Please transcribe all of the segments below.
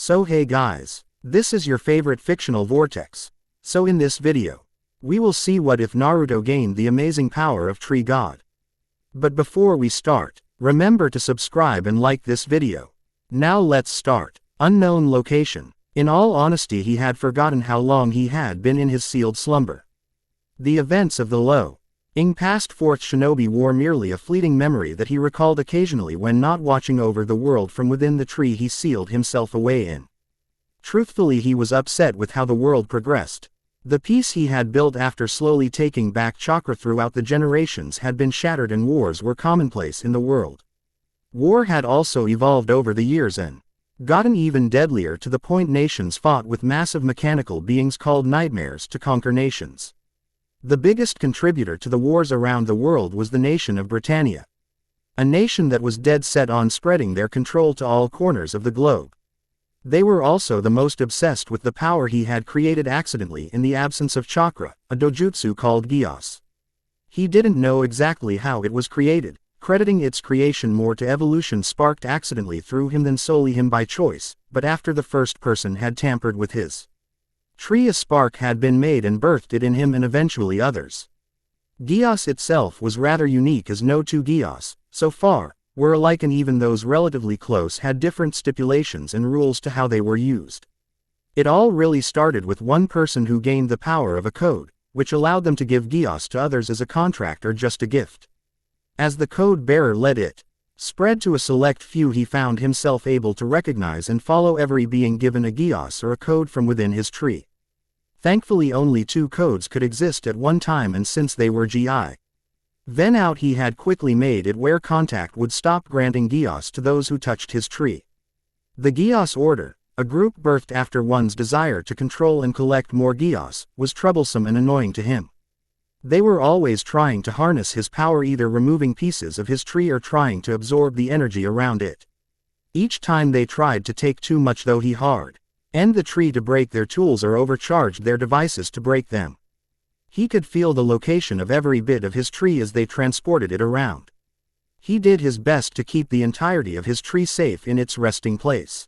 So hey guys, this is your favorite fictional vortex. So in this video, we will see what if Naruto gained the amazing power of Tree God. But before we start, remember to subscribe and like this video. Now let's start. Unknown location. In all honesty, he had forgotten how long he had been in his sealed slumber. The events of the Lelouch past fourth shinobi were merely a fleeting memory that he recalled occasionally when not watching over the world from within the tree he sealed himself away in. Truthfully, he was upset with how the world progressed. The peace he had built after slowly taking back chakra throughout the generations had been shattered and wars were commonplace in the world. War had also evolved over the years and gotten even deadlier, to the point nations fought with massive mechanical beings called nightmares to conquer nations. The biggest contributor to the wars around the world was the nation of Britannia, a nation that was dead set on spreading their control to all corners of the globe. They were also the most obsessed with the power he had created accidentally in the absence of chakra, a dojutsu called Gios. He didn't know exactly how it was created, crediting its creation more to evolution sparked accidentally through him than solely him by choice, but after the first person had tampered with his tree, a spark had been made and birthed it in him and eventually others. Gios itself was rather unique, as no two Gios, so far, were alike, and even those relatively close had different stipulations and rules to how they were used. It all really started with one person who gained the power of a code, which allowed them to give Gios to others as a contract or just a gift. As the code bearer let it spread to a select few, he found himself able to recognize and follow every being given a Gios or a code from within his tree. Thankfully, only two codes could exist at one time, and since they were then out, he had quickly made it where contact would stop granting Gios to those who touched his tree. The Gios Order, a group birthed after one's desire to control and collect more Gios, was troublesome and annoying to him. They were always trying to harness his power, either removing pieces of his tree or trying to absorb the energy around it. Each time they tried to take too much, though, he hard end the tree to break their tools or overcharged their devices to break them. He could feel the location of every bit of his tree as they transported it around. He did his best to keep the entirety of his tree safe in its resting place.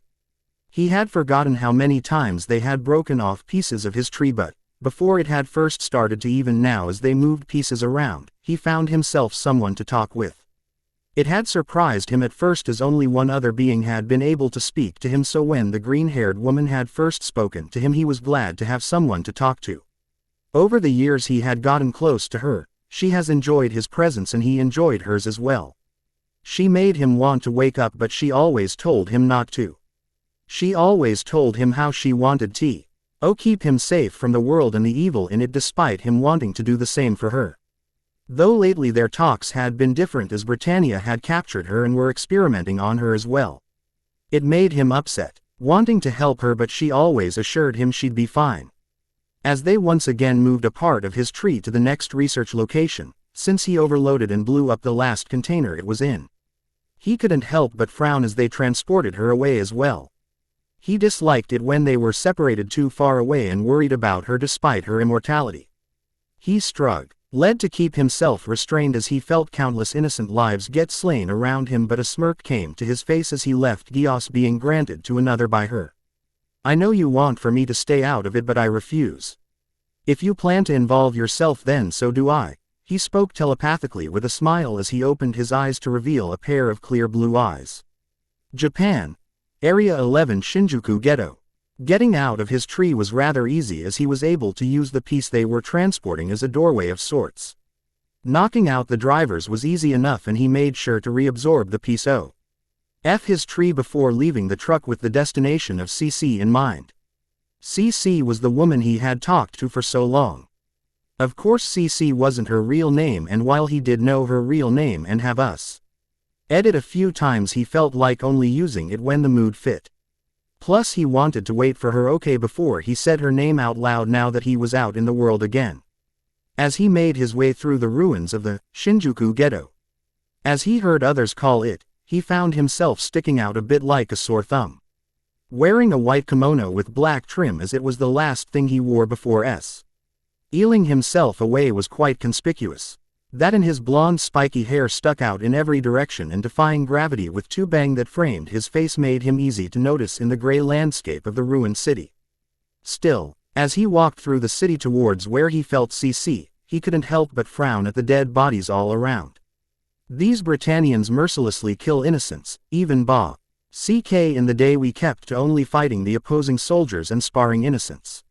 He had forgotten how many times they had broken off pieces of his tree, but before it had first started to, even now as they moved pieces around, he found himself someone to talk with. It had surprised him at first, as only one other being had been able to speak to him, so when the green-haired woman had first spoken to him, he was glad to have someone to talk to. Over the years he had gotten close to her. She has enjoyed his presence and he enjoyed hers as well. She made him want to wake up, but she always told him not to. She always told him how she wanted to keep him safe from the world and the evil in it, despite him wanting to do the same for her. Though lately their talks had been different, as Britannia had captured her and were experimenting on her as well. It made him upset, wanting to help her, but she always assured him she'd be fine. As they once again moved a part of his tree to the next research location, since he overloaded and blew up the last container it was in, he couldn't help but frown as they transported her away as well. He disliked it when they were separated too far away and worried about her despite her immortality. He struggled to keep himself restrained as he felt countless innocent lives get slain around him, but a smirk came to his face as he left Gios being granted to another by her. I know you want for me to stay out of it, but I refuse. If you plan to involve yourself, then so do I. He spoke telepathically with a smile as he opened his eyes to reveal a pair of clear blue eyes. Japan. Area 11, Shinjuku Ghetto. Getting out of his tree was rather easy, as he was able to use the piece they were transporting as a doorway of sorts. Knocking out the drivers was easy enough, and he made sure to reabsorb the piece of his tree before leaving the truck with the destination of CC in mind. CC was the woman he had talked to for so long. Of course, CC wasn't her real name, and while he did know her real name and have edit a few times, he felt like only using it when the mood fit. Plus, he wanted to wait for her before he said her name out loud now that he was out in the world again. As he made his way through the ruins of the Shinjuku Ghetto, as he heard others call it, he found himself sticking out a bit like a sore thumb. Wearing a white kimono with black trim, as it was the last thing he wore before eeling himself away, was quite conspicuous. That and his blonde spiky hair stuck out in every direction and defying gravity with two bangs that framed his face made him easy to notice in the gray landscape of the ruined city. Still, as he walked through the city towards where he felt CC, he couldn't help but frown at the dead bodies all around. These Britannians mercilessly kill innocents, even CK in the day we kept to only fighting the opposing soldiers and sparring innocents.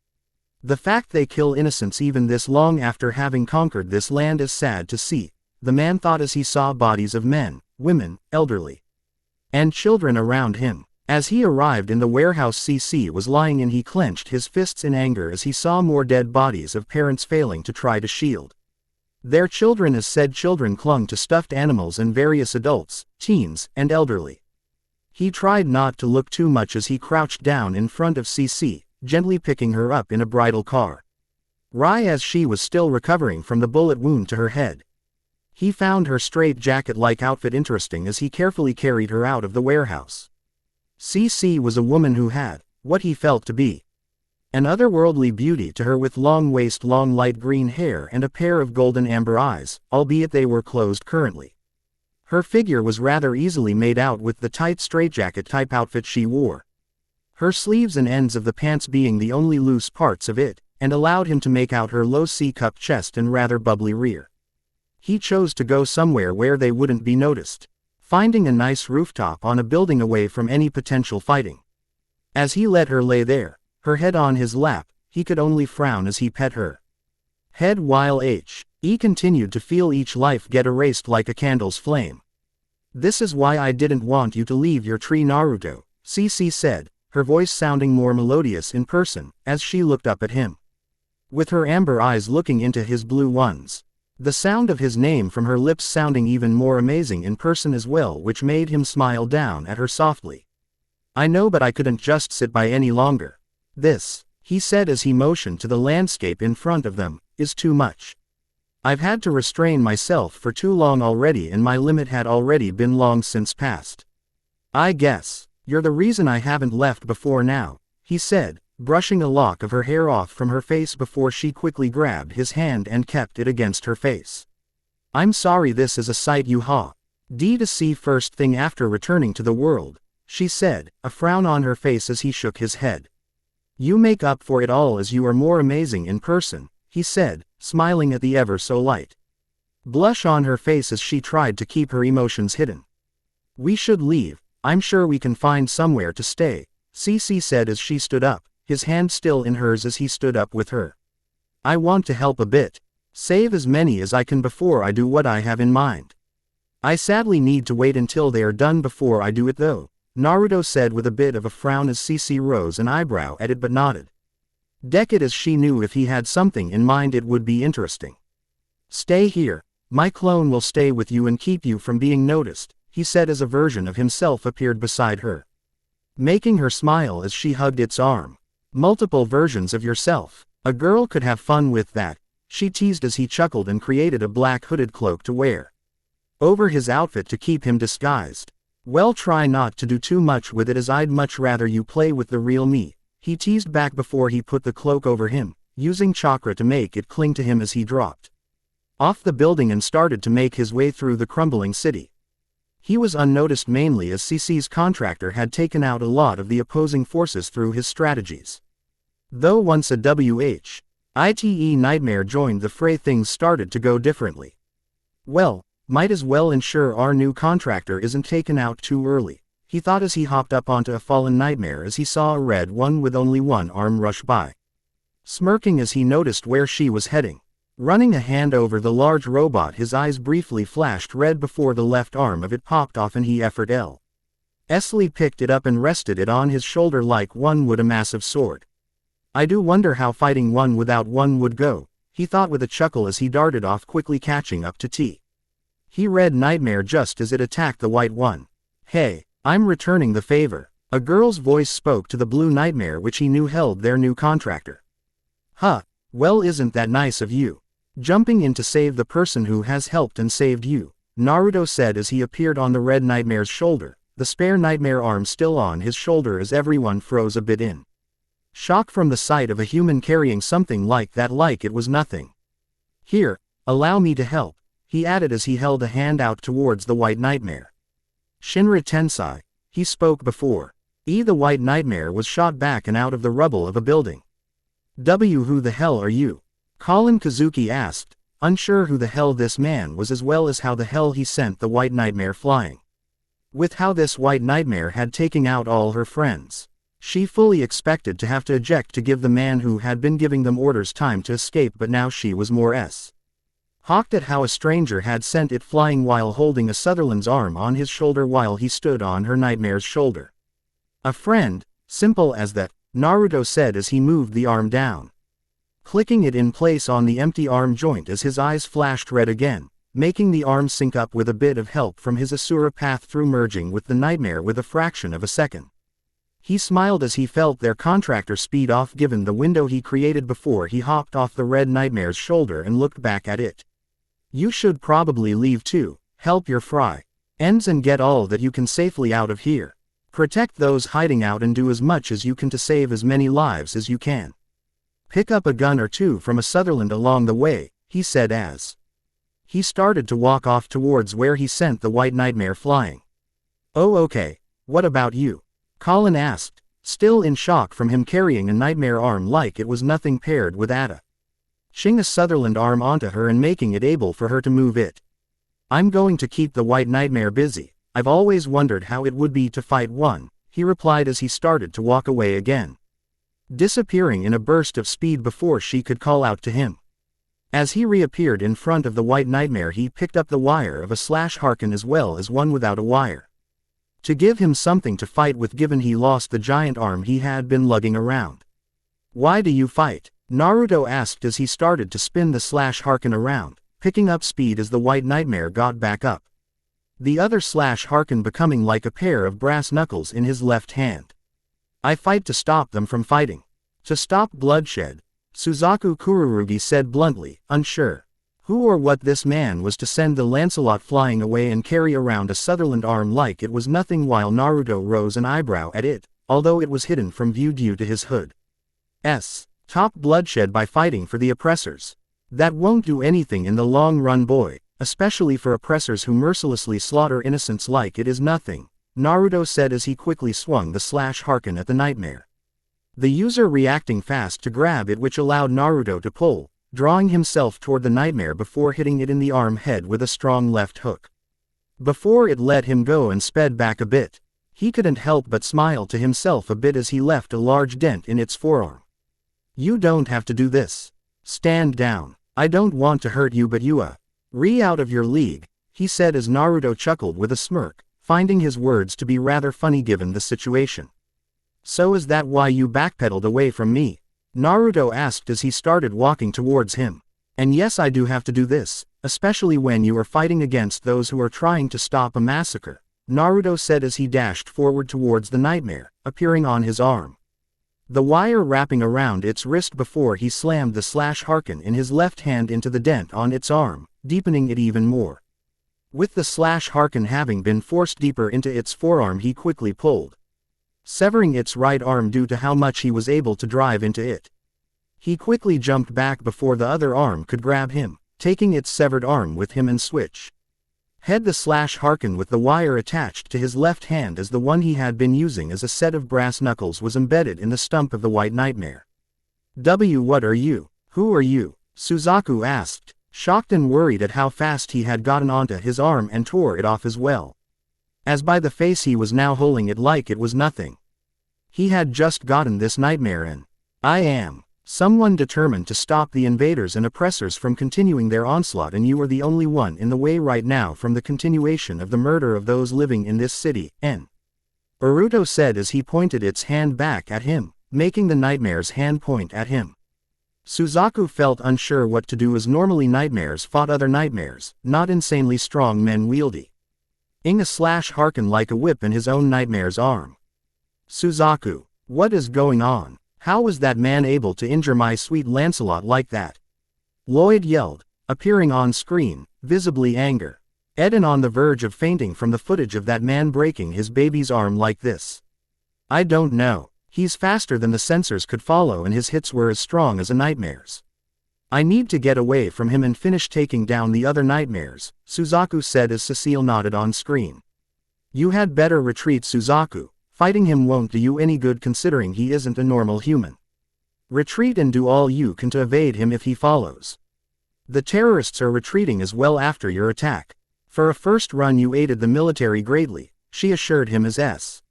The fact they kill innocents even this long after having conquered this land is sad to see, the man thought as he saw bodies of men, women, elderly, and children around him. As he arrived in the warehouse CC was lying in, he clenched his fists in anger as he saw more dead bodies of parents failing to try to shield their children as said children clung to stuffed animals and various adults, teens, and elderly. He tried not to look too much as he crouched down in front of CC, gently picking her up in a bridal car. As she was still recovering from the bullet wound to her head. He found her straight-jacket-like outfit interesting as he carefully carried her out of the warehouse. CC was a woman who had, what he felt to be, an otherworldly beauty to her with long waist, long light green hair and a pair of golden amber eyes, albeit they were closed currently. Her figure was rather easily made out with the tight straitjacket type outfit she wore. Her sleeves and ends of the pants being the only loose parts of it, and allowed him to make out her low C-cup chest and rather bubbly rear. He chose to go somewhere where they wouldn't be noticed, finding a nice rooftop on a building away from any potential fighting. As he let her lay there, her head on his lap, he could only frown as he pet her head while he continued to feel each life get erased like a candle's flame. "This is why I didn't want you to leave your tree, Naruto," CC said, her voice sounding more melodious in person, as she looked up at him, with her amber eyes looking into his blue ones. The sound of his name from her lips sounding even more amazing in person as well, which made him smile down at her softly. "I know, but I couldn't just sit by any longer. This," he said as he motioned to the landscape in front of them, "is too much. I've had to restrain myself for too long already, and my limit had already been long since past. I guess you're the reason I haven't left before now," he said, brushing a lock of her hair off from her face before she quickly grabbed his hand and kept it against her face. "I'm sorry this is a sight you to see first thing after returning to the world," she said, a frown on her face as he shook his head. "You make up for it all as you are more amazing in person," he said, smiling at the ever so light blush on her face as she tried to keep her emotions hidden. "We should leave. I'm sure we can find somewhere to stay," CC said as she stood up, his hand still in hers as he stood up with her. "I want to help a bit. Save as many as I can before I do what I have in mind. I sadly need to wait until they are done before I do it though," Naruto said with a bit of a frown as CC rose an eyebrow at it but nodded. Decade as she knew if he had something in mind it would be interesting. "Stay here. My clone will stay with you and keep you from being noticed," he said as a version of himself appeared beside her, making her smile as she hugged its arm. "Multiple versions of yourself. A girl could have fun with that," she teased as he chuckled and created a black hooded cloak to wear over his outfit to keep him disguised. "Well, try not to do too much with it as I'd much rather you play with the real me," he teased back before he put the cloak over him, using chakra to make it cling to him as he dropped off the building and started to make his way through the crumbling city. He was unnoticed mainly as CC's contractor had taken out a lot of the opposing forces through his strategies. Though once a WHITE nightmare joined the fray things started to go differently. "Well, might as well ensure our new contractor isn't taken out too early," he thought as he hopped up onto a fallen nightmare as he saw a red one with only one arm rush by, smirking as he noticed where she was heading. Running a hand over the large robot, his eyes briefly flashed red before the left arm of it popped off and he effortlessly picked it up and rested it on his shoulder like one would a massive sword. "I do wonder how fighting one without one would go," he thought with a chuckle as he darted off quickly catching up to He read nightmare just as it attacked the white one. "Hey, I'm returning the favor," a girl's voice spoke to the blue nightmare which he knew held their new contractor. "Huh, well isn't that nice of you? Jumping in to save the person who has helped and saved you," Naruto said as he appeared on the red nightmare's shoulder, the spare nightmare arm still on his shoulder as everyone froze a bit in shock from the sight of a human carrying something like that like it was nothing. "Here, allow me to help," he added as he held a hand out towards the White Nightmare. Shinra Tensai, he spoke before. The White Nightmare was shot back and out of the rubble of a building. Who the hell are you? Colin Kazuki asked, unsure who the hell this man was as well as how the hell he sent the White Nightmare flying. With how this White Nightmare had taken out all her friends, she fully expected to have to eject to give the man who had been giving them orders time to escape, but now she was more shocked at how a stranger had sent it flying while holding a Sutherland's arm on his shoulder while he stood on her Nightmare's shoulder. A friend, simple as that, Naruto said as he moved the arm down, clicking it in place on the empty arm joint as his eyes flashed red again, making the arm sync up with a bit of help from his Asura path through merging with the Nightmare with a fraction of a second. He smiled as he felt their contractor speed off given the window he created before he hopped off the Red Nightmare's shoulder and looked back at it. You should probably leave too, help your friends and get all that you can safely out of here. Protect those hiding out and do as much as you can to save as many lives as you can. Pick up a gun or two from a Sutherland along the way, he said as he started to walk off towards where he sent the White Nightmare flying. Oh okay, what about you? Colin asked, still in shock from him carrying a Nightmare arm like it was nothing paired with Ada. Shing a Sutherland arm onto her and making it able for her to move it. I'm going to keep the White Nightmare busy. I've always wondered how it would be to fight one, he replied as he started to walk away again, disappearing in a burst of speed before she could call out to him. As he reappeared in front of the White Nightmare, he picked up the wire of a Harken as well as one without a wire, to give him something to fight with given he lost the giant arm he had been lugging around. Why do you fight? Naruto asked as he started to spin the Harken around, picking up speed as the White Nightmare got back up, the other Harken becoming like a pair of brass knuckles in his left hand. I fight to stop them from fighting. To stop bloodshed, Suzaku Kururugi said bluntly, unsure who or what this man was to send the Lancelot flying away and carry around a Sutherland arm like it was nothing while Naruto rose an eyebrow at it, although it was hidden from view due to his hood. Top bloodshed by fighting for the oppressors. That won't do anything in the long run, boy, especially for oppressors who mercilessly slaughter innocents like it is nothing, Naruto said as he quickly swung the Harken at the Nightmare, the user reacting fast to grab it, which allowed Naruto to pull, drawing himself toward the Nightmare before hitting it in the arm head with a strong left hook. Before it let him go and sped back a bit, he couldn't help but smile to himself a bit as he left a large dent in its forearm. You don't have to do this. Stand down. I don't want to hurt you, but you out of your league, he said as Naruto chuckled with a smirk, finding his words to be rather funny given the situation. So is that why you backpedaled away from me? Naruto asked as he started walking towards him. And yes, I do have to do this, especially when you are fighting against those who are trying to stop a massacre, Naruto said as he dashed forward towards the Nightmare, appearing on his arm, the wire wrapping around its wrist before he slammed the Harken in his left hand into the dent on its arm, deepening it even more. With the Harken having been forced deeper into its forearm, he quickly pulled, severing its right arm due to how much he was able to drive into it. He quickly jumped back before the other arm could grab him, taking its severed arm with him and switch head the Harken with the wire attached to his left hand as the one he had been using as a set of brass knuckles was embedded in the stump of the White Nightmare. What are you? Who are you? Suzaku asked, shocked and worried at how fast he had gotten onto his arm and tore it off as well, as by the face he was now holding it like it was nothing. He had just gotten this Nightmare and I am someone determined to stop the invaders and oppressors from continuing their onslaught, and you are the only one in the way right now from the continuation of the murder of those living in this city, Naruto said as he pointed its hand back at him, making the Nightmare's hand point at him. Suzaku felt unsure what to do as normally Nightmares fought other Nightmares, not insanely strong men wielding a Harken like a whip in his own Nightmare's arm. Suzaku, what is going on? How was that man able to injure my sweet Lancelot like that? Lloyd yelled, appearing on screen, visibly anger. Eden on the verge of fainting from the footage of that man breaking his baby's arm like this. I don't know. He's faster than the sensors could follow and his hits were as strong as a Nightmare's. I need to get away from him and finish taking down the other nightmares, Suzaku said as Cecile nodded on screen. You had better retreat, Suzaku. Fighting him won't do you any good considering he isn't a normal human. Retreat and do all you can to evade him if he follows. The terrorists are retreating as well after your attack. For a first run you aided the military greatly, she assured him as S.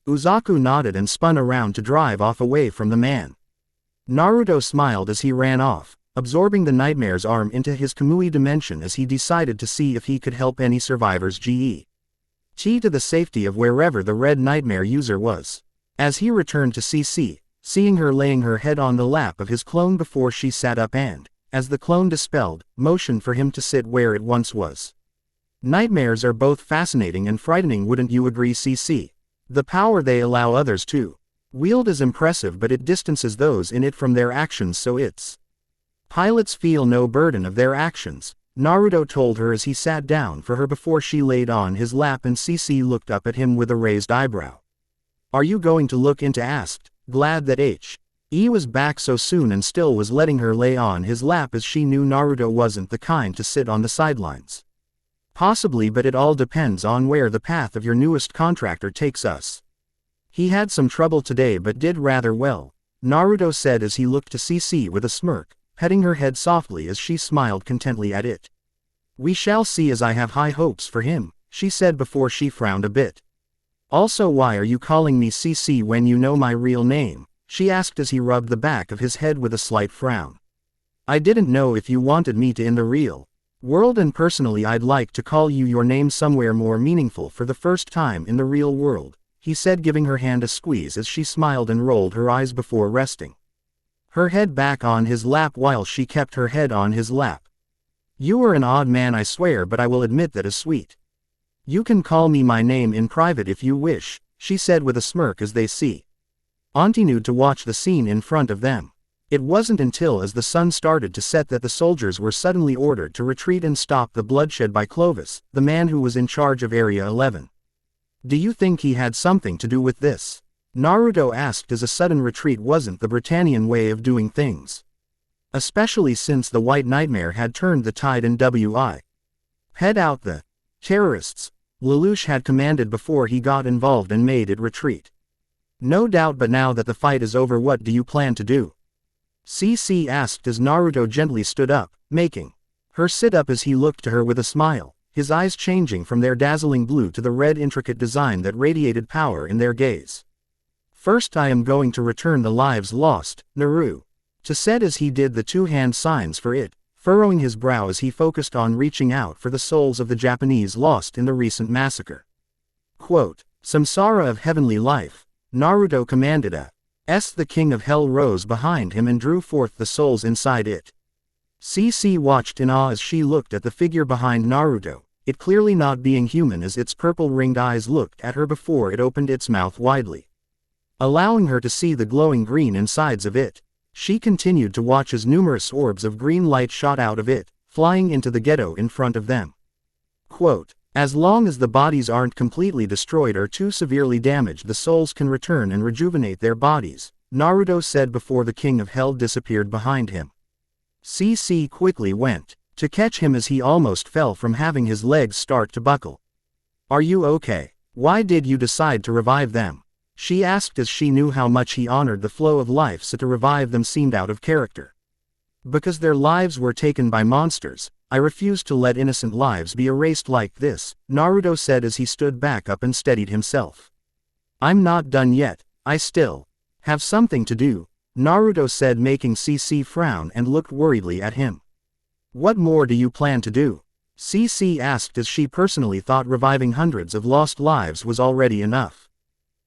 Uzaku nodded and spun around to drive off away from the man. Naruto smiled as he ran off, absorbing the nightmare's arm into his Kamui dimension as he decided to see if he could help any survivors to the safety of wherever the red nightmare user was. As he returned to CC, seeing her laying her head on the lap of his clone before she sat up and, as the clone dispelled, motioned for him to sit where it once was. Nightmares are both fascinating and frightening, wouldn't you agree, CC? The power they allow others to wield is impressive, but it distances those in it from their actions, so its pilots feel no burden of their actions, Naruto told her as he sat down for her before she laid on his lap, and CC looked up at him with a raised eyebrow. Are you going to look into? Asked, glad that He was back so soon and still was letting her lay on his lap as she knew Naruto wasn't the kind to sit on the sidelines. Possibly, but it all depends on where the path of your newest contractor takes us. He had some trouble today but did rather well, Naruto said as he looked to CC with a smirk, petting her head softly as she smiled contentedly at it. We shall see, as I have high hopes for him, she said before she frowned a bit. Also, why are you calling me CC when you know my real name? She asked as he rubbed the back of his head with a slight frown. I didn't know if you wanted me to in the real world, and personally I'd like to call you your name somewhere more meaningful for the first time in the real world, he said, giving her hand a squeeze as she smiled and rolled her eyes before resting her head back on his lap while she kept her head on his lap. You are an odd man, I swear, but I will admit that is sweet. You can call me my name in private if you wish, she said with a smirk as they continued to watch the scene in front of them. It wasn't until as the sun started to set that the soldiers were suddenly ordered to retreat and stop the bloodshed by Clovis, the man who was in charge of Area 11. Do you think he had something to do with this? Naruto asked as a sudden retreat wasn't the Britannian way of doing things. Especially since the White Nightmare had turned the tide and head out the terrorists Lelouch had commanded before he got involved and made it retreat. No doubt, but now that the fight is over, what do you plan to do? CC asked as Naruto gently stood up, making her sit up as he looked to her with a smile, his eyes changing from their dazzling blue to the red intricate design that radiated power in their gaze. First, I am going to return the lives lost, Naruto said as he did the two-hand signs for it, furrowing his brow as he focused on reaching out for the souls of the Japanese lost in the recent massacre. Quote, Samsara of heavenly life, Naruto commanded the king of hell rose behind him and drew forth the souls inside it. CC watched in awe as she looked at the figure behind Naruto, it clearly not being human as its purple ringed eyes looked at her before it opened its mouth widely, allowing her to see the glowing green insides of it. She continued to watch as numerous orbs of green light shot out of it, flying into the ghetto in front of them. Quote, as long as the bodies aren't completely destroyed or too severely damaged, the souls can return and rejuvenate their bodies, Naruto said before the king of hell disappeared behind him. CC quickly went to catch him as he almost fell from having his legs start to buckle. Are you okay? Why did you decide to revive them? She asked as she knew how much he honored the flow of life, so to revive them seemed out of character. Because their lives were taken by monsters, I refuse to let innocent lives be erased like this, Naruto said as he stood back up and steadied himself. I'm not done yet, I still have something to do, Naruto said, making CC frown and looked worriedly at him. What more do you plan to do? CC asked as she personally thought reviving hundreds of lost lives was already enough.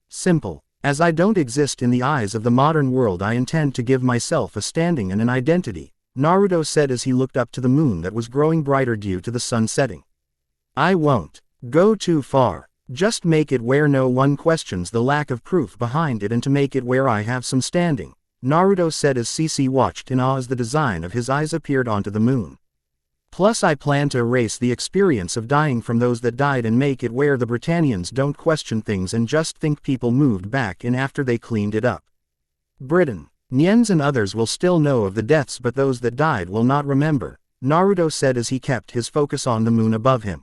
Simple. As I don't exist in the eyes of the modern world, I intend to give myself a standing and an identity, Naruto said as he looked up to the moon that was growing brighter due to the sun setting. I won't go too far. Just make it where no one questions the lack of proof behind it, and to make it where I have some standing, Naruto said as CC watched in awe as the design of his eyes appeared onto the moon. Plus, I plan to erase the experience of dying from those that died and make it where the Britannians don't question things and just think people moved back in after they cleaned it up. Britain. Niens and others will still know of the deaths, but those that died will not remember, Naruto said as he kept his focus on the moon above him.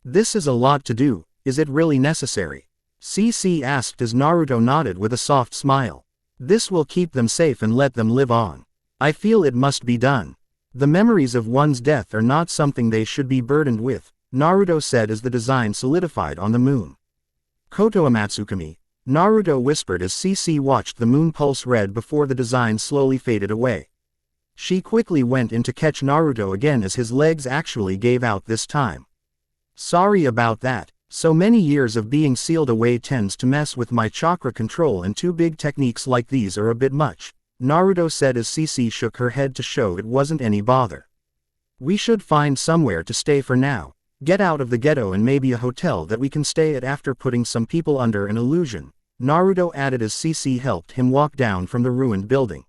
This is a lot to do, is it really necessary? CC asked as Naruto nodded with a soft smile. This will keep them safe and let them live on. I feel it must be done. The memories of one's death are not something they should be burdened with, Naruto said as the design solidified on the moon. Koto Amatsukami, Naruto whispered as CC watched the moon pulse red before the design slowly faded away. She quickly went in to catch Naruto again as his legs actually gave out this time. Sorry about that, so many years of being sealed away tends to mess with my chakra control, and two big techniques like these are a bit much, Naruto said as CC shook her head to show it wasn't any bother. We should find somewhere to stay for now, get out of the ghetto, and maybe a hotel that we can stay at after putting some people under an illusion, Naruto added as CC helped him walk down from the ruined building.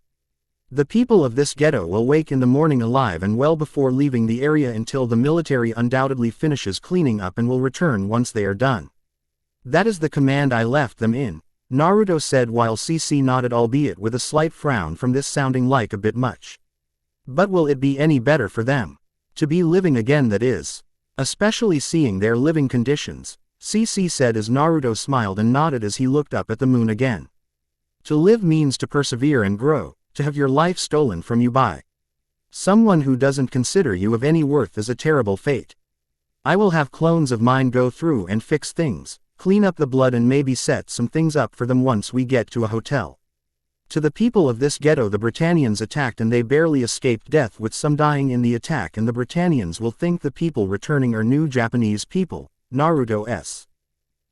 The people of this ghetto will wake in the morning alive and well before leaving the area until the military undoubtedly finishes cleaning up and will return once they are done. That is the command I left them in, Naruto said while CC nodded, albeit with a slight frown from this sounding like a bit much. But will it be any better for them? To be living again, that is. Especially seeing their living conditions, CC said as Naruto smiled and nodded as he looked up at the moon again. To live means to persevere and grow. To have your life stolen from you by someone who doesn't consider you of any worth is a terrible fate. I will have clones of mine go through and fix things, clean up the blood, and maybe set some things up for them once we get to a hotel. To the people of this ghetto, the Britannians attacked and they barely escaped death, with some dying in the attack, and the Britannians will think the people returning are new Japanese people, Naruto's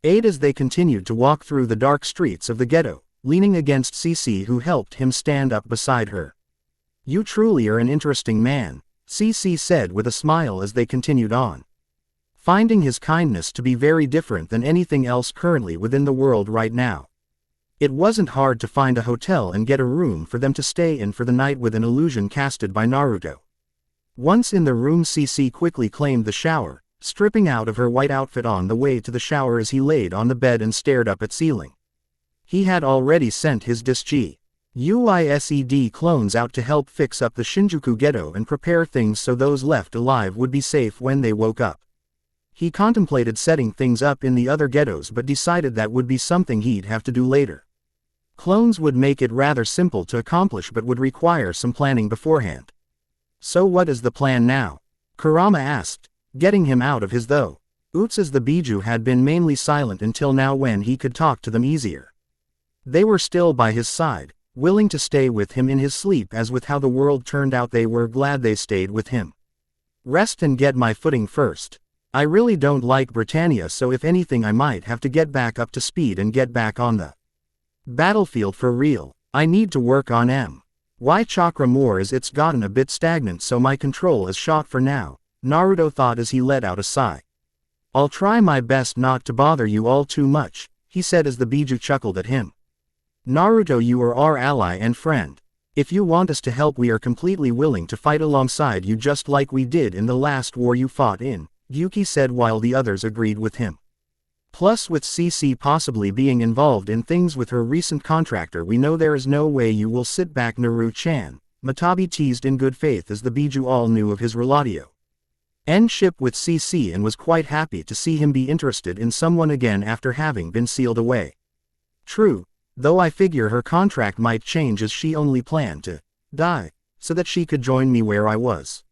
aid as they continued to walk through the dark streets of the ghetto, leaning against CC who helped him stand up beside her. You truly are an interesting man, CC said with a smile as they continued on. Finding his kindness to be very different than anything else currently within the world right now. It wasn't hard to find a hotel and get a room for them to stay in for the night with an illusion casted by Naruto. Once in the room, CC quickly claimed the shower, stripping out of her white outfit on the way to the shower as he laid on the bed and stared up at ceiling. He had already sent his UISED clones out to help fix up the Shinjuku ghetto and prepare things so those left alive would be safe when they woke up. He contemplated setting things up in the other ghettos but decided that would be something he'd have to do later. Clones would make it rather simple to accomplish but would require some planning beforehand. So what is the plan now? Kurama asked, getting him out of his though. Oots as the Biju had been mainly silent until now when he could talk to them easier. They were still by his side, willing to stay with him in his sleep, as with how the world turned out they were glad they stayed with him. Rest and get my footing first. I really don't like Britannia, so if anything I might have to get back up to speed and get back on the battlefield for real. I need to work on my chakra more as it's gotten a bit stagnant, so my control is shot for now, Naruto thought as he let out a sigh. I'll try my best not to bother you all too much, he said as the Biju chuckled at him. Naruto, you are our ally and friend. If you want us to help, we are completely willing to fight alongside you just like we did in the last war you fought in, Yuki said while the others agreed with him. Plus, with CC possibly being involved in things with her recent contractor, we know there is no way you will sit back, Naru-chan, Matabi teased in good faith as the Biju all knew of his relationship with CC and was quite happy to see him be interested in someone again after having been sealed away. True. Though I figure her contract might change as she only planned to die, so that she could join me where I was.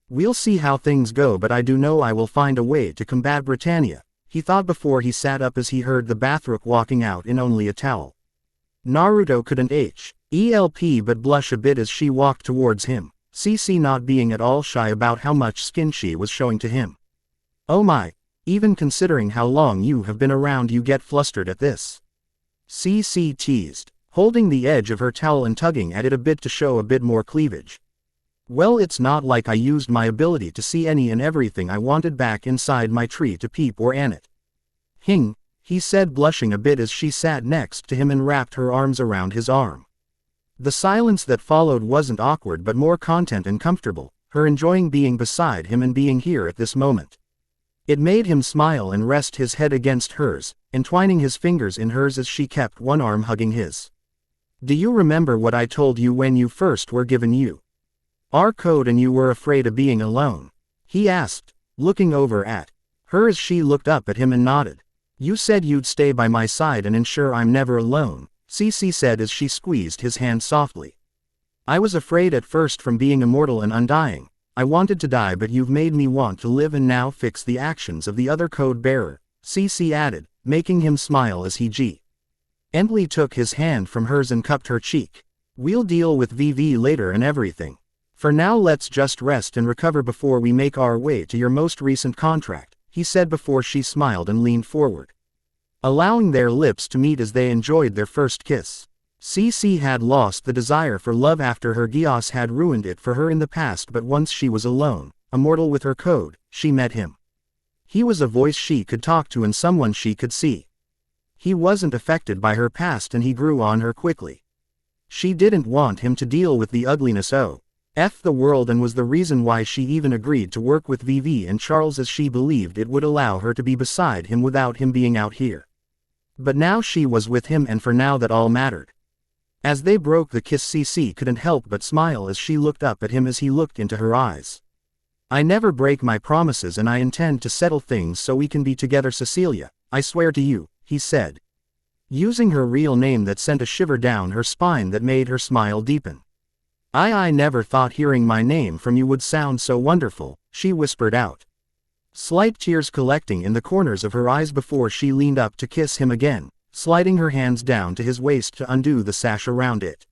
We'll see how things go, but I do know I will find a way to combat Britannia, he thought before he sat up as he heard the Bathrook walking out in only a towel. Naruto couldn't help but blush a bit as she walked towards him, CC not being at all shy about how much skin she was showing to him. Oh my, even considering how long you have been around you get flustered at this. CC teased, holding the edge of her towel and tugging at it a bit to show a bit more cleavage. Well, it's not like I used my ability to see any and everything I wanted back inside my tree to peep or an it. Hing, he said, blushing a bit as she sat next to him and wrapped her arms around his arm. The silence that followed wasn't awkward but more content and comfortable, her enjoying being beside him and being here at this moment. It made him smile and rest his head against hers, entwining his fingers in hers as she kept one arm hugging his. Do you remember what I told you when you first were given our code and you were afraid of being alone? He asked, looking over at her as she looked up at him and nodded. You said you'd stay by my side and ensure I'm never alone, Cece said as she squeezed his hand softly. I was afraid at first from being immortal and undying. I wanted to die, but you've made me want to live and now fix the actions of the other code bearer, Cece added, making him smile as he gently took his hand from hers and cupped her cheek. We'll deal with VV later and everything. For now let's just rest and recover before we make our way to your most recent contract, he said before she smiled and leaned forward, allowing their lips to meet as they enjoyed their first kiss. Cece had lost the desire for love after her Gios had ruined it for her in the past, but once she was alone, immortal with her code, she met him. He was a voice she could talk to and someone she could see. He wasn't affected by her past and he grew on her quickly. She didn't want him to deal with the ugliness of the world and was the reason why she even agreed to work with Vivi and Charles, as she believed it would allow her to be beside him without him being out here. But now she was with him, and for now that all mattered. As they broke the kiss, Cece couldn't help but smile as she looked up at him as he looked into her eyes. I never break my promises and I intend to settle things so we can be together, Cecilia, I swear to you, he said, using her real name that sent a shiver down her spine that made her smile deepen. I never thought hearing my name from you would sound so wonderful, she whispered out, slight tears collecting in the corners of her eyes before she leaned up to kiss him again, sliding her hands down to his waist to undo the sash around it.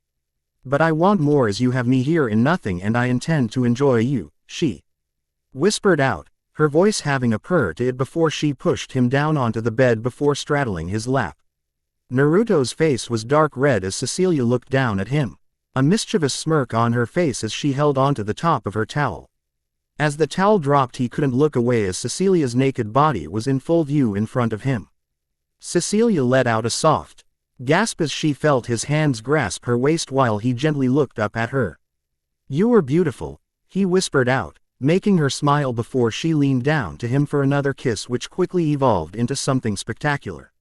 But I want more, as you have me here in nothing and I intend to enjoy you, she whispered out, her voice having a purr to it before she pushed him down onto the bed before straddling his lap. Naruto's face was dark red as Cecilia looked down at him, a mischievous smirk on her face as she held onto the top of her towel. As the towel dropped, he couldn't look away as Cecilia's naked body was in full view in front of him. Cecilia let out a soft gasp as she felt his hands grasp her waist while he gently looked up at her. You were beautiful, he whispered out, making her smile before she leaned down to him for another kiss which quickly evolved into something spectacular.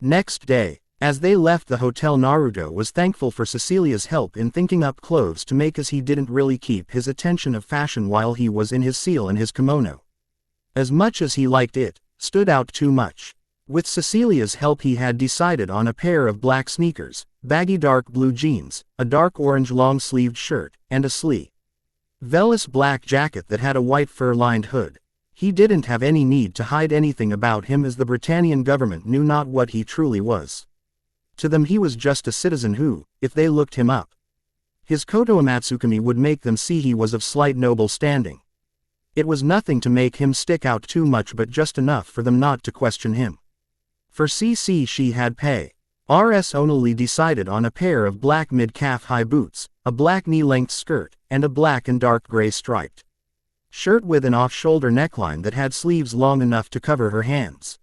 Next day, as they left the hotel, Naruto was thankful for Cecilia's help in thinking up clothes to make, as he didn't really keep his attention of fashion while he was in his seal and his kimono. As much as he liked it, stood out too much. With Cecilia's help he had decided on a pair of black sneakers, baggy dark blue jeans, a dark orange long-sleeved shirt, and a sleeveless black jacket that had a white fur-lined hood. He didn't have any need to hide anything about him, as the Britannian government knew not what he truly was. To them he was just a citizen who, if they looked him up, his Koto Amatsukami would make them see he was of slight noble standing. It was nothing to make him stick out too much, but just enough for them not to question him. For CC she had only decided on a pair of black mid-calf high boots, a black knee-length skirt, and a black and dark gray striped shirt with an off-shoulder neckline that had sleeves long enough to cover her hands.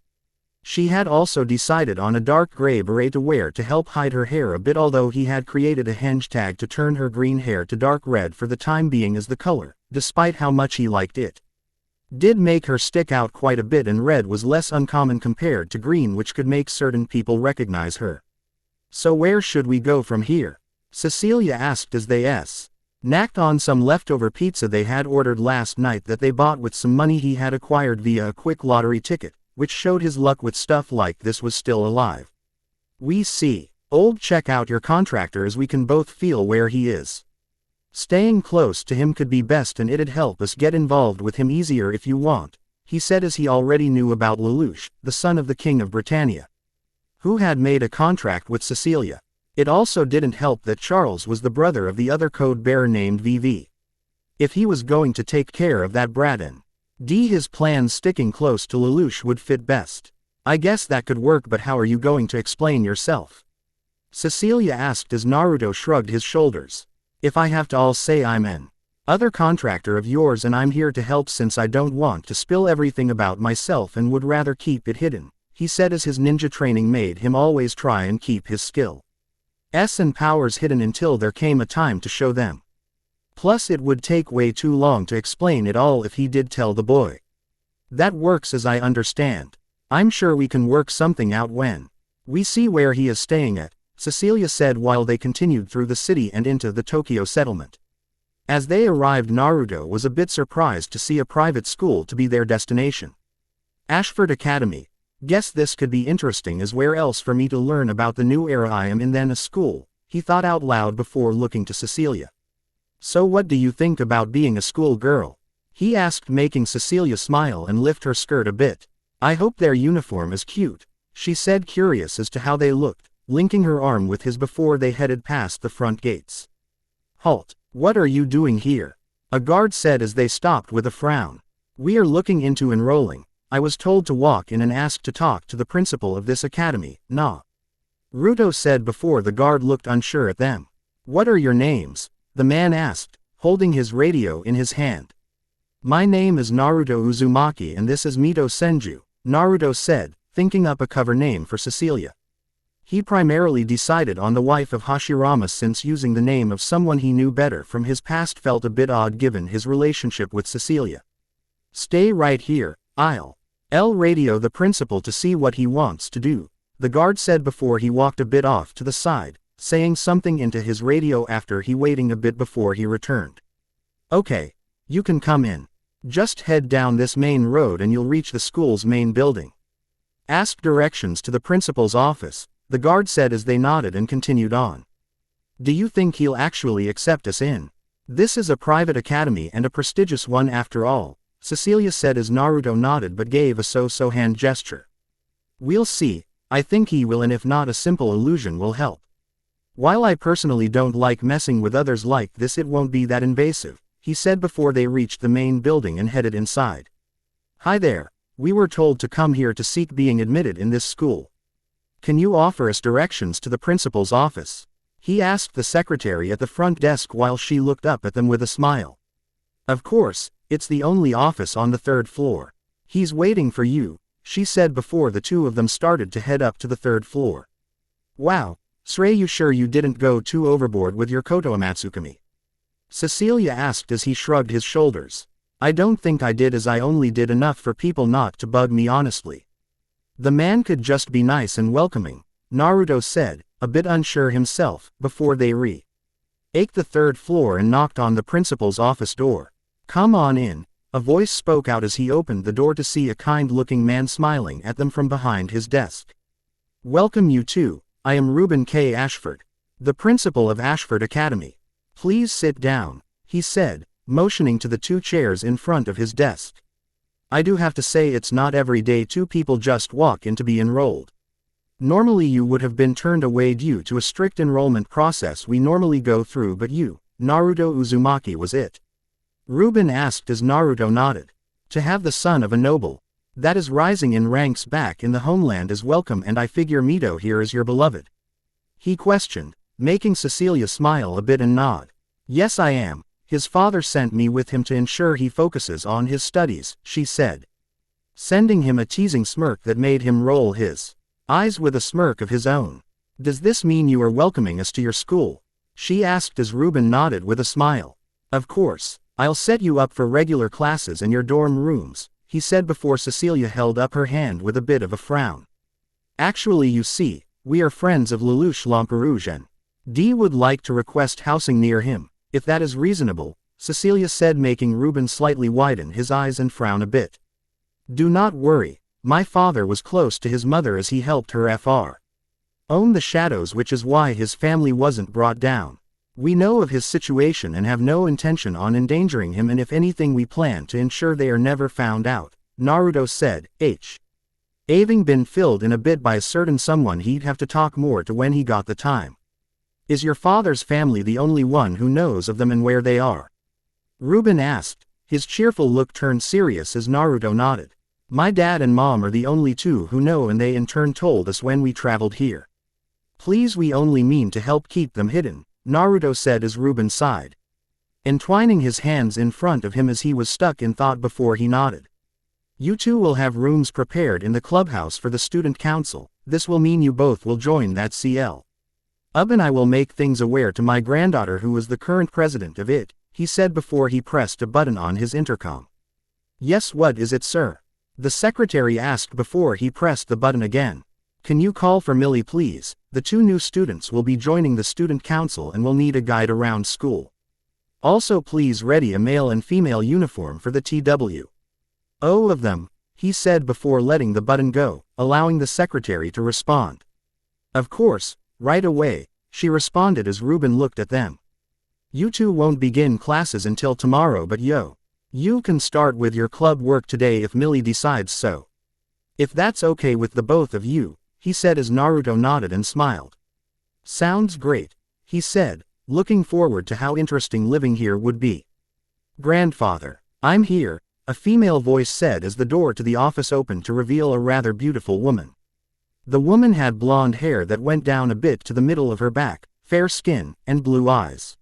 She had also decided on a dark gray beret to wear to help hide her hair a bit, although he had created a henge tag to turn her green hair to dark red for the time being, as the color, despite how much he liked it, did make her stick out quite a bit, and red was less uncommon compared to green, which could make certain people recognize her. So where should we go from here? Cecilia asked as they snacked on some leftover pizza they had ordered last night that they bought with some money he had acquired via a quick lottery ticket, which showed his luck with stuff like this was still alive. We see. Old, check out your contractor, as we can both feel where he is. Staying close to him could be best, and it'd help us get involved with him easier if you want, he said, as he already knew about Lelouch, the son of the King of Britannia, who had made a contract with Cecilia. It also didn't help that Charles was the brother of the other code bearer named VV. If he was going to take care of that brat and his plans sticking close to Lelouch would fit best. I guess that could work, but how are you going to explain yourself? Cecilia asked as Naruto shrugged his shoulders. If I have to, I'll say I'm an other contractor of yours and I'm here to help, since I don't want to spill everything about myself and would rather keep it hidden, he said, as his ninja training made him always try and keep his skills and powers hidden until there came a time to show them. Plus it would take way too long to explain it all if he did tell the boy. That works as I understand. I'm sure we can work something out when we see where he is staying at, Cecilia said while they continued through the city and into the Tokyo settlement. As they arrived, Naruto was a bit surprised to see a private school to be their destination. Ashford Academy. Guess this could be interesting, as where else for me to learn about the new era I am in than a school, he thought out loud before looking to Cecilia. So what do you think about being a school girl? He asked, making Cecilia smile and lift her skirt a bit. I hope their uniform is cute, she said, curious as to how they looked, linking her arm with his before they headed past the front gates. Halt, what are you doing here? A guard said as they stopped with a frown. We are looking into enrolling. I was told to walk in and asked to talk to the principal of this academy, Naruto said before the guard looked unsure at them. What are your names? The man asked, holding his radio in his hand. My name is Naruto Uzumaki and this is Mito Senju, Naruto said, thinking up a cover name for Cecilia. He primarily decided on the wife of Hashirama since using the name of someone he knew better from his past felt a bit odd given his relationship with Cecilia. Stay right here, I'll radio the principal to see what he wants to do, the guard said before he walked a bit off to the side, saying something into his radio after he waiting a bit before he returned. Okay, you can come in. Just head down this main road and you'll reach the school's main building. Ask directions to the principal's office, the guard said as they nodded and continued on. Do you think he'll actually accept us in? This is a private academy and a prestigious one after all, Cecilia said as Naruto nodded but gave a so-so hand gesture. We'll see, I think he will, and if not, a simple illusion will help. While I personally don't like messing with others like this, it won't be that invasive, he said before they reached the main building and headed inside. Hi there, we were told to come here to seek being admitted in this school. Can you offer us directions to the principal's office? He asked the secretary at the front desk while she looked up at them with a smile. Of course, it's the only office on the 3rd floor. He's waiting for you, she said before the two of them started to head up to the 3rd floor. Wow, Srei, you sure you didn't go too overboard with your Koto Amatsukami? Cecilia asked as he shrugged his shoulders. I don't think I did, as I only did enough for people not to bug me honestly. The man could just be nice and welcoming, Naruto said, a bit unsure himself, before they reached the 3rd floor and knocked on the principal's office door. Come on in, a voice spoke out as he opened the door to see a kind-looking man smiling at them from behind his desk. Welcome you two, I am Reuben K. Ashford, the principal of Ashford Academy. Please sit down, he said, motioning to the 2 chairs in front of his desk. I do have to say it's not every day 2 people just walk in to be enrolled. Normally you would have been turned away due to a strict enrollment process we normally go through, but you, Naruto Uzumaki, was it? Reuben asked as Naruto nodded. To have the son of a noble that is rising in ranks back in the homeland is welcome, and I figure Mito here is your beloved? He questioned, making Cecilia smile a bit and nod. Yes, I am. His father sent me with him to ensure he focuses on his studies, she said, sending him a teasing smirk that made him roll his eyes with a smirk of his own. Does this mean you are welcoming us to your school? She asked as Reuben nodded with a smile. Of course, I'll set you up for regular classes and your dorm rooms, he said before Cecilia held up her hand with a bit of a frown. Actually, you see, we are friends of Lelouch Lamperouge and D would like to request housing near him, if that is reasonable, Cecilia said, making Reuben slightly widen his eyes and frown a bit. Do not worry, my father was close to his mother as he helped her own the shadows, which is why his family wasn't brought down. We know of his situation and have no intention on endangering him, and if anything we plan to ensure they are never found out, Naruto said, having been filled in a bit by a certain someone he'd have to talk more to when he got the time. Is your father's family the only one who knows of them and where they are? Reuben asked, his cheerful look turned serious as Naruto nodded. My dad and mom are the only 2 who know, and they in turn told us when we traveled here. Please, we only mean to help keep them hidden, Naruto said as Reuben sighed, entwining his hands in front of him as he was stuck in thought before he nodded. You 2 will have rooms prepared in the clubhouse for the student council. This will mean you both will join that CL. And I will make things aware to my granddaughter, who is the current president of it, he said before he pressed a button on his intercom. Yes, what is it, sir? The secretary asked before he pressed the button again. Can you call for Millie please? The 2 new students will be joining the student council and will need a guide around school. Also please ready a male and female uniform for the TW. Oh of them, he said before letting the button go, allowing the secretary to respond. Of course, right away, she responded as Ruben looked at them. You 2 won't begin classes until tomorrow but you can start with your club work today if Millie decides so. If that's okay with the both of you, he said as Naruto nodded and smiled. Sounds great, he said, looking forward to how interesting living here would be. Grandfather, I'm here, a female voice said as the door to the office opened to reveal a rather beautiful woman. The woman had blonde hair that went down a bit to the middle of her back, fair skin, and blue eyes.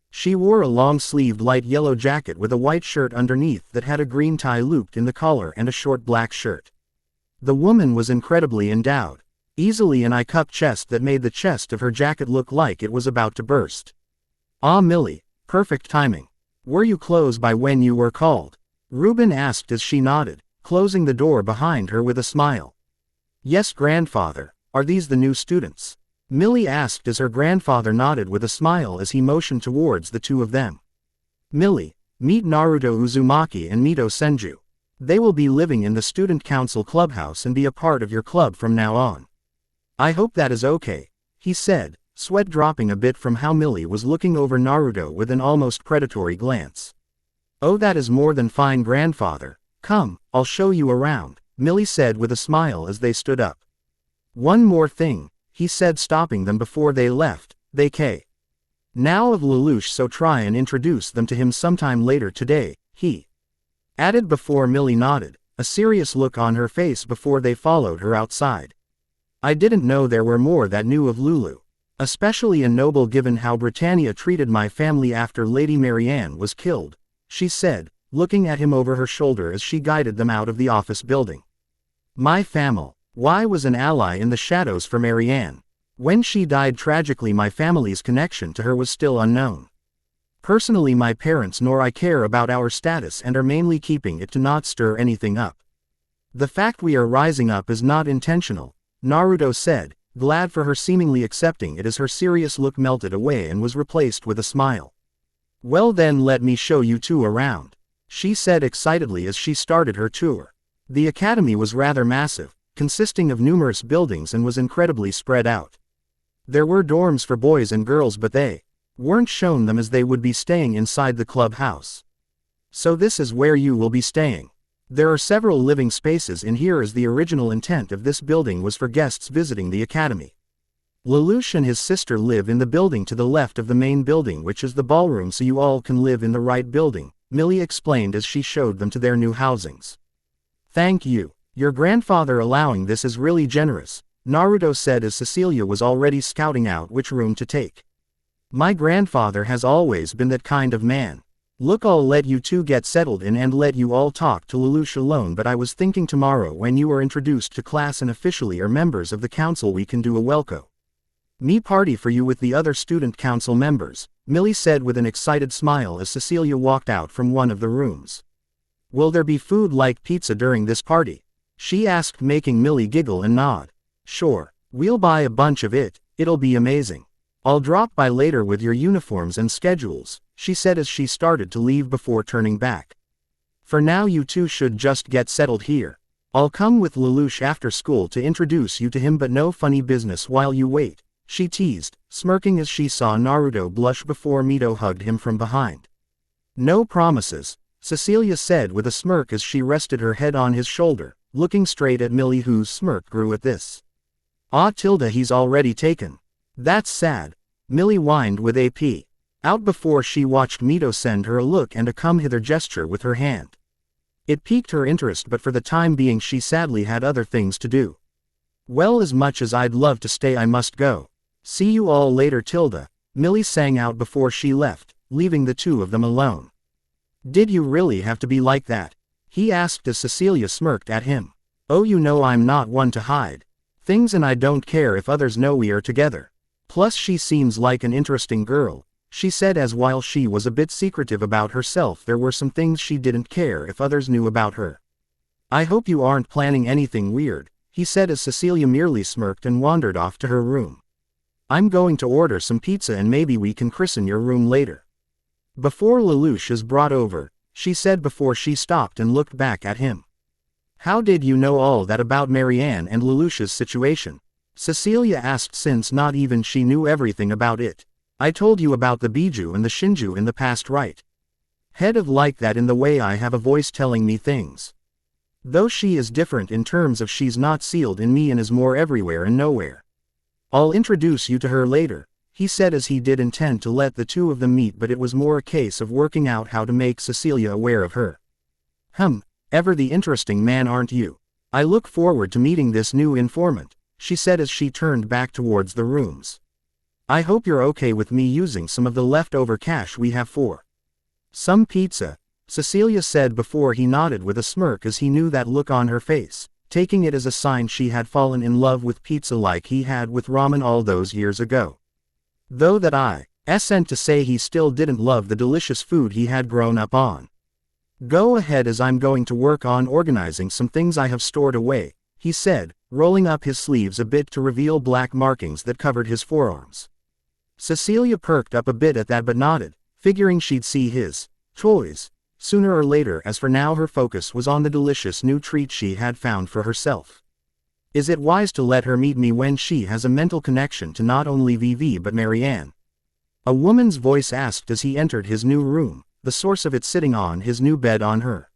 She wore a long-sleeved light yellow jacket with a white shirt underneath that had a green tie looped in the collar and a short black shirt. The woman was incredibly endowed, easily an I-cup chest that made the chest of her jacket look like it was about to burst. Ah Millie, perfect timing. Were you close by when you were called? Ruben asked as she nodded, closing the door behind her with a smile. Yes grandfather, are these the new students? Millie asked as her grandfather nodded with a smile as he motioned towards the 2 of them. Millie, meet Naruto Uzumaki and Mito Senju. They will be living in the student council clubhouse and be a part of your club from now on. I hope that is okay, he said, sweat dropping a bit from how Millie was looking over Naruto with an almost predatory glance. Oh that is more than fine grandfather, come, I'll show you around, Millie said with a smile as they stood up. One more thing, he said stopping them before they left, they now of Lelouch so try and introduce them to him sometime later today, he added before Millie nodded, a serious look on her face before they followed her outside. I didn't know there were more that knew of Lulu. Especially a noble given how Britannia treated my family after Lady Marianne was killed, she said, looking at him over her shoulder as she guided them out of the office building. My family. Why was an ally in the shadows for Marianne? When she died tragically my family's connection to her was still unknown. Personally my parents nor I care about our status and are mainly keeping it to not stir anything up. The fact we are rising up is not intentional, Naruto said, glad for her seemingly accepting it as her serious look melted away and was replaced with a smile. Well then let me show you 2 around, she said excitedly as she started her tour. The academy was rather massive, consisting of numerous buildings and was incredibly spread out. There were dorms for boys and girls but they weren't shown them as they would be staying inside the clubhouse. So this is where you will be staying. There are several living spaces in here as the original intent of this building was for guests visiting the academy. Lelouch and his sister live in the building to the left of the main building which is the ballroom so you all can live in the right building, Millie explained as she showed them to their new housings. Thank you. Your grandfather allowing this is really generous, Naruto said as Cecilia was already scouting out which room to take. My grandfather has always been that kind of man. Look, I'll let you 2 get settled in and let you all talk to Lelouch alone but I was thinking tomorrow when you are introduced to class and officially are members of the council we can do a welcome me party for you with the other student council members, Millie said with an excited smile as Cecilia walked out from one of the rooms. Will there be food like pizza during this party? She asked making Millie giggle and nod. Sure, we'll buy a bunch of it, it'll be amazing. I'll drop by later with your uniforms and schedules, she said as she started to leave before turning back. For now you 2 should just get settled here. I'll come with Lelouch after school to introduce you to him but no funny business while you wait, she teased, smirking as she saw Naruto blush before Mito hugged him from behind. No promises, Cecilia said with a smirk as she rested her head on his shoulder, looking straight at Millie whose smirk grew at this. Ah tilde he's already taken. That's sad, Millie whined with AP out before she watched Mito send her a look and a come hither gesture with her hand. It piqued her interest but for the time being she sadly had other things to do. Well as much as I'd love to stay I must go. See you all later tilde, Millie sang out before she left, leaving the 2 of them alone. Did you really have to be like that? He asked as Cecilia smirked at him. Oh you know I'm not one to hide things and I don't care if others know we are together. Plus she seems like an interesting girl, she said as while she was a bit secretive about herself there were some things she didn't care if others knew about her. I hope you aren't planning anything weird, he said as Cecilia merely smirked and wandered off to her room. I'm going to order some pizza and maybe we can christen your room later. Before Lelouch is brought over, she said before she stopped and looked back at him. How did you know all that about Marianne and Lelouch's situation? Cecilia asked since not even she knew everything about it. I told you about the Biju and the Shinju in the past, right? Head of like that in the way I have a voice telling me things. Though she is different in terms of she's not sealed in me and is more everywhere and nowhere. I'll introduce you to her later, he said as he did intend to let the two of them meet, but it was more a case of working out how to make Cecilia aware of her. Ever the interesting man, aren't you? I look forward to meeting this new informant, she said as she turned back towards the rooms. I hope you're okay with me using some of the leftover cash we have for some pizza, Cecilia said before he nodded with a smirk as he knew that look on her face, taking it as a sign she had fallen in love with pizza like he had with ramen all those years ago. Though that I sent to say he still didn't love the delicious food he had grown up on. Go ahead as I'm going to work on organizing some things I have stored away, he said, rolling up his sleeves a bit to reveal black markings that covered his forearms. Cecilia perked up a bit at that but nodded, figuring she'd see his toys sooner or later, as for now her focus was on the delicious new treat she had found for herself. Is it wise to let her meet me when she has a mental connection to not only Vivi but Marianne? A woman's voice asked as he entered his new room, the source of it sitting on his new bed on her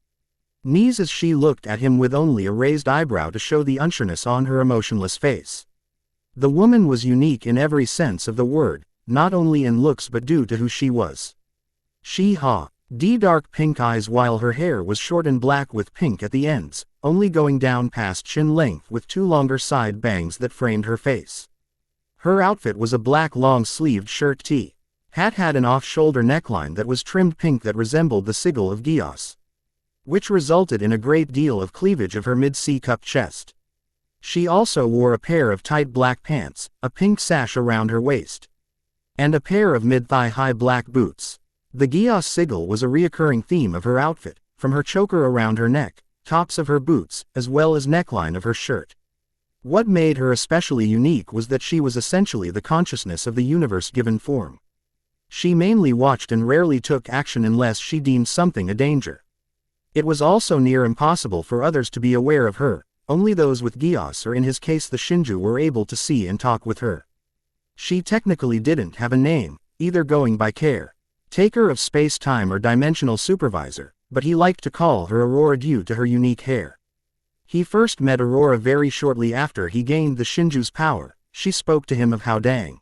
knees as she looked at him with only a raised eyebrow to show the unsureness on her emotionless face. The woman was unique in every sense of the word, not only in looks but due to who she was. She had dark pink eyes while her hair was short and black with pink at the ends, only going down past chin length with two longer side bangs that framed her face. Her outfit was a black long-sleeved shirt tee. Hat had an off-shoulder neckline that was trimmed pink that resembled the sigil of Gios, which resulted in a great deal of cleavage of her mid-C-cup chest. She also wore a pair of tight black pants, a pink sash around her waist, and a pair of mid-thigh-high black boots. The Gios sigil was a reoccurring theme of her outfit, from her choker around her neck, tops of her boots, as well as neckline of her shirt. What made her especially unique was that she was essentially the consciousness of the universe given form. She mainly watched and rarely took action unless she deemed something a danger. It was also near impossible for others to be aware of her, only those with Gios or in his case the Shinju were able to see and talk with her. She technically didn't have a name, either going by caretaker of space-time or dimensional supervisor, but he liked to call her Aurora due to her unique hair. He first met Aurora very shortly after he gained the Shinju's power. She spoke to him of how dangerous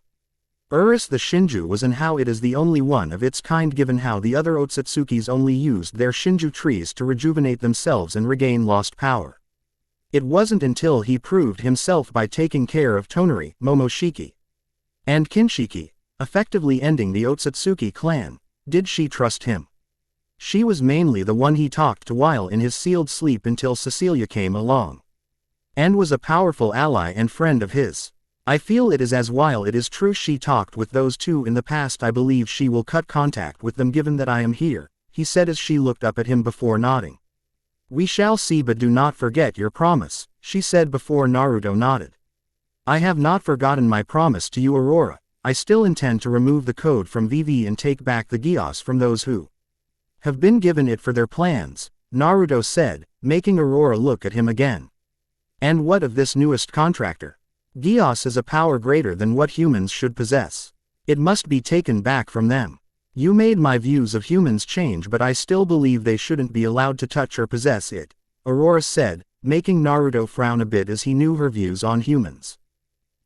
the Shinju was and how it is the only one of its kind given how the other Otsutsukis only used their Shinju trees to rejuvenate themselves and regain lost power. It wasn't until he proved himself by taking care of Tonari, Momoshiki, and Kinshiki, effectively ending the Otsutsuki clan, did she trust him. She was mainly the one he talked to while in his sealed sleep until Cecilia came along, and was a powerful ally and friend of his. I feel it is as while it is true she talked with those two in the past, I believe she will cut contact with them given that I am here, he said as she looked up at him before nodding. We shall see, but do not forget your promise, she said before Naruto nodded. I have not forgotten my promise to you, Aurora. I still intend to remove the code from Vivi and take back the Gios from those who have been given it for their plans, Naruto said, making Aurora look at him again. And what of this newest contractor? Gios is a power greater than what humans should possess. It must be taken back from them. You made my views of humans change, but I still believe they shouldn't be allowed to touch or possess it, Aurora said, making Naruto frown a bit as he knew her views on humans.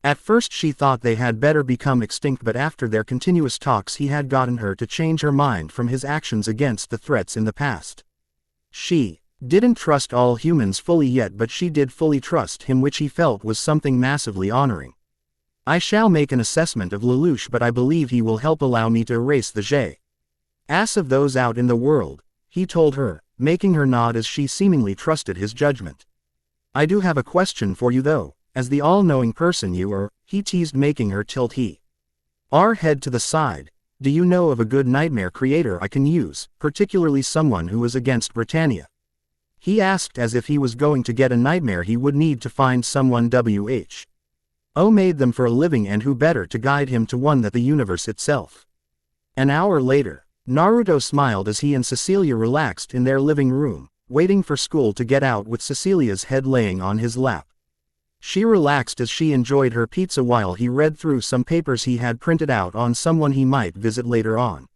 At first she thought they had better become extinct, but after their continuous talks he had gotten her to change her mind from his actions against the threats in the past. She didn't trust all humans fully yet, but she did fully trust him, which he felt was something massively honoring. I shall make an assessment of Lelouch, but I believe he will help allow me to erase the ass of those out in the world, he told her, making her nod as she seemingly trusted his judgment. I do have a question for you though, as the all-knowing person you are, he teased, making her tilt her head to the side. Do you know of a good nightmare creator I can use, particularly someone who is against Britannia? He asked as if he was going to get a nightmare he would need to find someone who made them for a living and who better to guide him to one than the universe itself. An hour later, Naruto smiled as he and Cecilia relaxed in their living room, waiting for school to get out with Cecilia's head laying on his lap. She relaxed as she enjoyed her pizza while he read through some papers he had printed out on someone he might visit later on.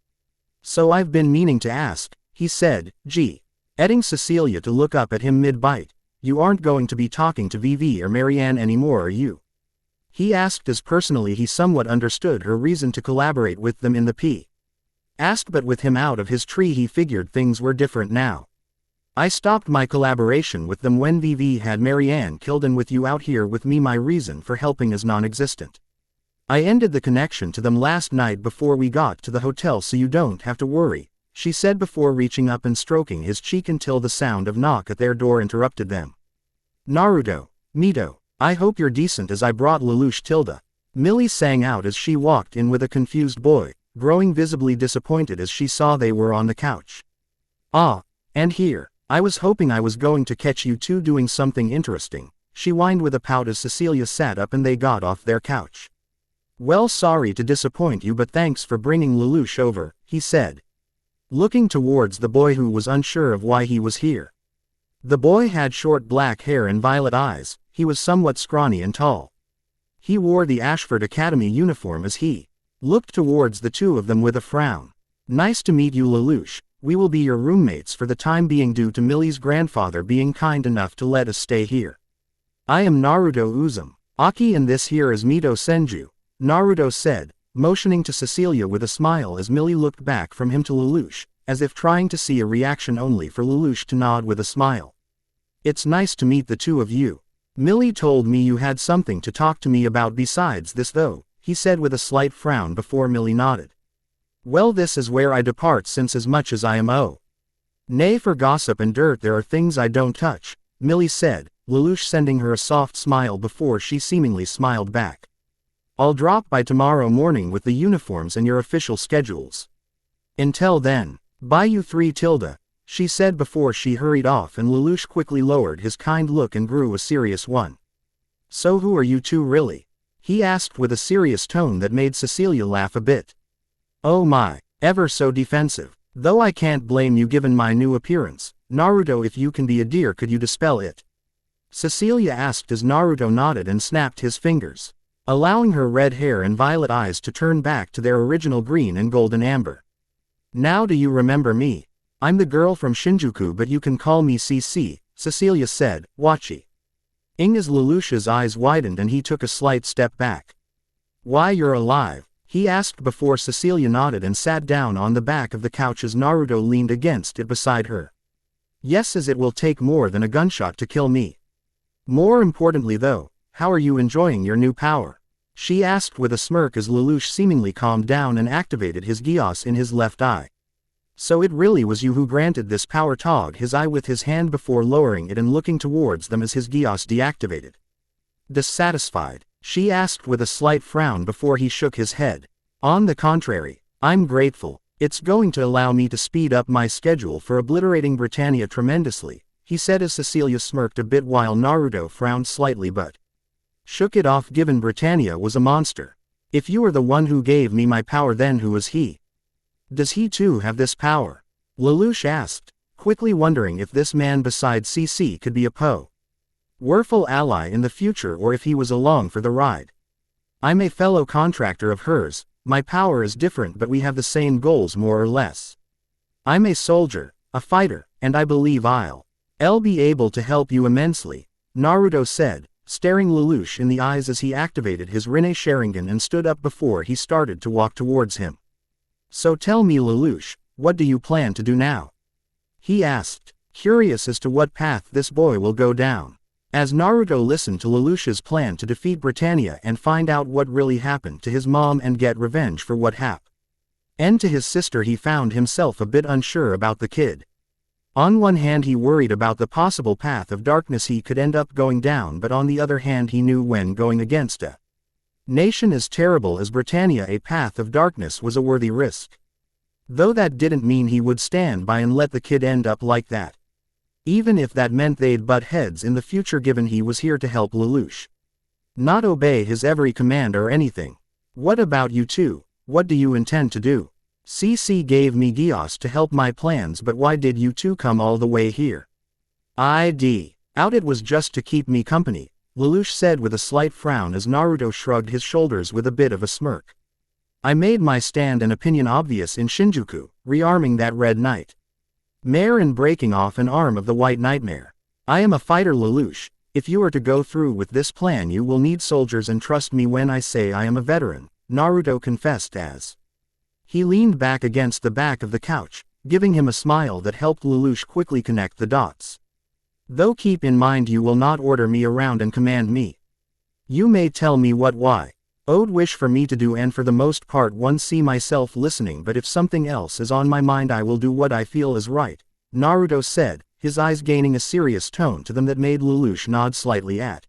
So I've been meaning to ask, he said, getting Cecilia to look up at him mid-bite. You aren't going to be talking to Vivi or Marianne anymore, are you? He asked as personally he somewhat understood her reason to collaborate with them in the past, but with him out of his tree he figured things were different now. I stopped my collaboration with them when Vivi had Marianne killed, and with you out here with me my reason for helping is non-existent. I ended the connection to them last night before we got to the hotel, so you don't have to worry, she said before reaching up and stroking his cheek until the sound of knock at their door interrupted them. Naruto, Mito, I hope you're decent as I brought Lelouch. Millie sang out as she walked in with a confused boy, growing visibly disappointed as she saw they were on the couch. Ah, and here. I was hoping I was going to catch you two doing something interesting, she whined with a pout as Cecilia sat up and they got off their couch. Well, sorry to disappoint you, but thanks for bringing Lelouch over, he said, looking towards the boy who was unsure of why he was here. The boy had short black hair and violet eyes. He was somewhat scrawny and tall. He wore the Ashford Academy uniform as he looked towards the two of them with a frown. Nice to meet you, Lelouch. We will be your roommates for the time being due to Millie's grandfather being kind enough to let us stay here. I am Naruto Uzumaki and this here is Mito Senju, Naruto said, motioning to Cecilia with a smile as Millie looked back from him to Lelouch, as if trying to see a reaction only for Lelouch to nod with a smile. It's nice to meet the two of you. Millie told me you had something to talk to me about besides this though, he said with a slight frown before Millie nodded. Well, this is where I depart, since as much as I am nay for gossip and dirt there are things I don't touch, Millie said, Lelouch sending her a soft smile before she seemingly smiled back. I'll drop by tomorrow morning with the uniforms and your official schedules. Until then, bye you three. She said before she hurried off, and Lelouch quickly lowered his kind look and grew a serious one. So who are you two really? He asked with a serious tone that made Cecilia laugh a bit. Oh my, ever so defensive. Though I can't blame you given my new appearance. Naruto, if you can be a dear, could you dispel it? Cecilia asked as Naruto nodded and snapped his fingers, allowing her red hair and violet eyes to turn back to their original green and golden amber. Now do you remember me? I'm the girl from Shinjuku, but you can call me CC, Cecilia said, watching as Lelouch's eyes widened and he took a slight step back. Why, you're alive? He asked before Cecilia nodded and sat down on the back of the couch as Naruto leaned against it beside her. Yes, as it will take more than a gunshot to kill me. More importantly though, how are you enjoying your new power? She asked with a smirk as Lelouch seemingly calmed down and activated his Geass in his left eye. So it really was you who granted this power? Togged his eye with his hand before lowering it and looking towards them as his Geass deactivated. Dissatisfied? She asked with a slight frown before he shook his head. On the contrary, I'm grateful. It's going to allow me to speed up my schedule for obliterating Britannia tremendously, he said as Cecilia smirked a bit while Naruto frowned slightly but shook it off given Britannia was a monster. If you are the one who gave me my power, then who is he? Does he too have this power? Lelouch asked, quickly wondering if this man besides CC could be a powerful ally in the future or if he was along for the ride. I'm a fellow contractor of hers, my power is different but we have the same goals more or less. I'm a soldier, a fighter, and I believe I'll be able to help you immensely, Naruto said, staring Lelouch in the eyes as he activated his Rinne Sharingan and stood up before he started to walk towards him. So tell me, Lelouch, what do you plan to do now? He asked, curious as to what path this boy will go down. As Naruto listened to Lelouch's plan to defeat Britannia and find out what really happened to his mom and get revenge for what happened and to his sister, he found himself a bit unsure about the kid. On one hand he worried about the possible path of darkness he could end up going down, but on the other hand he knew when going against a nation as terrible as Britannia a path of darkness was a worthy risk. Though that didn't mean he would stand by and let the kid end up like that. Even if that meant they'd butt heads in the future given he was here to help Lelouch. Not obey his every command or anything. What about you two? What do you intend to do? CC gave me Gios to help my plans, but why did you two come all the way here? Out it was just to keep me company, Lelouch said with a slight frown as Naruto shrugged his shoulders with a bit of a smirk. I made my stand and opinion obvious in Shinjuku, rearming that red knight mare and breaking off an arm of the white nightmare. I am a fighter, Lelouch. If you are to go through with this plan you will need soldiers, and trust me when I say I am a veteran, Naruto confessed as he leaned back against the back of the couch, giving him a smile that helped Lelouch quickly connect the dots. Though keep in mind you will not order me around and command me. You may tell me what why. I'd wish for me to do, and for the most part one see myself listening, but if something else is on my mind I will do what I feel is right, Naruto said, his eyes gaining a serious tone to them that made Lelouch nod slightly at.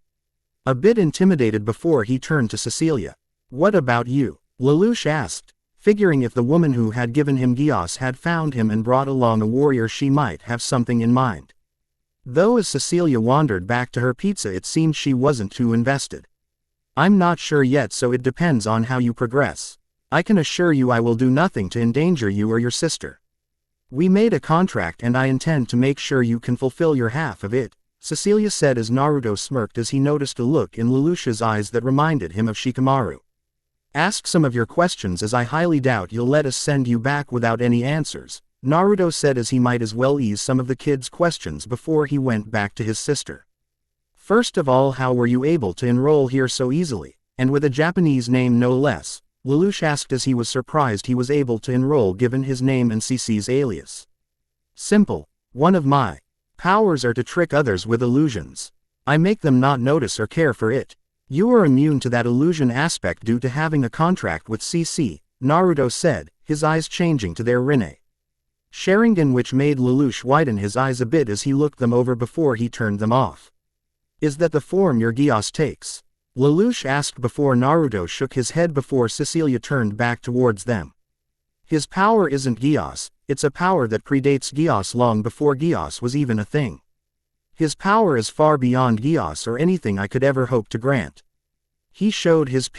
A bit intimidated before he turned to Cecilia. What about you? Lelouch asked, figuring if the woman who had given him Gios had found him and brought along a warrior she might have something in mind. Though as Cecilia wandered back to her pizza it seemed she wasn't too invested. I'm not sure yet, so it depends on how you progress. I can assure you I will do nothing to endanger you or your sister. We made a contract and I intend to make sure you can fulfill your half of it, Cecilia said as Naruto smirked as he noticed a look in Lelouch's eyes that reminded him of Shikamaru. Ask some of your questions, as I highly doubt you'll let us send you back without any answers, Naruto said as he might as well ease some of the kids' questions before he went back to his sister. First of all, how were you able to enroll here so easily, and with a Japanese name no less? Lelouch asked as he was surprised he was able to enroll given his name and CC's alias. Simple. One of my powers are to trick others with illusions. I make them not notice or care for it. You are immune to that illusion aspect due to having a contract with CC, Naruto said, his eyes changing to their Rinne Sharingan, which made Lelouch widen his eyes a bit as he looked them over before he turned them off. Is that the form your Gios takes? Lelouch asked before Naruto shook his head before Cecilia turned back towards them. His power isn't Gios, it's a power that predates Gios long before Gios was even a thing. His power is far beyond Gios or anything I could ever hope to grant. He showed his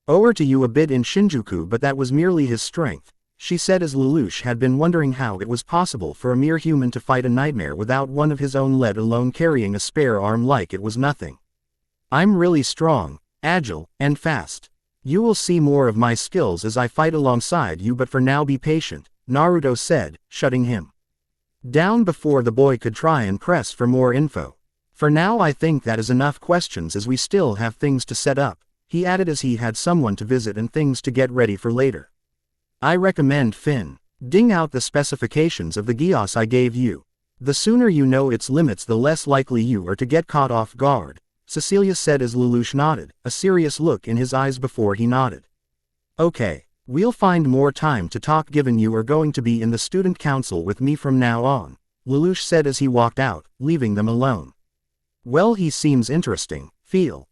power to you a bit in Shinjuku, but that was merely his strength, she said as Lelouch had been wondering how it was possible for a mere human to fight a nightmare without one of his own, let alone carrying a spare arm like it was nothing. I'm really strong, agile, and fast. You will see more of my skills as I fight alongside you, but for now be patient, Naruto said, shutting him down before the boy could try and press for more info. For now I think that is enough questions as we still have things to set up, he added as he had someone to visit and things to get ready for later. I recommend finding out the specifications of the Gios I gave you. The sooner you know its limits the less likely you are to get caught off guard, Cecilia said as Lelouch nodded, a serious look in his eyes before he nodded. Okay, we'll find more time to talk given you are going to be in the student council with me from now on, Lelouch said as he walked out, leaving them alone. Well, he seems interesting, feels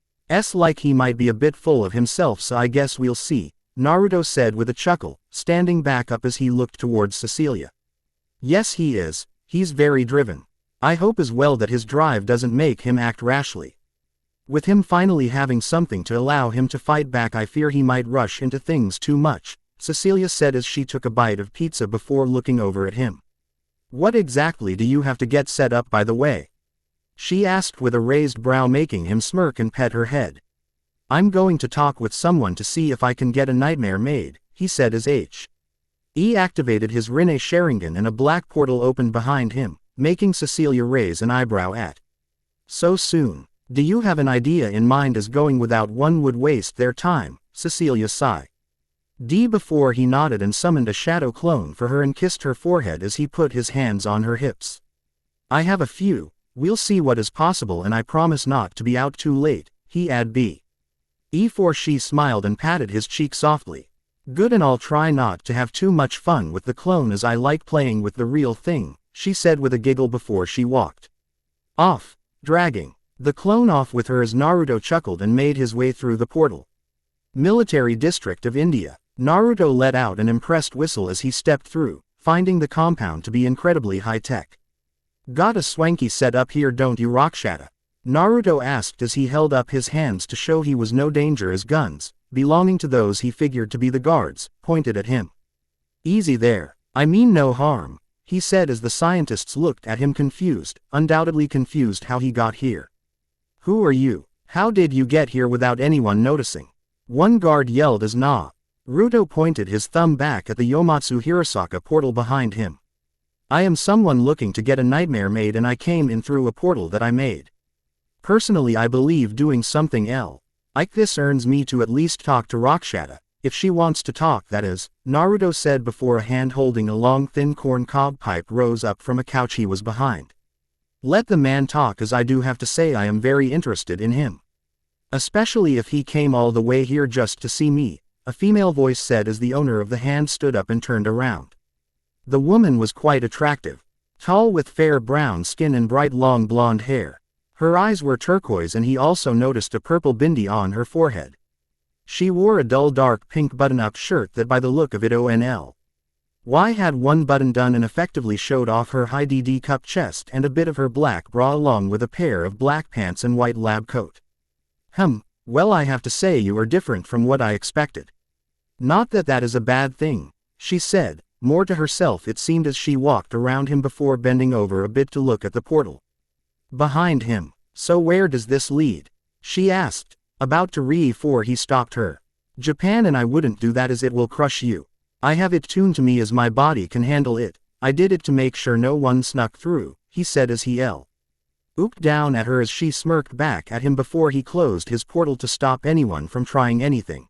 like he might be a bit full of himself, so I guess we'll see, Naruto said with a chuckle, standing back up as he looked towards Cecilia. Yes, he is, he's very driven. I hope as well that his drive doesn't make him act rashly. With him finally having something to allow him to fight back, I fear he might rush into things too much, Cecilia said as she took a bite of pizza before looking over at him. What exactly do you have to get set up, by the way? She asked with a raised brow, making him smirk and pet her head. I'm going to talk with someone to see if I can get a nightmare made, he said as he activated his Rinne Sharingan and a black portal opened behind him, making Cecilia raise an eyebrow at. So soon? Do you have an idea in mind? As going without one would waste their time, Cecilia sighed. Before he nodded and summoned a shadow clone for her and kissed her forehead as he put his hands on her hips. I have a few, we'll see what is possible and I promise not to be out too late, he added before she smiled and patted his cheek softly. Good, and I'll try not to have too much fun with the clone as I like playing with the real thing, she said with a giggle before she walked off, dragging the clone off with her as Naruto chuckled and made his way through the portal. Military District of India. Naruto let out an impressed whistle as he stepped through, finding the compound to be incredibly high-tech. Got a swanky setup here, don't you, Rakshata? Naruto asked as he held up his hands to show he was no danger as guns, belonging to those he figured to be the guards, pointed at him. Easy there. I mean no harm, he said as the scientists looked at him confused, undoubtedly confused how he got here. Who are you? How did you get here without anyone noticing? One guard yelled as Naruto pointed his thumb back at the Yomatsu Hirasaka portal behind him. I am someone looking to get a nightmare made and I came in through a portal that I made. Personally, I believe doing something like this earns me to at least talk to Rakshata, if she wants to talk, that is, Naruto said before a hand holding a long thin corn cob pipe rose up from a couch he was behind. Let the man talk, as I do have to say I am very interested in him. Especially if he came all the way here just to see me, a female voice said as the owner of the hand stood up and turned around. The woman was quite attractive, tall with fair brown skin and bright long blonde hair. Her eyes were turquoise and he also noticed a purple bindi on her forehead. She wore a dull dark pink button-up shirt that by the look of it only had one button done and effectively showed off her high DD cup chest and a bit of her black bra along with a pair of black pants and white lab coat. Well, I have to say you are different from what I expected. Not that that is a bad thing, she said, more to herself it seemed as she walked around him before bending over a bit to look at the portal behind him. So where does this lead? She asked, about to before he stopped her. Japan, and I wouldn't do that as it will crush you. I have it tuned to me as my body can handle it. I did it to make sure no one snuck through, he said as he looked down at her as she smirked back at him before he closed his portal to stop anyone from trying anything.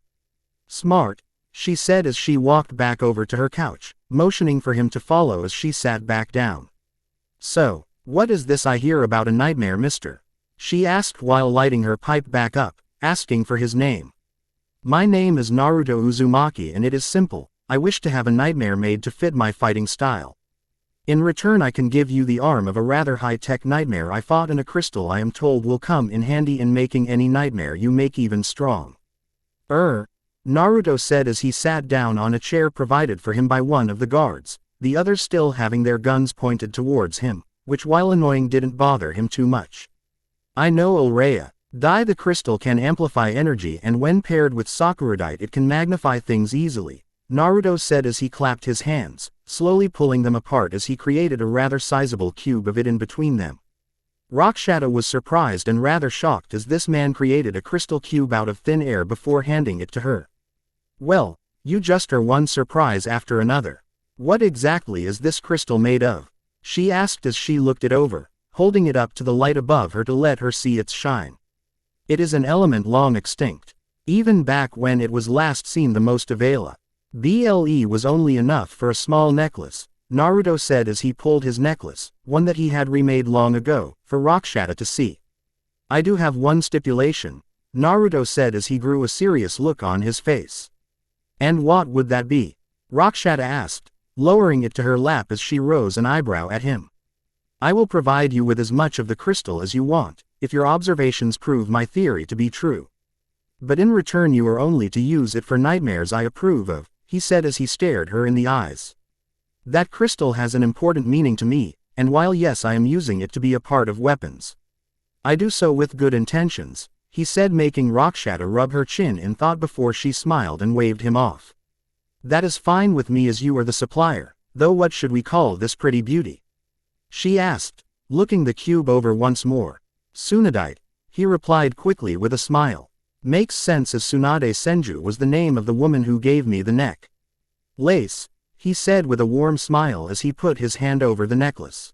Smart, she said as she walked back over to her couch, motioning for him to follow as she sat back down. So, what is this I hear about a nightmare, mister? She asked while lighting her pipe back up, asking for his name. My name is Naruto Uzumaki and it is simple. I wish to have a nightmare made to fit my fighting style. In return I can give you the arm of a rather high-tech nightmare I fought, and a crystal I am told will come in handy in making any nightmare you make even strong. Naruto said as he sat down on a chair provided for him by one of the guards, the others still having their guns pointed towards him, which while annoying didn't bother him too much. I know Ulraya. The crystal can amplify energy and when paired with Sakuradite it can magnify things easily, Naruto said as he clapped his hands, slowly pulling them apart as he created a rather sizable cube of it in between them. Rakshata was surprised and rather shocked as this man created a crystal cube out of thin air before handing it to her. Well, you just are one surprise after another. What exactly is this crystal made of? She asked as she looked it over, holding it up to the light above her to let her see its shine. It is an element long extinct. Even back when it was last seen the most available was only enough for a small necklace, Naruto said as he pulled his necklace, one that he had remade long ago, for Rakshata to see. I do have one stipulation, Naruto said as he grew a serious look on his face. And what would that be? Rakshata asked, lowering it to her lap as she rose an eyebrow at him. I will provide you with as much of the crystal as you want, if your observations prove my theory to be true. But in return you are only to use it for nightmares I approve of, he said as he stared her in the eyes. That crystal has an important meaning to me, and while yes I am using it to be a part of weapons, I do so with good intentions, he said, making Rakshata rub her chin in thought before she smiled and waved him off. That is fine with me as you are the supplier, though what should we call this pretty beauty? She asked, looking the cube over once more. Tsunadite, he replied quickly with a smile. Makes sense as Tsunade Senju was the name of the woman who gave me the neck lace, he said with a warm smile as he put his hand over the necklace.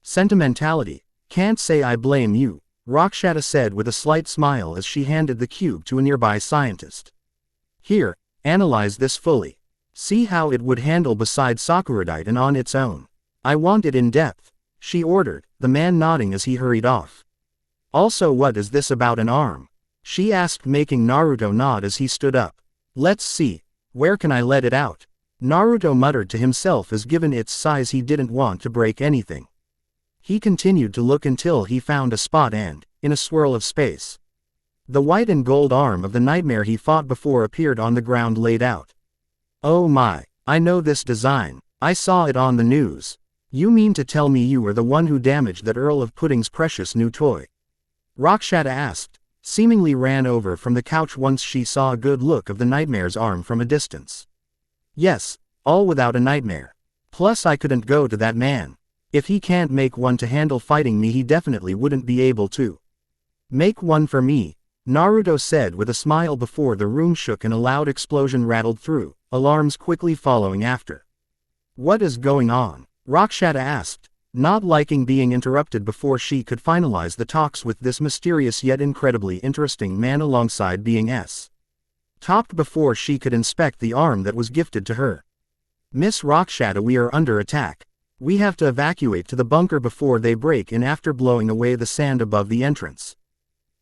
Sentimentality, can't say I blame you, Rakshata said with a slight smile as she handed the cube to a nearby scientist. Here, analyze this fully. See how it would handle beside Sakuradite and on its own. I want it in depth, she ordered, the man nodding as he hurried off. Also, what is this about an arm? She asked, making Naruto nod as he stood up. Let's see, where can I let it out? Naruto muttered to himself as given its size he didn't want to break anything. He continued to look until he found a spot and, in a swirl of space, the white and gold arm of the nightmare he fought before appeared on the ground laid out. Oh my, I know this design, I saw it on the news. You mean to tell me you were the one who damaged that Earl of Pudding's precious new toy? Rakshata asked, seemingly ran over from the couch once she saw a good look of the nightmare's arm from a distance. Yes, all without a nightmare. Plus I couldn't go to that man. If he can't make one to handle fighting me, he definitely wouldn't be able to. Make one for me, Naruto said with a smile before the room shook and a loud explosion rattled through, alarms quickly following after. What is going on? Rakshata asked, not liking being interrupted before she could finalize the talks with this mysterious yet incredibly interesting man alongside being topped before she could inspect the arm that was gifted to her. Miss Rakshata, we are under attack. We have to evacuate to the bunker before they break in after blowing away the sand above the entrance.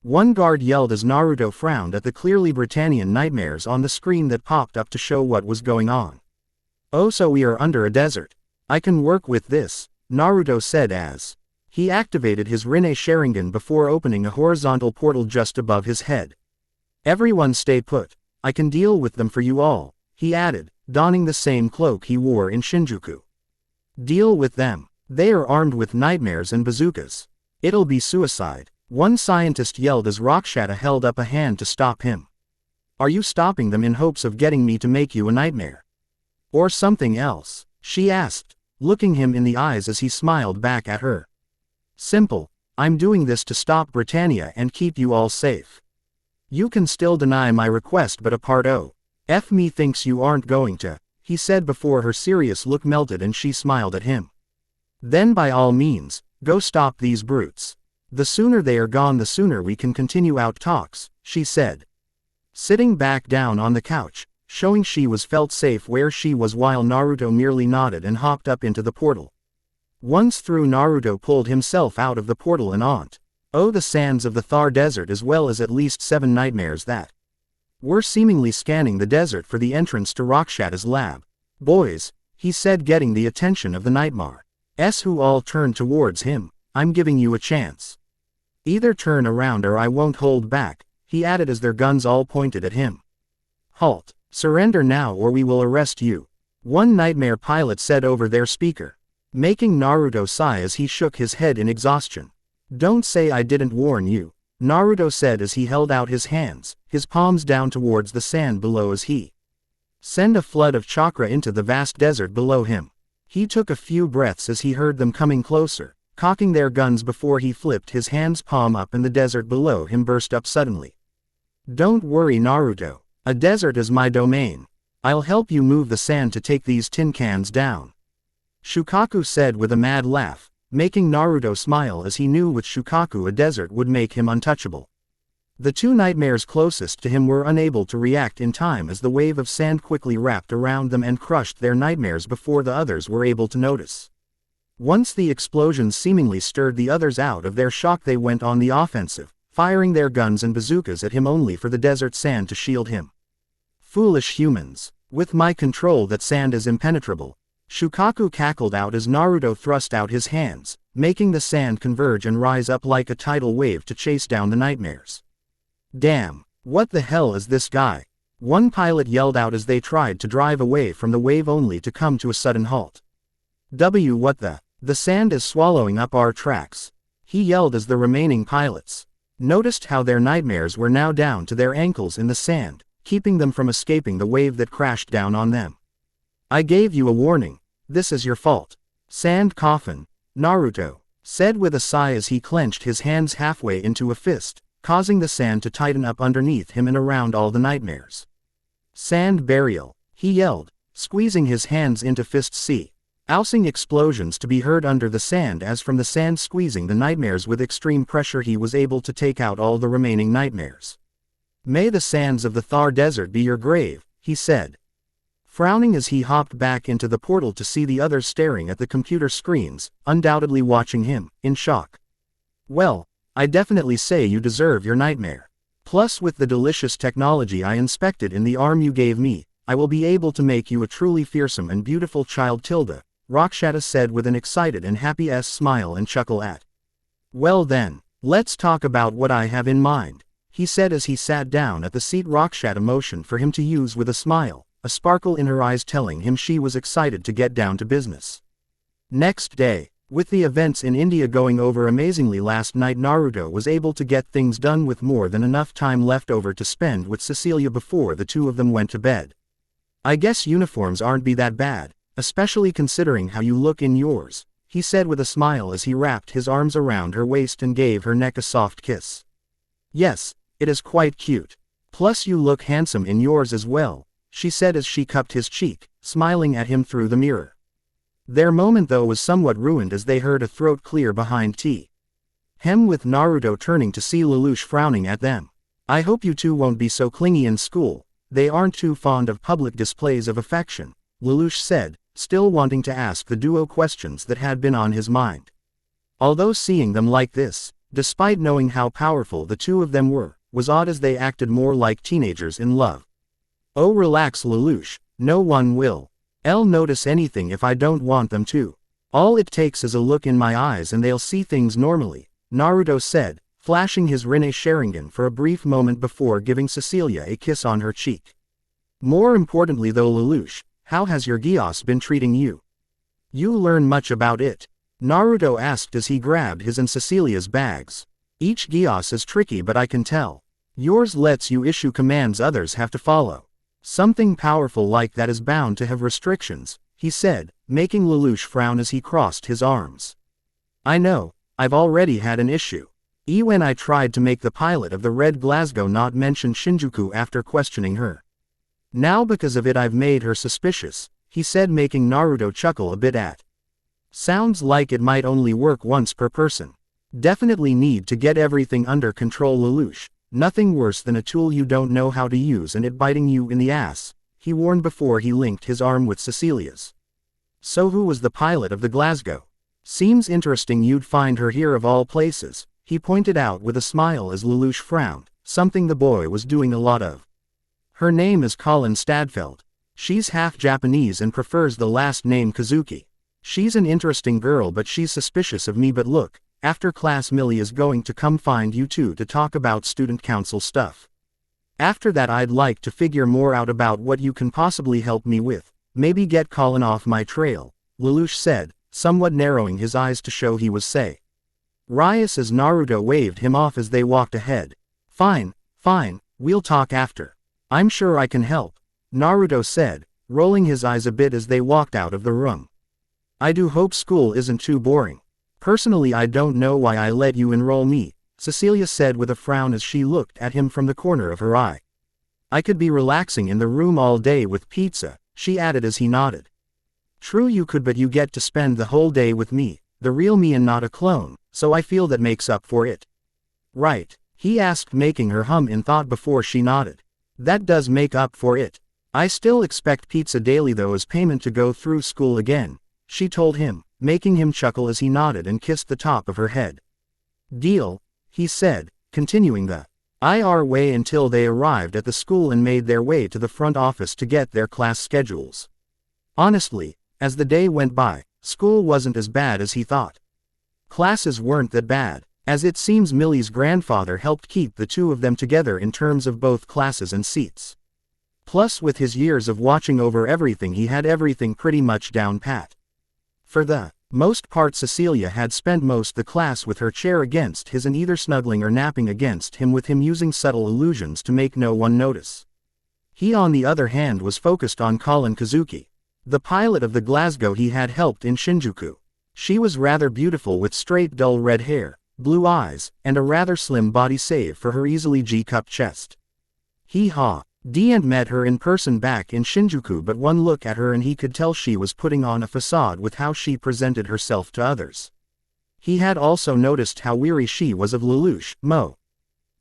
One guard yelled as Naruto frowned at the clearly Britannian nightmares on the screen that popped up to show what was going on. Oh, so we are under a desert. I can work with this, Naruto said as he activated his Rinne Sharingan before opening a horizontal portal just above his head. Everyone stay put. I can deal with them for you all, he added, donning the same cloak he wore in Shinjuku. Deal with them. They are armed with nightmares and bazookas. It'll be suicide, one scientist yelled as Rakshata held up a hand to stop him. Are you stopping them in hopes of getting me to make you a nightmare? Or something else? She asked, looking him in the eyes as he smiled back at her. Simple, I'm doing this to stop Britannia and keep you all safe. You can still deny my request, but a part of me thinks you aren't going to, he said before her serious look melted and she smiled at him. Then by all means, go stop these brutes. The sooner they are gone the sooner we can continue our talks, she said. Sitting back down on the couch, showing she was felt safe where she was while Naruto merely nodded and hopped up into the portal. Once through, Naruto pulled himself out of the portal and onto the sands of the Thar Desert, as well as at least 7 nightmares that were seemingly scanning the desert for the entrance to Rakshata's lab. Boys, he said, getting the attention of the nightmares who all turned towards him, I'm giving you a chance. Either turn around or I won't hold back, he added as their guns all pointed at him. Halt, surrender now or we will arrest you, one nightmare pilot said over their speaker, making Naruto sigh as he shook his head in exhaustion. Don't say I didn't warn you, Naruto said as he held out his hands, his palms down towards the sand below as he sent a flood of chakra into the vast desert below him. He took a few breaths as he heard them coming closer, cocking their guns before he flipped his hand's palm up and the desert below him burst up suddenly. Don't worry, Naruto, a desert is my domain. I'll help you move the sand to take these tin cans down, Shukaku said with a mad laugh, making Naruto smile as he knew with Shukaku a desert would make him untouchable. The 2 nightmares closest to him were unable to react in time as the wave of sand quickly wrapped around them and crushed their nightmares before the others were able to notice. Once the explosions seemingly stirred the others out of their shock, they went on the offensive, firing their guns and bazookas at him only for the desert sand to shield him. Foolish humans. With my control that sand is impenetrable, Shukaku cackled out as Naruto thrust out his hands, making the sand converge and rise up like a tidal wave to chase down the nightmares. Damn, what the hell is this guy? One pilot yelled out as they tried to drive away from the wave only to come to a sudden halt. What the sand is swallowing up our tracks, he yelled as the remaining pilots noticed how their nightmares were now down to their ankles in the sand, keeping them from escaping the wave that crashed down on them. I gave you a warning, this is your fault. Sand coffin, Naruto said with a sigh as he clenched his hands halfway into a fist, causing the sand to tighten up underneath him and around all the nightmares. Sand burial, he yelled, squeezing his hands into fists, ousing explosions to be heard under the sand as from the sand squeezing the nightmares with extreme pressure he was able to take out all the remaining nightmares. May the sands of the Thar Desert be your grave, he said, frowning as he hopped back into the portal to see the others staring at the computer screens, undoubtedly watching him, in shock. Well, I definitely say you deserve your nightmare. Plus with the delicious technology I inspected in the arm you gave me, I will be able to make you a truly fearsome and beautiful child, Rakshata said with an excited and happy smile and chuckle at. Well then, let's talk about what I have in mind, he said as he sat down at the seat Rakshata motioned for him to use with a smile, a sparkle in her eyes telling him she was excited to get down to business. Next day. With the events in India going over amazingly last night, Naruto was able to get things done with more than enough time left over to spend with Cecilia before the two of them went to bed. I guess uniforms aren't be that bad, especially considering how you look in yours, he said with a smile as he wrapped his arms around her waist and gave her neck a soft kiss. Yes, it is quite cute. Plus you look handsome in yours as well, she said as she cupped his cheek, smiling at him through the mirror. Their moment though was somewhat ruined as they heard a throat clear behind Hem, with Naruto turning to see Lelouch frowning at them. I hope you two won't be so clingy in school, they aren't too fond of public displays of affection, Lelouch said, still wanting to ask the duo questions that had been on his mind. Although seeing them like this, despite knowing how powerful the two of them were, was odd as they acted more like teenagers in love. Oh, relax Lelouch, no one will. I'll notice anything if I don't want them to. All it takes is a look in my eyes and they'll see things normally, Naruto said, flashing his Rinne Sharingan for a brief moment before giving Cecilia a kiss on her cheek. More importantly though Lelouch, how has your Geass been treating you? You learn much about it? Naruto asked as he grabbed his and Cecilia's bags. Each Geass is tricky but I can tell. Yours lets you issue commands others have to follow. Something powerful like that is bound to have restrictions, he said, making Lelouch frown as he crossed his arms. I know, I've already had an issue. When I tried to make the pilot of the Red Glasgow not mention Shinjuku after questioning her. Now because of it I've made her suspicious, he said, making Naruto chuckle a bit at. Sounds like it might only work once per person. Definitely need to get everything under control Lelouch. Nothing worse than a tool you don't know how to use and it biting you in the ass, he warned before he linked his arm with Cecilia's. So who was the pilot of the Glasgow? Seems interesting you'd find her here of all places, he pointed out with a smile as Lelouch frowned, something the boy was doing a lot of. Her name is Colin Stadfeld. She's half Japanese and prefers the last name Kazuki. She's an interesting girl but she's suspicious of me, but look. After class Millie is going to come find you two to talk about student council stuff. After that I'd like to figure more out about what you can possibly help me with, maybe get Colin off my trail, Lelouch said, somewhat narrowing his eyes to show he was say. Rias as Naruto waved him off as they walked ahead. Fine, we'll talk after. I'm sure I can help, Naruto said, rolling his eyes a bit as they walked out of the room. I do hope school isn't too boring. Personally I don't know why I let you enroll me, Cecilia said with a frown as she looked at him from the corner of her eye. I could be relaxing in the room all day with pizza, she added as he nodded. True you could, but you get to spend the whole day with me, the real me and not a clone, so I feel that makes up for it. Right, he asked, making her hum in thought before she nodded. That does make up for it. I still expect pizza daily though as payment to go through school again, she told him, making him chuckle as he nodded and kissed the top of her head. Deal, he said, continuing the IR way until they arrived at the school and made their way to the front office to get their class schedules. Honestly, as the day went by, school wasn't as bad as he thought. Classes weren't that bad, as it seems Millie's grandfather helped keep the two of them together in terms of both classes and seats. Plus with his years of watching over everything he had everything pretty much down pat. For the most part Cecilia had spent most the class with her chair against his and either snuggling or napping against him, with him using subtle illusions to make no one notice. He on the other hand was focused on Colin Kazuki, the pilot of the Glasgow he had helped in Shinjuku. She was rather beautiful with straight dull red hair, blue eyes, and a rather slim body save for her easily G-cup chest. Hee-haw. Deant met her in person back in Shinjuku, but one look at her and he could tell she was putting on a facade with how she presented herself to others. He had also noticed how weary she was of Lelouch,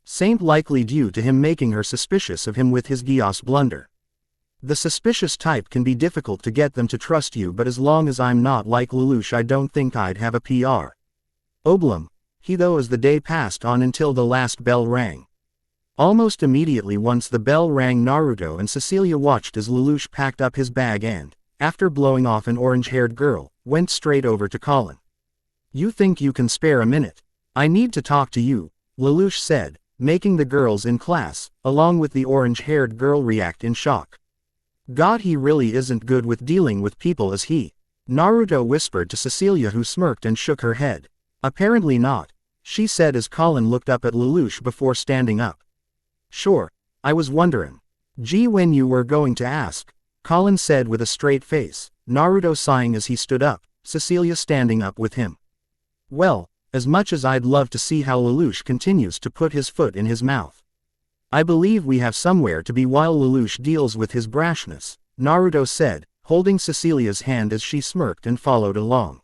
Saint, likely due to him making her suspicious of him with his Geass blunder. The suspicious type can be difficult to get them to trust you, but as long as I'm not like Lelouch I don't think I'd have a PR. Oblum. He though as the day passed on until the last bell rang. Almost immediately once the bell rang, Naruto and Cecilia watched as Lelouch packed up his bag and, after blowing off an orange-haired girl, went straight over to Colin. You think you can spare a minute? I need to talk to you, Lelouch said, making the girls in class, along with the orange-haired girl, react in shock. God, he really isn't good with dealing with people, is he? Naruto whispered to Cecilia, who smirked and shook her head. Apparently not, she said as Colin looked up at Lelouch before standing up. Sure, I was wondering. Gee, when you were going to ask, Colin said with a straight face, Naruto sighing as he stood up, Cecilia standing up with him. Well, as much as I'd love to see how Lelouch continues to put his foot in his mouth. I believe we have somewhere to be while Lelouch deals with his brashness, Naruto said, holding Cecilia's hand as she smirked and followed along.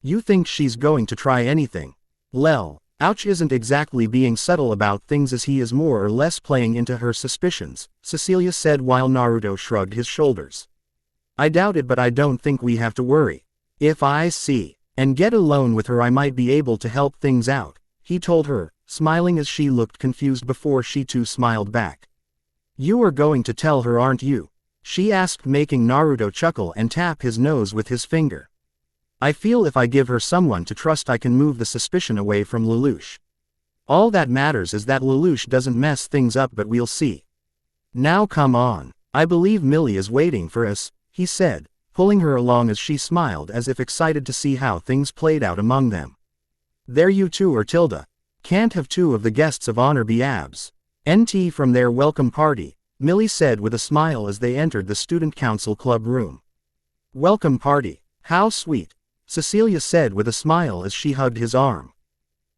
You think she's going to try anything? Lelouch isn't exactly being subtle about things, as he is more or less playing into her suspicions, Cecilia said while Naruto shrugged his shoulders. I doubt it, but I don't think we have to worry. If I see and get alone with her, I might be able to help things out, he told her, smiling as she looked confused before she too smiled back. You are going to tell her, aren't you? She asked, making Naruto chuckle and tap his nose with his finger. I feel if I give her someone to trust, I can move the suspicion away from Lelouch. All that matters is that Lelouch doesn't mess things up, but we'll see. Now come on, I believe Millie is waiting for us, he said, pulling her along as she smiled as if excited to see how things played out among them. There you two are, Tilda. Can't have two of the guests of honor be abs. NT from their welcome party, Millie said with a smile as they entered the student council club room. Welcome party, how sweet, Cecilia said with a smile as she hugged his arm.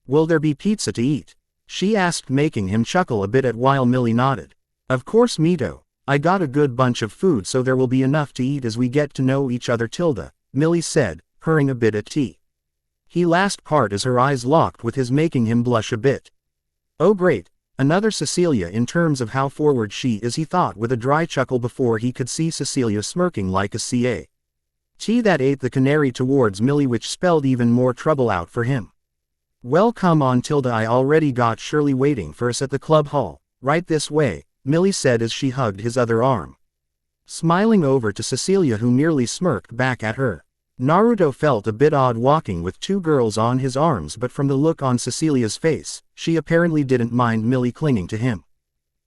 Will there be pizza to eat? She asked, making him chuckle a bit at while Millie nodded. Of course, Mito. I got a good bunch of food, so there will be enough to eat as we get to know each other, Tilda, Millie said, purring a bit at tea. He last part as her eyes locked with his, making him blush a bit. Oh great, another Cecilia in terms of how forward she is, he thought with a dry chuckle before he could see Cecilia smirking like a CA. T that ate the canary towards Millie, which spelled even more trouble out for him. Well, come on, Tilda, I already got Shirley waiting for us at the club hall, right this way, Millie said as she hugged his other arm. Smiling over to Cecilia, who merely smirked back at her. Naruto felt a bit odd walking with two girls on his arms, but from the look on Cecilia's face, she apparently didn't mind Millie clinging to him.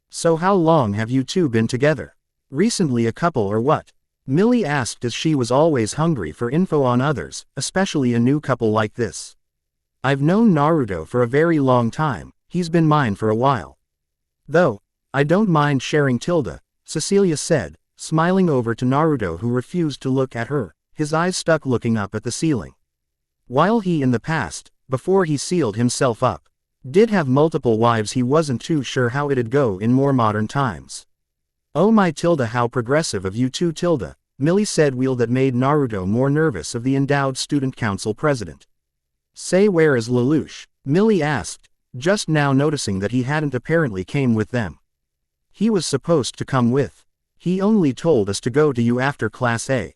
So how long have you two been together? Recently a couple or what? Millie asked as she was always hungry for info on others, especially a new couple like this. I've known Naruto for a very long time, he's been mine for a while. Though, I don't mind sharing, Tilda, Cecilia said, smiling over to Naruto, who refused to look at her, his eyes stuck looking up at the ceiling. While he in the past, before he sealed himself up, did have multiple wives, he wasn't too sure how it'd go in more modern times. Oh my, Tilda, how progressive of you two, Tilda, Millie said, wheel that made Naruto more nervous of the endowed student council president. Say, where is Lelouch? Millie asked, just now noticing that he hadn't apparently came with them. He was supposed to come with. He only told us to go to you after class A.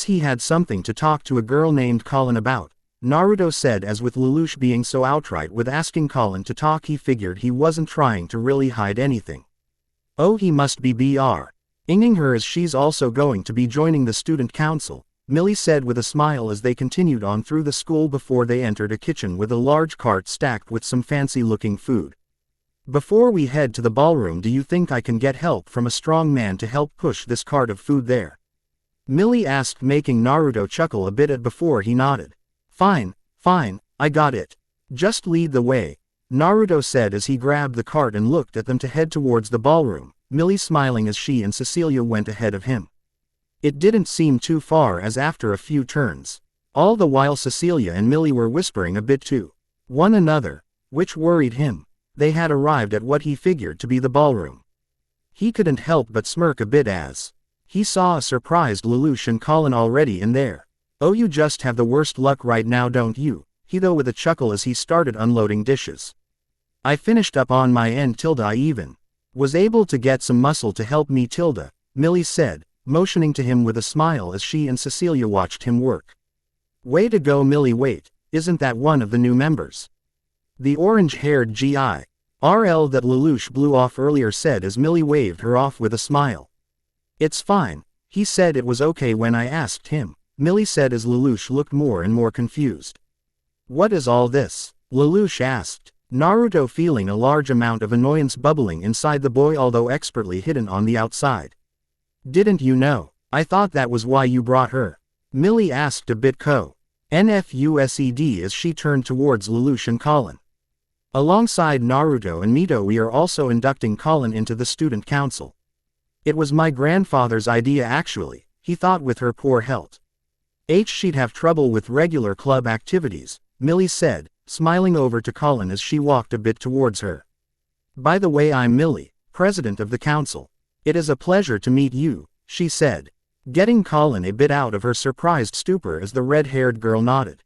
He had something to talk to a girl named Colin about, Naruto said, as with Lelouch being so outright with asking Colin to talk, he figured he wasn't trying to really hide anything. Oh, he must be inging her as she's also going to be joining the student council, Millie said with a smile as they continued on through the school before they entered a kitchen with a large cart stacked with some fancy-looking food. Before we head to the ballroom, do you think I can get help from a strong man to help push this cart of food there? Millie asked, making Naruto chuckle a bit at before he nodded. Fine, I got it. Just lead the way, Naruto said as he grabbed the cart and looked at them to head towards the ballroom, Millie smiling as she and Cecilia went ahead of him. It didn't seem too far, as after a few turns, all the while Cecilia and Millie were whispering a bit to one another, which worried him. They had arrived at what he figured to be the ballroom. He couldn't help but smirk a bit as he saw a surprised Lelouch and Colin already in there. Oh, you just have the worst luck right now, don't you? He though with a chuckle as he started unloading dishes. I finished up on my end, Tilda. I even was able to get some muscle to help me, Tilda, Millie said, motioning to him with a smile as she and Cecilia watched him work. Way to go, Millie. Wait, isn't that one of the new members? The orange-haired GIRL that Lelouch blew off earlier, said as Millie waved her off with a smile. It's fine, he said. It was okay when I asked him, Millie said as Lelouch looked more and more confused. What is all this? Lelouch asked, Naruto feeling a large amount of annoyance bubbling inside the boy, although expertly hidden on the outside. Didn't you know? I thought that was why you brought her. Millie asked a bit confused as she turned towards Lelouch and Colin. Alongside Naruto and Mito, we are also inducting Colin into the student council. It was my grandfather's idea actually, he thought with her poor health. She'd have trouble with regular club activities, Millie said, smiling over to Colin as she walked a bit towards her. By the way, I'm Millie, president of the council. It is a pleasure to meet you, she said, getting Colin a bit out of her surprised stupor as the red-haired girl nodded.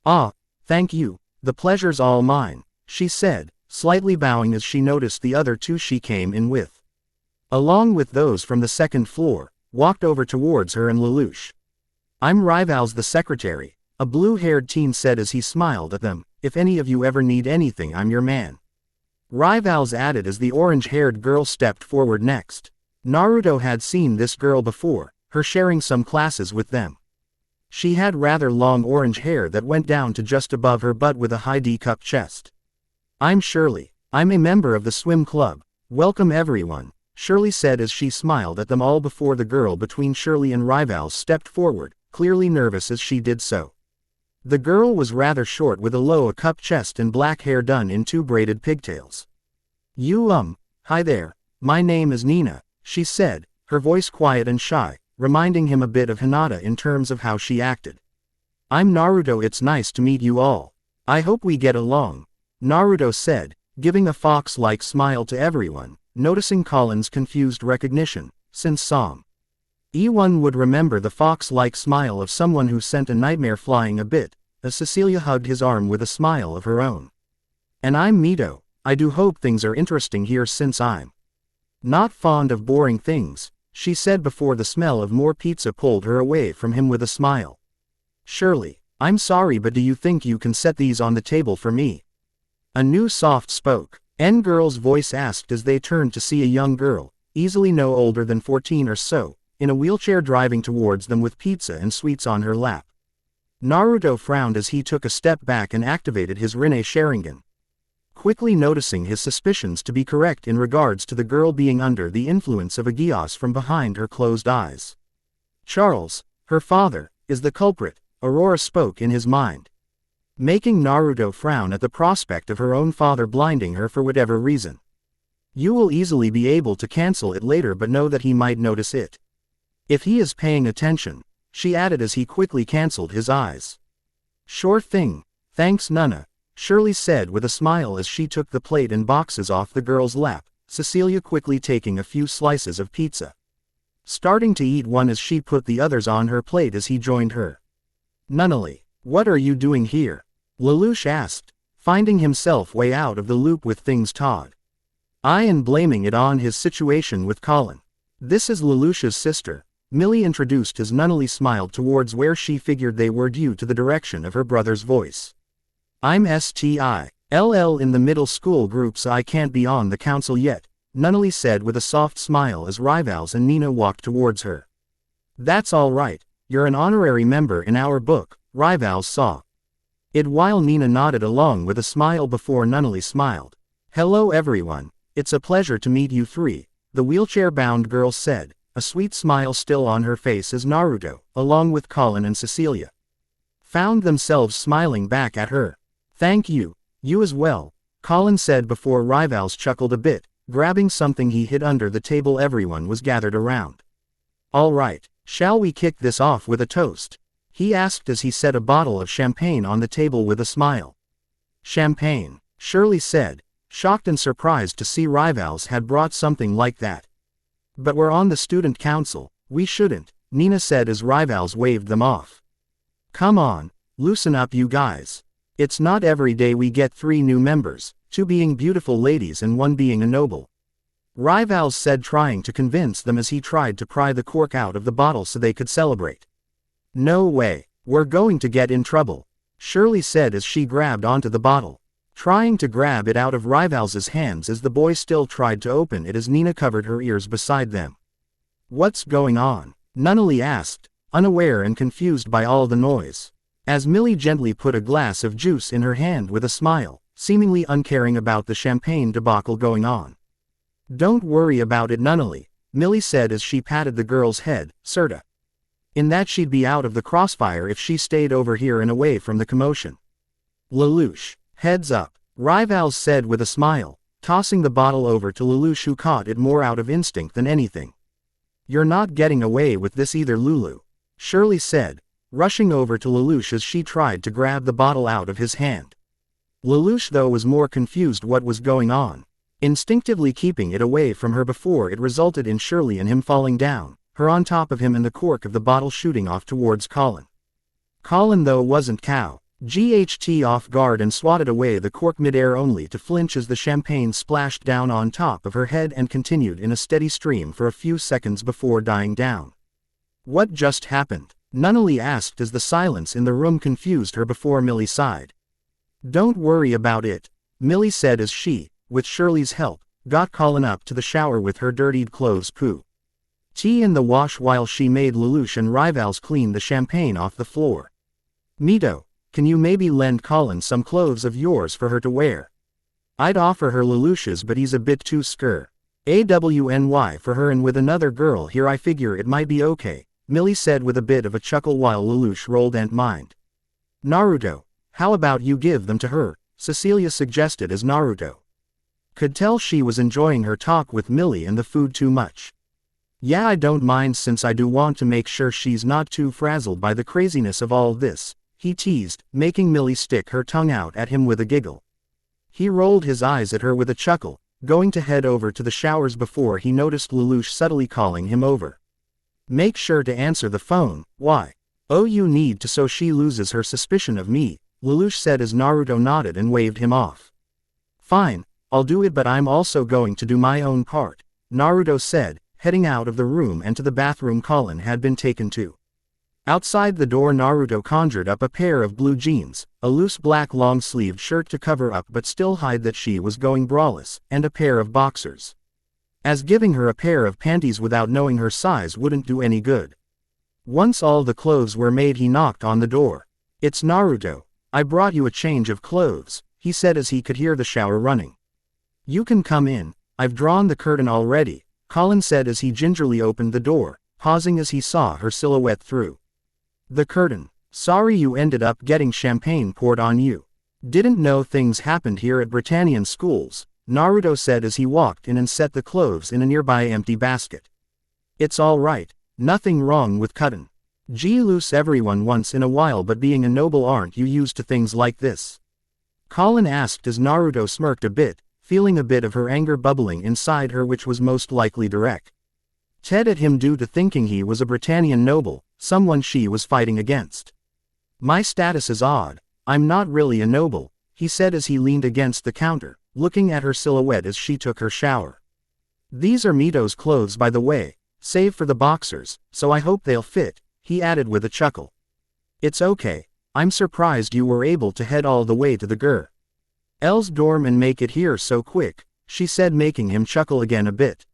Ah, thank you, the pleasure's all mine, she said, slightly bowing as she noticed the other two she came in with. Along with those from the second floor, walked over towards her and Lelouch. I'm Rival's the secretary, a blue-haired teen said as he smiled at them. If any of you ever need anything, I'm your man. Rival's added as the orange-haired girl stepped forward next. Naruto had seen this girl before, her sharing some classes with them. She had rather long orange hair that went down to just above her butt with a high D-cup chest. I'm Shirley. I'm a member of the swim club. Welcome everyone, Shirley said as she smiled at them all before the girl between Shirley and Rival stepped forward, clearly nervous as she did so. The girl was rather short with a low-cup chest and black hair done in two braided pigtails. Hi there, my name is Nina, she said, her voice quiet and shy, reminding him a bit of Hinata in terms of how she acted. I'm Naruto, it's nice to meet you all. I hope we get along, Naruto said, giving a fox-like smile to everyone, noticing Colin's confused recognition, since Sam. One would remember the fox-like smile of someone who sent a nightmare flying a bit, as Cecilia hugged his arm with a smile of her own. And I'm Mito, I do hope things are interesting here since I'm not fond of boring things, she said before the smell of more pizza pulled her away from him with a smile. Shirley, I'm sorry, but do you think you can set these on the table for me? A new soft-spoken girl's voice asked as they turned to see a young girl, easily no older than 14 or so, in a wheelchair driving towards them with pizza and sweets on her lap. Naruto frowned as he took a step back and activated his Rinne Sharingan. Quickly noticing his suspicions to be correct in regards to the girl being under the influence of a Gios from behind her closed eyes. Charles, her father, is the culprit, Aurora spoke in his mind. Making Naruto frown at the prospect of her own father blinding her for whatever reason. You will easily be able to cancel it later, but know that he might notice it. If he is paying attention, she added as he quickly cancelled his eyes. Sure thing, thanks Nana, Shirley said with a smile as she took the plate and boxes off the girl's lap, Cecilia quickly taking a few slices of pizza. Starting to eat one as she put the others on her plate as he joined her. Nunnally, what are you doing here? Lelouch asked, finding himself way out of the loop with things Todd. And blaming it on his situation with Colin. This is Lelouch's sister, Millie introduced as Nunnally smiled towards where she figured they were due to the direction of her brother's voice. I'm STILL in the middle school group, so I can't be on the council yet, Nunnally said with a soft smile as Rivals and Nina walked towards her. That's all right, you're an honorary member in our book, Rivals saw it while Nina nodded along with a smile before Nunnally smiled. Hello everyone, it's a pleasure to meet you three, the wheelchair-bound girl said, a sweet smile still on her face as Naruto, along with Colin and Cecilia, found themselves smiling back at her. Thank you, you as well, Colin said before Rivals chuckled a bit, grabbing something he hid under the table everyone was gathered around. All right, shall we kick this off with a toast? He asked as he set a bottle of champagne on the table with a smile. Champagne, Shirley said, shocked and surprised to see Rivals had brought something like that. But we're on the student council, we shouldn't, Nina said as Rivals waved them off. Come on, loosen up you guys. It's not every day we get 3 new members, 2 being beautiful ladies and 1 being a noble. Rivals said, trying to convince them as he tried to pry the cork out of the bottle so they could celebrate. No way, we're going to get in trouble, Shirley said as she grabbed onto the bottle, trying to grab it out of Rivals's hands as the boy still tried to open it as Nina covered her ears beside them. What's going on? Nunnally asked, unaware and confused by all the noise, as Millie gently put a glass of juice in her hand with a smile, seemingly uncaring about the champagne debacle going on. Don't worry about it Nunnally, Millie said as she patted the girl's head, Serta. In that she'd be out of the crossfire if she stayed over here and away from the commotion. Lelouch, heads up, Rivals said with a smile, tossing the bottle over to Lelouch, who caught it more out of instinct than anything. You're not getting away with this either, Lulu, Shirley said, rushing over to Lelouch as she tried to grab the bottle out of his hand. Lelouch, though, was more confused what was going on, instinctively keeping it away from her before it resulted in Shirley and him falling down, her on top of him and the cork of the bottle shooting off towards Colin. Colin, though, wasn't GHT off guard and swatted away the cork midair, only to flinch as the champagne splashed down on top of her head and continued in a steady stream for a few seconds before dying down. What just happened? Nunnally asked as the silence in the room confused her before Millie sighed. Don't worry about it, Millie said as she, with Shirley's help, got Colin up to the shower with her dirtied clothes poo. Tea in the wash while she made Lelouch and Rivals clean the champagne off the floor. Mito, can you maybe lend Colin some clothes of yours for her to wear? I'd offer her Lelouch's, but he's a bit too scur. AWNY for her, and with another girl here I figure it might be okay, Millie said with a bit of a chuckle while Lelouch rolled and mind. Naruto, how about you give them to her, Cecilia suggested as Naruto could tell she was enjoying her talk with Millie and the food too much. Yeah, I don't mind, since I do want to make sure she's not too frazzled by the craziness of all this, he teased, making Millie stick her tongue out at him with a giggle. He rolled his eyes at her with a chuckle, going to head over to the showers before he noticed Lelouch subtly calling him over. Make sure to answer the phone. Why? Oh, you need to, so she loses her suspicion of me, Lelouch said as Naruto nodded and waved him off. Fine, I'll do it, but I'm also going to do my own part, Naruto said, heading out of the room and to the bathroom Colin had been taken to. Outside the door, Naruto conjured up a pair of blue jeans, a loose black long-sleeved shirt to cover up but still hide that she was going braless, and a pair of boxers. As giving her a pair of panties without knowing her size wouldn't do any good. Once all the clothes were made, he knocked on the door. It's Naruto. I brought you a change of clothes, he said as he could hear the shower running. You can come in, I've drawn the curtain already, Colin said as he gingerly opened the door, pausing as he saw her silhouette through the curtain. Sorry you ended up getting champagne poured on you. Didn't know things happened here at Britannian schools, Naruto said as he walked in and set the clothes in a nearby empty basket. It's all right, nothing wrong with cuttin'. Loose everyone once in a while, but being a noble, aren't you used to things like this? Colin asked as Naruto smirked a bit, feeling a bit of her anger bubbling inside her, which was most likely direct at him due to thinking he was a Britannian noble, someone she was fighting against. My status is odd, I'm not really a noble, he said as he leaned against the counter, looking at her silhouette as she took her shower. These are Mito's clothes, by the way, save for the boxers, so I hope they'll fit, he added with a chuckle. It's okay, I'm surprised you were able to head all the way to the girl's dorm and make it here so quick, she said, making him chuckle again a bit.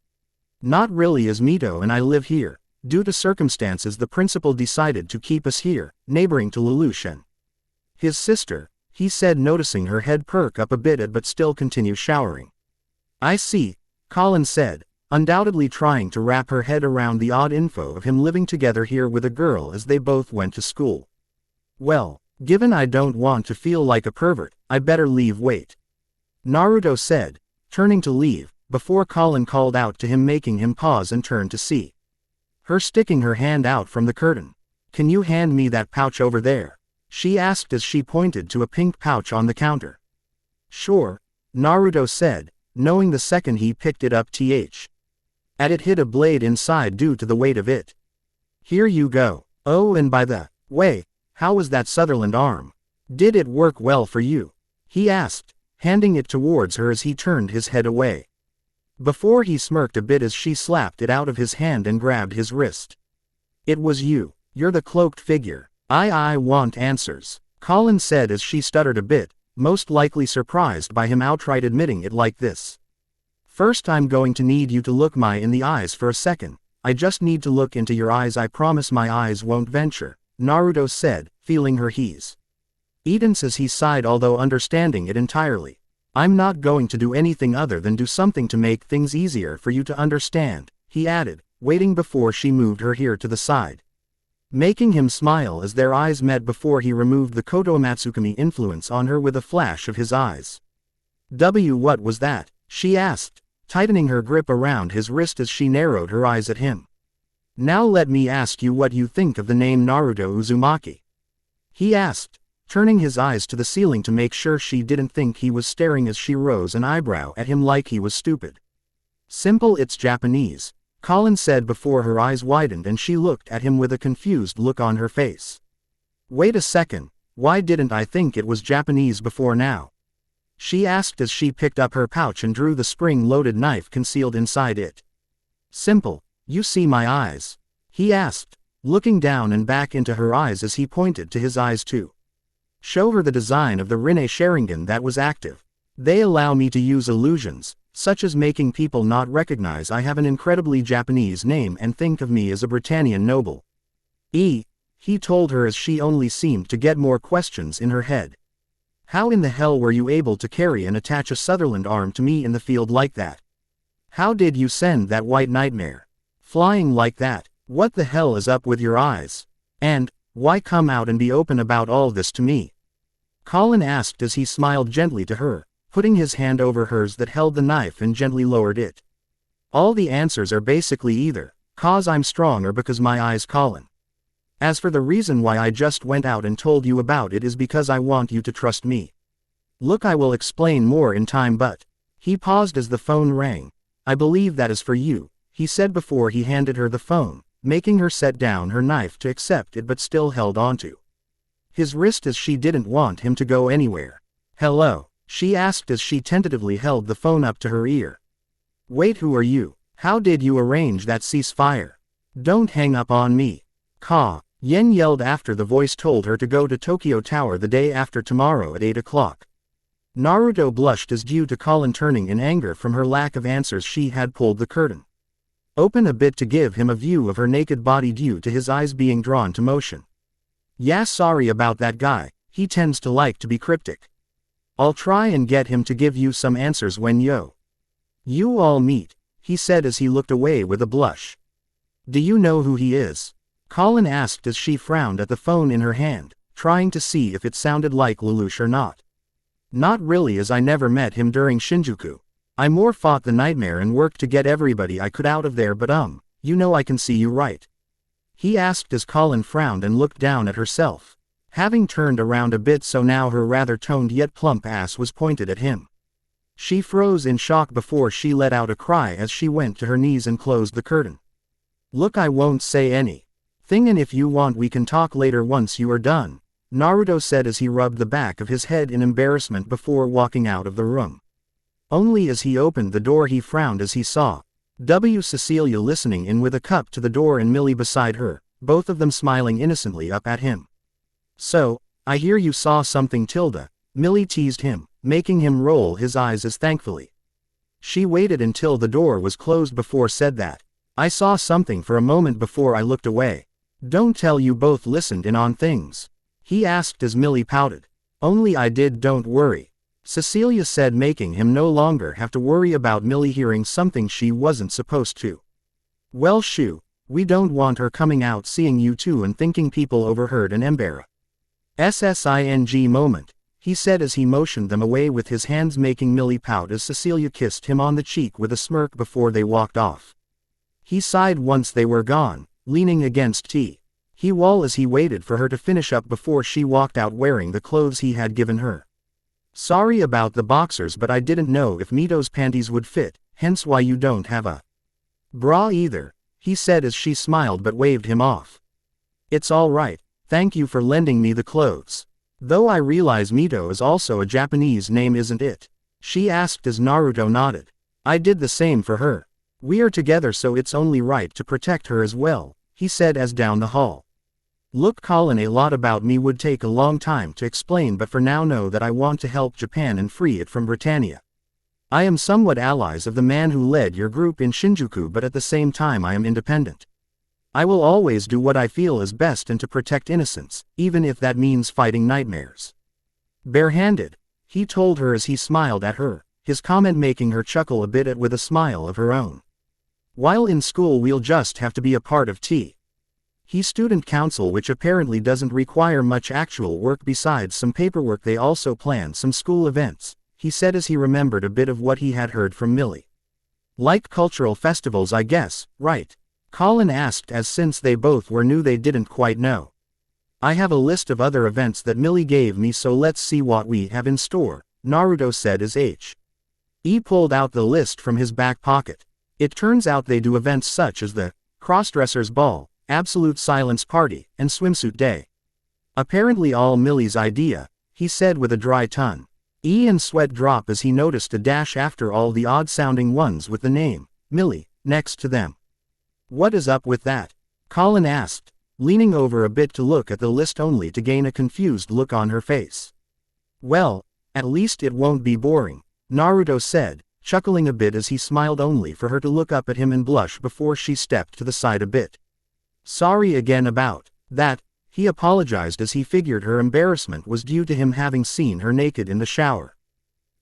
Not really, as Mito and I live here. Due to circumstances, the principal decided to keep us here, neighboring to Lelouch and his sister, he said, noticing her head perk up a bit but still continue showering. I see, Colin said, undoubtedly trying to wrap her head around the odd info of him living together here with a girl as they both went to school. Well, given I don't want to feel like a pervert, I better leave. Wait, Naruto said, turning to leave, before Colin called out to him, making him pause and turn to see her sticking her hand out from the curtain. Can you hand me that pouch over there? She asked as she pointed to a pink pouch on the counter. Sure, Naruto said, knowing the second he picked it up at it hit a blade inside due to the weight of it. Here you go. Oh, and by the way, how was that Sutherland arm? Did it work well for you? He asked, handing it towards her as he turned his head away. Before he smirked a bit as she slapped it out of his hand and grabbed his wrist. It was you. You're the cloaked figure. I want answers, Colin said as she stuttered a bit, most likely surprised by him outright admitting it like this. First, I'm going to need you to look me in the eyes for a second. I just need to look into your eyes. I promise my eyes won't venture, Naruto said, feeling her he's Eden's as he sighed, although understanding it entirely. I'm not going to do anything other than do something to make things easier for you to understand, he added, waiting before she moved her ear to the side. making him smile as their eyes met before he removed the Kotoamatsukami influence on her with a flash of his eyes. What was that? She asked, tightening her grip around his wrist as she narrowed her eyes at him. Now let me ask you what you think of the name Naruto Uzumaki. He asked, turning his eyes to the ceiling to make sure she didn't think he was staring as she rose an eyebrow at him like he was stupid. Simple, it's Japanese, Colin said before her eyes widened and she looked at him with a confused look on her face. Wait a second, why didn't I think it was Japanese before now? She asked as she picked up her pouch and drew the spring-loaded knife concealed inside it. Simple, you see my eyes? He asked, looking down and back into her eyes as he pointed to his eyes too. Show her the design of the Rinne Sharingan that was active. They allow me to use illusions, such as making people not recognize I have an incredibly Japanese name and think of me as a Britannian noble. He told her as she only seemed to get more questions in her head. How in the hell were you able to carry and attach a Sutherland arm to me in the field like that? How did you send that white nightmare flying like that? What the hell is up with your eyes? And, why come out and be open about all this to me? Colin asked as he smiled gently to her, putting his hand over hers that held the knife and gently lowered it. All the answers are basically either, cause I'm strong or because my eyes Colin. As for the reason why I just went out and told you about it is because I want you to trust me. Look, I will explain more in time, but... He paused as the phone rang. I believe that is for you, he said before he handed her the phone, making her set down her knife to accept it but still held onto his wrist as she didn't want him to go anywhere. Hello, she asked as she tentatively held the phone up to her ear. Wait, who are you? How did you arrange that ceasefire? Don't hang up on me. Yen yelled after the voice told her to go to Tokyo Tower the day after tomorrow at 8 o'clock. Naruto blushed as due to Colin turning in anger from her lack of answers. She had pulled the curtain open a bit to give him a view of her naked body due to his eyes being drawn to motion. Yeah, sorry about that guy, he tends to like to be cryptic. I'll try and get him to give you some answers when you all meet, he said as he looked away with a blush. Do you know who he is? Colin asked as she frowned at the phone in her hand, trying to see if it sounded like Lelouch or not. Not really, as I never met him during Shinjuku. I more fought the nightmare and worked to get everybody I could out of there, but you know I can see you, right? He asked as Colin frowned and looked down at herself, having turned around a bit so now her rather toned yet plump ass was pointed at him. She froze in shock before she let out a cry as she went to her knees and closed the curtain. Look, I won't say anything, and if you want we can talk later once you are done, Naruto said as he rubbed the back of his head in embarrassment before walking out of the room. Only as he opened the door he frowned as he saw Cecilia listening in with a cup to the door and Millie beside her, both of them smiling innocently up at him. So, I hear you saw something, Tilda, Millie teased him, making him roll his eyes as thankfully she waited until the door was closed before said that. I saw something for a moment before I looked away. Don't tell you both listened in on things? He asked as Millie pouted. Only I did, don't worry, Cecilia said, making him no longer have to worry about Millie hearing something she wasn't supposed to. Well, shoo, we don't want her coming out seeing you two and thinking people overheard an embarrassing moment, he said as he motioned them away with his hands, making Millie pout as Cecilia kissed him on the cheek with a smirk before they walked off. He sighed once they were gone, leaning against the wall as he waited for her to finish up before she walked out wearing the clothes he had given her. Sorry about the boxers, but I didn't know if Mito's panties would fit, hence why you don't have a bra either, he said as she smiled but waved him off. It's all right, thank you for lending me the clothes. Though I realize Mito is also a Japanese name, isn't it? She asked as Naruto nodded. I did the same for her. We are together, so it's only right to protect her as well, he said as down the hall. Look, Colin, a lot about me would take a long time to explain, but for now know that I want to help Japan and free it from Britannia. I am somewhat allies of the man who led your group in Shinjuku, but at the same time I am independent. I will always do what I feel is best and to protect innocents, even if that means fighting nightmares. Barehanded, he told her as he smiled at her, his comment making her chuckle a bit with a smile of her own. While in school we'll just have to be a part of He student council, which apparently doesn't require much actual work besides some paperwork. They also plan some school events, he said as he remembered a bit of what he had heard from Millie. Like cultural festivals, I guess, right? Colin asked, as since they both were new they didn't quite know. I have a list of other events that Millie gave me, so let's see what we have in store, Naruto said as He pulled out the list from his back pocket. It turns out they do events such as the Crossdressers Ball, Absolute Silence Party, and Swimsuit Day. Apparently all Millie's idea, he said with a dry tongue. Ian's sweat dropped as he noticed a dash after all the odd-sounding ones with the name, Millie, next to them. What is up with that? Colin asked, leaning over a bit to look at the list only to gain a confused look on her face. Well, at least it won't be boring, Naruto said, chuckling a bit as he smiled only for her to look up at him and blush before she stepped to the side a bit. Sorry again about that, he apologized as he figured her embarrassment was due to him having seen her naked in the shower.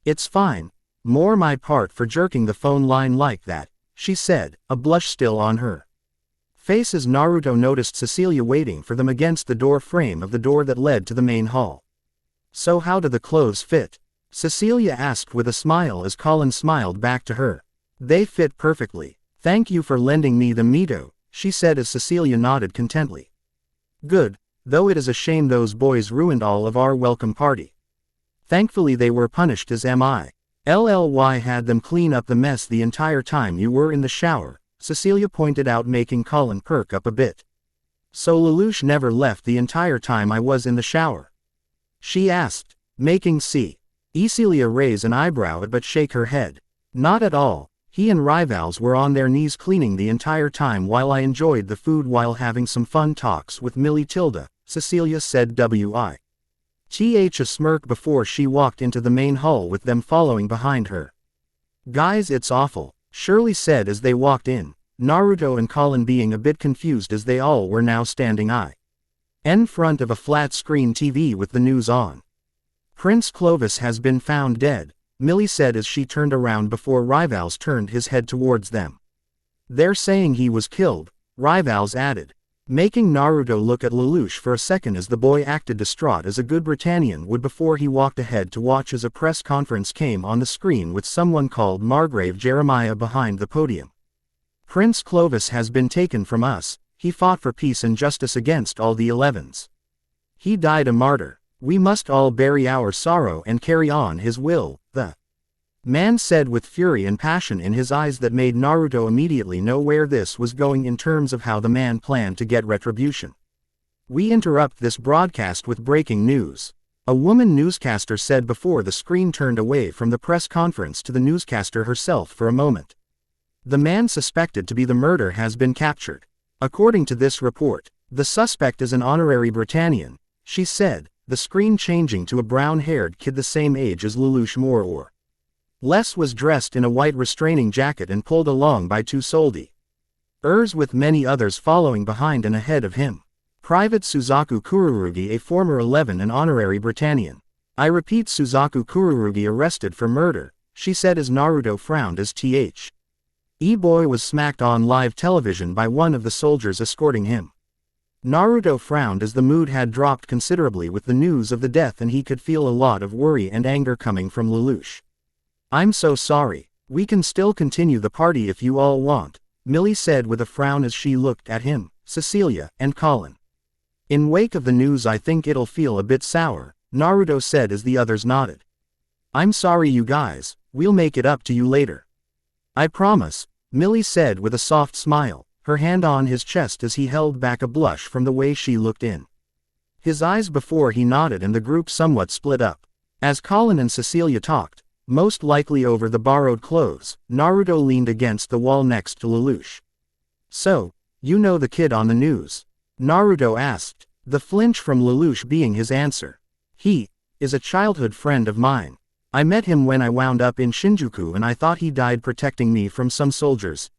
It's fine, more my part for jerking the phone line like that, she said, a blush still on her face as Naruto noticed Cecilia waiting for them against the door frame of the door that led to the main hall. So how do the clothes fit? Cecilia asked with a smile as Colin smiled back to her. They fit perfectly. Thank you for lending me the Mito, she said as Cecilia nodded contently. Good, though it is a shame those boys ruined all of our welcome party. Thankfully they were punished as MILLY had them clean up the mess the entire time you were in the shower, Cecilia pointed out, making Colin perk up a bit. So Lelouch never left the entire time I was in the shower? She asked, making Cecilia raise an eyebrow but shake her head. Not at all. He and Rivals were on their knees cleaning the entire time while I enjoyed the food while having some fun talks with Millie Tilda, Cecilia said with a smirk before she walked into the main hall with them following behind her. Guys, it's awful, Shirley said as they walked in, Naruto and Colin being a bit confused as they all were now standing in front of a flat-screen TV with the news on. Prince Clovis has been found dead, Millie said as she turned around before Rivals turned his head towards them. They're saying he was killed, Rivals added, making Naruto look at Lelouch for a second as the boy acted distraught as a good Britannian would before he walked ahead to watch as a press conference came on the screen with someone called Margrave Jeremiah behind the podium. Prince Clovis has been taken from us, he fought for peace and justice against all the 11s. He died a martyr. We must all bury our sorrow and carry on his will, the man said with fury and passion in his eyes that made Naruto immediately know where this was going in terms of how the man planned to get retribution. We interrupt this broadcast with breaking news. A woman newscaster said before the screen turned away from the press conference to the newscaster herself for a moment. The man suspected to be the murder has been captured. According to this report, the suspect is an honorary Britannian, she said, the screen changing to a brown-haired kid the same age as Lelouch more or less was dressed in a white restraining jacket and pulled along by two soldiers with many others following behind and ahead of him. Private Suzaku Kururugi, a former 11 and honorary Britannian. I repeat, Suzaku Kururugi arrested for murder, she said as Naruto frowned as boy was smacked on live television by one of the soldiers escorting him. Naruto frowned as the mood had dropped considerably with the news of the death and he could feel a lot of worry and anger coming from Lelouch. I'm so sorry. We can still continue the party if you all want, Millie said with a frown as she looked at him, Cecilia, and Colin. In wake of the news I think it'll feel a bit sour, Naruto said as the others nodded. I'm sorry you guys, we'll make it up to you later. I promise, Millie said with a soft smile, her hand on his chest as he held back a blush from the way she looked in his eyes before he nodded and the group somewhat split up. As Colin and Cecilia talked, most likely over the borrowed clothes, Naruto leaned against the wall next to Lelouch. So, you know the kid on the news? Naruto asked, the flinch from Lelouch being his answer. He is a childhood friend of mine. I met him when I wound up in Shinjuku and I thought he died protecting me from some soldiers.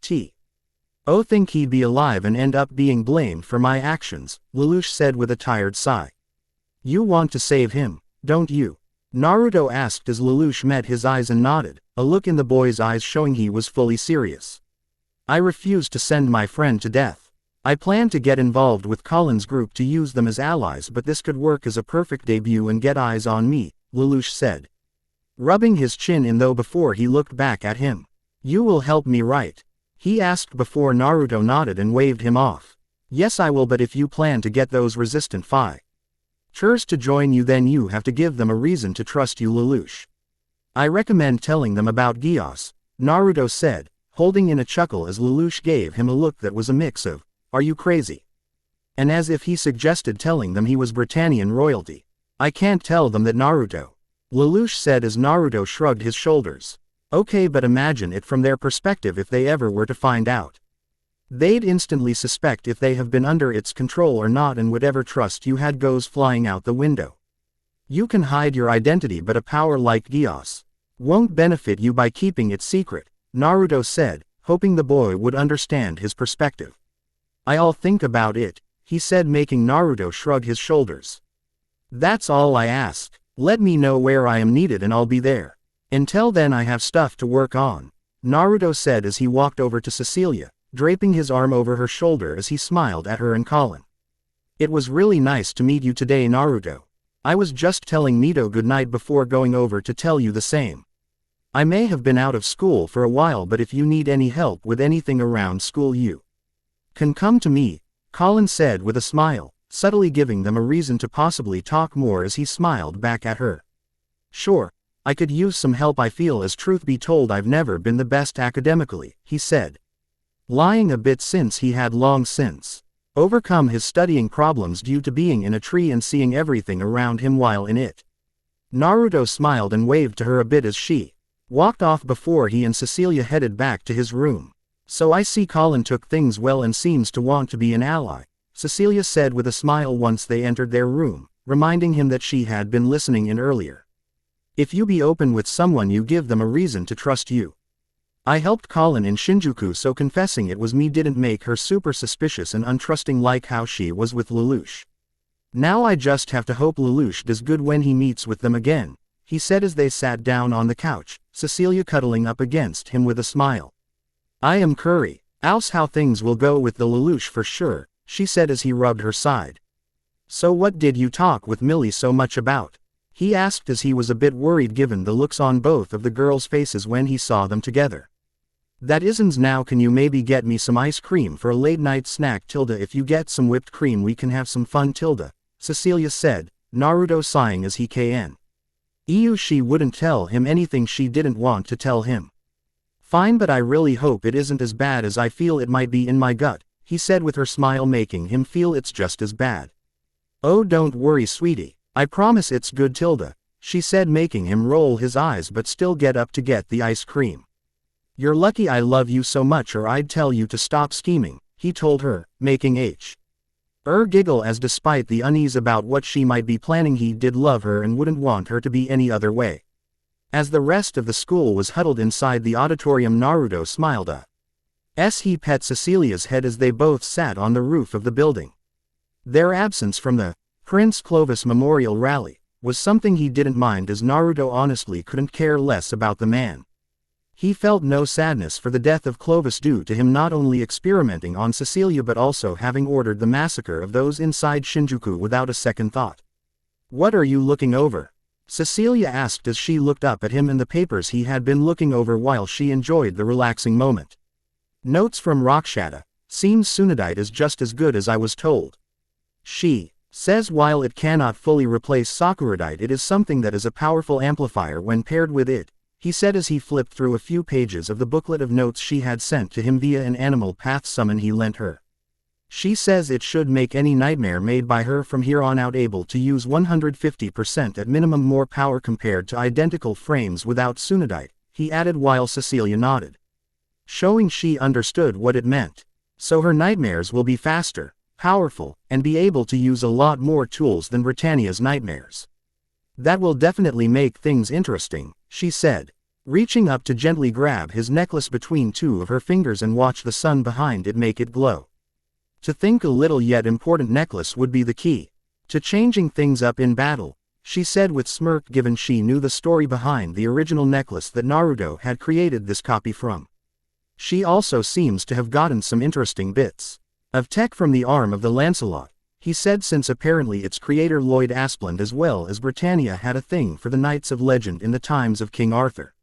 Think he'd be alive and end up being blamed for my actions, Lelouch said with a tired sigh. You want to save him, don't you? Naruto asked as Lelouch met his eyes and nodded, a look in the boy's eyes showing he was fully serious. I refuse to send my friend to death. I plan to get involved with Colin's group to use them as allies, but this could work as a perfect debut and get eyes on me, Lelouch said, rubbing his chin in though before he looked back at him. You will help me, right? He asked before Naruto nodded and waved him off. Yes, I will, but if you plan to get those resistant fighters to join you, then you have to give them a reason to trust you, Lelouch. I recommend telling them about Gios, Naruto said, holding in a chuckle as Lelouch gave him a look that was a mix of, "Are you crazy?" and as if he suggested telling them he was Britannian royalty. I can't tell them that, Naruto, Lelouch said as Naruto shrugged his shoulders. Okay, but imagine it from their perspective if they ever were to find out. They'd instantly suspect if they have been under its control or not, and whatever trust you had goes flying out the window. You can hide your identity, but a power like Gios won't benefit you by keeping it secret, Naruto said, hoping the boy would understand his perspective. I'll think about it, he said, making Naruto shrug his shoulders. That's all I ask. Let me know where I am needed and I'll be there. Until then I have stuff to work on, Naruto said as he walked over to Cecilia, draping his arm over her shoulder as he smiled at her and Colin. It was really nice to meet you today, Naruto. I was just telling Mito goodnight before going over to tell you the same. I may have been out of school for a while, but if you need any help with anything around school, you can come to me, Colin said with a smile, subtly giving them a reason to possibly talk more as he smiled back at her. Sure, I could use some help. I feel, as truth be told, I've never been the best academically, he said, lying a bit since he had long since overcome his studying problems due to being in a tree and seeing everything around him while in it. Naruto smiled and waved to her a bit as she walked off before he and Cecilia headed back to his room. So I see Colin took things well and seems to want to be an ally, Cecilia said with a smile once they entered their room, reminding him that she had been listening in earlier. If you be open with someone, you give them a reason to trust you. I helped Colin in Shinjuku, so confessing it was me didn't make her super suspicious and untrusting like how she was with Lelouch. Now I just have to hope Lelouch does good when he meets with them again, he said as they sat down on the couch, Cecilia cuddling up against him with a smile. I am Curry. Else how things will go with the Lelouch for sure, she said as he rubbed her side. So what did you talk with Millie so much about? He asked as he was a bit worried given the looks on both of the girls' faces when he saw them together. That isn't now. Can you maybe get me some ice cream for a late night snack, Tilda? If you get some whipped cream we can have some fun, Tilda, Cecilia said, Naruto sighing as he knew she wouldn't tell him anything she didn't want to tell him. Fine, but I really hope it isn't as bad as I feel it might be in my gut, he said with her smile making him feel it's just as bad. Oh, don't worry, sweetie, I promise it's good, Tilda, she said, making him roll his eyes but still get up to get the ice cream. You're lucky I love you so much or I'd tell you to stop scheming, he told her, making her giggle as despite the unease about what she might be planning he did love her and wouldn't want her to be any other way. As the rest of the school was huddled inside the auditorium, Naruto smiled as he pet Cecilia's head as they both sat on the roof of the building. Their absence from the Prince Clovis Memorial Rally was something he didn't mind, as Naruto honestly couldn't care less about the man. He felt no sadness for the death of Clovis due to him not only experimenting on Cecilia but also having ordered the massacre of those inside Shinjuku without a second thought. What are you looking over? Cecilia asked as she looked up at him and the papers he had been looking over while she enjoyed the relaxing moment. Notes from Rakshata. Seems Tsunadite is just as good as I was told. She says while it cannot fully replace Sakuradite, it is something that is a powerful amplifier when paired with it, he said as he flipped through a few pages of the booklet of notes she had sent to him via an animal path summon he lent her. She says it should make any nightmare made by her from here on out able to use 150% at minimum more power compared to identical frames without Tsunadite, he added while Cecilia nodded, showing she understood what it meant. So her nightmares will be faster, powerful, and be able to use a lot more tools than Britannia's nightmares. That will definitely make things interesting, she said, reaching up to gently grab his necklace between two of her fingers and watch the sun behind it make it glow. To think a little yet important necklace would be the key to changing things up in battle, she said with smirk, given she knew the story behind the original necklace that Naruto had created this copy from. She also seems to have gotten some interesting bits Of tech from the arm of the Lancelot, he said, since apparently its creator Lloyd Asplund as well as Britannia had a thing for the knights of legend in the times of King Arthur.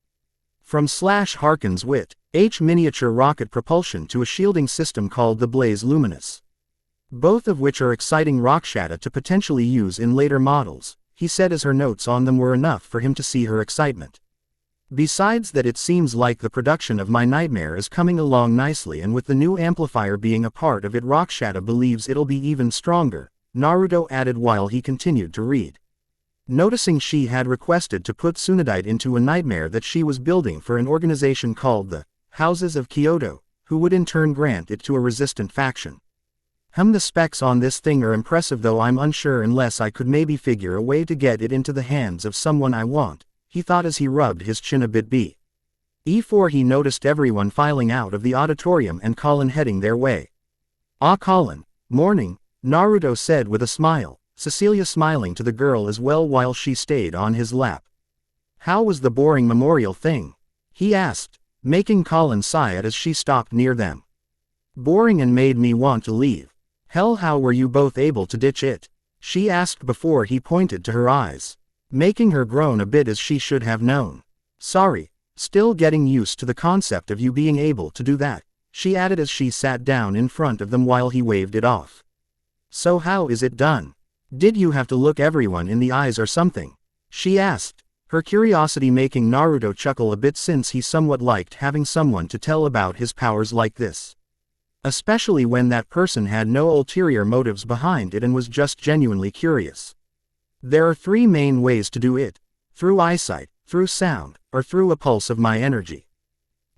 From Harkin's wit, miniature rocket propulsion to a shielding system called the Blaze Luminous. Both of which are exciting rockshata to potentially use in later models, he said, as her notes on them were enough for him to see her excitement. Besides that, it seems like the production of my nightmare is coming along nicely, and with the new amplifier being a part of it, rockshata believes it'll be even stronger, Naruto added while he continued to read. Noticing she had requested to put Tsunadite into a nightmare that she was building for an organization called the Houses of Kyoto, who would in turn grant it to a resistant faction. The specs on this thing are impressive, though I'm unsure unless I could maybe figure a way to get it into the hands of someone I want, he thought as he rubbed his chin a bit. Before he noticed everyone filing out of the auditorium and Colin heading their way. "Ah, Colin, morning," Naruto said with a smile, Cecilia smiling to the girl as well while she stayed on his lap. "How was the boring memorial thing?" he asked, making Colin sigh as she stopped near them. "Boring and made me want to leave." "Hell, how were you both able to ditch it?" she asked before he pointed to her eyes, making her groan a bit as she should have known. "Sorry, still getting used to the concept of you being able to do that," she added as she sat down in front of them while he waved it off. "So how is it done? Did you have to look everyone in the eyes or something?" she asked, her curiosity making Naruto chuckle a bit since he somewhat liked having someone to tell about his powers like this. Especially when that person had no ulterior motives behind it and was just genuinely curious. "There are 3 main ways to do it: through eyesight, through sound, or through a pulse of my energy.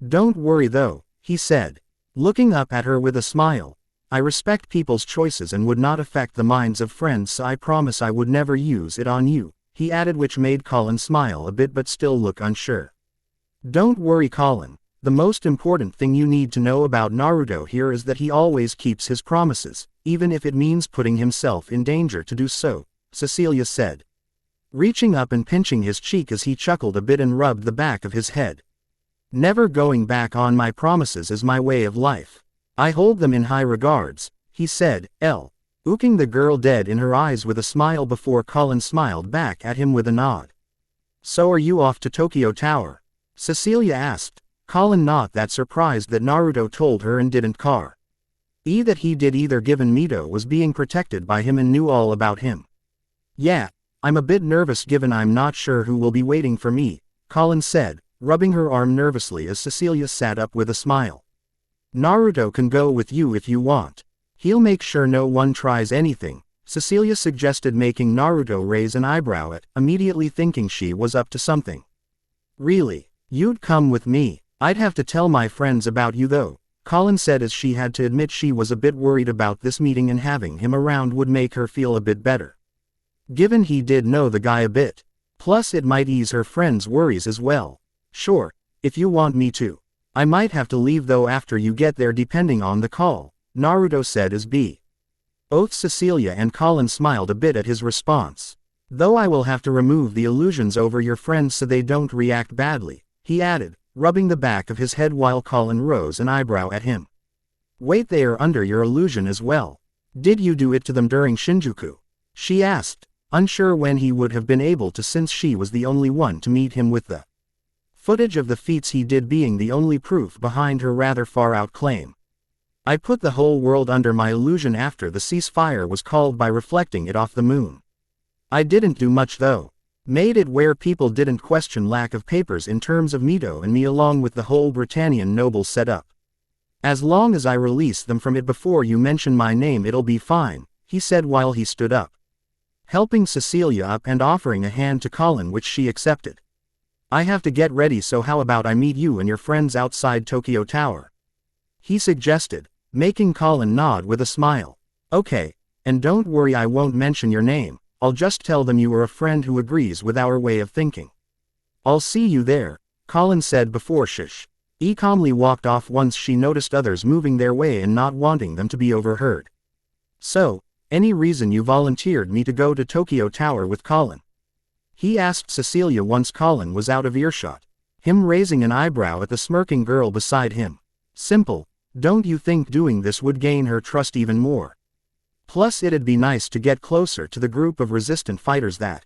Don't worry though," he said, looking up at her with a smile. "I respect people's choices and would not affect the minds of friends, so I promise I would never use it on you," he added, which made Colin smile a bit but still look unsure. "Don't worry, Colin. The most important thing you need to know about Naruto here is that he always keeps his promises, even if it means putting himself in danger to do so," Cecilia said, reaching up and pinching his cheek as he chuckled a bit and rubbed the back of his head. "Never going back on my promises is my way of life. I hold them in high regards," he said, looking the girl dead in her eyes with a smile before Colin smiled back at him with a nod. "So are you off to Tokyo Tower?" Cecilia asked, Colin not that surprised that Naruto told her and didn't care. That he did either, given Mito was being protected by him and knew all about him. "Yeah, I'm a bit nervous given I'm not sure who will be waiting for me," Colin said, rubbing her arm nervously as Cecilia sat up with a smile. "Naruto can go with you if you want. He'll make sure no one tries anything," Cecilia suggested, making Naruto raise an eyebrow at, immediately thinking she was up to something. "Really? You'd come with me? I'd have to tell my friends about you though," Colin said as she had to admit she was a bit worried about this meeting and having him around would make her feel a bit better. Given he did know the guy a bit. Plus it might ease her friends' worries as well. "Sure, if you want me to. I might have to leave though after you get there depending on the call," Naruto said as both Cecilia and Colin smiled a bit at his response. "Though I will have to remove the illusions over your friends so they don't react badly," he added, rubbing the back of his head while Colin rose an eyebrow at him. "Wait, they are under your illusion as well? Did you do it to them during Shinjuku?" she asked, unsure when he would have been able to since she was the only one to meet him with the footage of the feats he did being the only proof behind her rather far-out claim. "I put the whole world under my illusion after the ceasefire was called by reflecting it off the moon. I didn't do much though. Made it where people didn't question lack of papers in terms of Mito and me along with the whole Britannian noble setup. As long as I release them from it before you mention my name it'll be fine," he said while he stood up, helping Cecilia up and offering a hand to Colin, which she accepted. "I have to get ready, so how about I meet you and your friends outside Tokyo Tower?" he suggested, making Colin nod with a smile. "Okay, and don't worry, I won't mention your name. I'll just tell them you are a friend who agrees with our way of thinking." "I'll see you there," Colin said before calmly walked off once she noticed others moving their way and not wanting them to be overheard. "So, any reason you volunteered me to go to Tokyo Tower with Colin?" he asked Cecilia once Colin was out of earshot, him raising an eyebrow at the smirking girl beside him. "Simple, Don't you think doing this would gain her trust even more? Plus it'd be nice to get closer to the group of resistant fighters that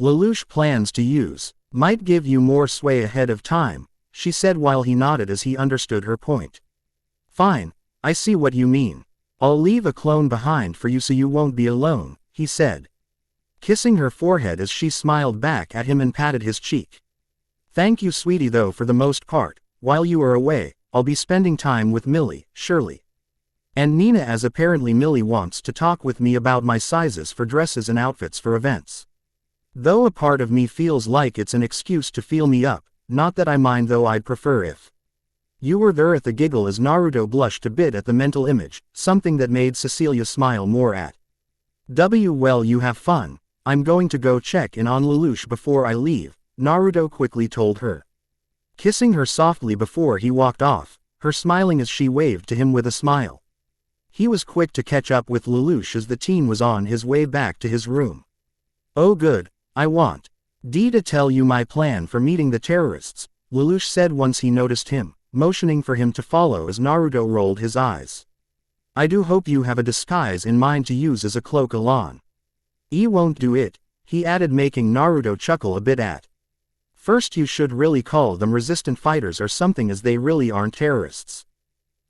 Lelouch plans to use. Might give you more sway ahead of time, she said while he nodded as he understood her point. Fine, I see what you mean. I'll leave a clone behind for you so you won't be alone, he said, kissing her forehead as she smiled back at him and patted his cheek. Thank you sweetie though for the most part, while you are away, I'll be spending time with Millie, Shirley. And Nina as apparently Millie wants to talk with me about my sizes for dresses and outfits for events. Though a part of me feels like it's an excuse to feel me up, not that I mind though I'd prefer if you were there at the giggle as Naruto blushed a bit at the mental image, something that made Cecilia smile more at. Well you have fun, I'm going to go check in on Lelouch before I leave, Naruto quickly told her. Kissing her softly before he walked off, her smiling as she waved to him with a smile. He was quick to catch up with Lelouch as the teen was on his way back to his room. Oh good, I want to tell you my plan for meeting the terrorists, Lelouch said once he noticed him, motioning for him to follow as Naruto rolled his eyes. I do hope you have a disguise in mind to use as a cloak along. Won't do it, he added making Naruto chuckle a bit at. First you should really call them resistant fighters or something as they really aren't terrorists.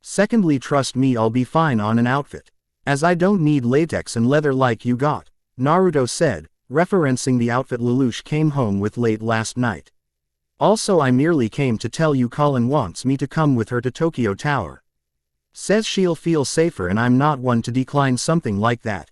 Secondly trust me I'll be fine on an outfit. As I don't need latex and leather like you got, Naruto said, referencing the outfit Lelouch came home with late last night. Also I merely came to tell you Colin wants me to come with her to Tokyo Tower. Says she'll feel safer and I'm not one to decline something like that.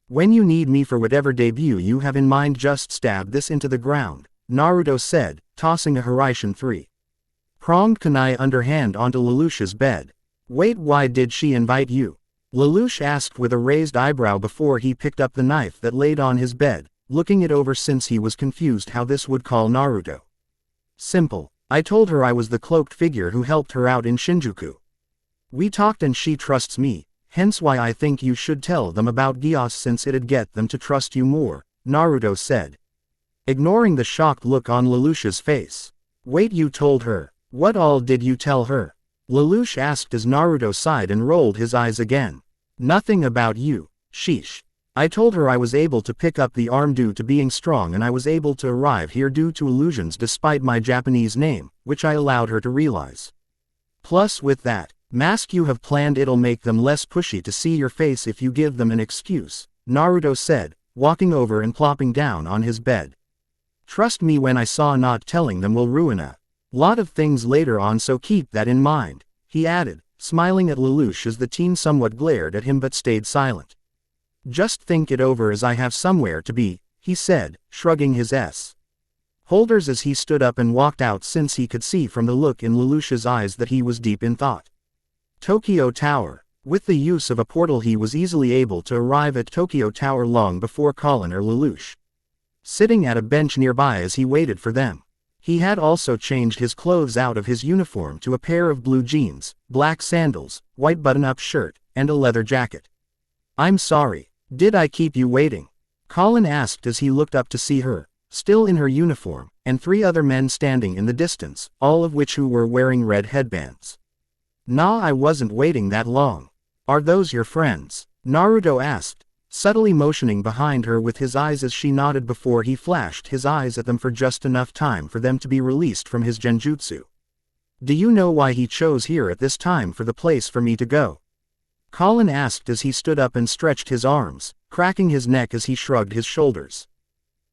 When you need me for whatever debut you have in mind just stab this into the ground, Naruto said, tossing a Hiraishin 3-pronged kunai underhand onto Lelouch's bed. Wait why did she invite you? Lelouch asked with a raised eyebrow before he picked up the knife that laid on his bed, looking it over since he was confused how this would call Naruto. Simple. I told her I was the cloaked figure who helped her out in Shinjuku. We talked and she trusts me, hence why I think you should tell them about Gios since it'd get them to trust you more, Naruto said, ignoring the shocked look on Lelouch's face. Wait, you told her? What all did you tell her? Lelouch asked as Naruto sighed and rolled his eyes again. Nothing about you, sheesh. I told her I was able to pick up the arm due to being strong and I was able to arrive here due to illusions despite my Japanese name, which I allowed her to realize. Plus with that mask you have planned it'll make them less pushy to see your face if you give them an excuse, Naruto said, walking over and plopping down on his bed. Trust me when I saw not telling them will ruin a lot of things later on so keep that in mind, he added, smiling at Lelouch as the teen somewhat glared at him but stayed silent. Just think it over as I have somewhere to be, he said, shrugging his shoulders as he stood up and walked out since he could see from the look in Lelouch's eyes that he was deep in thought. Tokyo Tower. With the use of a portal he was easily able to arrive at Tokyo Tower long before Colin or Lelouch. Sitting at a bench nearby as he waited for them. He had also changed his clothes out of his uniform to a pair of blue jeans, black sandals, white button-up shirt, and a leather jacket. I'm sorry. Did I keep you waiting? Colin asked as he looked up to see her, still in her uniform, and 3 other men standing in the distance, all of which who were wearing red headbands. Nah, I wasn't waiting that long. Are those your friends? Naruto asked, subtly motioning behind her with his eyes as she nodded before he flashed his eyes at them for just enough time for them to be released from his genjutsu. Do you know why he chose here at this time for the place for me to go? Colin asked as he stood up and stretched his arms, cracking his neck as he shrugged his shoulders.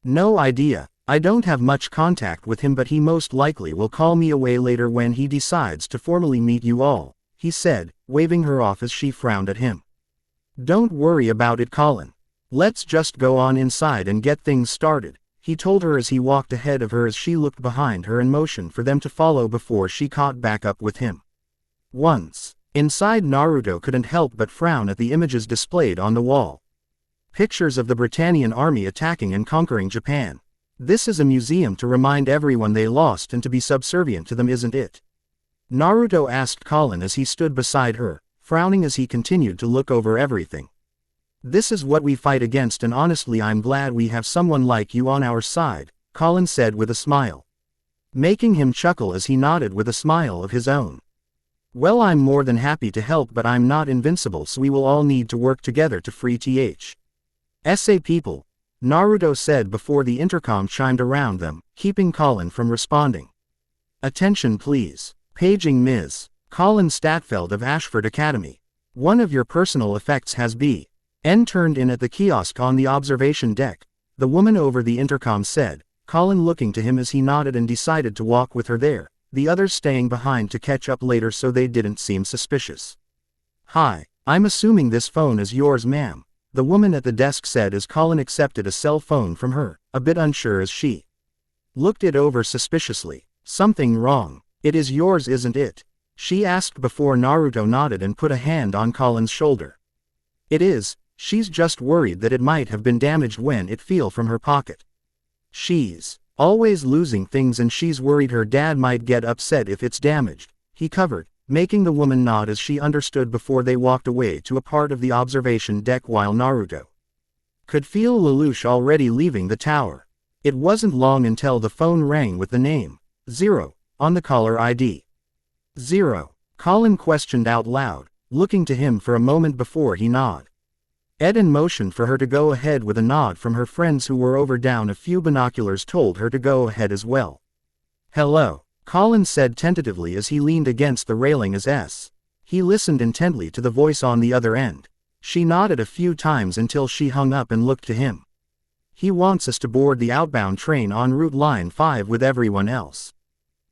No idea, I don't have much contact with him but he most likely will call me away later when he decides to formally meet you all, he said, waving her off as she frowned at him. Don't worry about it Colin. Let's just go on inside and get things started, he told her as he walked ahead of her as she looked behind her and motioned for them to follow before she caught back up with him. Once inside, Naruto couldn't help but frown at the images displayed on the wall. Pictures of the Britannian army attacking and conquering Japan. This is a museum to remind everyone they lost and to be subservient to them, isn't it? Naruto asked Colin as he stood beside her, frowning as he continued to look over everything. This is what we fight against and honestly I'm glad we have someone like you on our side, Colin said with a smile, making him chuckle as he nodded with a smile of his own. Well, I'm more than happy to help, but I'm not invincible, so we will all need to work together to free SA people, Naruto said before the intercom chimed around them, keeping Colin from responding. Attention please. Paging Ms. Colin Statfeld of Ashford Academy. One of your personal effects has been turned in at the kiosk on the observation deck, the woman over the intercom said, Colin looking to him as he nodded and decided to walk with her there, the others staying behind to catch up later so they didn't seem suspicious. Hi, I'm assuming this phone is yours, ma'am, the woman at the desk said as Colin accepted a cell phone from her, a bit unsure as she looked it over suspiciously. Something wrong. It is yours, isn't it? She asked before Naruto nodded and put a hand on Colin's shoulder. It is, she's just worried that it might have been damaged when it fell from her pocket. She's always losing things and she's worried her dad might get upset if it's damaged, he covered, making the woman nod as she understood before they walked away to a part of the observation deck while Naruto could feel Lelouch already leaving the tower. It wasn't long until the phone rang with the name 0 on the caller ID. 0. Colin questioned out loud, looking to him for a moment before he nodded. Eden motioned for her to go ahead with a nod from her friends who were over down a few binoculars told her to go ahead as well. Hello, Colin said tentatively as he leaned against the railing as he listened intently to the voice on the other end. She nodded a few times until she hung up and looked to him. He wants us to board the outbound train on Route Line 5 with everyone else.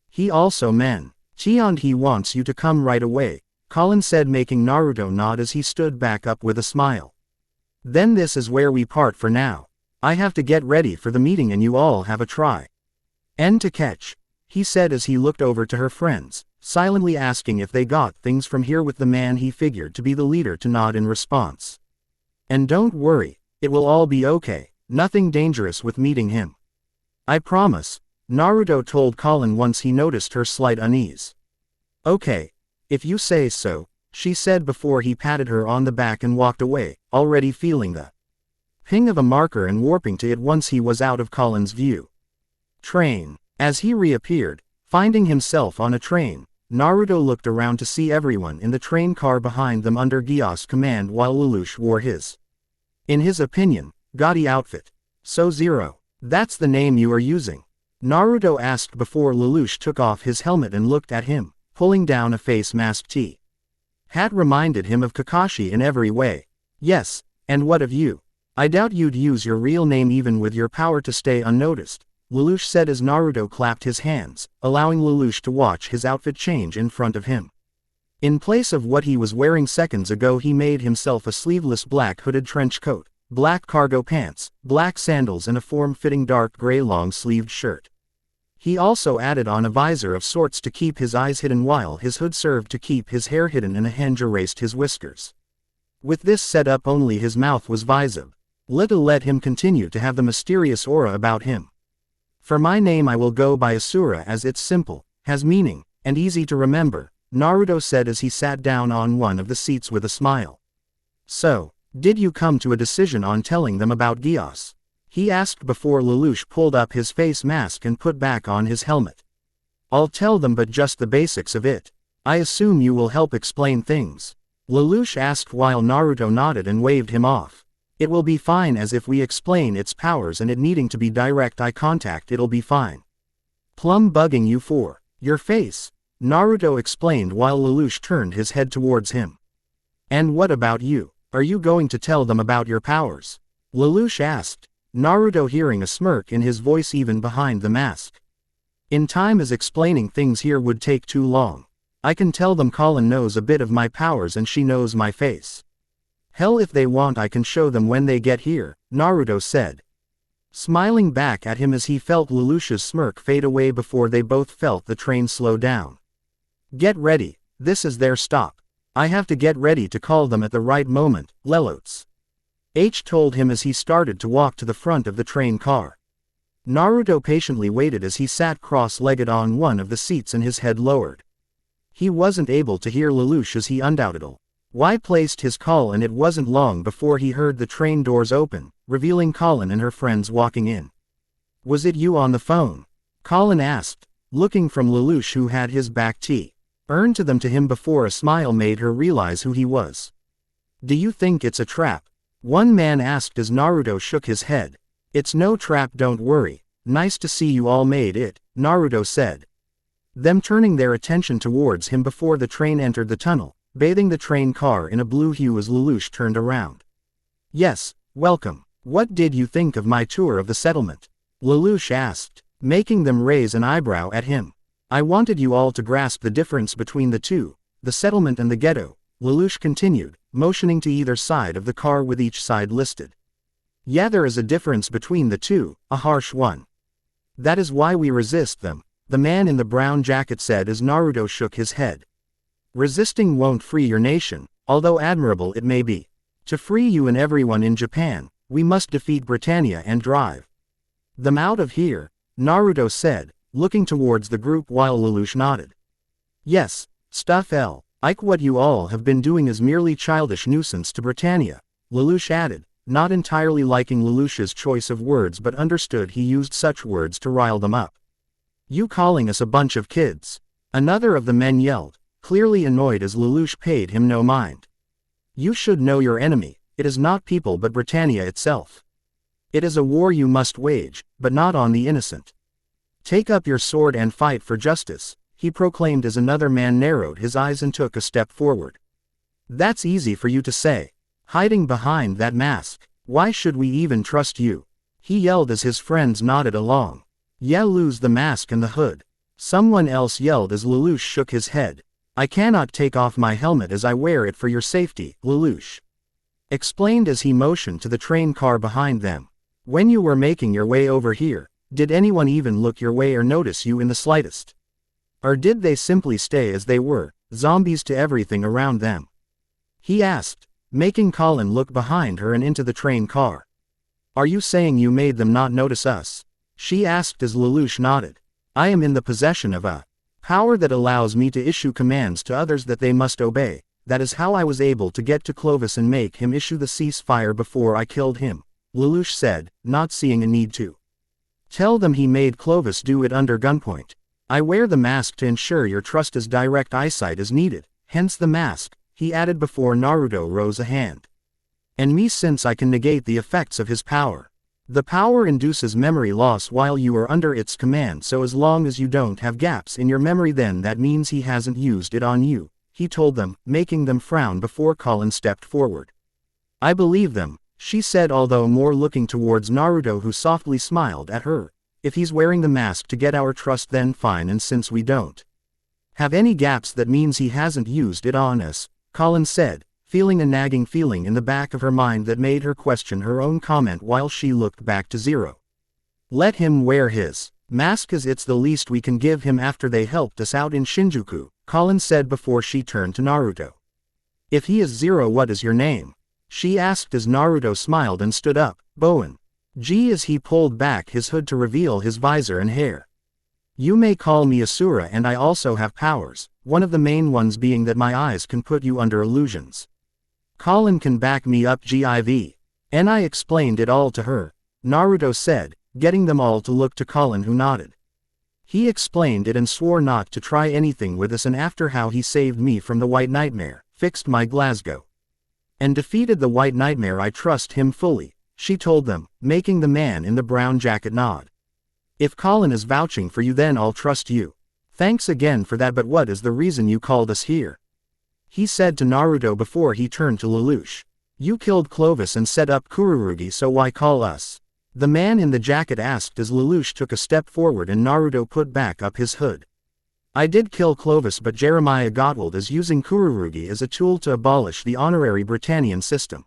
He also mentioned he wants you to come right away, Colin said, making Naruto nod as he stood back up with a smile. Then this is where we part for now. I have to get ready for the meeting and you all have a try to catch, he said as he looked over to her friends, silently asking if they got things from here, with the man he figured to be the leader to nod in response. And don't worry, it will all be okay, nothing dangerous with meeting him. I promise, Naruto told Colin once he noticed her slight unease. Okay, if you say so, she said before he patted her on the back and walked away, already feeling the ping of a marker and warping to it once he was out of Colin's view. Train. As he reappeared, finding himself on a train, Naruto looked around to see everyone in the train car behind them under Gyos's command while Lelouch wore his, in his opinion, gaudy outfit. So 0, that's the name you are using? Naruto asked before Lelouch took off his helmet and looked at him, pulling down a face mask. Hat reminded him of Kakashi in every way. Yes, and what of you? I doubt you'd use your real name even with your power to stay unnoticed, Lelouch said as Naruto clapped his hands, allowing Lelouch to watch his outfit change in front of him. In place of what he was wearing seconds ago, he made himself a sleeveless black hooded trench coat, black cargo pants, black sandals and a form-fitting dark gray long-sleeved shirt. He also added on a visor of sorts to keep his eyes hidden while his hood served to keep his hair hidden and a hinge erased his whiskers. With this setup only his mouth was visible. Little let him continue to have the mysterious aura about him. For my name I will go by Asura, as it's simple, has meaning, and easy to remember, Naruto said as he sat down on one of the seats with a smile. So, did you come to a decision on telling them about Gyos? He asked before Lelouch pulled up his face mask and put back on his helmet. I'll tell them, but just the basics of it. I assume you will help explain things. Lelouch asked while Naruto nodded and waved him off. It will be fine, as if we explain its powers and it needing to be direct eye contact, it'll be fine. Plum bugging you for your face, Naruto explained while Lelouch turned his head towards him. And what about you? Are you going to tell them about your powers? Lelouch asked, Naruto hearing a smirk in his voice even behind the mask. In time, as explaining things here would take too long. I can tell them Colin knows a bit of my powers and she knows my face. Hell, if they want I can show them when they get here, Naruto said, smiling back at him as he felt Lelouch's smirk fade away before they both felt the train slow down. Get ready, this is their stop. I have to get ready to call them at the right moment, Lelouch told him as he started to walk to the front of the train car. Naruto patiently waited as he sat cross-legged on one of the seats and his head lowered. He wasn't able to hear Lelouch as he undoubtedly placed his call, and it wasn't long before he heard the train doors open, revealing Colin and her friends walking in. Was it you on the phone? Colin asked, looking from Lelouch who had his back to earned to him before a smile made her realize who he was. Do you think it's a trap? One man asked as Naruto shook his head. It's no trap, don't worry. Nice to see you all made it, Naruto said. Them turning their attention towards him before the train entered the tunnel, bathing the train car in a blue hue as Lelouch turned around. Yes, welcome. What did you think of my tour of the settlement? Lelouch asked, making them raise an eyebrow at him. I wanted you all to grasp the difference between the two, the settlement and the ghetto, Lelouch continued, motioning to either side of the car with each side listed. Yeah, there is a difference between the two, a harsh one. That is why we resist them, the man in the brown jacket said as Naruto shook his head. Resisting won't free your nation, although admirable it may be. To free you and everyone in Japan, we must defeat Britannia and drive them out of here, Naruto said, looking towards the group while Lelouch nodded. Yes, stuff like what you all have been doing is merely childish nuisance to Britannia, Lelouch added, not entirely liking Lelouch's choice of words but understood he used such words to rile them up. You calling us a bunch of kids? Another of the men yelled, clearly annoyed as Lelouch paid him no mind. You should know your enemy, it is not people but Britannia itself. It is a war you must wage, but not on the innocent. Take up your sword and fight for justice, he proclaimed as another man narrowed his eyes and took a step forward. That's easy for you to say. Hiding behind that mask, why should we even trust you? He yelled as his friends nodded along. Yeah, lose the mask and the hood. Someone else yelled as Lelouch shook his head. I cannot take off my helmet as I wear it for your safety, Lelouch explained as he motioned to the train car behind them. When you were making your way over here, did anyone even look your way or notice you in the slightest? Or did they simply stay as they were, zombies to everything around them? He asked, making Colin look behind her and into the train car. Are you saying you made them not notice us? She asked as Lelouch nodded. I am in the possession of a power that allows me to issue commands to others that they must obey. That is how I was able to get to Clovis and make him issue the ceasefire before I killed him, Lelouch said, not seeing a need to tell them he made Clovis do it under gunpoint. I wear the mask to ensure your trust as direct eyesight is needed, hence the mask, he added before Naruto rose a hand. And me, since I can negate the effects of his power. The power induces memory loss while you are under its command, so as long as you don't have gaps in your memory then that means he hasn't used it on you, he told them, making them frown before Colin stepped forward. I believe them, she said, although more looking towards Naruto who softly smiled at her. If he's wearing the mask to get our trust then fine, and since we don't have any gaps that means he hasn't used it on us, Colin said, feeling a nagging feeling in the back of her mind that made her question her own comment while she looked back to Zero. Let him wear his mask as it's the least we can give him after they helped us out in Shinjuku, Colin said before she turned to Naruto. If he is Zero, what is your name? She asked as Naruto smiled and stood up, Bowen. G as he pulled back his hood to reveal his visor and hair. You may call me Asura, and I also have powers, one of the main ones being that my eyes can put you under illusions. Colin can back me up, GIV. And I explained it all to her, Naruto said, getting them all to look to Colin who nodded. He explained it and swore not to try anything with us, and after how he saved me from the White Nightmare, fixed my Glasgow, and defeated the White Nightmare, I trust him fully, she told them, making the man in the brown jacket nod. If Colin is vouching for you then I'll trust you. Thanks again for that, but what is the reason you called us here? He said to Naruto before he turned to Lelouch. You killed Clovis and set up Kururugi, so why call us? The man in the jacket asked as Lelouch took a step forward and Naruto put back up his hood. I did kill Clovis, but Jeremiah Gottwald is using Kururugi as a tool to abolish the honorary Britannian system.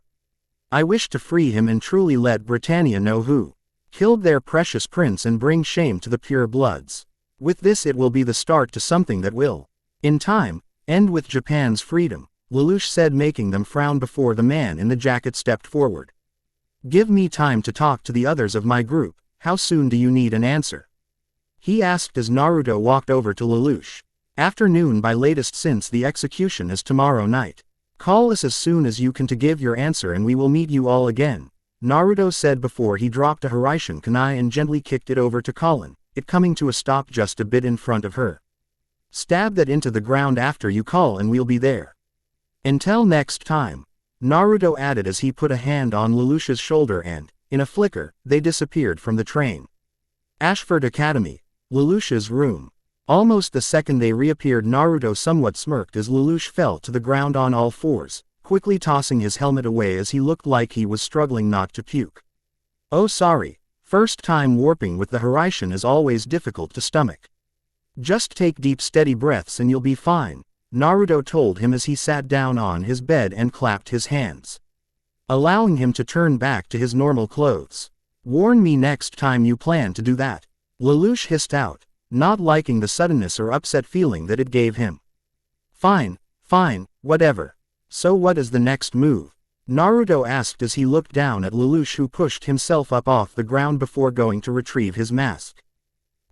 I wish to free him and truly let Britannia know who killed their precious prince and bring shame to the pure bloods. With this it will be the start to something that will, in time, end with Japan's freedom, Lelouch said, making them frown before the man in the jacket stepped forward. Give me time to talk to the others of my group. How soon do you need an answer? He asked as Naruto walked over to Lelouch. Afternoon by latest, since the execution is tomorrow night. Call us as soon as you can to give your answer and we will meet you all again, Naruto said before he dropped a Hiraishin kunai and gently kicked it over to Colin, it coming to a stop just a bit in front of her. Stab that into the ground after you call and we'll be there. Until next time, Naruto added as he put a hand on Lelouch's shoulder and, in a flicker, they disappeared from the train. Ashford Academy, Lelouch's room. Almost the second they reappeared, Naruto somewhat smirked as Lelouch fell to the ground on all fours, quickly tossing his helmet away as he looked like he was struggling not to puke. Oh sorry, first time warping with the Hiraishin is always difficult to stomach. Just take deep steady breaths and you'll be fine, Naruto told him as he sat down on his bed and clapped his hands, allowing him to turn back to his normal clothes. Warn me next time you plan to do that, Lelouch hissed out, not liking the suddenness or upset feeling that it gave him. Fine, whatever. So what is the next move? Naruto asked as he looked down at Lelouch, who pushed himself up off the ground before going to retrieve his mask.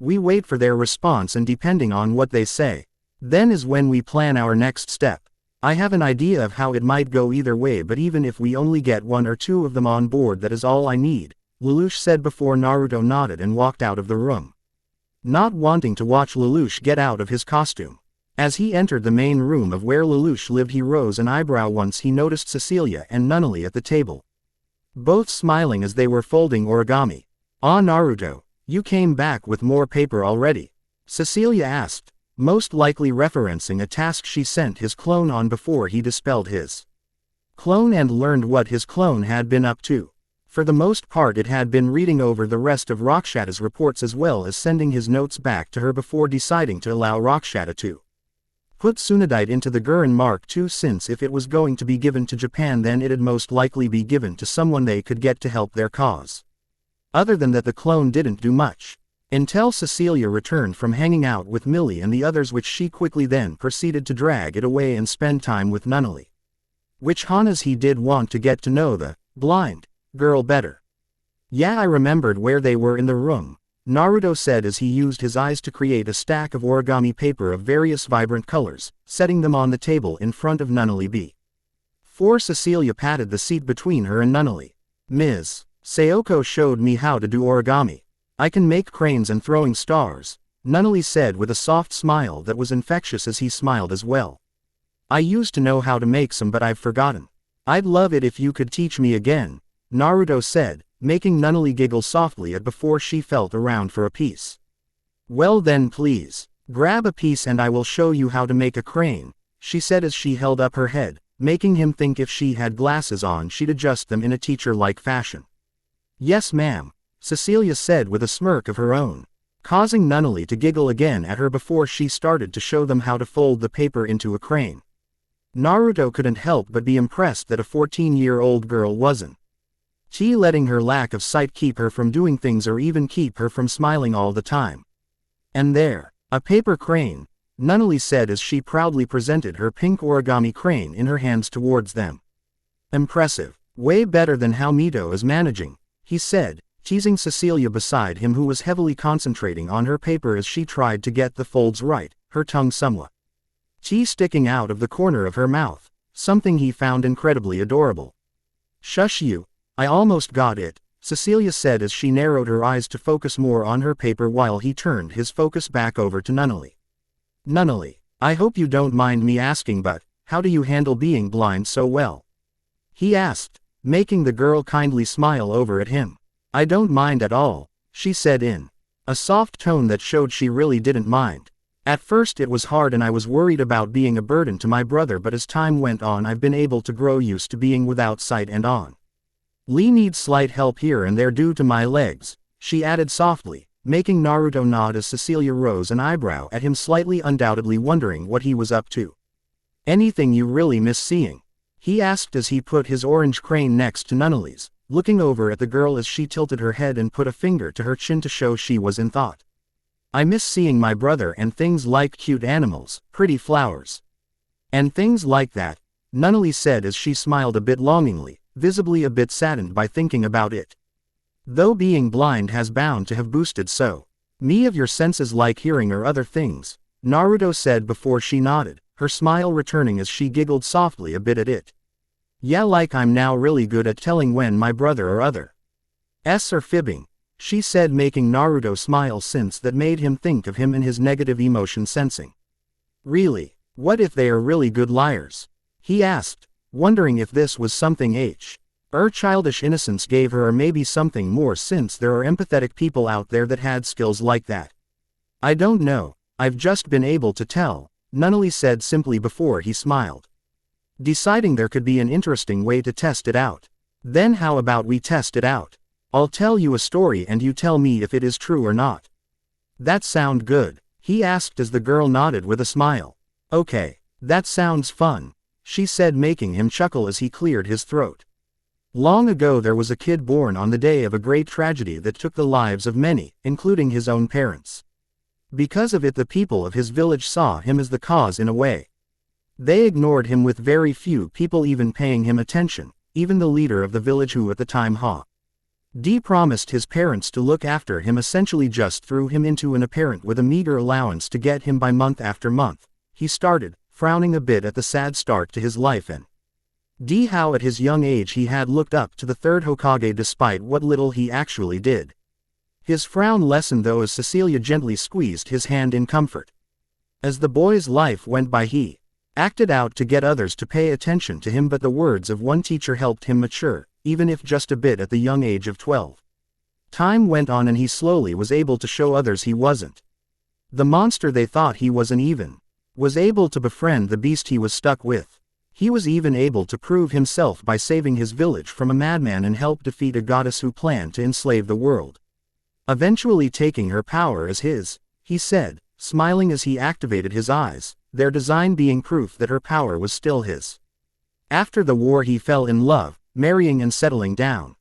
We wait for their response, and depending on what they say, then is when we plan our next step. I have an idea of how it might go either way, but even if we only get one or two of them on board, that is all I need, Lelouch said before Naruto nodded and walked out of the room, not wanting to watch Lelouch get out of his costume. As he entered the main room of where Lelouch lived, he rose an eyebrow once he noticed Cecilia and Nunnally at the table, both smiling as they were folding origami. Ah, Naruto, you came back with more paper already? Cecilia asked, most likely referencing a task she sent his clone on before he dispelled his clone and learned what his clone had been up to. For the most part it had been reading over the rest of Rakshata's reports as well as sending his notes back to her before deciding to allow Rakshata to put Tsunadite into the Gurren Mark II, since if it was going to be given to Japan then it'd most likely be given to someone they could get to help their cause. Other than that, the clone didn't do much, until Cecilia returned from hanging out with Millie and the others, which she quickly then proceeded to drag it away and spend time with Nunnally. Which Hana's he did want to get to know the blind girl better. Yeah, I remembered where they were in the room, Naruto said as he used his eyes to create a stack of origami paper of various vibrant colors, setting them on the table in front of Nunnally B. For Cecilia patted the seat between her and Nunnally. Ms. Sayoko showed me how to do origami. I can make cranes and throwing stars, Nunnally said with a soft smile that was infectious as he smiled as well. I used to know how to make some, but I've forgotten. I'd love it if you could teach me again, Naruto said, making Nunnally giggle softly at before she felt around for a piece. Well then please, grab a piece and I will show you how to make a crane, she said as she held up her head, making him think if she had glasses on she'd adjust them in a teacher-like fashion. Yes ma'am, Cecilia said with a smirk of her own, causing Nunnally to giggle again at her before she started to show them how to fold the paper into a crane. Naruto couldn't help but be impressed that a 14-year-old girl wasn't letting her lack of sight keep her from doing things or even keep her from smiling all the time. And there, a paper crane, Nunnally said as she proudly presented her pink origami crane in her hands towards them. Impressive, way better than how Mito is managing, he said, teasing Cecilia beside him, who was heavily concentrating on her paper as she tried to get the folds right, her tongue somewhat sticking out of the corner of her mouth, something he found incredibly adorable. Shush you, I almost got it, Cecilia said as she narrowed her eyes to focus more on her paper while he turned his focus back over to Nunnally. Nunnally, I hope you don't mind me asking, but how do you handle being blind so well? He asked, making the girl kindly smile over at him. I don't mind at all, she said in a soft tone that showed she really didn't mind. At first it was hard and I was worried about being a burden to my brother, but as time went on I've been able to grow used to being without sight and on. Lee needs slight help here and there due to my legs, she added softly, making Naruto nod as Cecilia rose an eyebrow at him slightly, undoubtedly wondering what he was up to. Anything you really miss seeing? He asked as he put his orange crane next to Nunnally's, looking over at the girl as she tilted her head and put a finger to her chin to show she was in thought. I miss seeing my brother and things like cute animals, pretty flowers, and things like that, Nunnally said as she smiled a bit longingly, visibly a bit saddened by thinking about it. Though being blind has bound to have boosted so me of your senses like hearing or other things, Naruto said before she nodded, her smile returning as she giggled softly a bit at it. Yeah, like I'm now really good at telling when my brother or others are fibbing, she said, making Naruto smile since that made him think of him and his negative emotion sensing. Really? What if they are really good liars? He asked, wondering if this was something her childish innocence gave her, or maybe something more, since there are empathetic people out there that had skills like that. I don't know, I've just been able to tell, Nunnally said simply before he smiled, deciding there could be an interesting way to test it out. Then how about we test it out? I'll tell you a story and you tell me if it is true or not. That sound good? He asked as the girl nodded with a smile. Okay, that sounds fun, she said, making him chuckle as he cleared his throat. Long ago there was a kid born on the day of a great tragedy that took the lives of many, including his own parents. Because of it, the people of his village saw him as the cause in a way. They ignored him, with very few people even paying him attention, even the leader of the village, who at the time promised his parents to look after him, essentially just threw him into an apparent with a meager allowance to get him by month after month. He started, frowning a bit at the sad start to his life, and how at his young age he had looked up to the third Hokage despite what little he actually did. His frown lessened though as Cecilia gently squeezed his hand in comfort. As the boy's life went by, he acted out to get others to pay attention to him, but the words of one teacher helped him mature, even if just a bit, at the young age of 12. Time went on and he slowly was able to show others he wasn't the monster they thought he was, and even was able to befriend the beast he was stuck with. He was even able to prove himself by saving his village from a madman and help defeat a goddess who planned to enslave the world, eventually taking her power as his, he said, smiling as he activated his eyes, their design being proof that her power was still his. After the war he fell in love, marrying and settling down.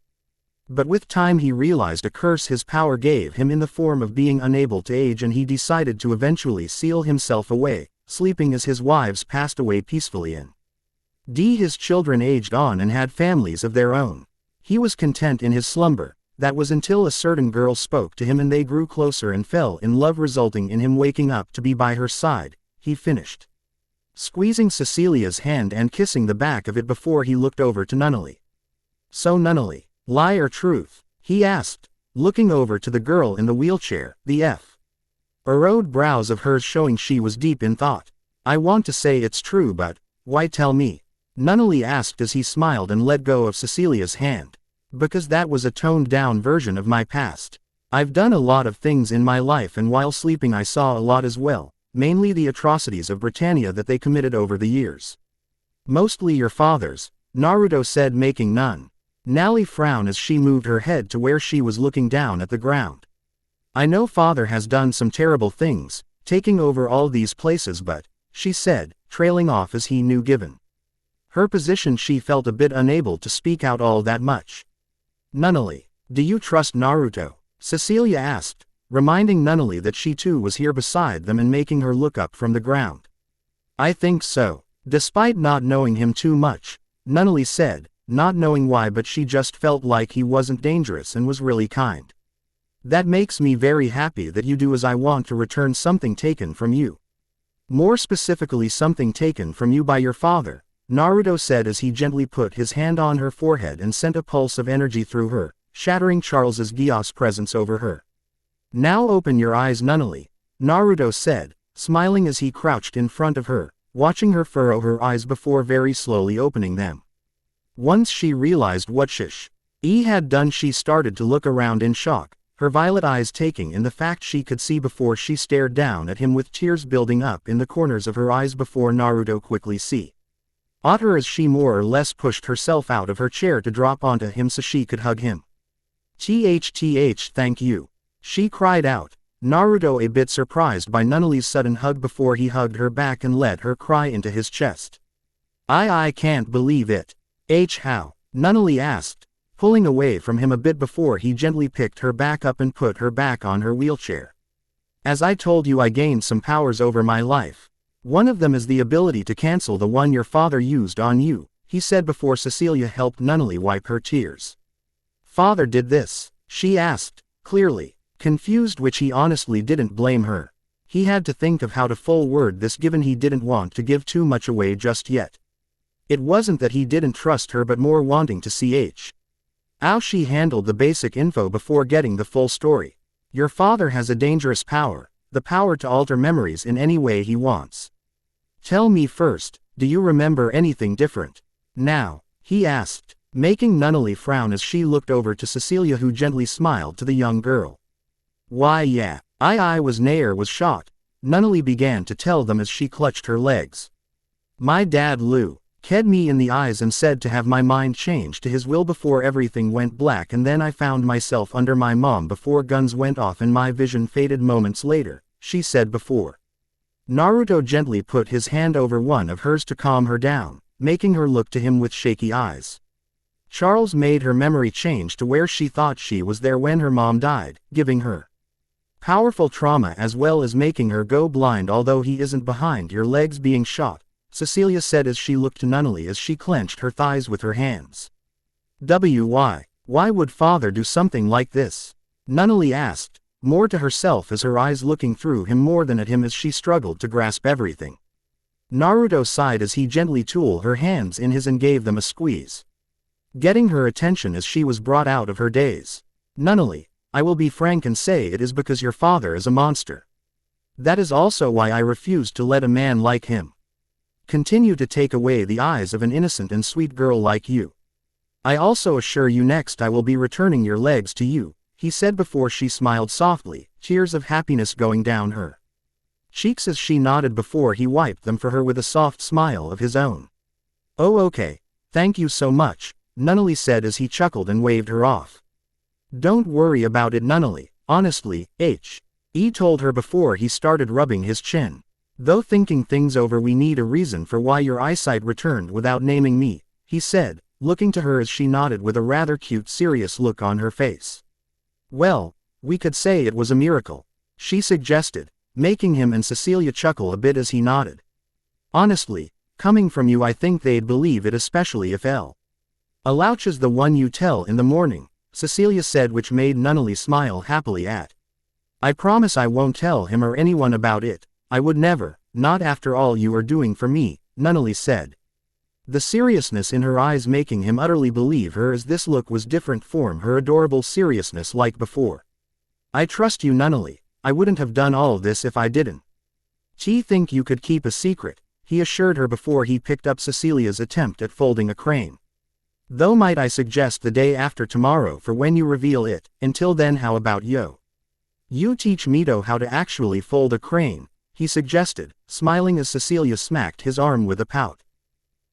But with time he realized a curse his power gave him in the form of being unable to age, and he decided to eventually seal himself away, sleeping as his wives passed away peacefully, and his children aged on and had families of their own. He was content in his slumber. That was until a certain girl spoke to him and they grew closer and fell in love, resulting in him waking up to be by her side. He finished squeezing Cecilia's hand and kissing the back of it before he looked over to Nunnally. So Nunnally, lie or truth? He asked, looking over to the girl in the wheelchair, the furrowed brows of hers showing she was deep in thought. I want to say it's true, but why tell me? Nunnally asked as he smiled and let go of Cecilia's hand. Because that was a toned-down version of my past. I've done a lot of things in my life, and while sleeping I saw a lot as well, mainly the atrocities of Britannia that they committed over the years. Mostly your father's, Naruto said, making Nunnally frown as she moved her head to where she was looking down at the ground. I know father has done some terrible things, taking over all these places, but, she said, trailing off as he knew given her position she felt a bit unable to speak out all that much. Nunnally, do you trust Naruto? Cecilia asked, reminding Nunnally that she too was here beside them and making her look up from the ground. I think so. Despite not knowing him too much, Nunnally said, not knowing why, but she just felt like he wasn't dangerous and was really kind. That makes me very happy that you do, as I want to return something taken from you. More specifically, something taken from you by your father, Naruto said as he gently put his hand on her forehead and sent a pulse of energy through her, shattering Charles's Gios presence over her. Now open your eyes, Nunnally, Naruto said, smiling as he crouched in front of her, watching her furrow her eyes before very slowly opening them. Once she realized what he had done, she started to look around in shock, her violet eyes taking in the fact she could see before she stared down at him, with tears building up in the corners of her eyes before Naruto quickly caught her as she more or less pushed herself out of her chair to drop onto him so she could hug him. Thank you, she cried out, Naruto a bit surprised by Nunnally's sudden hug before he hugged her back and let her cry into his chest. I can't believe it. How? Nunnally asked, pulling away from him a bit before he gently picked her back up and put her back on her wheelchair. As I told you, I gained some powers over my life. One of them is the ability to cancel the one your father used on you, he said before Cecilia helped Nunnally wipe her tears. Father did this? She asked, clearly confused, which he honestly didn't blame her. He had to think of how to full word this, given he didn't want to give too much away just yet. It wasn't that he didn't trust her, but more wanting to see how she handled the basic info before getting the full story. Your father has a dangerous power, the power to alter memories in any way he wants. Tell me first, do you remember anything different? Now, he asked, making Nunnally frown as she looked over to Cecilia, who gently smiled to the young girl. Why yeah, I was Nair was shot, Nunnally began to tell them as she clutched her legs. My dad Lou ked me in the eyes and said to have my mind changed to his will before everything went black, and then I found myself under my mom before guns went off and my vision faded moments later, she said before. Naruto gently put his hand over one of hers to calm her down, making her look to him with shaky eyes. Charles made her memory change to where she thought she was there when her mom died, giving her powerful trauma as well as making her go blind. Although he isn't behind your legs being shot, Cecilia said as she looked to Nunnally as she clenched her thighs with her hands. Why would father do something like this? Nunnally asked, more to herself as her eyes looking through him more than at him as she struggled to grasp everything. Naruto sighed as he gently took her hands in his and gave them a squeeze, getting her attention as she was brought out of her daze. Nunnally, I will be frank and say it is because your father is a monster. That is also why I refused to let a man like him continue to take away the eyes of an innocent and sweet girl like you. I also assure you next I will be returning your legs to you, he said before she smiled softly, tears of happiness going down her cheeks as she nodded before he wiped them for her with a soft smile of his own. Oh okay, thank you so much, Nunnally said as he chuckled and waved her off. Don't worry about it Nunnally, honestly, he told her before he started rubbing his chin. Though thinking things over, we need a reason for why your eyesight returned without naming me, he said, looking to her as she nodded with a rather cute serious look on her face. Well, we could say it was a miracle, she suggested, making him and Cecilia chuckle a bit as he nodded. Honestly, coming from you I think they'd believe it, especially if Lelouch is the one you tell in the morning, Cecilia said, which made Nunnally smile happily at. I promise I won't tell him or anyone about it. I would never, not after all you are doing for me, Nunnally said, the seriousness in her eyes making him utterly believe her as this look was different from her adorable seriousness like before. I trust you Nunnally, I wouldn't have done all this if I didn't. Think you could keep a secret, he assured her before he picked up Cecilia's attempt at folding a crane. Though might I suggest the day after tomorrow for when you reveal it, until then how about you teach Mito how to actually fold a crane, he suggested, smiling as Cecilia smacked his arm with a pout.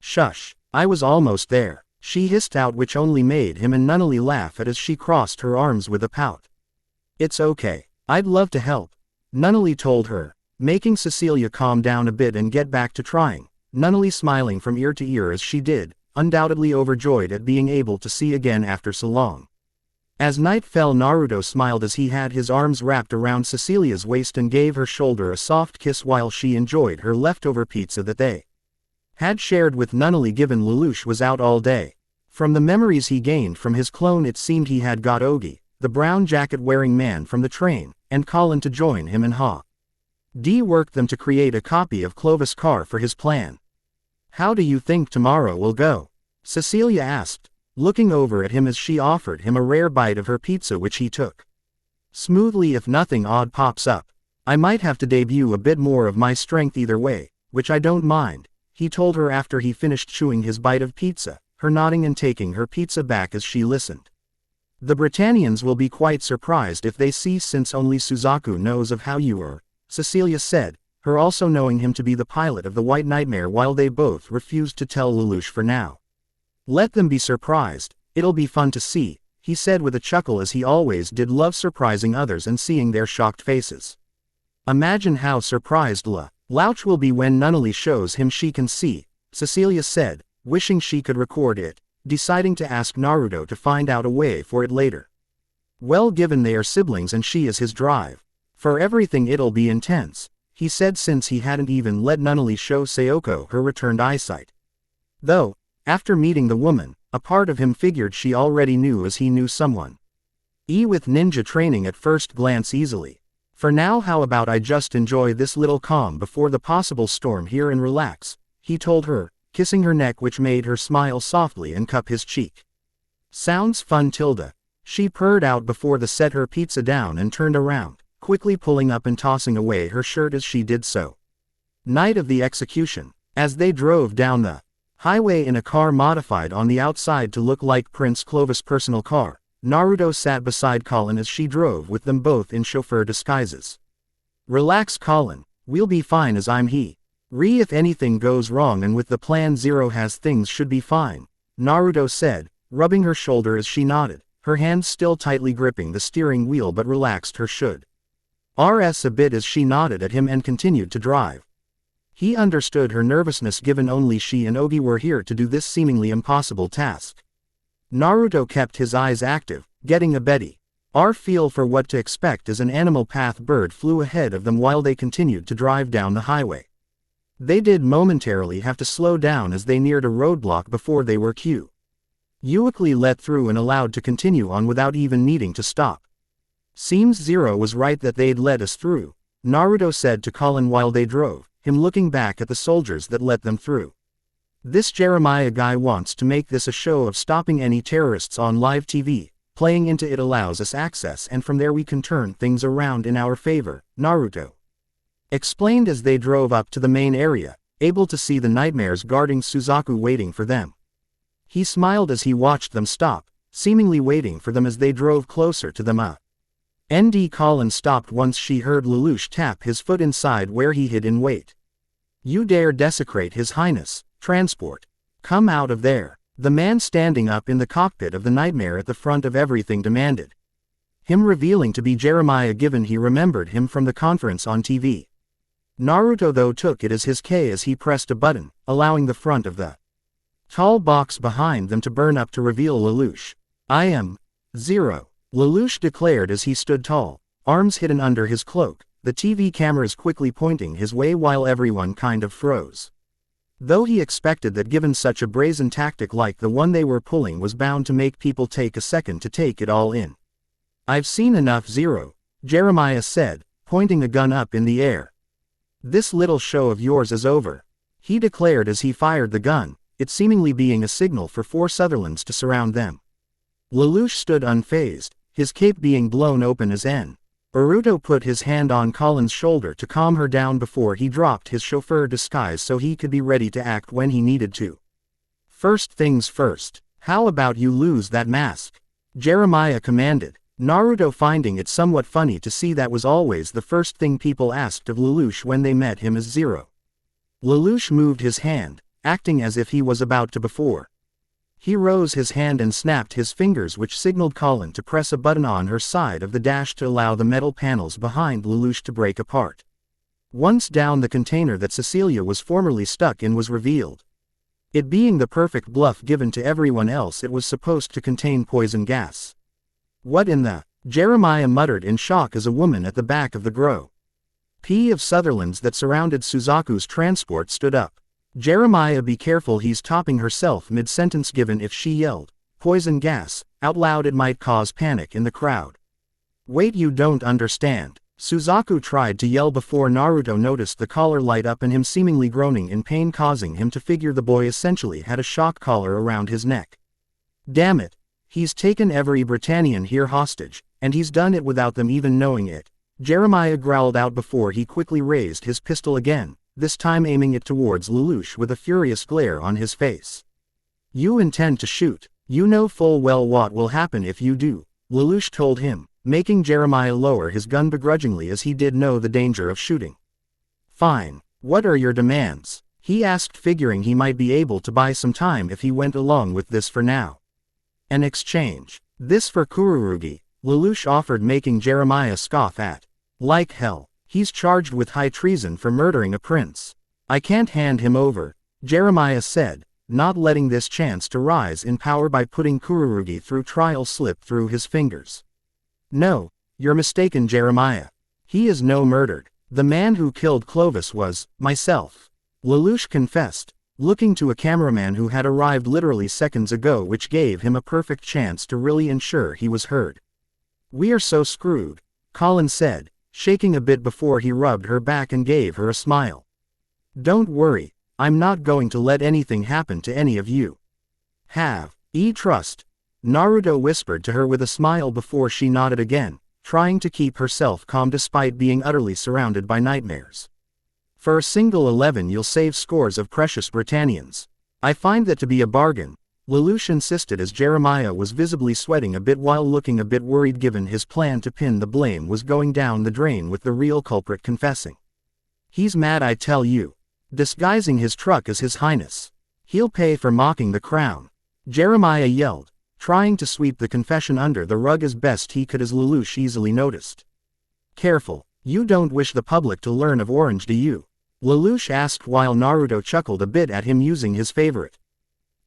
Shush, I was almost there, she hissed out, which only made him and Nunnally laugh at as she crossed her arms with a pout. It's okay, I'd love to help, Nunnally told her, making Cecilia calm down a bit and get back to trying, Nunnally smiling from ear to ear as she did, undoubtedly overjoyed at being able to see again after so long. As night fell, Naruto smiled as he had his arms wrapped around Cecilia's waist and gave her shoulder a soft kiss while she enjoyed her leftover pizza that they had shared with Nunnally, given Lelouch was out all day. From the memories he gained from his clone, it seemed he had got Ogi, the brown jacket-wearing man from the train, and Colin to join him, and D worked them to create a copy of Clovis' car for his plan. How do you think tomorrow will go? Cecilia asked, looking over at him as she offered him a rare bite of her pizza, which he took smoothly. If nothing odd pops up, I might have to debut a bit more of my strength either way, which I don't mind, he told her after he finished chewing his bite of pizza, her nodding and taking her pizza back as she listened. The Britannians will be quite surprised if they see, since only Suzaku knows of how you are, Cecilia said, her also knowing him to be the pilot of the White Nightmare, while they both refused to tell Lelouch for now. Let them be surprised, it'll be fun to see, he said with a chuckle, as he always did love surprising others and seeing their shocked faces. Imagine how surprised Lelouch will be when Nunnally shows him she can see, Cecilia said, wishing she could record it, deciding to ask Naruto to find out a way for it later. Well, given they are siblings and she is his drive for everything, it'll be intense, he said, since he hadn't even let Nunnally show Sayoko her returned eyesight. Though, after meeting the woman, a part of him figured she already knew, as he knew someone with ninja training at first glance easily. For now, how about I just enjoy this little calm before the possible storm here and relax, he told her, kissing her neck, which made her smile softly and cup his cheek. Sounds fun, Tilda, she purred out before they set her pizza down and turned around, quickly pulling up and tossing away her shirt as she did so. Night of the execution. As they drove down the highway in a car modified on the outside to look like Prince Clovis' personal car, Naruto sat beside Colin as she drove with them both in chauffeur disguises. Relax, Colin. We'll be fine as I'm he. If anything goes wrong and with the plan Zero has, things should be fine, Naruto said, rubbing her shoulder as she nodded, her hands still tightly gripping the steering wheel but relaxed her should. RS a bit as she nodded at him and continued to drive. He understood her nervousness given only she and Ogi were here to do this seemingly impossible task. Naruto kept his eyes active, getting a Betty R feel for what to expect as an animal path bird flew ahead of them while they continued to drive down the highway. They did momentarily have to slow down as they neared a roadblock before they were quickly let through and allowed to continue on without even needing to stop. Seems Zero was right that they'd let us through, Naruto said to Colin while they drove, him looking back at the soldiers that let them through. This Jeremiah guy wants to make this a show of stopping any terrorists on live TV, playing into it allows us access and from there we can turn things around in our favor, Naruto explained as they drove up to the main area, able to see the nightmares guarding Suzaku waiting for them. He smiled as he watched them stop, seemingly waiting for them as they drove closer to them. ND Colin stopped once she heard Lelouch tap his foot inside where he hid in wait. You dare desecrate His Highness, transport. Come out of there, the man standing up in the cockpit of the nightmare at the front of everything demanded. Him revealing to be Jeremiah given he remembered him from the conference on TV. Naruto though took it as his K as he pressed a button, allowing the front of the tall box behind them to burn up to reveal Lelouch. I am Zero, Lelouch declared as he stood tall, arms hidden under his cloak, the TV cameras quickly pointing his way while everyone kind of froze. Though he expected that given such a brazen tactic like the one they were pulling was bound to make people take a second to take it all in. I've seen enough, Zero, Jeremiah said, pointing a gun up in the air. This little show of yours is over, he declared as he fired the gun, it seemingly being a signal for 4 Sutherlands to surround them. Lelouch stood unfazed, his cape being blown open as Naruto put his hand on Colin's shoulder to calm her down before he dropped his chauffeur disguise so he could be ready to act when he needed to. First things first, how about you lose that mask? Jeremiah commanded, Naruto finding it somewhat funny to see that was always the first thing people asked of Lelouch when they met him as Zero. Lelouch moved his hand, acting as if he was about to before. He rose his hand and snapped his fingers which signaled Colin to press a button on her side of the dash to allow the metal panels behind Lelouch to break apart. Once down, the container that Cecilia was formerly stuck in was revealed. It being the perfect bluff given to everyone else, it was supposed to contain poison gas. What in the? Jeremiah muttered in shock as a woman at the back of the group of Sutherlands that surrounded Suzaku's transport stood up. Jeremiah, be careful, he's topping herself mid-sentence given if she yelled, poison gas, out loud it might cause panic in the crowd. Wait, you don't understand. Suzaku tried to yell before Naruto noticed the collar light up and him seemingly groaning in pain, causing him to figure the boy essentially had a shock collar around his neck. Damn it. He's taken every Britannian here hostage, and he's done it without them even knowing it, Jeremiah growled out before he quickly raised his pistol again, this time aiming it towards Lelouch with a furious glare on his face. You intend to shoot, you know full well what will happen if you do, Lelouch told him, making Jeremiah lower his gun begrudgingly as he did know the danger of shooting. Fine, what are your demands? He asked, figuring he might be able to buy some time if he went along with this for now. An exchange. This for Kururugi, Lelouch offered, making Jeremiah scoff at. Like hell, he's charged with high treason for murdering a prince. I can't hand him over, Jeremiah said, not letting this chance to rise in power by putting Kururugi through trial slip through his fingers. No, you're mistaken, Jeremiah. He is no murdered. The man who killed Clovis was myself, Lelouch confessed, looking to a cameraman who had arrived literally seconds ago, which gave him a perfect chance to really ensure he was heard. We are so screwed, Colin said, shaking a bit before he rubbed her back and gave her a smile. Don't worry, I'm not going to let anything happen to any of you. Trust, Naruto whispered to her with a smile before she nodded again, trying to keep herself calm despite being utterly surrounded by nightmares. For a single 11 you'll save scores of precious Britannians. I find that to be a bargain, Lelouch insisted as Jeremiah was visibly sweating a bit while looking a bit worried given his plan to pin the blame was going down the drain with the real culprit confessing. He's mad, I tell you. Disguising his truck as His Highness. He'll pay for mocking the crown. Jeremiah yelled, trying to sweep the confession under the rug as best he could as Lelouch easily noticed. Careful, you don't wish the public to learn of Orange, do you? Lelouch asked while Naruto chuckled a bit at him using his favorite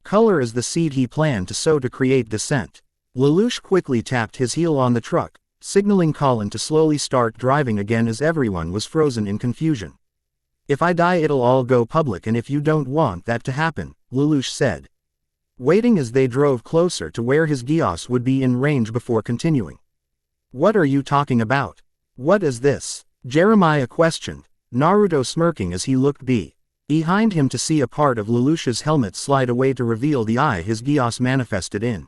color as the seed he planned to sow to create dissent. Lelouch quickly tapped his heel on the truck, signaling Colin to slowly start driving again as everyone was frozen in confusion. If I die it'll all go public, and if you don't want that to happen, Lelouch said, waiting as they drove closer to where his Geass would be in range before continuing. What are you talking about? What is this? Jeremiah questioned, Naruto smirking as he looked behind him to see a part of Lelouch's helmet slide away to reveal the eye his Geass manifested in.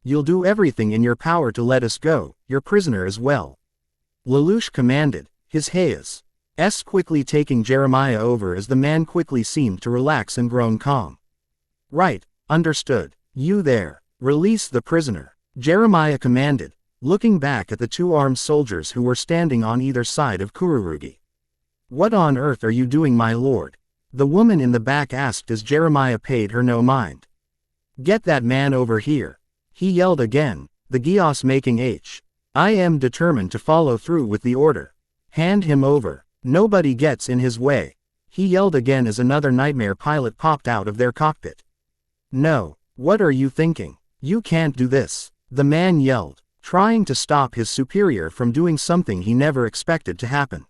You'll do everything in your power to let us go, your prisoner as well. Lelouch commanded, his Geass quickly taking Jeremiah over as the man quickly seemed to relax and grown calm. Right, understood. You there, release the prisoner, Jeremiah commanded, looking back at the two armed soldiers who were standing on either side of Kururugi. What on earth are you doing, my lord? The woman in the back asked as Jeremiah paid her no mind. Get that man over here. He yelled again, the Geass making I am determined to follow through with the order. Hand him over. Nobody gets in his way. He yelled again as another nightmare pilot popped out of their cockpit. No, what are you thinking? You can't do this, the man yelled, trying to stop his superior from doing something he never expected to happen.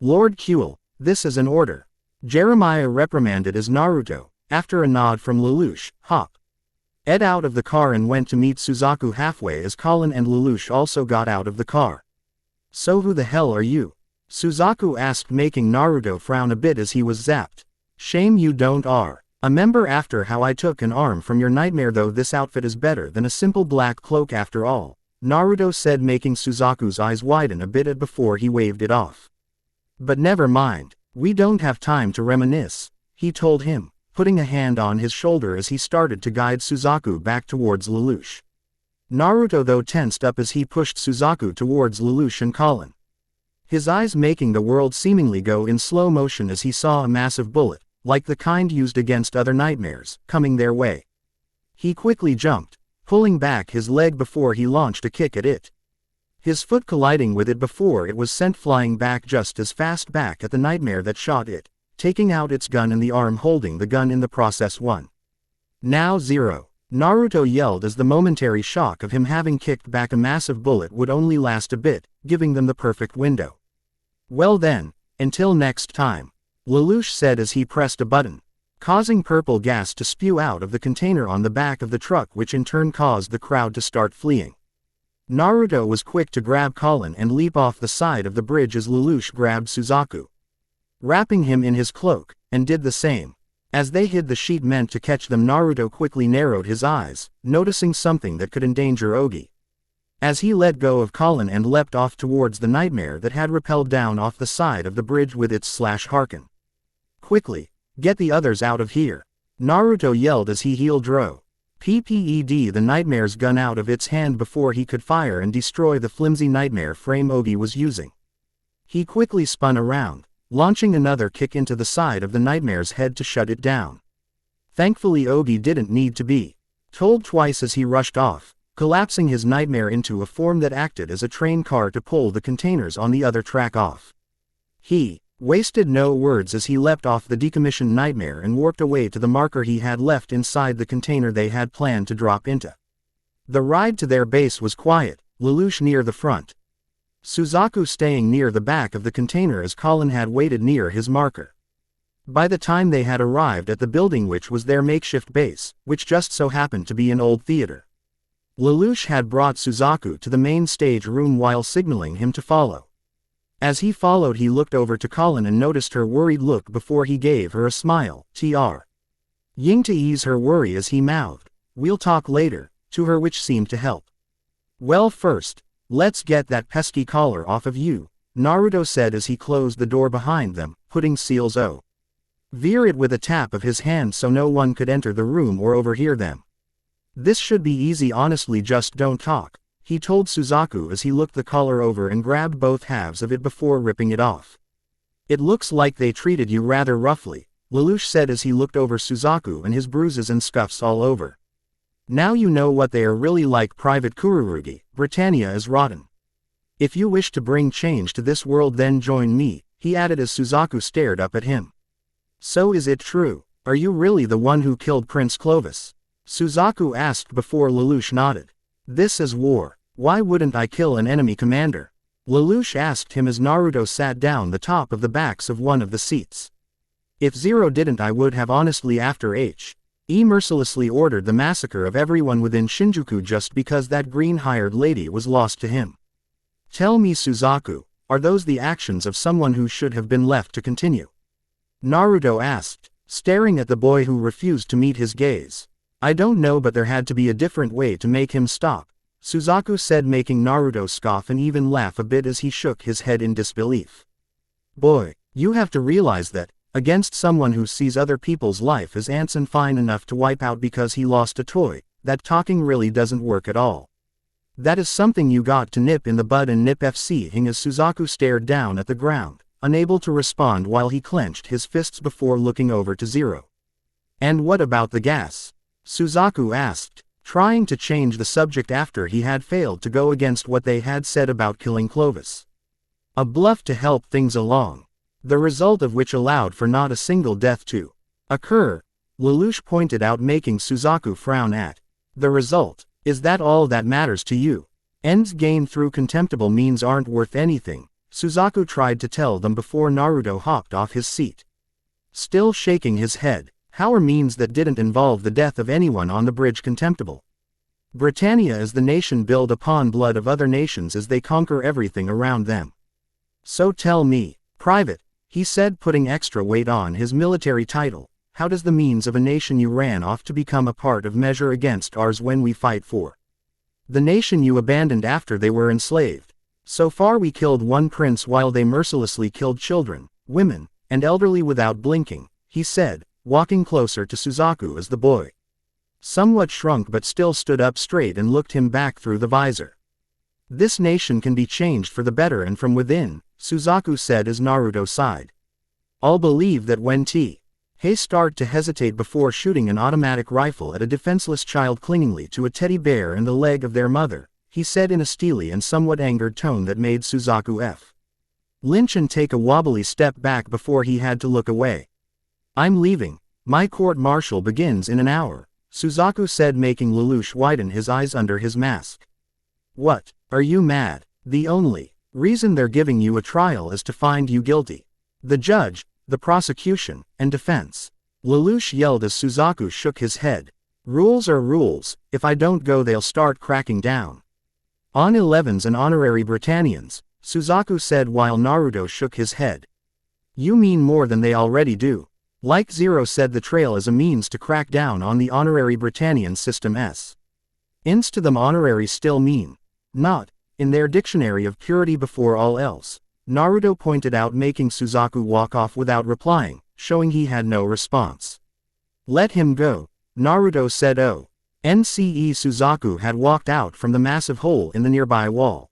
Lord Kuel, this is an order. Jeremiah reprimanded as Naruto, after a nod from Lelouch, hopped out of the car and went to meet Suzaku halfway as Colin and Lelouch also got out of the car. So who the hell are you? Suzaku asked, making Naruto frown a bit as he was zapped. Shame you don't are a member after how I took an arm from your nightmare, though this outfit is better than a simple black cloak after all, Naruto said, making Suzaku's eyes widen a bit before he waved it off. But never mind. We don't have time to reminisce, he told him, putting a hand on his shoulder as he started to guide Suzaku back towards Lelouch. Naruto though tensed up as he pushed Suzaku towards Lelouch and Colin. His eyes making the world seemingly go in slow motion as he saw a massive bullet, like the kind used against other nightmares, coming their way. He quickly jumped, pulling back his leg before he launched a kick at it. His foot colliding with it before it was sent flying back just as fast back at the nightmare that shot it, taking out its gun and the arm holding the gun in the process. 1. Now 0. Naruto yelled as the momentary shock of him having kicked back a massive bullet would only last a bit, giving them the perfect window. Well then, until next time, Lelouch said as he pressed a button, causing purple gas to spew out of the container on the back of the truck, which in turn caused the crowd to start fleeing. Naruto was quick to grab Colin and leap off the side of the bridge as Lelouch grabbed Suzaku, wrapping him in his cloak, and did the same. As they hid the sheet meant to catch them, Naruto quickly narrowed his eyes, noticing something that could endanger Ogi. As he let go of Colin and leapt off towards the nightmare that had rappelled down off the side of the bridge with its /Harken. Quickly, get the others out of here, Naruto yelled as he heeled the nightmare's gun out of its hand before he could fire and destroy the flimsy nightmare frame Ogi was using. He quickly spun around, launching another kick into the side of the nightmare's head to shut it down. Thankfully Ogi didn't need to be told twice as he rushed off, collapsing his nightmare into a form that acted as a train car to pull the containers on the other track off. He wasted no words as he leapt off the decommissioned nightmare and warped away to the marker he had left inside the container they had planned to drop into. The ride to their base was quiet, Lelouch near the front, Suzaku staying near the back of the container as Colin had waited near his marker. By the time they had arrived at the building which was their makeshift base, which just so happened to be an old theater, Lelouch had brought Suzaku to the main stage room while signaling him to follow. As he followed, he looked over to Colin and noticed her worried look before he gave her a smile, Ying to ease her worry as he mouthed, "We'll talk later," to her, which seemed to help. "Well, first, let's get that pesky collar off of you," Naruto said as he closed the door behind them, putting seals over it with a tap of his hand so no one could enter the room or overhear them. This should be easy, honestly, just don't talk, he told Suzaku as he looked the collar over and grabbed both halves of it before ripping it off. It looks like they treated you rather roughly, Lelouch said as he looked over Suzaku and his bruises and scuffs all over. Now you know what they are really like, Private Kururugi. Britannia is rotten. If you wish to bring change to this world, then join me, he added as Suzaku stared up at him. So is it true? Are you really the one who killed Prince Clovis? Suzaku asked before Lelouch nodded. This is war. Why wouldn't I kill an enemy commander? Lelouch asked him as Naruto sat down the top of the backs of one of the seats. If Zero didn't, I would have, honestly. After He mercilessly ordered the massacre of everyone within Shinjuku just because that green-haired lady was lost to him. Tell me, Suzaku, are those the actions of someone who should have been left to continue? Naruto asked, staring at the boy who refused to meet his gaze. I don't know, but there had to be a different way to make him stop, Suzaku said, making Naruto scoff and even laugh a bit as he shook his head in disbelief. Boy, you have to realize that, against someone who sees other people's life as ants and fine enough to wipe out because he lost a toy, that talking really doesn't work at all. That is something you got to nip in the bud and nip FCing as Suzaku stared down at the ground, unable to respond while he clenched his fists before looking over to Zero. And what about the gas? Suzaku asked, trying to change the subject after he had failed to go against what they had said about killing Clovis. A bluff to help things along, the result of which allowed for not a single death to occur, Lelouch pointed out, making Suzaku frown at. The result, is that all that matters to you? Ends gained through contemptible means aren't worth anything, Suzaku tried to tell them before Naruto hopped off his seat. Still shaking his head, how are means that didn't involve the death of anyone on the bridge contemptible? Britannia is the nation built upon blood of other nations as they conquer everything around them. So tell me, Private, he said, putting extra weight on his military title, how does the means of a nation you ran off to become a part of measure against ours when we fight for the nation you abandoned after they were enslaved? So far we killed one prince while they mercilessly killed children, women, and elderly without blinking, he said, walking closer to Suzaku as the boy somewhat shrunk but still stood up straight and looked him back through the visor. This nation can be changed for the better and from within, Suzaku said as Naruto sighed. I'll believe that when He started to hesitate before shooting an automatic rifle at a defenseless child clingingly to a teddy bear and the leg of their mother, he said in a steely and somewhat angered tone that made Suzaku flinch and take a wobbly step back before he had to look away. I'm leaving. My court-martial begins in an hour, Suzaku said, making Lelouch widen his eyes under his mask. What, are you mad? The only reason they're giving you a trial is to find you guilty. The judge, the prosecution, and defense, Lelouch yelled as Suzaku shook his head. Rules are rules, if I don't go they'll start cracking down on 11s and honorary Britannians, Suzaku said while Naruto shook his head. You mean more than they already do. Like Zero said, the trail is a means to crack down on the honorary Britannian system's. Ins to them honorary still mean not, in their dictionary of purity before all else, Naruto pointed out, making Suzaku walk off without replying, showing he had no response. Let him go, Naruto said. Oh. NCE Suzaku had walked out from the massive hole in the nearby wall.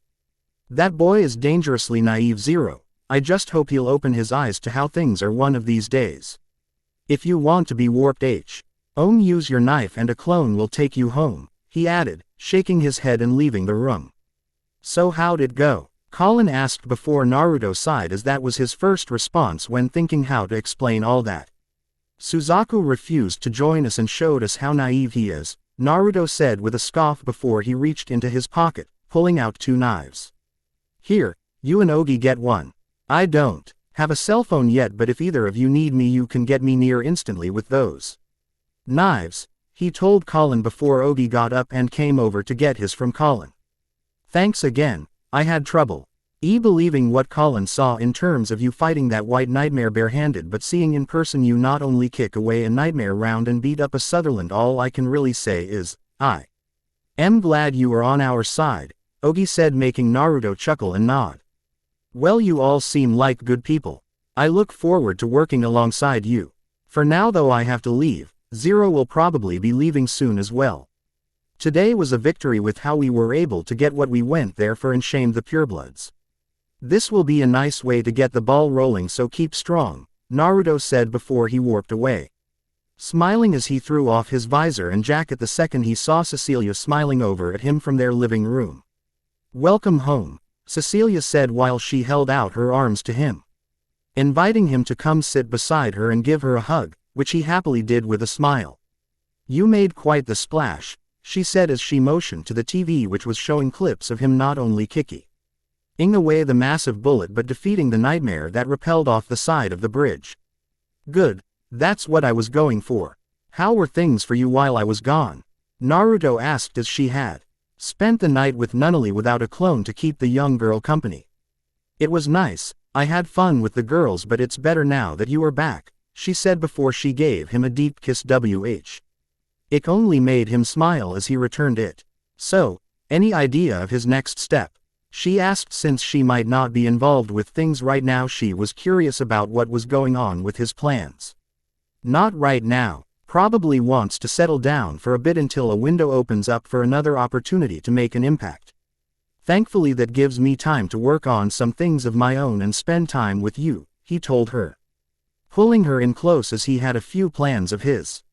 That boy is dangerously naive, Zero. I just hope he'll open his eyes to how things are one of these days. If you want to be warped use your knife and a clone will take you home, he added, shaking his head and leaving the room. So how'd it go? Colin asked before Naruto sighed as that was his first response when thinking how to explain all that. Suzaku refused to join us and showed us how naive he is, Naruto said with a scoff before he reached into his pocket, pulling out 2 knives. Here, you and Ogi get one. I don't have a cell phone yet, but if either of you need me you can get me near instantly with those knives, he told Colin before Ogi got up and came over to get his from Colin. Thanks again, I had trouble believing what Colin saw in terms of you fighting that white nightmare barehanded, but seeing in person you not only kick away a nightmare round and beat up a Sutherland, all I can really say is, I am glad you are on our side, Ogi said, making Naruto chuckle and nod. Well, you all seem like good people. I look forward to working alongside you. For now though I have to leave, Zero will probably be leaving soon as well. Today was a victory with how we were able to get what we went there for and shamed the purebloods. This will be a nice way to get the ball rolling, so keep strong, Naruto said before he warped away. Smiling as he threw off his visor and jacket the second he saw Cecilia smiling over at him from their living room. Welcome home, Cecilia said while she held out her arms to him, inviting him to come sit beside her and give her a hug, which he happily did with a smile. You made quite the splash, she said as she motioned to the TV which was showing clips of him not only kicking away the massive bullet but defeating the nightmare that rappelled off the side of the bridge. Good, that's what I was going for. How were things for you while I was gone? Naruto asked as she had spent the night with Nunnally without a clone to keep the young girl company. It was nice, I had fun with the girls, but it's better now that you are back, she said before she gave him a deep kiss. It only made him smile as he returned it. So, any idea of his next step? She asked. Since she might not be involved with things right now, she was curious about what was going on with his plans. Not right now, probably wants to settle down for a bit until a window opens up for another opportunity to make an impact. Thankfully that gives me time to work on some things of my own and spend time with you, he told her, pulling her in close as he had a few plans of his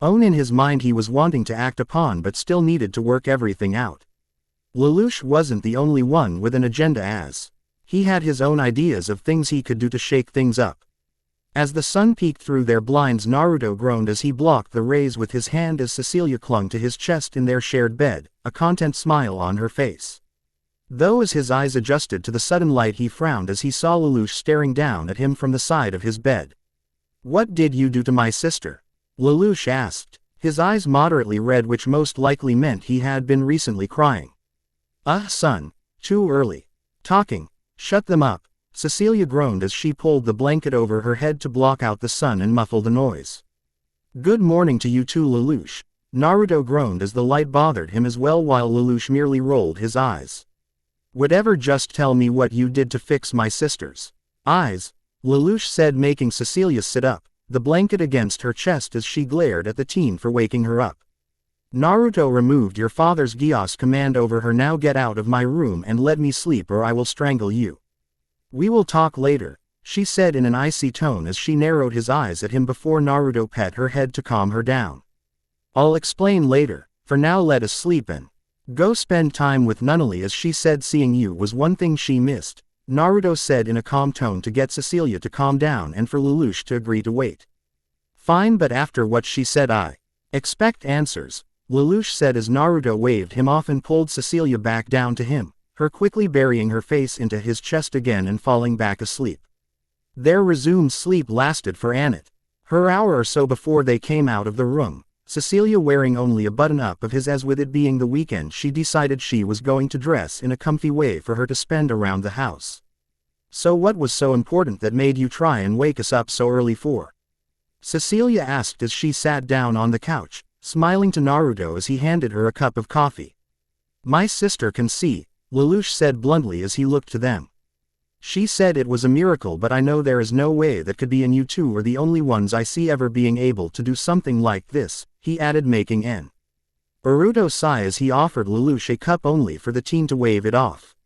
own in his mind he was wanting to act upon but still needed to work everything out. Lelouch wasn't the only one with an agenda, as he had his own ideas of things he could do to shake things up. As the sun peeked through their blinds, Naruto groaned as he blocked the rays with his hand as Cecilia clung to his chest in their shared bed, a content smile on her face. Though as his eyes adjusted to the sudden light he frowned as he saw Lelouch staring down at him from the side of his bed. What did you do to my sister? Lelouch asked, his eyes moderately red, which most likely meant he had been recently crying. Son, too early. Talking, shut them up, Cecilia groaned as she pulled the blanket over her head to block out the sun and muffle the noise. Good morning to you too, Lelouch, Naruto groaned as the light bothered him as well while Lelouch merely rolled his eyes. Whatever, just tell me what you did to fix my sister's eyes, Lelouch said, making Cecilia sit up, the blanket against her chest as she glared at the teen for waking her up. Naruto removed your father's Gyos command over her. Now get out of my room and let me sleep or I will strangle you. We will talk later, she said in an icy tone as she narrowed his eyes at him before Naruto pet her head to calm her down. I'll explain later, for now let us sleep and go spend time with Nunnally, as she said. Seeing you was one thing she missed, Naruto said in a calm tone to get Cecilia to calm down and for Lelouch to agree to wait. Fine, but after what she said I expect answers, Lelouch said as Naruto waved him off and pulled Cecilia back down to him, her quickly burying her face into his chest again and falling back asleep. Their resumed sleep lasted for an hour or so before they came out of the room, Cecilia wearing only a button-up of his, as with it being the weekend she decided she was going to dress in a comfy way for her to spend around the house. So what was so important that made you try and wake us up so early for? Cecilia asked as she sat down on the couch, smiling to Naruto as he handed her a cup of coffee. My sister can see, Lelouch said bluntly as he looked to them. She said it was a miracle, but I know there is no way that could be, and you two are the only ones I see ever being able to do something like this, he added, making an Naruto sigh as he offered Lelouch a cup only for the teen to wave it off.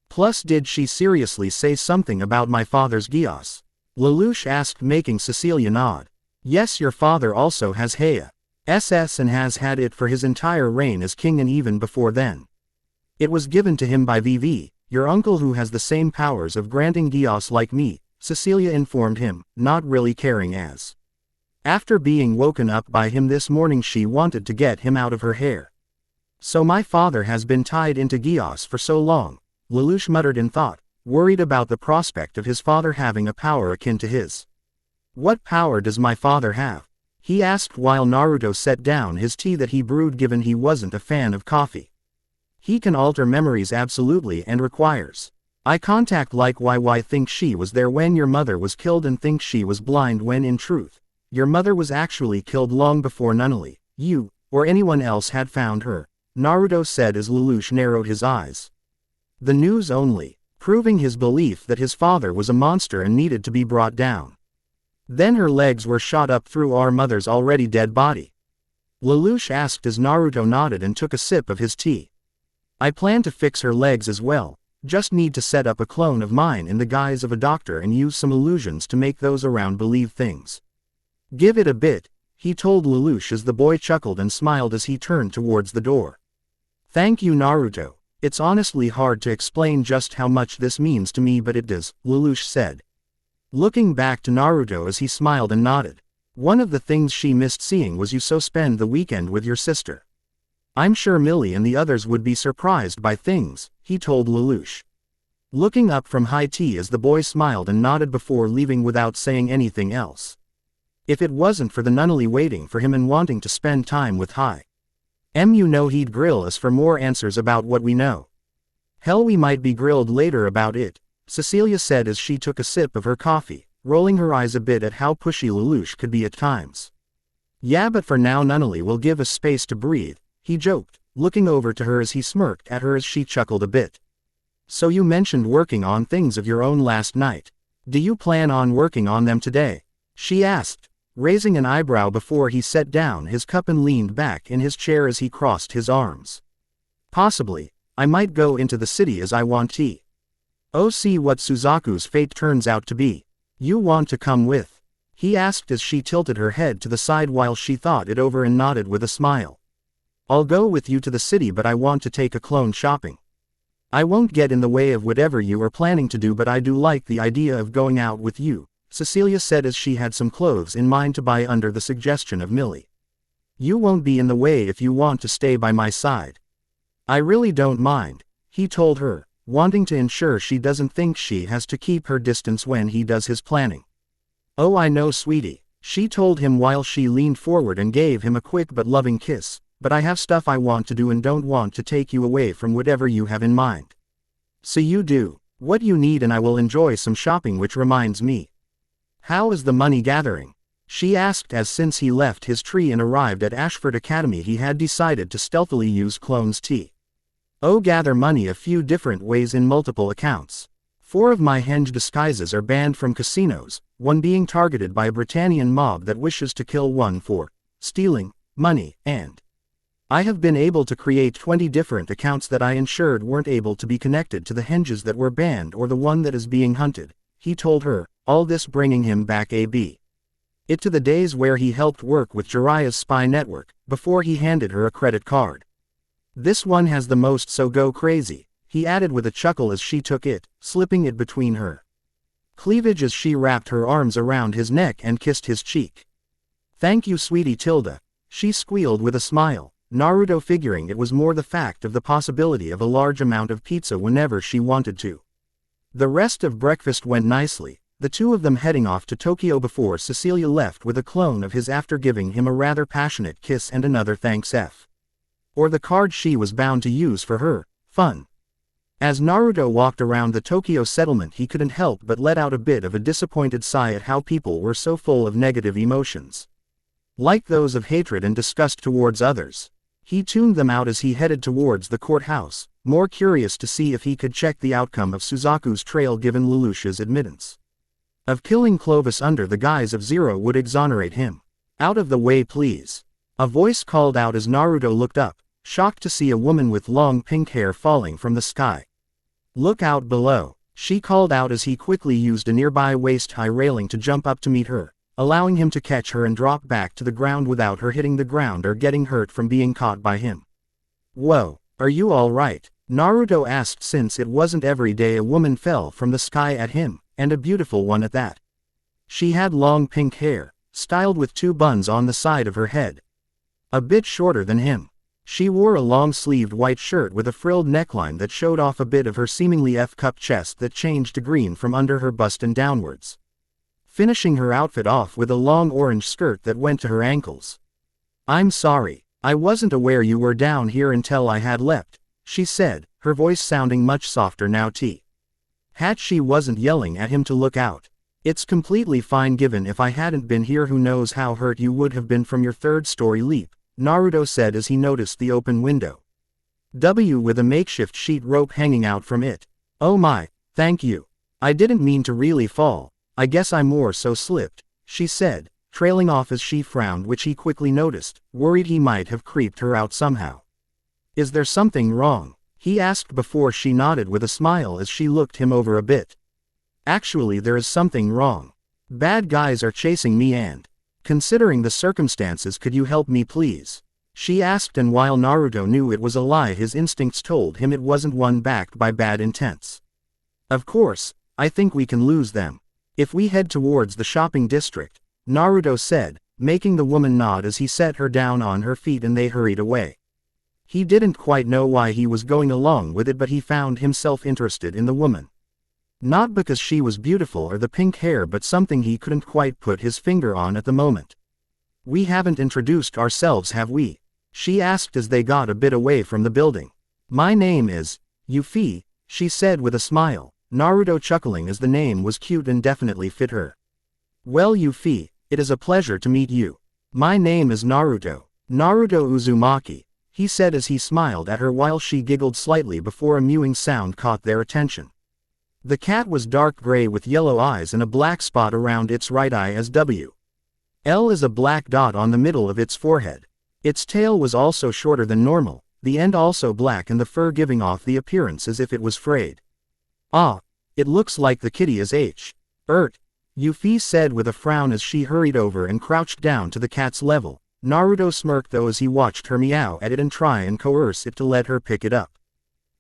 Plus, did she seriously say something about my father's Gyos? Lelouch asked, making Cecilia nod. Yes, your father also has Heia SS and has had it for his entire reign as king, and even before then. It was given to him by VV, your uncle, who has the same powers of granting Gyos like me, Cecilia informed him, not really caring as after being woken up by him this morning she wanted to get him out of her hair. So my father has been tied into Gyos for so long, Lelouch muttered in thought, worried about the prospect of his father having a power akin to his. What power does my father have? He asked while Naruto set down his tea that he brewed, given he wasn't a fan of coffee. He can alter memories absolutely and requires eye contact, like why think she was there when your mother was killed and think she was blind when in truth, your mother was actually killed long before Nunnally, you, or anyone else had found her, Naruto said as Lelouch narrowed his eyes. The news only proving his belief that his father was a monster and needed to be brought down. Then her legs were shot up through our mother's already dead body. Lelouch asked as Naruto nodded and took a sip of his tea. I plan to fix her legs as well, just need to set up a clone of mine in the guise of a doctor and use some illusions to make those around believe things. Give it a bit, he told Lelouch as the boy chuckled and smiled as he turned towards the door. Thank you Naruto, it's honestly hard to explain just how much this means to me but it does, Lelouch said. Looking back to Naruto as he smiled and nodded. One of the things she missed seeing was you so spend the weekend with your sister. I'm sure Millie and the others would be surprised by things, he told Lelouch. Looking up from high tea as the boy smiled and nodded before leaving without saying anything else. If it wasn't for the Nunnally waiting for him and wanting to spend time with you know he'd grill us for more answers about what we know. Hell we might be grilled later about it, Cecilia said as she took a sip of her coffee, rolling her eyes a bit at how pushy Lelouch could be at times. Yeah but for now Nunnally will give us space to breathe, he joked, looking over to her as he smirked at her as she chuckled a bit. So you mentioned working on things of your own last night. Do you plan on working on them today? She asked, raising an eyebrow before he set down his cup and leaned back in his chair as he crossed his arms. Possibly, I might go into the city as I want tea. Oh see what Suzaku's fate turns out to be. You want to come with? He asked as she tilted her head to the side while she thought it over and nodded with a smile. I'll go with you to the city but I want to take a clone shopping. I won't get in the way of whatever you are planning to do but I do like the idea of going out with you, Cecilia said as she had some clothes in mind to buy under the suggestion of Millie. You won't be in the way if you want to stay by my side. I really don't mind, he told her, wanting to ensure she doesn't think she has to keep her distance when he does his planning. Oh I know sweetie, she told him while she leaned forward and gave him a quick but loving kiss. But I have stuff I want to do and don't want to take you away from whatever you have in mind. So you do what you need and I will enjoy some shopping which reminds me. How is the money gathering? She asked as since he left his tree and arrived at Ashford Academy he had decided to stealthily use clone's tea. Oh gather money a few different ways in multiple accounts. 4 of my henge disguises are banned from casinos, one being targeted by a Britannian mob that wishes to kill one for stealing money and I have been able to create 20 different accounts that I ensured weren't able to be connected to the henges that were banned or the one that is being hunted, he told her, all this bringing him back a bit to the days where he helped work with Jiraiya's spy network, before he handed her a credit card. This one has the most so go crazy, he added with a chuckle as she took it, slipping it between her cleavage as she wrapped her arms around his neck and kissed his cheek. Thank you sweetie Tilda, she squealed with a smile. Naruto figuring it was more the fact of the possibility of a large amount of pizza whenever she wanted to. The rest of breakfast went nicely, the two of them heading off to Tokyo before Cecilia left with a clone of his after giving him a rather passionate kiss and another thanks or the card she was bound to use for her fun. As Naruto walked around the Tokyo settlement he couldn't help but let out a bit of a disappointed sigh at how people were so full of negative emotions. Like those of hatred and disgust towards others. He tuned them out as he headed towards the courthouse, more curious to see if he could check the outcome of Suzaku's trail given Lelouch's admittance of killing Clovis under the guise of Zero would exonerate him. Out of the way please. A voice called out as Naruto looked up, shocked to see a woman with long pink hair falling from the sky. Look out below, she called out as he quickly used a nearby waist-high railing to jump up to meet her, allowing him to catch her and drop back to the ground without her hitting the ground or getting hurt from being caught by him. Whoa, are you alright? Naruto asked since it wasn't every day a woman fell from the sky at him, and a beautiful one at that. She had long pink hair, styled with 2 buns on the side of her head. A bit shorter than him. She wore a long-sleeved white shirt with a frilled neckline that showed off a bit of her seemingly F-cup chest that changed to green from under her bust and downwards, finishing her outfit off with a long orange skirt that went to her ankles. I'm sorry, I wasn't aware you were down here until I had left, she said, her voice sounding much softer now. She wasn't yelling at him to look out. It's completely fine given if I hadn't been here who knows how hurt you would have been from your 3rd-story leap, Naruto said as he noticed the open window with a makeshift sheet rope hanging out from it. Oh my, Thank you. I didn't mean to really fall, I guess I more so slipped, she said, trailing off as she frowned, which he quickly noticed, worried he might have creeped her out somehow. Is there something wrong? He asked before she nodded with a smile as she looked him over a bit. Actually, there is something wrong. Bad guys are chasing me and, considering the circumstances, could you help me please? She asked, and while Naruto knew it was a lie, his instincts told him it wasn't one backed by bad intents. Of course, I think we can lose them. If we head towards the shopping district, Naruto said, making the woman nod as he set her down on her feet and they hurried away. He didn't quite know why he was going along with it, but he found himself interested in the woman. Not because she was beautiful or the pink hair, but something he couldn't quite put his finger on at the moment. We haven't introduced ourselves, have we? She asked as they got a bit away from the building. My name is Euphemia, she said with a smile, Naruto chuckling as the name was cute and definitely fit her. Well, Euphemia, it is a pleasure to meet you. My name is Naruto Uzumaki, he said as he smiled at her while she giggled slightly before a mewing sound caught their attention. The cat was dark gray with yellow eyes and a black spot around its right eye as L is a black dot on the middle of its forehead. Its tail was also shorter than normal, the end also black and the fur giving off the appearance as if it was frayed. Ah, it looks like the kitty is Euphemia said with a frown as she hurried over and crouched down to the cat's level. Naruto smirked though as he watched her meow at it and try and coerce it to let her pick it up.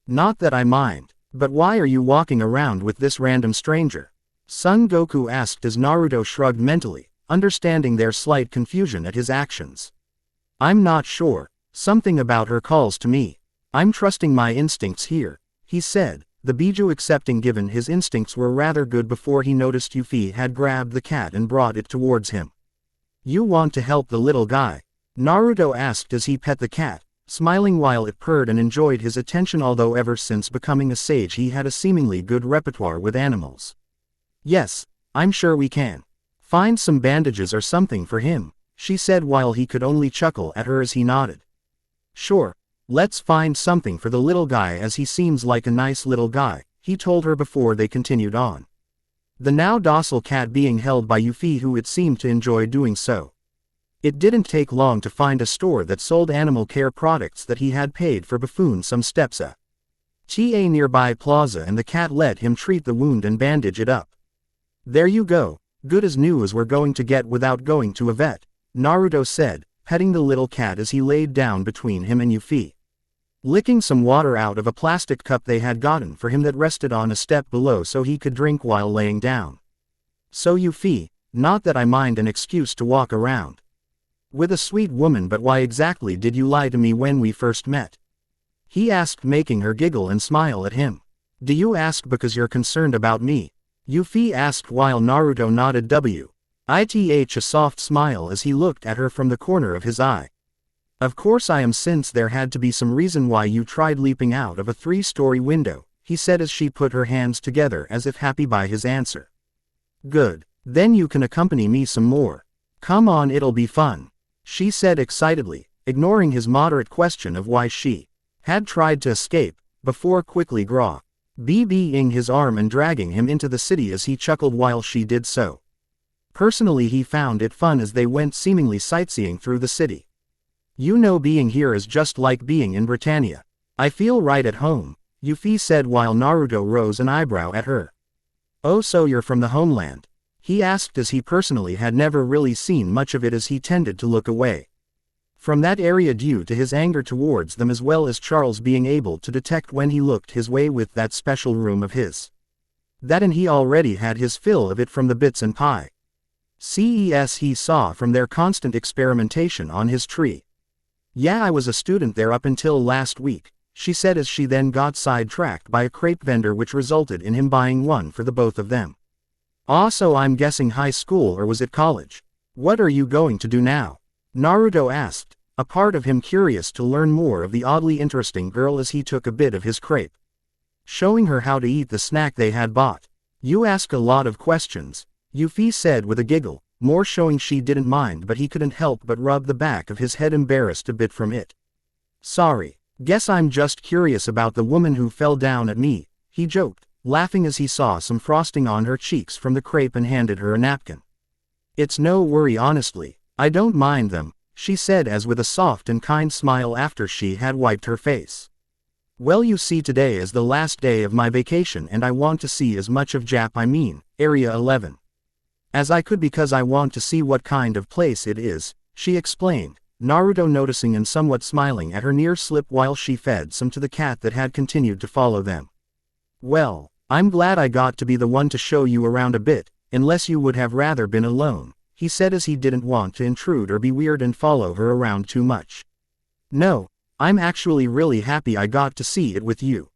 Not that I mind, but why are you walking around with this random stranger? Son Goku asked as Naruto shrugged mentally, understanding their slight confusion at his actions. I'm not sure, something about her calls to me. I'm trusting my instincts here, he said, the Biju accepting given his instincts were rather good before he noticed Euphemia had grabbed the cat and brought it towards him. You want to help the little guy? Naruto asked as he pet the cat, smiling while it purred and enjoyed his attention, although ever since becoming a sage he had a seemingly good repertoire with animals. Yes, I'm sure we can. Find some bandages or something for him, she said while he could only chuckle at her as he nodded. Sure, let's find something for the little guy as he seems like a nice little guy, he told her before they continued on. The now docile cat being held by Euphemia, who it seemed to enjoy doing so. It didn't take long to find a store that sold animal care products that he had paid for before some steps a nearby plaza, and the cat let him treat the wound and bandage it up. There you go, good as new as we're going to get without going to a vet, Naruto said, petting the little cat as he laid down between him and Euphemia. Licking some water out of a plastic cup they had gotten for him that rested on a step below so he could drink while laying down. So Euphemia, not that I mind an excuse to walk around with a sweet woman, but why exactly did you lie to me when we first met? He asked, making her giggle and smile at him. Do you ask because you're concerned about me? Euphemia asked while Naruto nodded with a soft smile as he looked at her from the corner of his eye. Of course I am, since there had to be some reason why you tried leaping out of a 3-story window, he said as she put her hands together as if happy by his answer. Good, then you can accompany me some more. Come on, it'll be fun, she said excitedly, ignoring his moderate question of why she had tried to escape, before quickly grabbing his arm and dragging him into the city as he chuckled while she did so. Personally, he found it fun as they went seemingly sightseeing through the city. You know, being here is just like being in Britannia. I feel right at home, Euphemia said while Naruto rose an eyebrow at her. Oh, so you're from the homeland? He asked as he personally had never really seen much of it as he tended to look away from that area due to his anger towards them, as well as Charles being able to detect when he looked his way with that special room of his. That, and he already had his fill of it from the bits and pie CES he saw from their constant experimentation on his tree. Yeah, I was a student there up until last week, she said as she then got sidetracked by a crepe vendor, which resulted in him buying one for the both of them. Ah, so I'm guessing high school, or was it college? What are you going to do now? Naruto asked, a part of him curious to learn more of the oddly interesting girl as he took a bit of his crepe, showing her how to eat the snack they had bought. You ask a lot of questions, Euphemia said with a giggle, more showing she didn't mind, but he couldn't help but rub the back of his head, embarrassed a bit from it. Sorry, guess I'm just curious about the woman who fell down at me, he joked, laughing as he saw some frosting on her cheeks from the crepe and handed her a napkin. "It's no worry honestly, I don't mind them," she said as with a soft and kind smile after she had wiped her face. "Well, you see, today is the last day of my vacation and I want to see as much of Area 11. As I could because I want to see what kind of place it is," she explained, Naruto noticing and somewhat smiling at her near slip while she fed some to the cat that had continued to follow them. "Well, I'm glad I got to be the one to show you around a bit, unless you would have rather been alone," he said as he didn't want to intrude or be weird and follow her around too much. "No, I'm actually really happy I got to see it with you.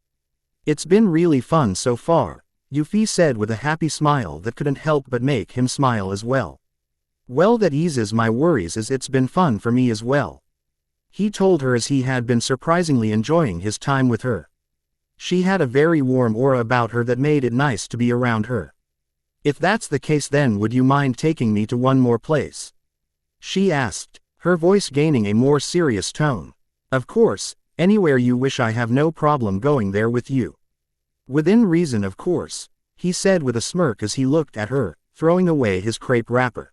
It's been really fun so far," Yuffie said with a happy smile that couldn't help but make him smile as well. "Well, that eases my worries as it's been fun for me as well," he told her as he had been surprisingly enjoying his time with her. She had a very warm aura about her that made it nice to be around her. "If that's the case, then would you mind taking me to one more place?" she asked, her voice gaining a more serious tone. "Of course, anywhere you wish, I have no problem going there with you." "Within reason, of course," he said with a smirk as he looked at her, throwing away his crepe wrapper.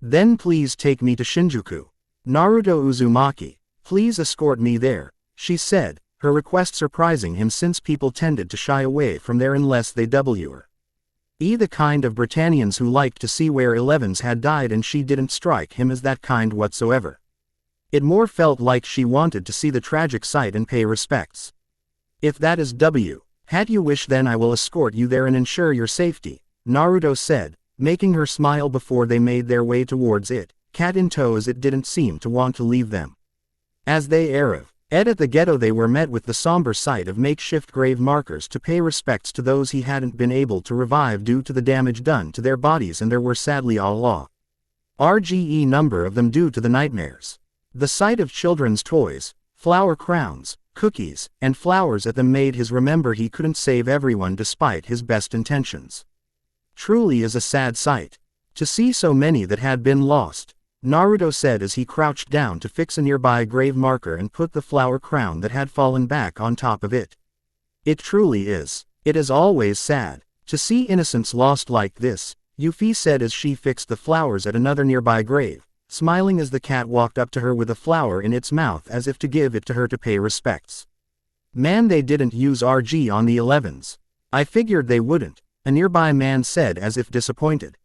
"Then please take me to Shinjuku. Naruto Uzumaki, please escort me there," she said, her request surprising him since people tended to shy away from there unless they were the kind of Britannians who liked to see where 11s had died, and she didn't strike him as that kind whatsoever. It more felt like she wanted to see the tragic sight and pay respects. "If that is had you wish, then I will escort you there and ensure your safety," Naruto said, making her smile before they made their way towards it, cat in tow as it didn't seem to want to leave them. As they arrived at the ghetto, they were met with the somber sight of makeshift grave markers to pay respects to those he hadn't been able to revive due to the damage done to their bodies, and there were sadly a large number of them due to the nightmares. The sight of children's toys, flower crowns, cookies, and flowers at them made his remember he couldn't save everyone despite his best intentions. "Truly is a sad sight to see so many that had been lost," Naruto said as he crouched down to fix a nearby grave marker and put the flower crown that had fallen back on top of it. "It truly is. It is always sad to see innocents lost like this," Yuffie said as she fixed the flowers at another nearby grave, smiling as the cat walked up to her with a flower in its mouth as if to give it to her to pay respects. "Man, they didn't use RG on the 11s. I figured they wouldn't," a nearby man said as if disappointed.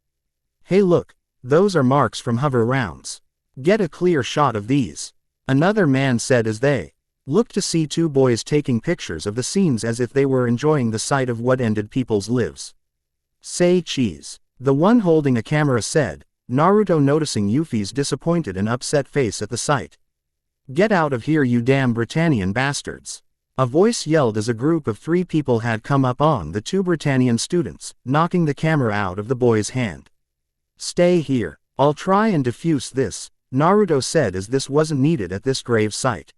"Hey look, those are marks from hover rounds. Get a clear shot of these," another man said as they looked to see two boys taking pictures of the scenes as if they were enjoying the sight of what ended people's lives. "Say cheese," the one holding a camera said, Naruto noticing Yuffie's disappointed and upset face at the sight. "Get out of here, you damn Britannian bastards," a voice yelled as a group of 3 people had come up on the 2 Britannian students, knocking the camera out of the boy's hand. "Stay here, I'll try and defuse this," Naruto said as this wasn't needed at this grave site.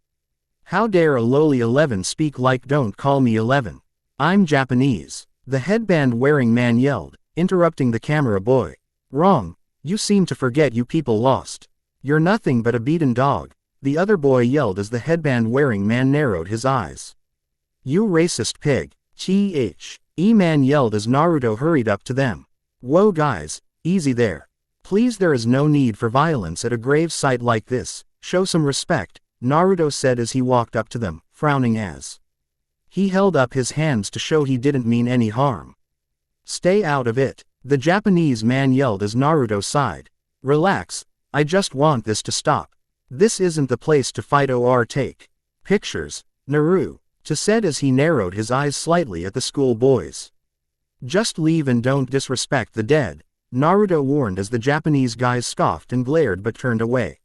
"How dare a lowly 11 speak like don't call me 11. I'm Japanese," the headband-wearing man yelled, interrupting the camera boy. "Wrong, you seem to forget you people lost. You're nothing but a beaten dog," the other boy yelled as the headband-wearing man narrowed his eyes. "You racist pig, man yelled as Naruto hurried up to them. "Whoa guys, easy there. Please, there is no need for violence at a grave site like this, show some respect," Naruto said as he walked up to them, frowning as he held up his hands to show he didn't mean any harm. "Stay out of it," the Japanese man yelled as Naruto sighed. "Relax, I just want this to stop. This isn't the place to fight or take pictures," Naruto said as he narrowed his eyes slightly at the school boys. "Just leave and don't disrespect the dead," Naruto warned as the Japanese guys scoffed and glared but turned away.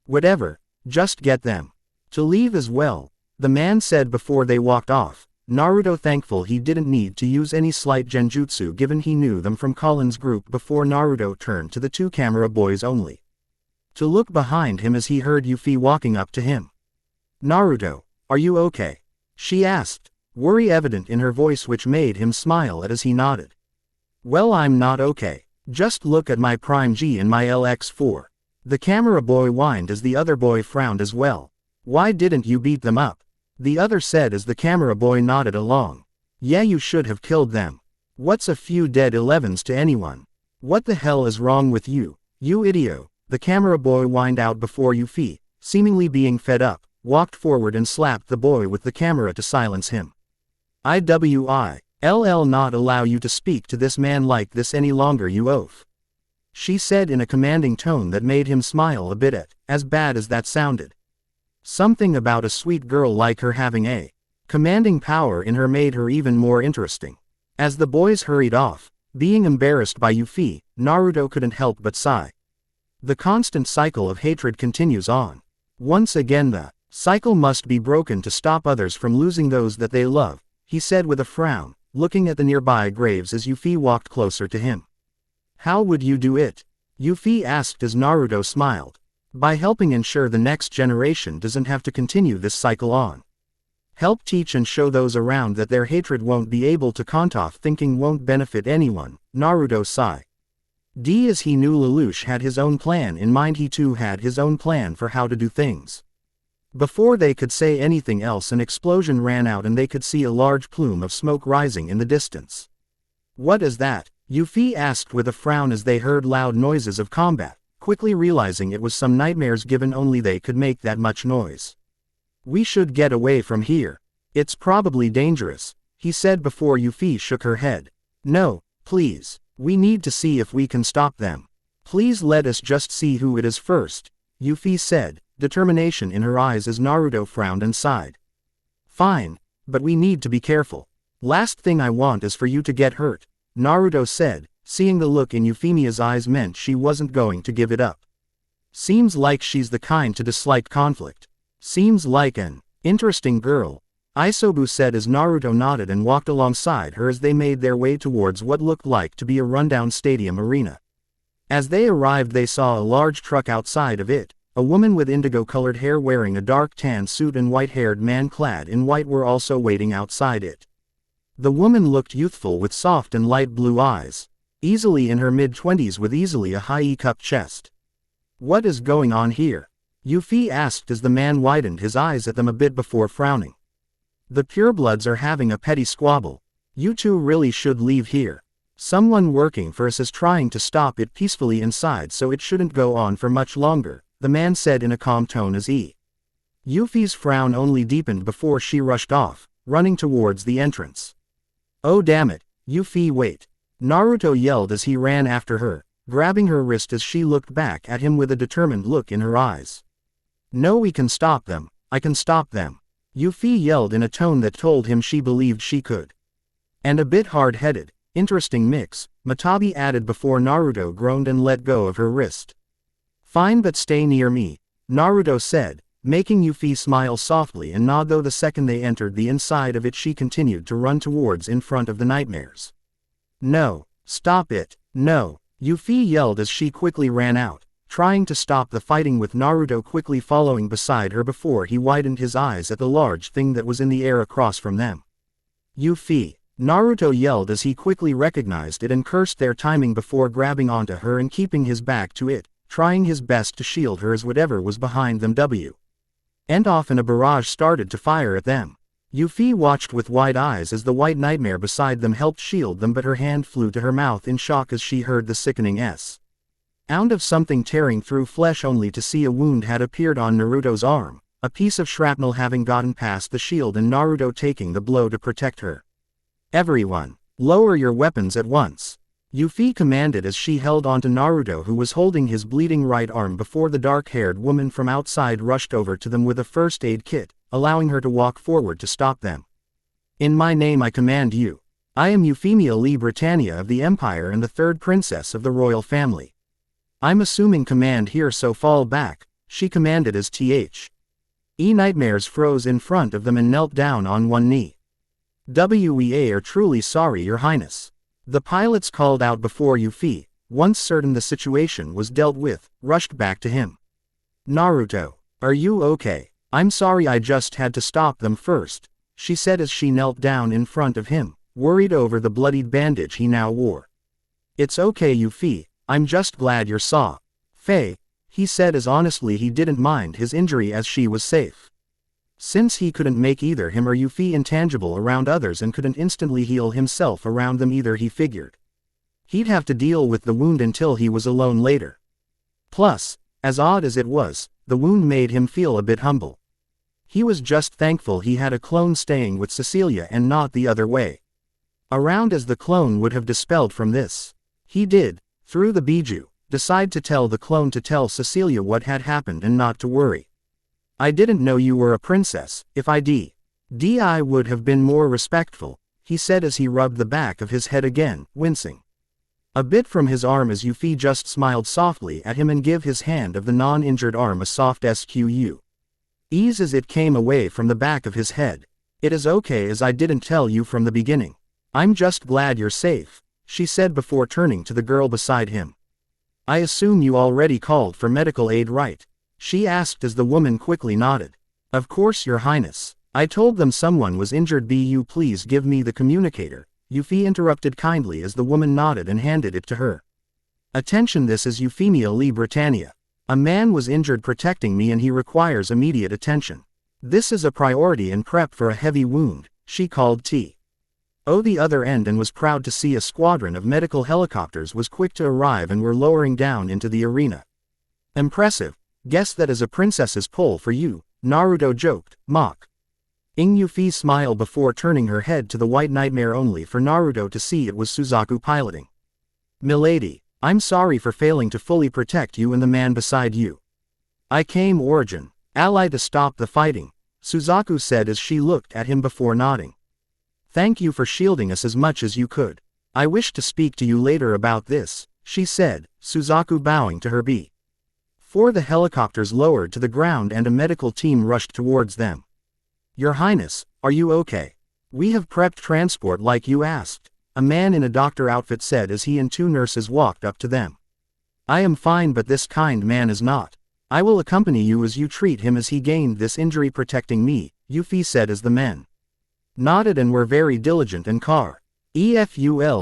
"Whatever, just get them to leave as well," the man said before they walked off, Naruto thankful he didn't need to use any slight genjutsu given he knew them from Colin's group before Naruto turned to the 2 camera boys only to look behind him as he heard Yuffie walking up to him. "Naruto, are you okay?" she asked, worry evident in her voice which made him smile as he nodded. "Well, I'm not okay. Just look at my Prime G and my LX4. The camera boy whined as the other boy frowned as well. "Why didn't you beat them up?" the other said as the camera boy nodded along. Yeah, you should have killed them. What's a few dead 11s to anyone? What the hell is wrong with you, you idiot? The camera boy whined out before Yuffie, seemingly being fed up, walked forward and slapped the boy with the camera to silence him. I'll not allow you to speak to this man like this any longer, you oaf. She said in a commanding tone that made him smile a bit as bad as that sounded. Something about a sweet girl like her having a commanding power in her made her even more interesting. As the boys hurried off, being embarrassed by Yuffie, Naruto couldn't help but sigh. The constant cycle of hatred continues on. Once again the cycle must be broken to stop others from losing those that they love, he said with a frown, looking at the nearby graves as Yuffie walked closer to him. How would you do it? Yuffie asked as Naruto smiled. By helping ensure the next generation doesn't have to continue this cycle on. Help teach and show those around that their hatred won't be able to count off thinking won't benefit anyone, Naruto sighed. As he knew Lelouch had his own plan in mind, he too had his own plan for how to do things. Before they could say anything else, an explosion ran out and they could see a large plume of smoke rising in the distance. What is that? Yuffie asked with a frown as they heard loud noises of combat, quickly realizing it was some nightmares given only they could make that much noise. We should get away from here. It's probably dangerous, he said before Yuffie shook her head. No, please. We need to see if we can stop them. Please let us just see who it is first, Yuffie said, determination in her eyes as Naruto frowned and sighed. Fine, but we need to be careful. Last thing I want is for you to get hurt, Naruto said, seeing the look in Euphemia's eyes meant she wasn't going to give it up. Seems like she's the kind to dislike conflict. Seems like an interesting girl, Isobu said as Naruto nodded and walked alongside her as they made their way towards what looked like to be a rundown stadium arena. As they arrived, they saw a large truck outside of it. A woman with indigo-colored hair wearing a dark tan suit and white-haired man clad in white were also waiting outside it. The woman looked youthful with soft and light blue eyes, easily in her mid-20s with easily a high E-cup chest. What is going on here? Yuffie asked as the man widened his eyes at them a bit before frowning. The purebloods are having a petty squabble. You two really should leave here. Someone working for us is trying to stop it peacefully inside, so it shouldn't go on for much longer, the man said in a calm tone as Yuffie's frown only deepened before she rushed off, running towards the entrance. Oh damn it, Yuffie, wait. Naruto yelled as he ran after her, grabbing her wrist as she looked back at him with a determined look in her eyes. No, we can stop them, I can stop them. Yuffie yelled in a tone that told him she believed she could. And a bit hard-headed, interesting mix, Matabi added before Naruto groaned and let go of her wrist. Fine, but stay near me, Naruto said, making Yuffie smile softly and nod, though the second they entered the inside of it she continued to run towards in front of the nightmares. No, stop it, no, Yuffie yelled as she quickly ran out, trying to stop the fighting with Naruto quickly following beside her before he widened his eyes at the large thing that was in the air across from them. Yuffie, Naruto yelled as he quickly recognized it and cursed their timing before grabbing onto her and keeping his back to it, trying his best to shield her as whatever was behind them and off and a barrage started to fire at them. Yuffie watched with wide eyes as the white nightmare beside them helped shield them, but her hand flew to her mouth in shock as she heard the sickening sound of something tearing through flesh, only to see a wound had appeared on Naruto's arm, a piece of shrapnel having gotten past the shield and Naruto taking the blow to protect her. Everyone, lower your weapons at once, Yuffie commanded as she held onto Naruto, who was holding his bleeding right arm, before the dark-haired woman from outside rushed over to them with a first aid kit, allowing her to walk forward to stop them. In my name I command you. I am Euphemia Lee Britannia of the Empire and the third princess of the royal family. I'm assuming command here, so fall back, she commanded as nightmares froze in front of them and knelt down on one knee. We are truly sorry, Your Highness. The pilots called out before Yuffie, once certain the situation was dealt with, rushed back to him. Naruto, are you okay? I'm sorry, I just had to stop them first, she said as she knelt down in front of him, worried over the bloodied bandage he now wore. It's okay, Yuffie, I'm just glad you're safe, he said as honestly he didn't mind his injury as she was safe. Since he couldn't make either him or Yuffie intangible around others and couldn't instantly heal himself around them either, he figured he'd have to deal with the wound until he was alone later. Plus, as odd as it was, the wound made him feel a bit humble. He was just thankful he had a clone staying with Cecilia and not the other way around, as the clone would have dispelled from this. He did, through the Bijou, decide to tell the clone to tell Cecilia what had happened and not to worry. I didn't know you were a princess. If I would have been more respectful, he said as he rubbed the back of his head again, wincing a bit from his arm as Yuffie just smiled softly at him and gave his hand of the non-injured arm a soft squeeze as it came away from the back of his head. It is okay as I didn't tell you from the beginning. I'm just glad you're safe, she said before turning to the girl beside him. I assume you already called for medical aid, right? She asked as the woman quickly nodded. Of course, Your Highness. I told them someone was injured. You please give me the communicator, Yuffie interrupted kindly as the woman nodded and handed it to her. Attention, this is Euphemia Lee Britannia. A man was injured protecting me and he requires immediate attention. This is a priority and prep for a heavy wound, she called T. O the other end and was proud to see a squadron of medical helicopters was quick to arrive and were lowering down into the arena. Impressive. Guess that is a princess's pull for you, Naruto joked, mock. Yuffie smiled before turning her head to the white nightmare only for Naruto to see it was Suzaku piloting. Milady, I'm sorry for failing to fully protect you and the man beside you. I came origin, ally to stop the fighting, Suzaku said as she looked at him before nodding. Thank you for shielding us as much as you could. I wish to speak to you later about this, she said, Suzaku bowing to her before the helicopters lowered to the ground and a medical team rushed towards them. Your Highness, are you okay? We have prepped transport like you asked, a man in a doctor outfit said as he and two nurses walked up to them. I am fine, but this kind man is not. I will accompany you as you treat him as he gained this injury protecting me, Yuffie said as the men nodded and were very diligent and careful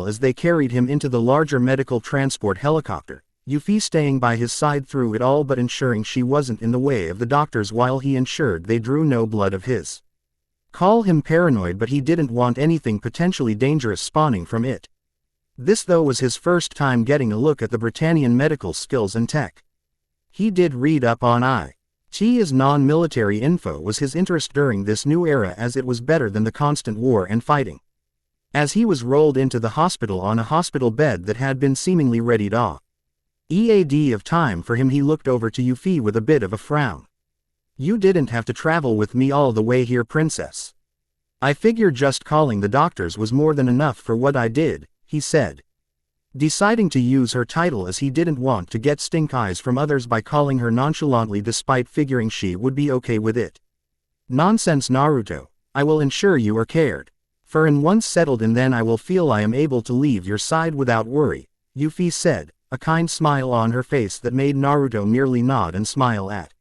as they carried him into the larger medical transport helicopter, Yuffie staying by his side through it all but ensuring she wasn't in the way of the doctors while he ensured they drew no blood of his. Call him paranoid, but he didn't want anything potentially dangerous spawning from it. This though was his first time getting a look at the Britannian medical skills and tech. He did read up on IT's non-military info was his interest during this new era as it was better than the constant war and fighting. As he was rolled into the hospital on a hospital bed that had been seemingly readied off of time for him, he looked over to Yuffie with a bit of a frown. You didn't have to travel with me all the way here, princess. I figured just calling the doctors was more than enough for what I did, he said, deciding to use her title as he didn't want to get stink eyes from others by calling her nonchalantly despite figuring she would be okay with it. Nonsense, Naruto. I will ensure you are cared for and once settled in, then I will feel I am able to leave your side without worry, Yuffie said, a kind smile on her face that made Naruto merely nod and smile at.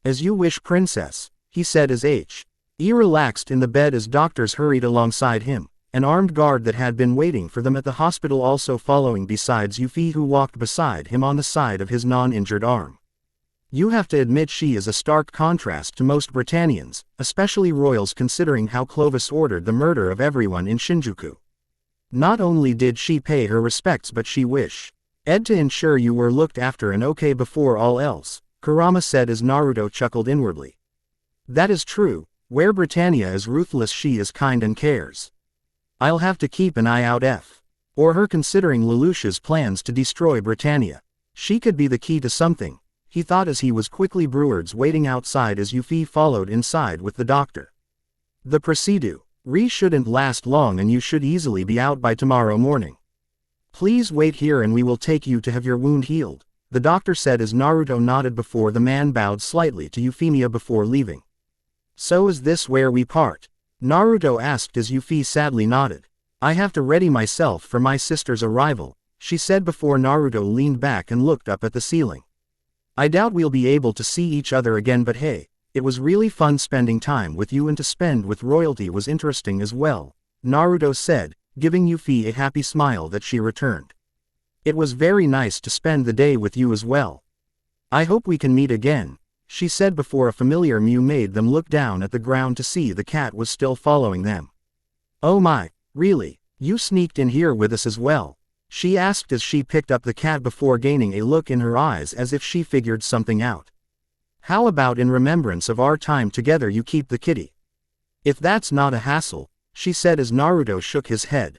As you wish, princess, he said as he relaxed in the bed as doctors hurried alongside him, an armed guard that had been waiting for them at the hospital also following besides Yuffie, who walked beside him on the side of his non-injured arm. You have to admit she is a stark contrast to most Britannians, especially royals, considering how Clovis ordered the murder of everyone in Shinjuku. Not only did she pay her respects but she wished to ensure you were looked after and okay before all else, Kurama said as Naruto chuckled inwardly. That is true, where Britannia is ruthless she is kind and cares. I'll have to keep an eye out for her, considering Lelouch's plans to destroy Britannia. She could be the key to something, he thought as he was quickly brewards waiting outside as Yuffie followed inside with the doctor. The procedure shouldn't last long and you should easily be out by tomorrow morning. Please wait here and we will take you to have your wound healed, the doctor said as Naruto nodded before the man bowed slightly to Euphemia before leaving. So is this where we part? Naruto asked as Yuffie sadly nodded. I have to ready myself for my sister's arrival, she said before Naruto leaned back and looked up at the ceiling. I doubt we'll be able to see each other again, but hey, it was really fun spending time with you and to spend with royalty was interesting as well, Naruto said, giving Yuffie a happy smile that she returned. It was very nice to spend the day with you as well. I hope we can meet again, she said before a familiar mew made them look down at the ground to see the cat was still following them. "Oh my, really? You sneaked in here with us as well?" she asked as she picked up the cat before gaining a look in her eyes as if she figured something out. "How about in remembrance of our time together you keep the kitty? If that's not a hassle," she said as Naruto shook his head.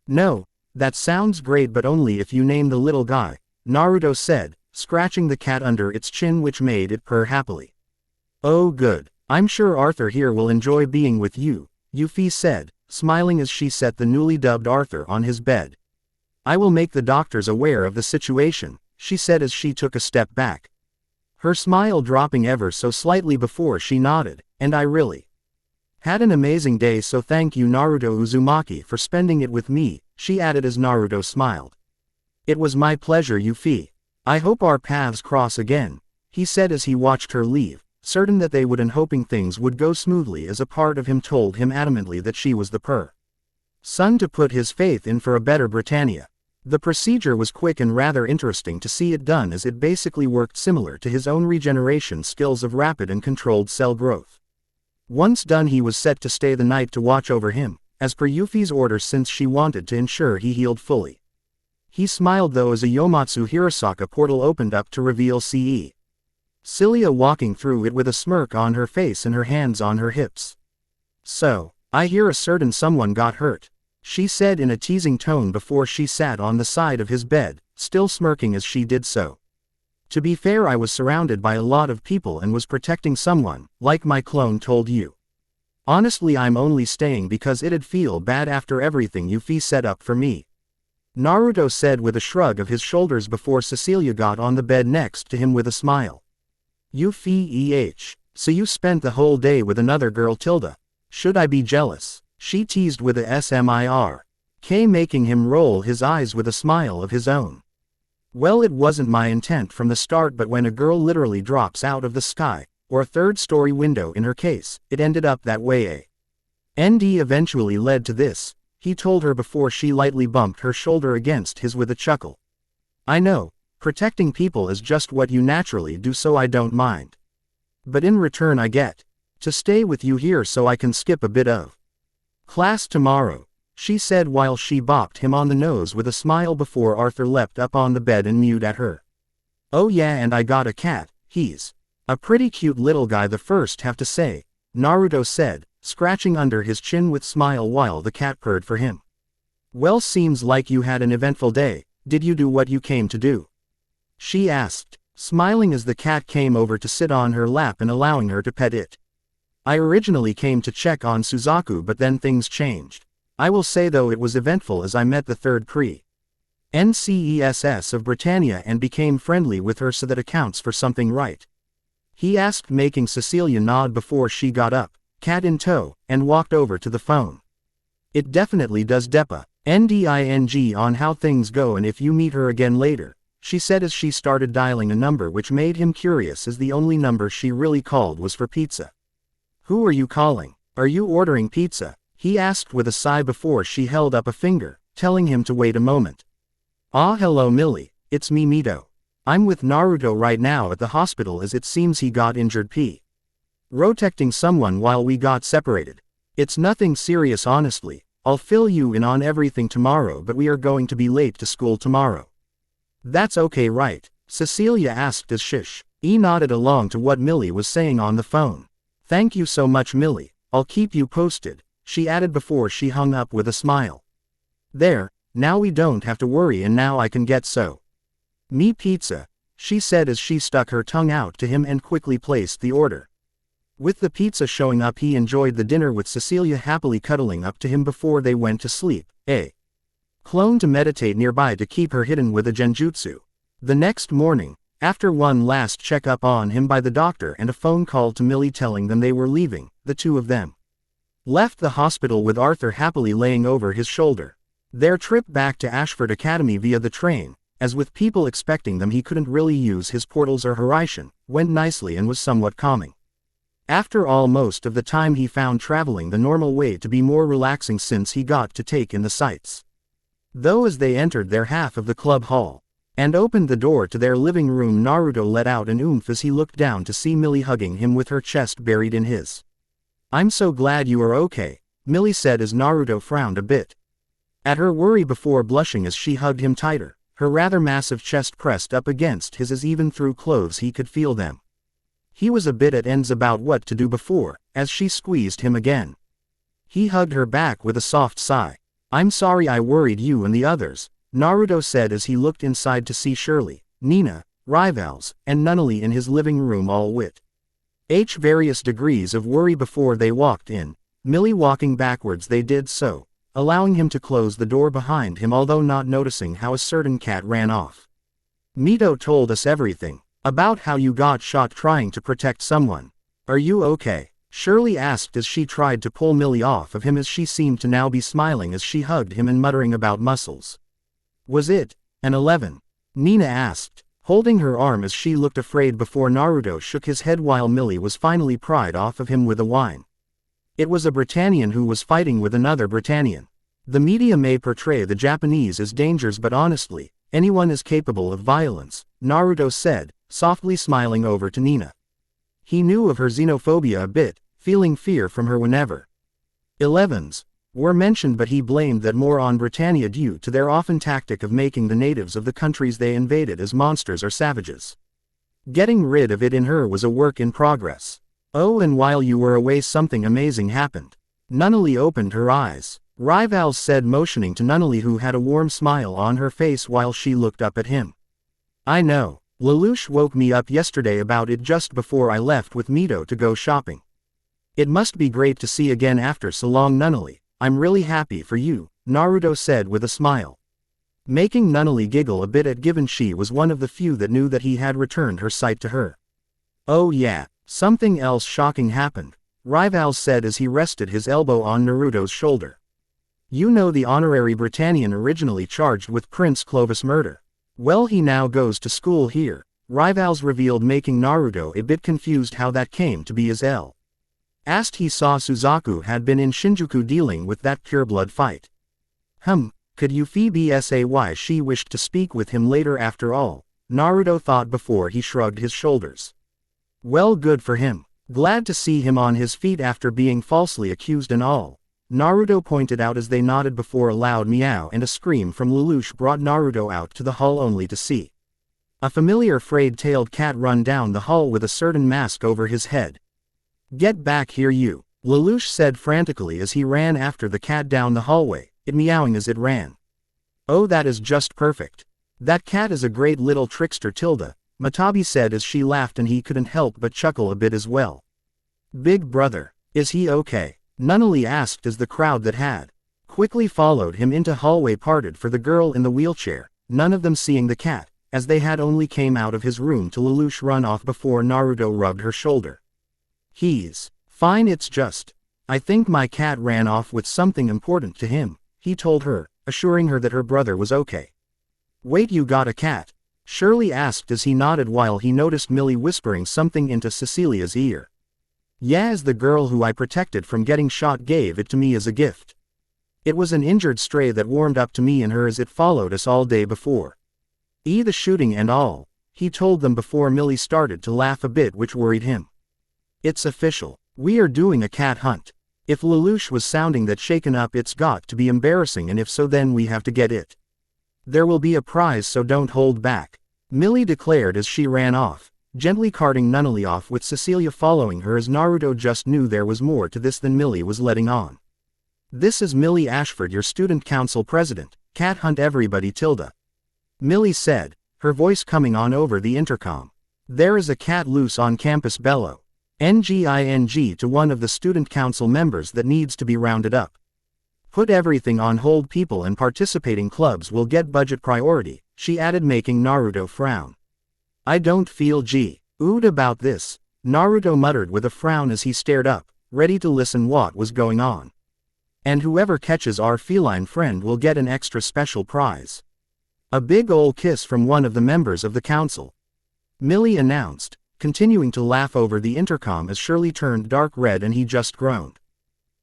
"No, that sounds great but only if you name the little guy," Naruto said, scratching the cat under its chin which made it purr happily. "Oh good, I'm sure Arthur here will enjoy being with you," Yuffie said, smiling as she set the newly dubbed Arthur on his bed. "I will make the doctors aware of the situation," she said as she took a step back. Her smile dropping ever so slightly before she nodded, "And I really had an amazing day, so thank you Naruto Uzumaki for spending it with me," she added as Naruto smiled. "It was my pleasure Yuffie. I hope our paths cross again," he said as he watched her leave, certain that they would and hoping things would go smoothly as a part of him told him adamantly that she was the son to put his faith in for a better Britannia. The procedure was quick and rather interesting to see it done as it basically worked similar to his own regeneration skills of rapid and controlled cell growth. Once done he was set to stay the night to watch over him, as per Yuffie's orders since she wanted to ensure he healed fully. He smiled though as a Yomatsu Hirosaka portal opened up to reveal Cilia walking through it with a smirk on her face and her hands on her hips. "So, I hear a certain someone got hurt," she said in a teasing tone before she sat on the side of his bed, still smirking as she did so. "To be fair, I was surrounded by a lot of people and was protecting someone, like my clone told you. Honestly I'm only staying because it'd feel bad after everything Yuffie set up for me," Naruto said with a shrug of his shoulders before Cecilia got on the bed next to him with a smile. "Yuffie, so you spent the whole day with another girl Tilda. Should I be jealous?" she teased with a smile, making him roll his eyes with a smile of his own. "Well, it wasn't my intent from the start, but when a girl literally drops out of the sky, or a third-story window in her case, it ended up that way. And eventually led to this," he told her before she lightly bumped her shoulder against his with a chuckle. "I know, protecting people is just what you naturally do, so I don't mind. But in return I get to stay with you here so I can skip a bit of class tomorrow," she said while she bopped him on the nose with a smile before Arthur leapt up on the bed and mewed at her. "Oh yeah, and I got a cat, he's a pretty cute little guy the first have to say," Naruto said, scratching under his chin with smile while the cat purred for him. "Well, seems like you had an eventful day. Did you do what you came to do?" she asked, smiling as the cat came over to sit on her lap and allowing her to pet it. "I originally came to check on Suzaku, but then things changed. I will say though it was eventful as I met the third NCESS of Britannia and became friendly with her, so that accounts for something, right?" he asked, making Cecilia nod before she got up, cat in tow, and walked over to the phone. "It definitely does depa, nding on how things go and if you meet her again later," she said as she started dialing a number which made him curious as the only number she really called was for pizza. "Who are you calling? Are you ordering pizza?" he asked with a sigh before she held up a finger, telling him to wait a moment. "Ah, hello Millie, it's me Mito. I'm with Naruto right now at the hospital as it seems he got injured protecting someone while we got separated. It's nothing serious honestly, I'll fill you in on everything tomorrow, but we are going to be late to school tomorrow." "That's okay right?" Cecilia asked as nodded along to what Millie was saying on the phone. "Thank you so much Millie, I'll keep you posted," she added before she hung up with a smile. "There, now we don't have to worry and now I can get me pizza," she said as she stuck her tongue out to him and quickly placed the order. With the pizza showing up, he enjoyed the dinner with Cecilia happily cuddling up to him before they went to sleep, a clone to meditate nearby to keep her hidden with a genjutsu. The next morning, after one last check-up on him by the doctor and a phone call to Millie telling them they were leaving, the two of them left the hospital with Arthur happily laying over his shoulder. Their trip back to Ashford Academy via the train, as with people expecting them he couldn't really use his portals or Horizon, went nicely and was somewhat calming. After all, most of the time he found traveling the normal way to be more relaxing since he got to take in the sights. Though as they entered their half of the club hall, and opened the door to their living room. Naruto let out an oomph as he looked down to see Millie hugging him with her chest buried in his. "I'm so glad you are okay," Millie said as Naruto frowned a bit at her worry before blushing as she hugged him tighter, her rather massive chest pressed up against his as even through clothes he could feel them. He was a bit at ends about what to do before, as she squeezed him again. He hugged her back with a soft sigh. "I'm sorry I worried you and the others," Naruto said as he looked inside to see Shirley, Nina, Rivals, and Nunnally in his living room all with various degrees of worry before they walked in. Millie walking backwards, they did so, allowing him to close the door behind him, although not noticing how a certain cat ran off. "Mito told us everything about how you got shot trying to protect someone. Are you okay?" Shirley asked as she tried to pull Millie off of him, as she seemed to now be smiling as she hugged him and muttering about muscles. "Was it an 11? Nina asked, holding her arm as she looked afraid before Naruto shook his head while Millie was finally pried off of him with a whine. It was a Britannian who was fighting with another Britannian. The media may portray the Japanese as dangers, but honestly, anyone is capable of violence, Naruto said, softly smiling over to Nina. He knew of her xenophobia a bit, feeling fear from her whenever 11s were mentioned, but he blamed that more on Britannia due to their often tactic of making the natives of the countries they invaded as monsters or savages. Getting rid of it in her was a work in progress. "Oh, and while you were away something amazing happened." Nunnally opened her eyes. Rivals said, motioning to Nunnally, who had a warm smile on her face while she looked up at him. "I know. Lelouch woke me up yesterday about it just before I left with Mito to go shopping. It must be great to see again after so long, Nunnally. I'm really happy for you," Naruto said with a smile, making Nunnally giggle a bit given she was one of the few that knew that he had returned her sight to her. "Oh yeah, something else shocking happened," Rivals said as he rested his elbow on Naruto's shoulder. "You know the honorary Britannian originally charged with Prince Clovis' murder? Well, he now goes to school here," Rivals revealed, making Naruto a bit confused how that came to be, as asked he saw Suzaku had been in Shinjuku dealing with that pureblood fight. Could Euphemia say why she wished to speak with him later after all, Naruto thought before he shrugged his shoulders. Well, good for him. Glad to see him on his feet after being falsely accused and all, Naruto pointed out as they nodded before a loud meow and a scream from Lelouch brought Naruto out to the hall, only to see a familiar frayed-tailed cat run down the hall with a certain mask over his head. "Get back here, you," Lelouch said frantically as he ran after the cat down the hallway, it meowing as it ran. "Oh, that is just perfect. That cat is a great little trickster, Tilda," Matabi said as she laughed, and he couldn't help but chuckle a bit as well. "Big brother, is he okay?" Nunnally asked as the crowd that had quickly followed him into hallway parted for the girl in the wheelchair, none of them seeing the cat, as they had only came out of his room to Lelouch run off before Naruto rubbed her shoulder. "He's fine, it's just, I think my cat ran off with something important to him," he told her, assuring her that her brother was okay. "Wait, you got a cat?" Shirley asked as he nodded while he noticed Millie whispering something into Cecilia's ear. "Yeah, as the girl who I protected from getting shot gave it to me as a gift. It was an injured stray that warmed up to me and her as it followed us all day before the shooting and all," he told them before Millie started to laugh a bit, which worried him. "It's official. We are doing a cat hunt. If Lelouch was sounding that shaken up, it's got to be embarrassing, and if so, then we have to get it. There will be a prize, so don't hold back," Millie declared as she ran off, gently carting Nunnally off with Cecilia following her, as Naruto just knew there was more to this than Millie was letting on. "This is Millie Ashford, your student council president. Cat hunt everybody, Tilda," Millie said, her voice coming on over the intercom. "There is a cat loose on campus, bellow NGING to one of the student council members that needs to be rounded up. Put everything on hold, people and participating clubs will get budget priority," she added, making Naruto frown. "I don't feel good about this," Naruto muttered with a frown as he stared up, ready to listen what was going on. "And whoever catches our feline friend will get an extra special prize. A big ol' kiss from one of the members of the council," Millie announced, continuing to laugh over the intercom as Shirley turned dark red and he just groaned.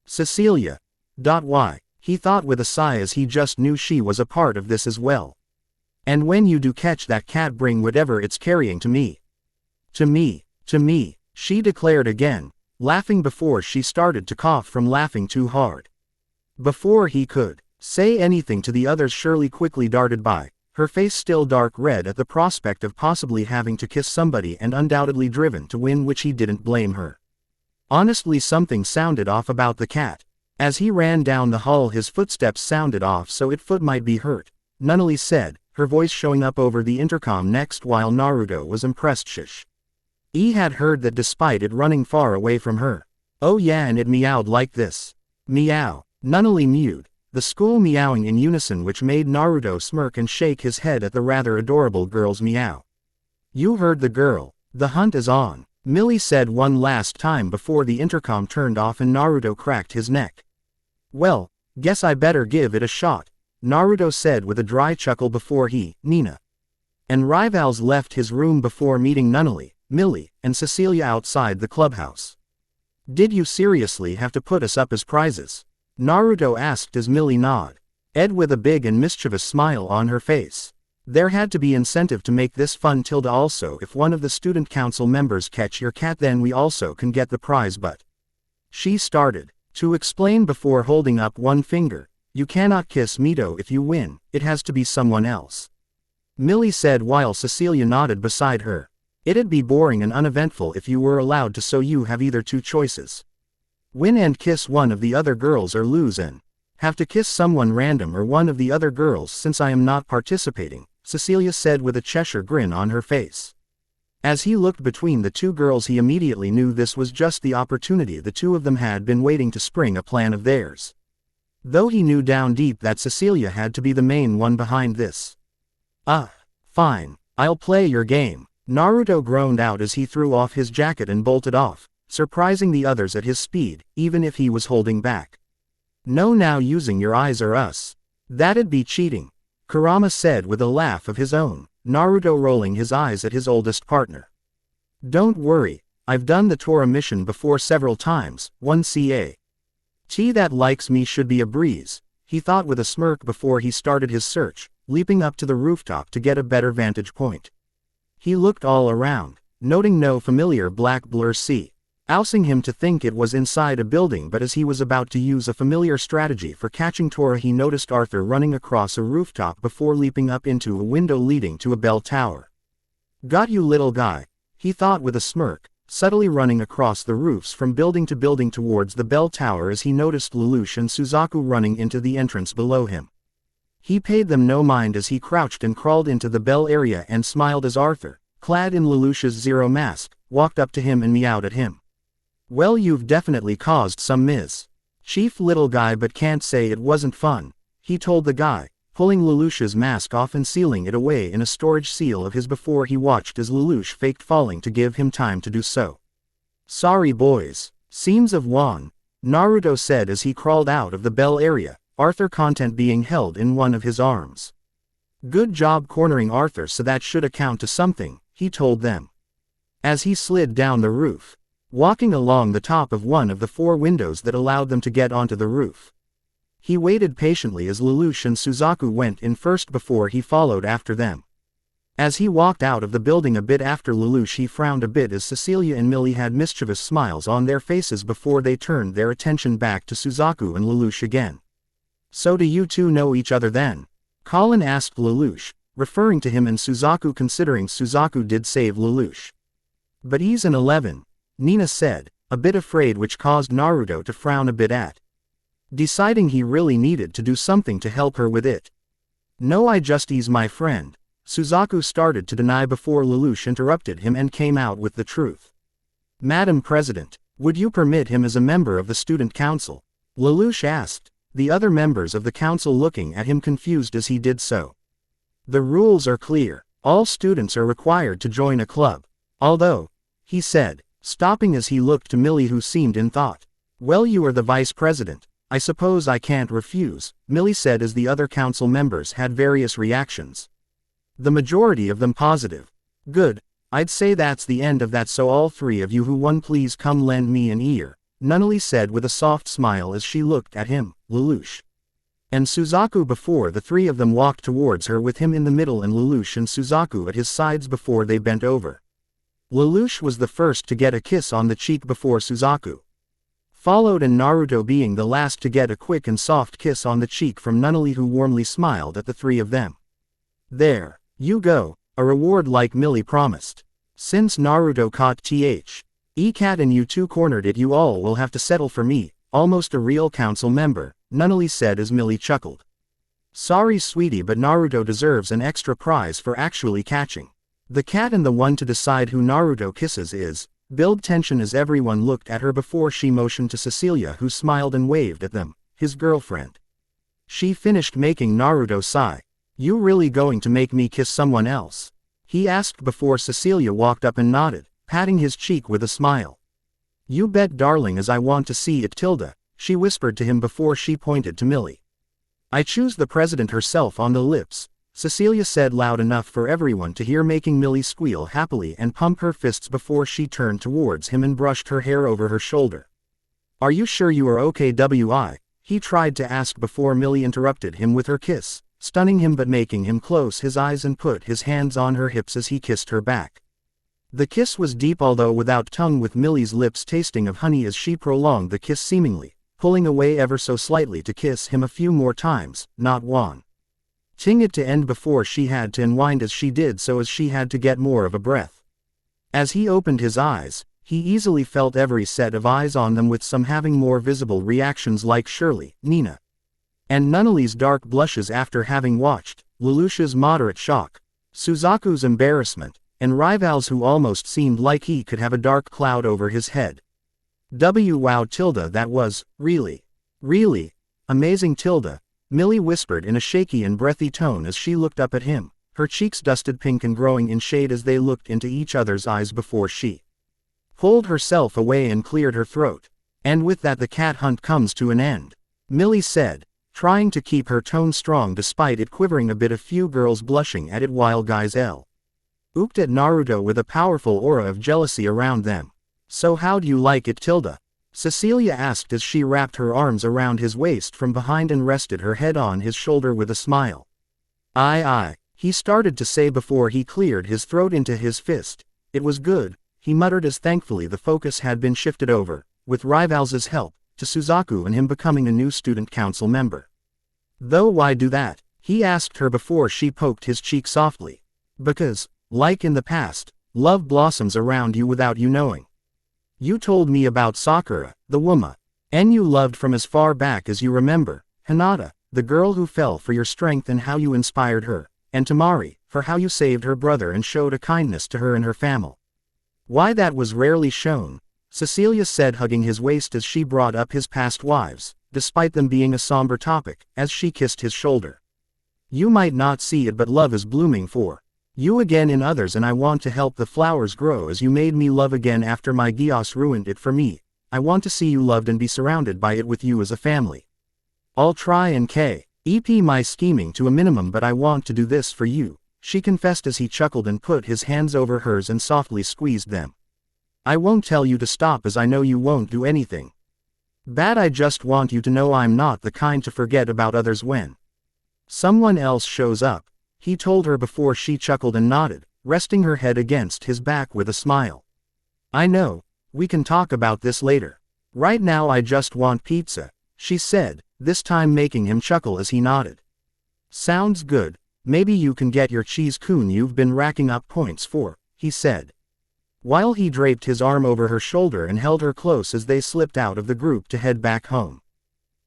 "Cecilia. Why?" he thought with a sigh as he just knew she was a part of this as well. And when you do catch that cat, bring whatever it's carrying to me. To me, she declared again, laughing before she started to cough from laughing too hard. Before he could say anything to the others, Shirley quickly darted by, her face still dark red at the prospect of possibly having to kiss somebody and undoubtedly driven to win, which he didn't blame her. Honestly, something sounded off about the cat. As he ran down the hall, his footsteps sounded off, so it foot might be hurt, Nunnally said, her voice showing up over the intercom next while Naruto was impressed. Shh. He had heard that despite it running far away from her. Oh yeah, and it meowed like this. Meow. Nunnally mewed, the school meowing in unison, which made Naruto smirk and shake his head at the rather adorable girl's meow. You heard the girl. The hunt is on, Millie said one last time before the intercom turned off and Naruto cracked his neck. Well, guess I better give it a shot, Naruto said with a dry chuckle before he, Nina, and Rivals left his room before meeting Nunnally, Millie, and Cecilia outside the clubhouse. Did you seriously have to put us up as prizes? Naruto asked as Millie nodded. Ed with a big and mischievous smile on her face. There had to be incentive to make this fun. Also, if one of the student council members catch your cat, then we also can get the prize. But she started to explain before holding up one finger. You cannot kiss Mito if you win, it has to be someone else. Millie said while Cecilia nodded beside her. It'd be boring and uneventful if you were allowed to, so you have either two choices. Win and kiss one of the other girls, or lose and have to kiss someone random or one of the other girls. Since I am not participating, Cecilia said with a Cheshire grin on her face. As he looked between the two girls, he immediately knew this was just the opportunity the two of them had been waiting to spring a plan of theirs. Though he knew down deep that Cecilia had to be the main one behind this. Fine, I'll play your game, Naruto groaned out as he threw off his jacket and bolted off, surprising the others at his speed, even if he was holding back. No, now using your eyes or us. That'd be cheating, Kurama said with a laugh of his own, Naruto rolling his eyes at his oldest partner. Don't worry, I've done the Tora mission before several times, 1CA. That likes me should be a breeze, he thought with a smirk before he started his search, leaping up to the rooftop to get a better vantage point. He looked all around, noting no familiar black blur ousing him to think it was inside a building, but as he was about to use a familiar strategy for catching Tora, he noticed Arthur running across a rooftop before leaping up into a window leading to a bell tower. Got you, little guy, he thought with a smirk, subtly running across the roofs from building to building towards the bell tower as he noticed Lelouch and Suzaku running into the entrance below him. He paid them no mind as he crouched and crawled into the bell area and smiled as Arthur, clad in Lelouch's Zero mask, walked up to him and meowed at him. Well, you've definitely caused some mischief, little guy, but can't say it wasn't fun, he told the guy, pulling Lelouch's mask off and sealing it away in a storage seal of his before he watched as Lelouch faked falling to give him time to do so. Sorry boys, seems of one, Naruto said as he crawled out of the bell area, Arthur content being held in one of his arms. Good job cornering Arthur, so that should account to something, he told them. As he slid down the roof, walking along the top of one of the 4 windows that allowed them to get onto the roof. He waited patiently as Lelouch and Suzaku went in first before he followed after them. As he walked out of the building a bit after Lelouch, he frowned a bit as Cecilia and Millie had mischievous smiles on their faces before they turned their attention back to Suzaku and Lelouch again. So do you two know each other then? Colin asked Lelouch, referring to him and Suzaku, considering Suzaku did save Lelouch. But he's an 11. Nina said, a bit afraid, which caused Naruto to frown a bit at. Deciding he really needed to do something to help her with it. No, he's my friend, Suzaku started to deny before Lelouch interrupted him and came out with the truth. Madam President, would you permit him as a member of the student council? Lelouch asked, the other members of the council looking at him confused as he did so. The rules are clear, all students are required to join a club. Although, he said, stopping as he looked to Millie, who seemed in thought. Well, you are the vice president, I suppose I can't refuse, Millie said as the other council members had various reactions. The majority of them positive. Good, I'd say that's the end of that, so all 3 of you who won please come lend me an ear, Nunnally said with a soft smile as she looked at him, Lelouch. And Suzaku. Before the three of them walked towards her with him in the middle and Lelouch and Suzaku at his sides before they bent over. Lelouch was the first to get a kiss on the cheek before Suzaku. Followed and Naruto being the last to get a quick and soft kiss on the cheek from Nunnally, who warmly smiled at the three of them. There you go, a reward like Millie promised. Since Naruto caught cat and you two cornered it, you all will have to settle for me, almost a real council member, Nunnally said as Millie chuckled. Sorry sweetie, but Naruto deserves an extra prize for actually catching the cat, and the one to decide who Naruto kisses is. Build tension as everyone looked at her before she motioned to Cecilia, who smiled and waved at them, his girlfriend. She finished, making Naruto sigh. You really going to make me kiss someone else? He asked before Cecilia walked up and nodded, patting his cheek with a smile. You bet darling, as I want to see it Tilda, she whispered to him before she pointed to Millie. I choose the president herself on the lips, Cecilia said loud enough for everyone to hear, making Millie squeal happily and pump her fists before she turned towards him and brushed her hair over her shoulder. Are you sure you are okay? He tried to ask before Millie interrupted him with her kiss, stunning him but making him close his eyes and put his hands on her hips as he kissed her back. The kiss was deep, although without tongue, with Millie's lips tasting of honey as she prolonged the kiss, seemingly pulling away ever so slightly to kiss him a few more times, not wanting it to end before she had to unwind as she did so, as she had to get more of a breath. As he opened his eyes, he easily felt every set of eyes on them, with some having more visible reactions like Shirley, Nina, and Nunnally's dark blushes after having watched Lelouch's moderate shock, Suzaku's embarrassment, and Rival's, who almost seemed like he could have a dark cloud over his head. Wow Tilda, that was really amazing Tilda, Millie whispered in a shaky and breathy tone as she looked up at him, her cheeks dusted pink and growing in shade as they looked into each other's eyes before she pulled herself away and cleared her throat. And with that the cat hunt comes to an end, Millie said, trying to keep her tone strong despite it quivering a bit, a few girls blushing at it while guys looked at Naruto with a powerful aura of jealousy around them. So how do you like it Tilda? Cecilia asked as she wrapped her arms around his waist from behind and rested her head on his shoulder with a smile. He started to say before he cleared his throat into his fist. It was good, he muttered as thankfully the focus had been shifted over, with Rival's help, to Suzaku and him becoming a new student council member. Though why do that? He asked her before she poked his cheek softly. Because, like in the past, love blossoms around you without you knowing. You told me about Sakura, the woman you loved from as far back as you remember, Hinata, the girl who fell for your strength and how you inspired her, and Tamari, for how you saved her brother and showed a kindness to her and her family. Why that was rarely shown, Cecilia said, hugging his waist as she brought up his past wives, despite them being a somber topic, as she kissed his shoulder. You might not see it, but love is blooming for you again in others, and I want to help the flowers grow as you made me love again after my Gios ruined it for me. I want to see you loved and be surrounded by it with you as a family. I'll try and keep my scheming to a minimum, but I want to do this for you, she confessed as he chuckled and put his hands over hers and softly squeezed them. I won't tell you to stop, as I know you won't do anything bad. I just want you to know I'm not the kind to forget about others when someone else shows up, he told her before she chuckled and nodded, resting her head against his back with a smile. I know, we can talk about this later. Right now I just want pizza, she said, this time making him chuckle as he nodded. Sounds good, maybe you can get your cheese coon you've been racking up points for, he said, while he draped his arm over her shoulder and held her close as they slipped out of the group to head back home.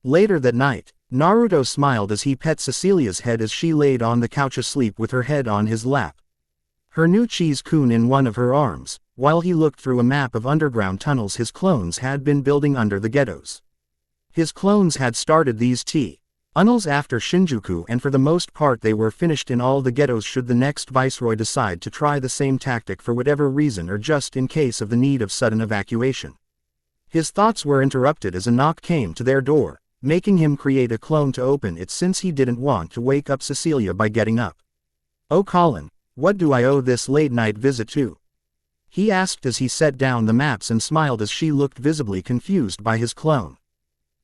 Later that night, Naruto smiled as he pet Cecilia's head as she laid on the couch asleep with her head on his lap, her new cheese coon in one of her arms, while he looked through a map of underground tunnels his clones had been building under the ghettos. His clones had started these tunnels after Shinjuku, and for the most part they were finished in all the ghettos should the next viceroy decide to try the same tactic for whatever reason, or just in case of the need of sudden evacuation. His thoughts were interrupted as a knock came to their door, making him create a clone to open it since he didn't want to wake up Cecilia by getting up. Oh Colin, what do I owe this late-night visit to? He asked as he set down the maps and smiled as she looked visibly confused by his clone.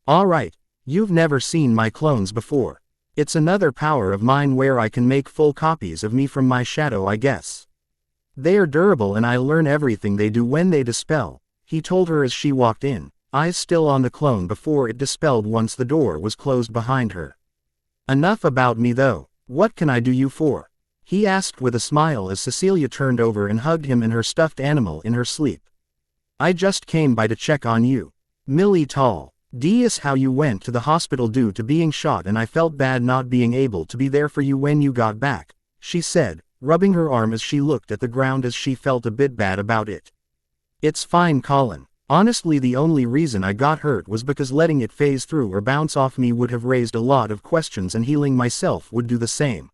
All right, You've never seen my clones before. It's another power of mine where I can make full copies of me from my shadow, I guess. They are durable and I learn everything they do when they dispel, he told her as she walked in, eyes still on the clone before it dispelled once the door was closed behind her. Enough about me though. What can I do you for? He asked with a smile as Cecilia turned over and hugged him and her stuffed animal in her sleep. I just came by to check on you. Millie tall. Is how you went to the hospital due to being shot and I felt bad not being able to be there for you when you got back, she said, rubbing her arm as she looked at the ground as she felt a bit bad about it. It's fine, Colin. Honestly, the only reason I got hurt was because letting it phase through or bounce off me would have raised a lot of questions and healing myself would do the same.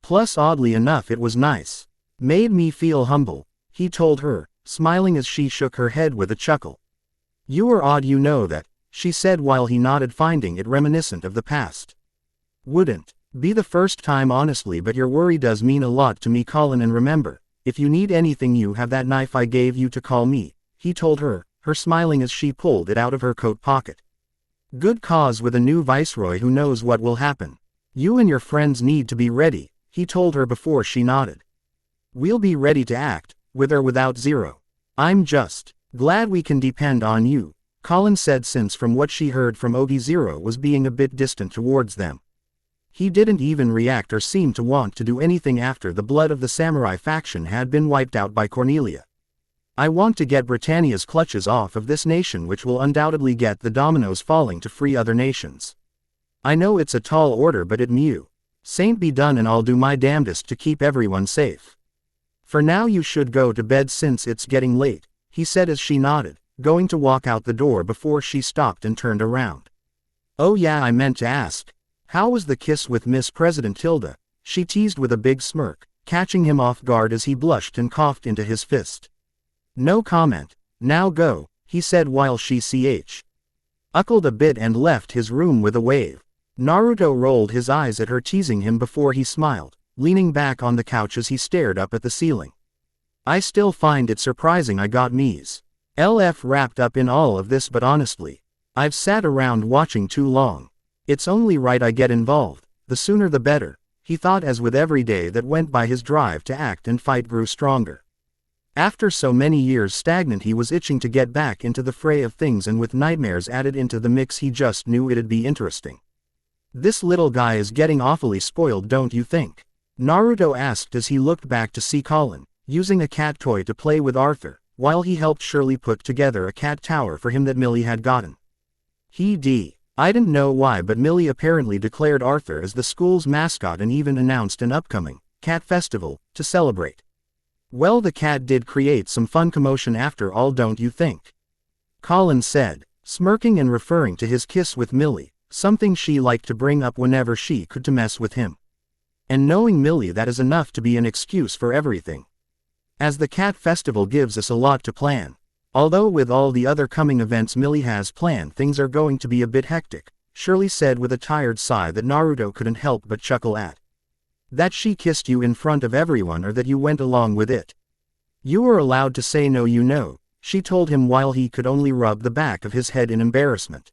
Plus, oddly enough, it was nice. Made me feel humble, he told her, smiling as she shook her head with a chuckle. You are odd, you know that, she said while he nodded, finding it reminiscent of the past. Wouldn't be the first time honestly, but your worry does mean a lot to me, Colin, and remember, if you need anything you have that knife I gave you to call me, he told her, smiling as she pulled it out of her coat pocket. Good cause with a new viceroy who knows what will happen. You and your friends need to be ready, he told her before she nodded. We'll be ready to act, with or without Zero. I'm just glad we can depend on you, Colin said, since from what she heard from Ogi, Zero was being a bit distant towards them. He didn't even react or seem to want to do anything after the blood of the samurai faction had been wiped out by Cornelia. I want to get Britannia's clutches off of this nation, which will undoubtedly get the dominoes falling to free other nations. I know it's a tall order, but it Saint be done, and I'll do my damnedest to keep everyone safe. For now you should go to bed since it's getting late, he said as she nodded, going to walk out the door before she stopped and turned around. Oh yeah, I meant to ask. How was the kiss with Miss President Tilda? She teased with a big smirk, catching him off guard as he blushed and coughed into his fist. No comment. Now go, he said while she uckled a bit and left his room with a wave. Naruto rolled his eyes at her, teasing him before he smiled, leaning back on the couch as he stared up at the ceiling. I still find it surprising I got Ms. LF wrapped up in all of this, but honestly, I've sat around watching too long. It's only right I get involved, the sooner the better, he thought as with every day that went by his drive to act and fight grew stronger. After so many years stagnant, he was itching to get back into the fray of things, and with nightmares added into the mix he just knew it'd be interesting. This little guy is getting awfully spoiled, don't you think? Naruto asked as he looked back to see Colin, using a cat toy to play with Arthur, while he helped Shirley put together a cat tower for him that Millie had gotten. I didn't know why, but Millie apparently declared Arthur as the school's mascot and even announced an upcoming cat festival to celebrate. Well, the cat did create some fun commotion after all, don't you think? Colin said, smirking and referring to his kiss with Millie, something she liked to bring up whenever she could to mess with him. And knowing Millie, that is enough to be an excuse for everything. As the cat festival gives us a lot to plan. Although with all the other coming events Millie has planned, things are going to be a bit hectic, Shirley said with a tired sigh that Naruto couldn't help but chuckle at. That she kissed you in front of everyone, or that you went along with it? You were allowed to say no, you know, she told him while he could only rub the back of his head in embarrassment.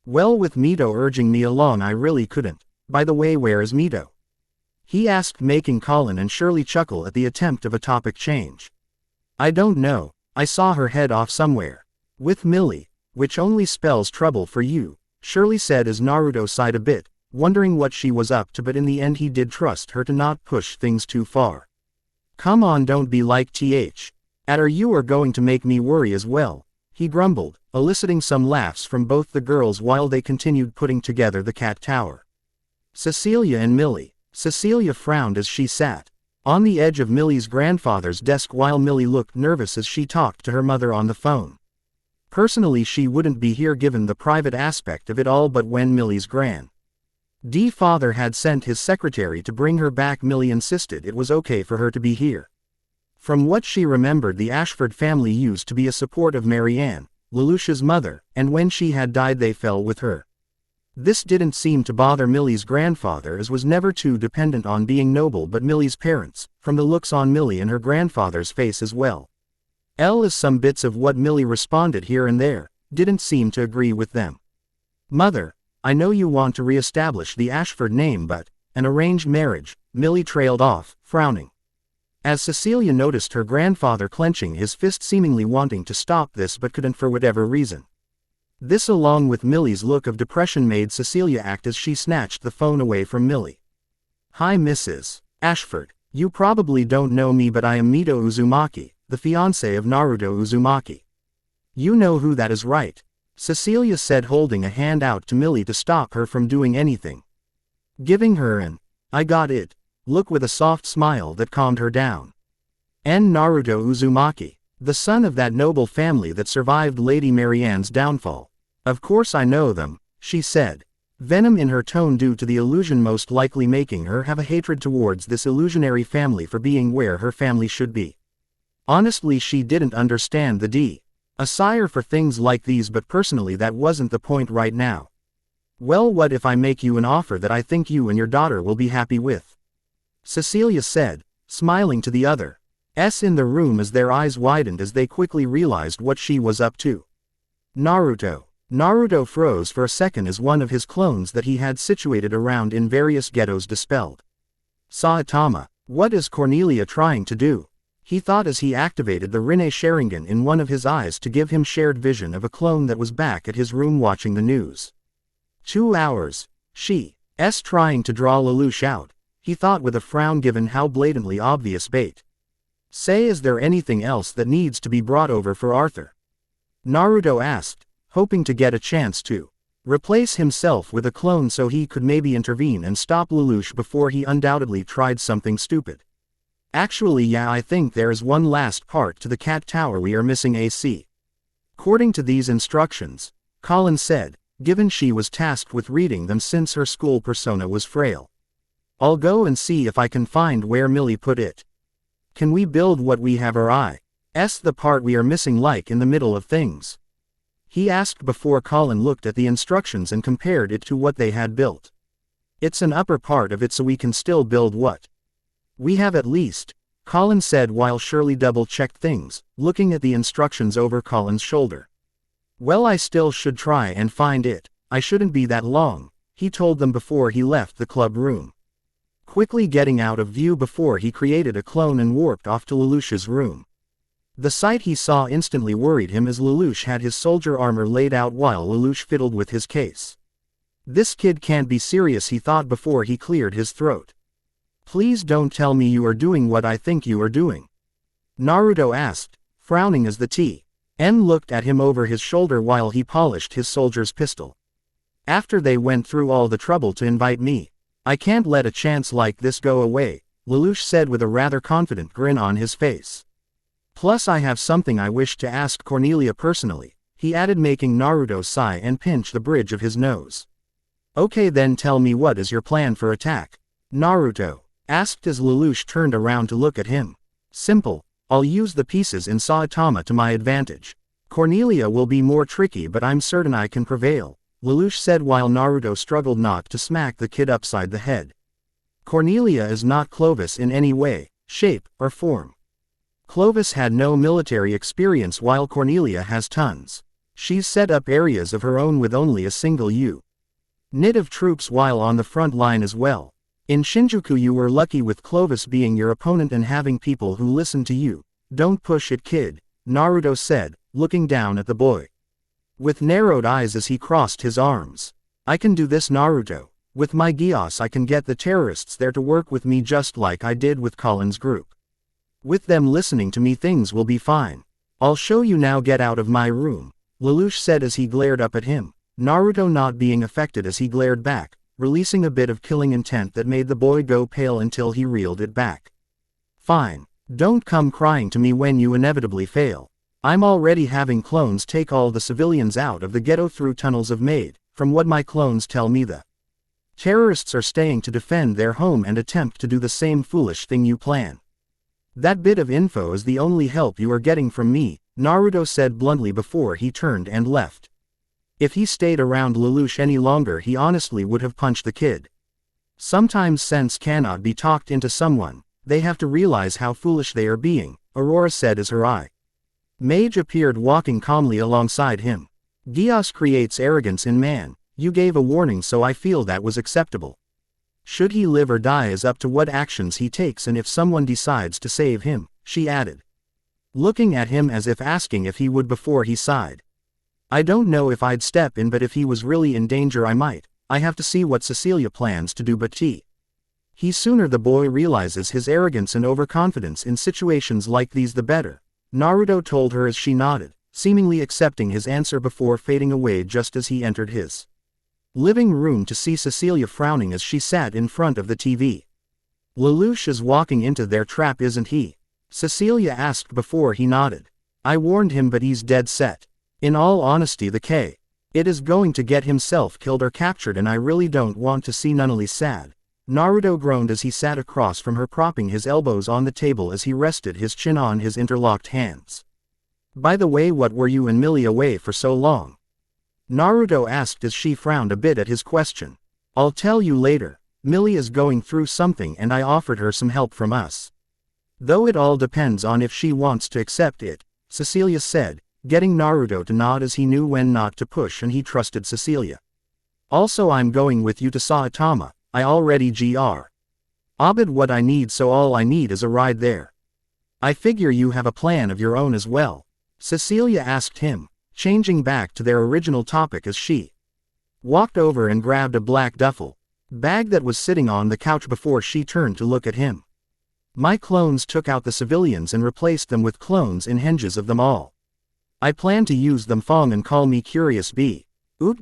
Well, with Mito urging me along I really couldn't. By the way, where is Mito? He asked, making Colin and Shirley chuckle at the attempt of a topic change. I don't know, I saw her head off somewhere. With Millie, which only spells trouble for you, Shirley said as Naruto sighed a bit, wondering what she was up to, but in the end he did trust her to not push things too far. Come on, don't be like at her, you are going to make me worry as well, he grumbled, eliciting some laughs from both the girls while they continued putting together the cat tower. Cecilia and Millie. Cecilia frowned as she sat on the edge of Millie's grandfather's desk while Millie looked nervous as she talked to her mother on the phone. Personally, she wouldn't be here given the private aspect of it all, but when Millie's father had sent his secretary to bring her back, Millie insisted it was okay for her to be here. From what she remembered, the Ashford family used to be a support of Marianne, Lelouch's mother, and when she had died they fell with her. This didn't seem to bother Millie's grandfather, as was never too dependent on being noble, but Millie's parents, from the looks on Millie and her grandfather's face as well. As some bits of what Millie responded here and there, didn't seem to agree with them. Mother, I know you want to re-establish the Ashford name but, an arranged marriage, Millie trailed off, frowning. As Cecilia noticed her grandfather clenching his fist seemingly wanting to stop this but couldn't for whatever reason. This along with Millie's look of depression made Cecilia act as she snatched the phone away from Millie. Hi Mrs. Ashford. You probably don't know me but I am Mito Uzumaki, the fiancé of Naruto Uzumaki. You know who that is, right? Cecilia said, holding a hand out to Millie to stop her from doing anything. Giving her an, I got it, look with a soft smile that calmed her down. And Naruto Uzumaki, the son of that noble family that survived Lady Marianne's downfall. Of course I know them, she said. Venom in her tone due to the illusion most likely making her have a hatred towards this illusionary family for being where her family should be. Honestly, she didn't understand the desire for things like these, but personally that wasn't the point right now. Well, what if I make you an offer that I think you and your daughter will be happy with? Cecilia said, smiling to the others in the room as their eyes widened as they quickly realized what she was up to. Naruto. Naruto froze for a second as one of his clones that he had situated around in various ghettos dispelled. Saitama, what is Cornelia trying to do? He thought as he activated the Rinne Sharingan in one of his eyes to give him shared vision of a clone that was back at his room watching the news. 2 hours. She's trying to draw Lelouch out, he thought with a frown given how blatantly obvious bait. Say, is there anything else that needs to be brought over for Arthur? Naruto asked, hoping to get a chance to replace himself with a clone so he could maybe intervene and stop Lelouch before he undoubtedly tried something stupid. Actually, yeah, I think there is one last part to the cat tower we are missing, AC. According to these instructions, Colin said, given she was tasked with reading them since her school persona was frail. I'll go and see if I can find where Millie put it. Can we build what we have our eyes the part we are missing, like in the middle of things? He asked before Colin looked at the instructions and compared it to what they had built. It's an upper part of it, so we can still build what we have at least, Colin said while Shirley double-checked things, looking at the instructions over Colin's shoulder. Well, I still should try and find it. I shouldn't be that long, he told them before he left the club room. Quickly getting out of view before he created a clone and warped off to Lelouch's room. The sight he saw instantly worried him as Lelouch had his soldier armor laid out while Lelouch fiddled with his case. This kid can't be serious, he thought before he cleared his throat. Please don't tell me you are doing what I think you are doing, Naruto asked, frowning as the TM looked at him over his shoulder while he polished his soldier's pistol. After they went through all the trouble to invite me, I can't let a chance like this go away, Lelouch said with a rather confident grin on his face. Plus I have something I wish to ask Cornelia personally, he added, making Naruto sigh and pinch the bridge of his nose. Okay then, tell me, what is your plan for attack? Naruto asked as Lelouch turned around to look at him. Simple, I'll use the pieces in Saitama to my advantage. Cornelia will be more tricky but I'm certain I can prevail, Lelouch said while Naruto struggled not to smack the kid upside the head. Cornelia is not Clovis in any way, shape, or form. Clovis had no military experience while Cornelia has tons. She's set up areas of her own with only a single unit of troops while on the front line as well. In Shinjuku you were lucky with Clovis being your opponent and having people who listen to you. Don't push it, kid, Naruto said, looking down at the boy with narrowed eyes as he crossed his arms. I can do this, Naruto. With my Geass I can get the terrorists there to work with me just like I did with Colin's group. With them listening to me things will be fine. I'll show you now, get out of my room, Lelouch said as he glared up at him, Naruto not being affected as he glared back, releasing a bit of killing intent that made the boy go pale until he reeled it back. Fine. Don't come crying to me when you inevitably fail. I'm already having clones take all the civilians out of the ghetto through tunnels I've made. From what my clones tell me, the terrorists are staying to defend their home and attempt to do the same foolish thing you plan. That bit of info is the only help you are getting from me, Naruto said bluntly before he turned and left. If he stayed around Lelouch any longer he honestly would have punched the kid. Sometimes sense cannot be talked into someone, they have to realize how foolish they are being, Aurora said as her eye Mage appeared walking calmly alongside him. Geass creates arrogance in man, You gave a warning, so I feel that was acceptable. Should he live or die is up to what actions he takes and if someone decides to save him, she added, looking at him as if asking if he would before he sighed. I don't know if I'd step in, but if he was really in danger I might. I have to see what Cecilia plans to do, but he sooner the boy realizes his arrogance and overconfidence in situations like these the better, Naruto told her as she nodded, seemingly accepting his answer before fading away just as he entered his living room to see Cecilia frowning as she sat in front of the TV. Lelouch is walking into their trap, isn't he? Cecilia asked before he nodded. I warned him, but he's dead set. In all honesty, it is going to get himself killed or captured, and I really don't want to see Nunnally sad. Naruto groaned as he sat across from her, propping his elbows on the table as he rested his chin on his interlocked hands. By the way, what were you and Millie away for so long? Naruto asked as she frowned a bit at his question. I'll tell you later. Millie is going through something and I offered her some help from us. Though it all depends on if she wants to accept it, Cecilia said, getting Naruto to nod as he knew when not to push and he trusted Cecilia. Also, I'm going with you to Saitama. I already Abed what I need, so all I need is a ride there. I figure you have a plan of your own as well. Cecilia asked him, changing back to their original topic as she walked over and grabbed a black duffel bag that was sitting on the couch before she turned to look at him. My clones took out the civilians and replaced them with clones in henges of them all. I plan to use them Fong and call me Curious Bee.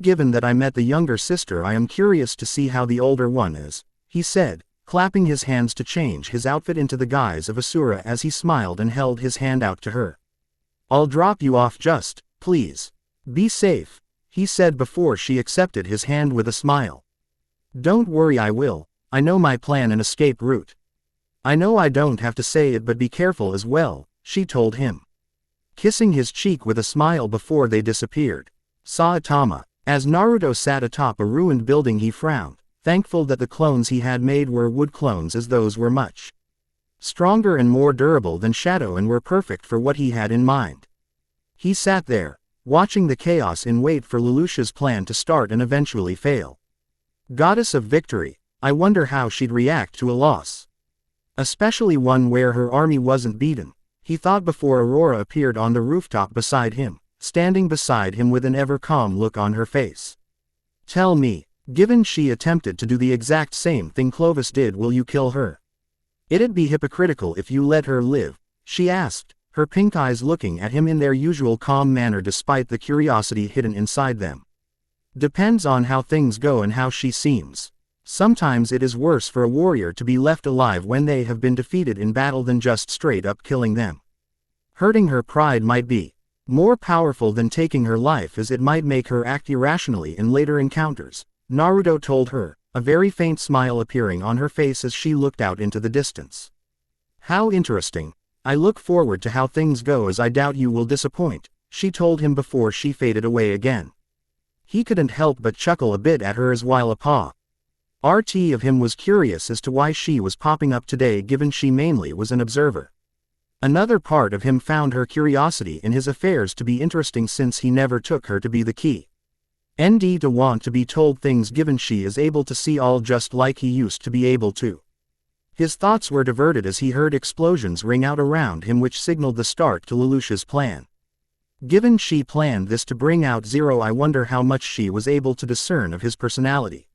Given that I met the younger sister, I am curious to see how the older one is, he said, clapping his hands to change his outfit into the guise of Asura as he smiled and held his hand out to her. I'll drop you off, just, please. Be safe, he said before she accepted his hand with a smile. Don't worry, I will. I know my plan and escape route. I know I don't have to say it, but be careful as well, she told him, kissing his cheek with a smile before they disappeared. Saitama. As Naruto sat atop a ruined building, he frowned, thankful that the clones he had made were wood clones, as those were much stronger and more durable than Shadow and were perfect for what he had in mind. He sat there, watching the chaos in wait for Lelouch's plan to start and eventually fail. Goddess of Victory, I wonder how she'd react to a loss. Especially one where her army wasn't beaten, he thought before Aurora appeared on the rooftop beside him, standing beside him with an ever-calm look on her face. Tell me, given she attempted to do the exact same thing Clovis did, will you kill her? It'd be hypocritical if you let her live, she asked, her pink eyes looking at him in their usual calm manner despite the curiosity hidden inside them. Depends on how things go and how she seems. Sometimes it is worse for a warrior to be left alive when they have been defeated in battle than just straight up killing them. Hurting her pride might be more powerful than taking her life, as it might make her act irrationally in later encounters, Naruto told her, a very faint smile appearing on her face as she looked out into the distance. How interesting. I look forward to how things go, as I doubt you will disappoint, she told him before she faded away again. He couldn't help but chuckle a bit at her as while a part of him was curious as to why she was popping up today, given she mainly was an observer. Another part of him found her curiosity in his affairs to be interesting, since he never took her to be the key ND to want to be told things, given she is able to see all just like he used to be able to. His thoughts were diverted as he heard explosions ring out around him, which signaled the start to Lelouch's plan. Given she planned this to bring out Zero, I wonder how much she was able to discern of his personality.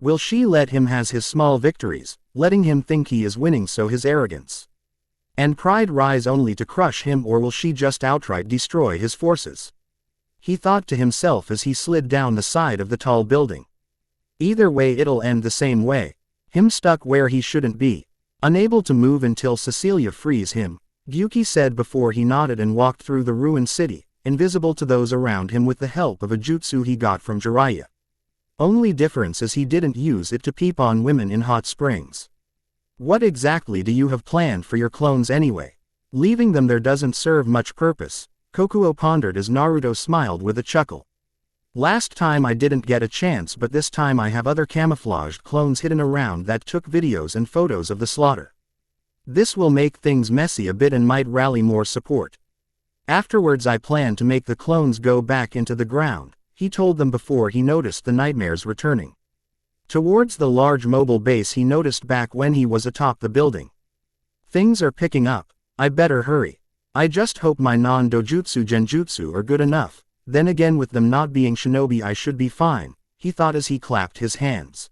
Will she let him has his small victories, letting him think he is winning so his arrogance and pride rise only to crush him, or will she just outright destroy his forces? He thought to himself as he slid down the side of the tall building. Either way, it'll end the same way. Him stuck where he shouldn't be, unable to move until Cecilia frees him, Gyuki said before he nodded and walked through the ruined city, invisible to those around him with the help of a jutsu he got from Jiraiya. Only difference is he didn't use it to peep on women in hot springs. What exactly do you have planned for your clones anyway? Leaving them there doesn't serve much purpose, Kokuo pondered as Naruto smiled with a chuckle. Last time I didn't get a chance, but this time I have other camouflaged clones hidden around that took videos and photos of the slaughter. This will make things messy a bit and might rally more support. Afterwards I plan to make the clones go back into the ground, he told them before he noticed the nightmares returning. Towards the large mobile base he noticed back when he was atop the building. Things are picking up, I better hurry. I just hope my non-dojutsu genjutsu are good enough, then again with them not being shinobi I should be fine, he thought as he clapped his hands.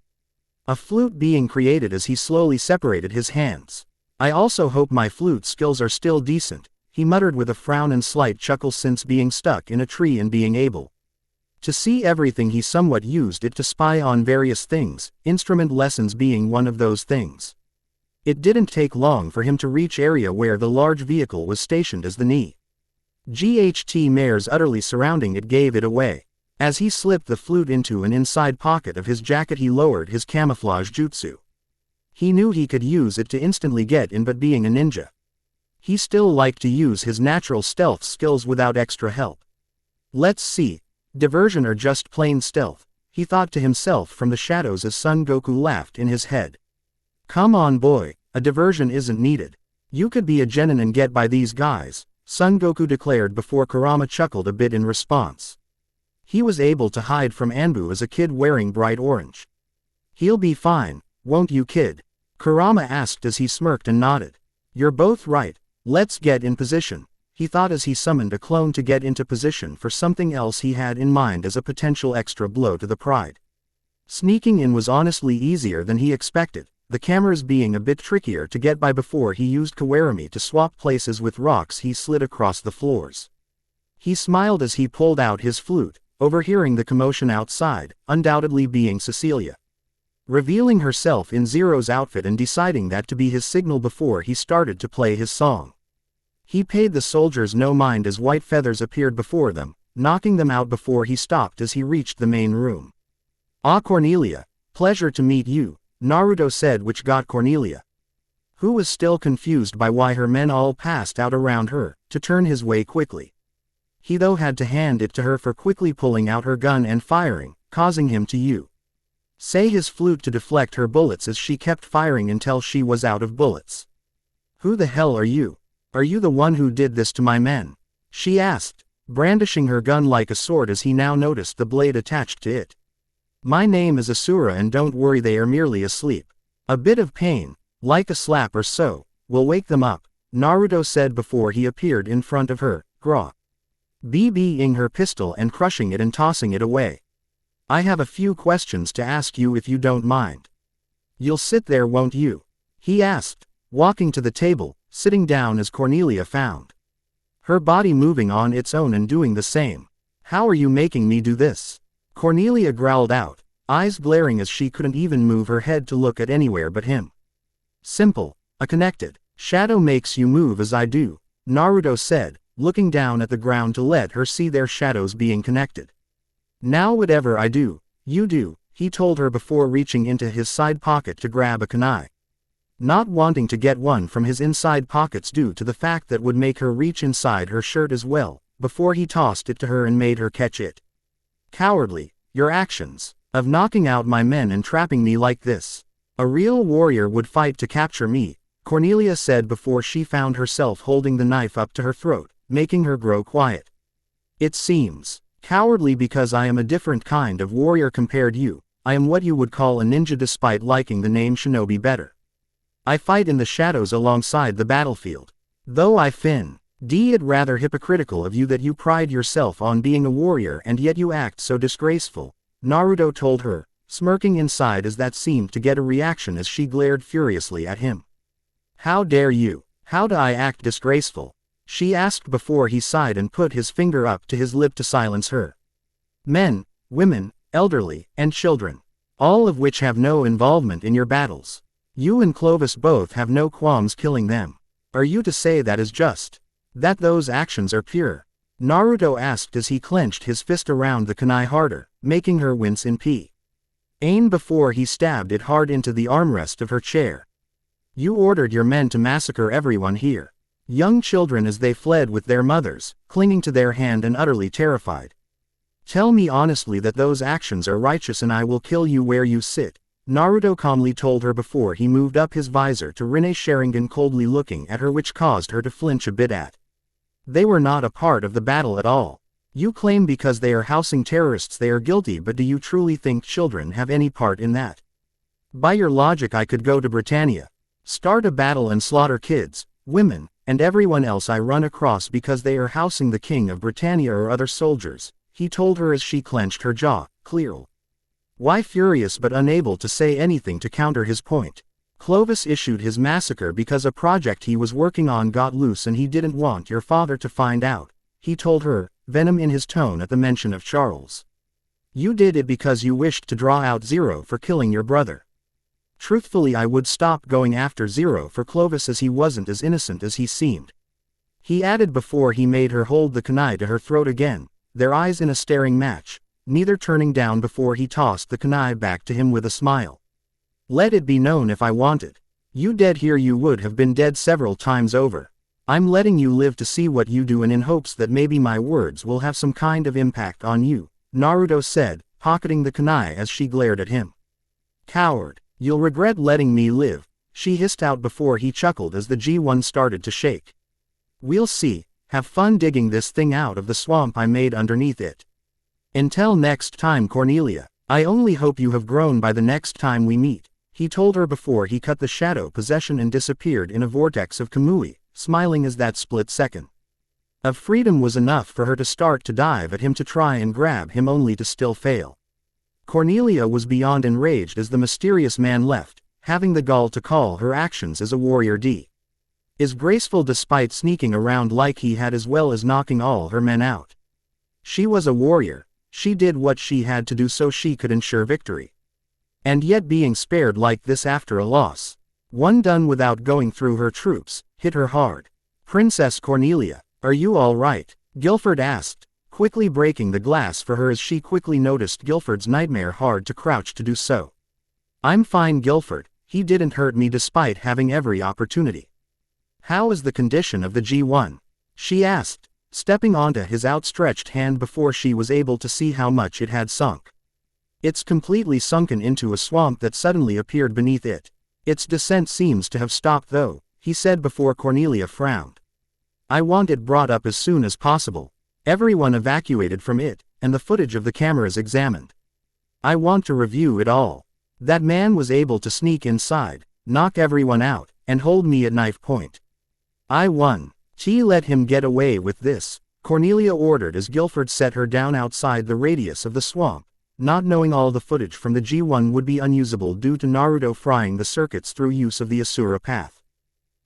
A flute being created as he slowly separated his hands. I also hope my flute skills are still decent, he muttered with a frown and slight chuckle since being stuck in a tree and being able to see everything he somewhat used it to spy on various things, instrument lessons being one of those things. It didn't take long for him to reach area where the large vehicle was stationed as the knee. GHT mares utterly surrounding it gave it away. As he slipped the flute into an inside pocket of his jacket he lowered his camouflage jutsu. He knew he could use it to instantly get in but being a ninja, he still liked to use his natural stealth skills without extra help. Let's see, diversion or just plain stealth, he thought to himself from the shadows as Son Goku laughed in his head. Come on boy, a diversion isn't needed. You could be a genin and get by these guys, Son Goku declared before Kurama chuckled a bit in response. He was able to hide from Anbu as a kid wearing bright orange. He'll be fine, won't you kid? Kurama asked as he smirked and nodded. You're both right, let's get in position, he thought as he summoned a clone to get into position for something else he had in mind as a potential extra blow to the pride. Sneaking in was honestly easier than he expected, the cameras being a bit trickier to get by before he used Kawarami to swap places with rocks he slid across the floors. He smiled as he pulled out his flute, overhearing the commotion outside, undoubtedly being Cecilia. Revealing herself in Zero's outfit and deciding that to be his signal before he started to play his song. He paid the soldiers no mind as white feathers appeared before them, knocking them out before he stopped as he reached the main room. Ah Cornelia, pleasure to meet you, Naruto said, which got Cornelia, who was still confused by why her men all passed out around her, to turn his way quickly. He though had to hand it to her for quickly pulling out her gun and firing, causing him to say his flute to deflect her bullets as she kept firing until she was out of bullets. Who the hell are you? Are you the one who did this to my men? She asked, brandishing her gun like a sword as he now noticed the blade attached to it. My name is Asura and don't worry, they are merely asleep. A bit of pain, like a slap or so, will wake them up, Naruto said before he appeared in front of her, BBing her pistol and crushing it and tossing it away. I have a few questions to ask you if you don't mind. You'll sit there, won't you? He asked, walking to the table, sitting down as Cornelia found her body moving on its own and doing the same. How are you making me do this? Cornelia growled out, eyes glaring as she couldn't even move her head to look at anywhere but him. Simple, a connected shadow makes you move as I do, Naruto said, looking down at the ground to let her see their shadows being connected. Now whatever I do, you do, he told her before reaching into his side pocket to grab a kunai. Not wanting to get one from his inside pockets due to the fact that would make her reach inside her shirt as well, before he tossed it to her and made her catch it. Cowardly, your actions, of knocking out my men and trapping me like this. A real warrior would fight to capture me, Cornelia said before she found herself holding the knife up to her throat, making her grow quiet. It seems cowardly because I am a different kind of warrior compared you. I am what you would call a ninja despite liking the name shinobi better. I fight in the shadows alongside the battlefield. Though I find it rather hypocritical of you that you pride yourself on being a warrior and yet you act so disgraceful, Naruto told her, smirking inside as that seemed to get a reaction as she glared furiously at him. How dare you? How do I act disgraceful? She asked before he sighed and put his finger up to his lip to silence her. Men, women, elderly, and children, all of which have no involvement in your battles. You and Clovis both have no qualms killing them. Are you to say that is just? That those actions are pure? Naruto asked as he clenched his fist around the kunai harder, making her wince in pain before he stabbed it hard into the armrest of her chair. You ordered your men to massacre everyone here. Young children as they fled with their mothers, clinging to their hand and utterly terrified. Tell me honestly that those actions are righteous and I will kill you where you sit, Naruto calmly told her before he moved up his visor to Rinne Sharingan, coldly looking at her, which caused her to flinch a bit at. They were not a part of the battle at all. You claim because they are housing terrorists they are guilty, but do you truly think children have any part in that? By your logic I could go to Britannia, start a battle and slaughter kids, women, and everyone else I run across because they are housing the King of Britannia or other soldiers, he told her as she clenched her jaw, clearly. Why furious but unable to say anything to counter his point. Clovis issued his massacre because a project he was working on got loose and he didn't want your father to find out, he told her, venom in his tone at the mention of Charles. You did it because you wished to draw out Zero for killing your brother. Truthfully I would stop going after Zero for Clovis as he wasn't as innocent as he seemed. He added before he made her hold the kunai to her throat again, their eyes in a staring match, neither turning down before he tossed the kunai back to him with a smile. Let it be known if I wanted you dead here you would have been dead several times over. I'm letting you live to see what you do and in hopes that maybe my words will have some kind of impact on you, Naruto said, pocketing the kunai as she glared at him. Coward. You'll regret letting me live, she hissed out before he chuckled as the G1 started to shake. We'll see, have fun digging this thing out of the swamp I made underneath it. Until next time Cornelia, I only hope you have grown by the next time we meet, he told her before he cut the shadow possession and disappeared in a vortex of Kamui, smiling as that split second of freedom was enough for her to start to dive at him to try and grab him only to still fail. Cornelia was beyond enraged as the mysterious man left, having the gall to call her actions as a warrior is graceful despite sneaking around like he had as well as knocking all her men out. She was a warrior, she did what she had to do so she could ensure victory. And yet being spared like this after a loss, one done without going through her troops, hit her hard. Princess Cornelia, are you all right? Guilford asked, quickly breaking the glass for her as she quickly noticed Guilford's nightmare hard to crouch to do so. I'm fine Guilford, he didn't hurt me despite having every opportunity. How is the condition of the G1? She asked, stepping onto his outstretched hand before she was able to see how much it had sunk. It's completely sunken into a swamp that suddenly appeared beneath it. Its descent seems to have stopped though, he said before Cornelia frowned. I want it brought up as soon as possible. Everyone evacuated from it, and the footage of the cameras examined. I want to review it all. That man was able to sneak inside, knock everyone out, and hold me at knife point. I won. She let him get away with this, Cornelia ordered as Guilford set her down outside the radius of the swamp, not knowing all the footage from the G1 would be unusable due to Naruto frying the circuits through use of the Asura path.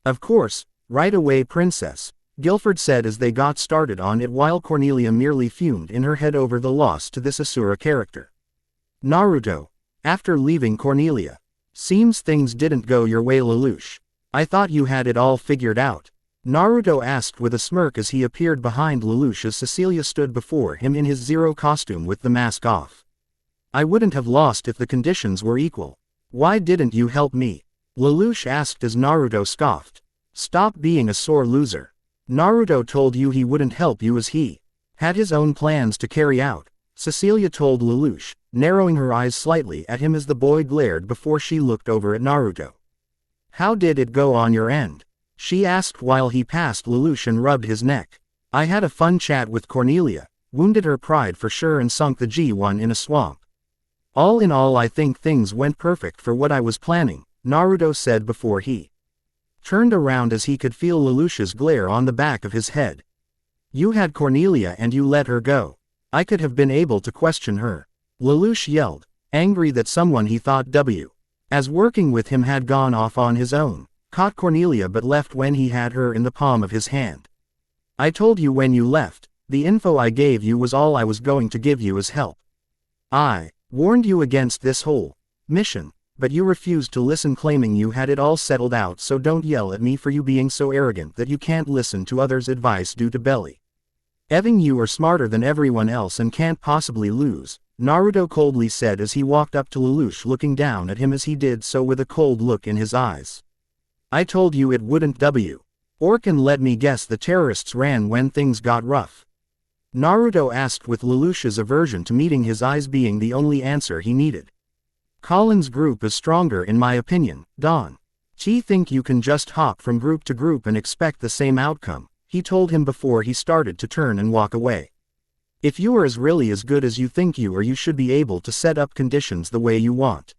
Of course, right away Princess, Guilford said as they got started on it while Cornelia merely fumed in her head over the loss to this Asura character. Naruto, after leaving Cornelia, seems things didn't go your way Lelouch. I thought you had it all figured out, Naruto asked with a smirk as he appeared behind Lelouch as Cecilia stood before him in his Zero costume with the mask off. I wouldn't have lost if the conditions were equal. Why didn't you help me? Lelouch asked as Naruto scoffed. Stop being a sore loser. Naruto told you he wouldn't help you as he had his own plans to carry out, Cecilia told Lelouch, narrowing her eyes slightly at him as the boy glared before she looked over at Naruto. How did it go on your end? She asked while he passed Lelouch and rubbed his neck. I had a fun chat with Cornelia, wounded her pride for sure and sunk the G1 in a swamp. All in all I think things went perfect for what I was planning, Naruto said before he turned around as he could feel Lelouch's glare on the back of his head. You had Cornelia and you let her go. I could have been able to question her. Lelouch yelled, angry that someone he thought as working with him had gone off on his own, caught Cornelia but left when he had her in the palm of his hand. I told you when you left, the info I gave you was all I was going to give you as help. I warned you against this whole mission, but you refused to listen claiming you had it all settled out so don't yell at me for you being so arrogant that you can't listen to others' advice due to belly. Eving you are smarter than everyone else and can't possibly lose, Naruto coldly said as he walked up to Lelouch looking down at him as he did so with a cold look in his eyes. I told you it wouldn't work and let me guess the terrorists ran when things got rough. Naruto asked with Lelouch's aversion to meeting his eyes being the only answer he needed. Colin's group is stronger in my opinion, Don. She think you can just hop from group to group and expect the same outcome, he told him before he started to turn and walk away. If you are really as good as you think you are, you should be able to set up conditions the way you want.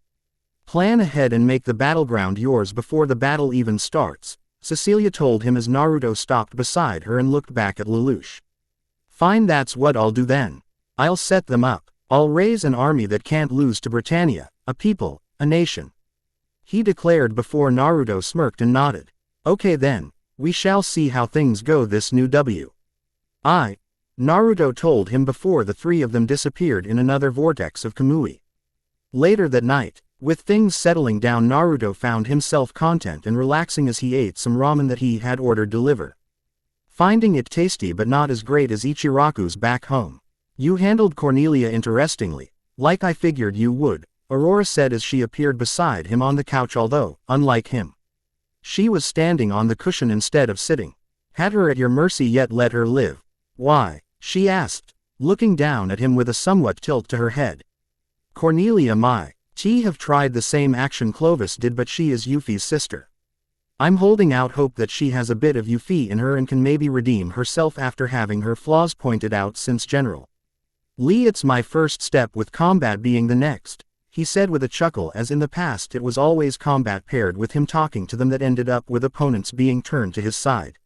Plan ahead and make the battleground yours before the battle even starts, Cecilia told him as Naruto stopped beside her and looked back at Lelouch. Fine, that's what I'll do then. I'll set them up. I'll raise an army that can't lose to Britannia, a people, a nation. He declared before Naruto smirked and nodded. Okay then, we shall see how things go this new Naruto told him before the three of them disappeared in another vortex of Kamui. Later that night, with things settling down, Naruto found himself content and relaxing as he ate some ramen that he had ordered delivered. Finding it tasty but not as great as Ichiraku's back home. You handled Cornelia interestingly, like I figured you would, Aurora said as she appeared beside him on the couch, although, unlike him, she was standing on the cushion instead of sitting. Had her at your mercy yet let her live? Why? She asked, looking down at him with a somewhat tilt to her head. Cornelia have tried the same action Clovis did, but she is Yuffie's sister. I'm holding out hope that she has a bit of Yuffie in her and can maybe redeem herself after having her flaws pointed out since General Lee. It's my first step, with combat being the next, he said with a chuckle, as in the past it was always combat paired with him talking to them that ended up with opponents being turned to his side.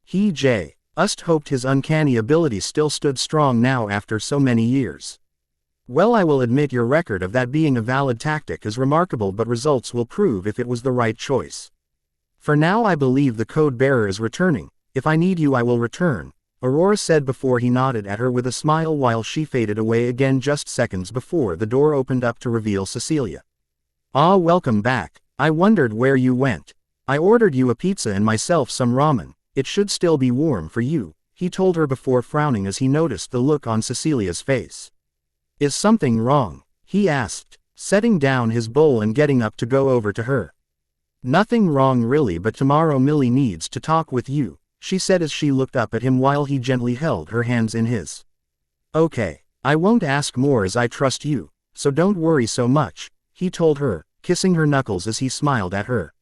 He just hoped his uncanny ability still stood strong now after so many years. Well, I will admit your record of that being a valid tactic is remarkable, but results will prove if it was the right choice. For now I believe the code bearer is returning. If I need you I will return, Aurora said before he nodded at her with a smile while she faded away again just seconds before the door opened up to reveal Cecilia. Ah, welcome back. I wondered where you went. I ordered you a pizza and myself some ramen. It should still be warm for you, he told her before frowning as he noticed the look on Cecilia's face. Is something wrong? He asked, setting down his bowl and getting up to go over to her. Nothing wrong really, but tomorrow Millie needs to talk with you, she said as she looked up at him while he gently held her hands in his. Okay, I won't ask more as I trust you, so don't worry so much, he told her, kissing her knuckles as he smiled at her.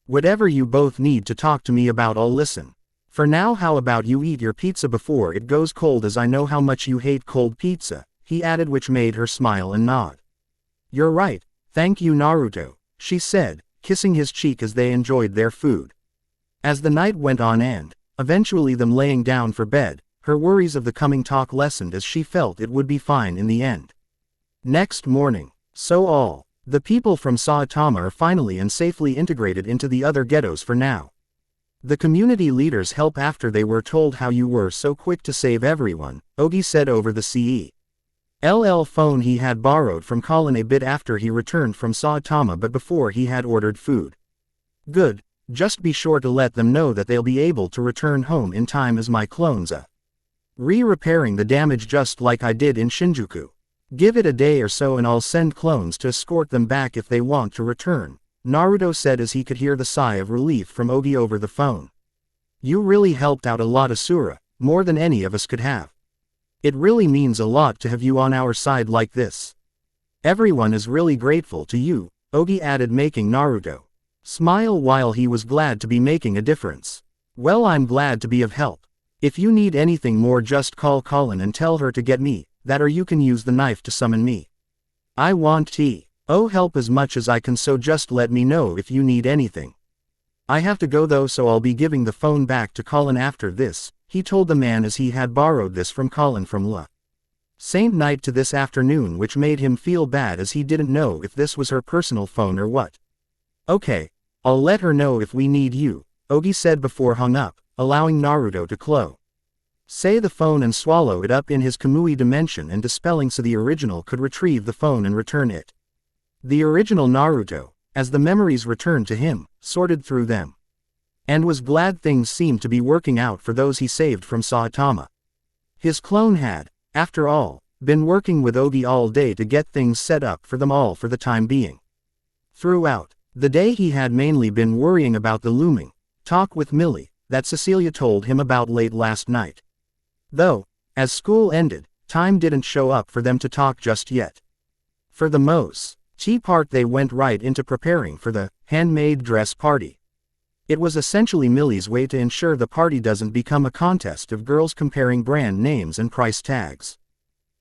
Whatever you both need to talk to me about, I'll listen. For now, how about you eat your pizza before it goes cold, as I know how much you hate cold pizza, he added, which made her smile and nod. You're right, thank you Naruto, she said, kissing his cheek as they enjoyed their food. As the night went on and, eventually them laying down for bed, her worries of the coming talk lessened as she felt it would be fine in the end. Next morning, so all the people from Saitama are finally and safely integrated into the other ghettos for now. The community leaders help after they were told how you were so quick to save everyone, Ogi said over the CELL phone he had borrowed from Colin a bit after he returned from Saitama but before he had ordered food. Good, just be sure to let them know that they'll be able to return home in time as my clones are repairing the damage just like I did in Shinjuku. Give it a day or so and I'll send clones to escort them back if they want to return, Naruto said as he could hear the sigh of relief from Ogi over the phone. You really helped out a lot, Asura, more than any of us could have. It really means a lot to have you on our side like this. Everyone is really grateful to you, Ogi added, making Naruto smile while he was glad to be making a difference. Well, I'm glad to be of help. If you need anything more, just call Colin and tell her to get me that, or you can use the knife to summon me. I want help as much as I can, so just let me know if you need anything. I have to go though, so I'll be giving the phone back to Colin after this, he told the man as he had borrowed this from Colin from La Saint Night to this afternoon, which made him feel bad as he didn't know if this was her personal phone or what. Okay, I'll let her know if we need you, Ogi said before hung up, allowing Naruto to say the phone and swallow it up in his Kamui dimension and dispelling so the original could retrieve the phone and return it. The original Naruto, as the memories returned to him, sorted through them, and was glad things seemed to be working out for those he saved from Saitama. His clone had, after all, been working with Ogi all day to get things set up for them all for the time being. Throughout the day he had mainly been worrying about the looming talk with Millie that Cecilia told him about late last night. Though, as school ended, time didn't show up for them to talk just yet. For the most part they went right into preparing for the handmade dress party. It was essentially Millie's way to ensure the party doesn't become a contest of girls comparing brand names and price tags.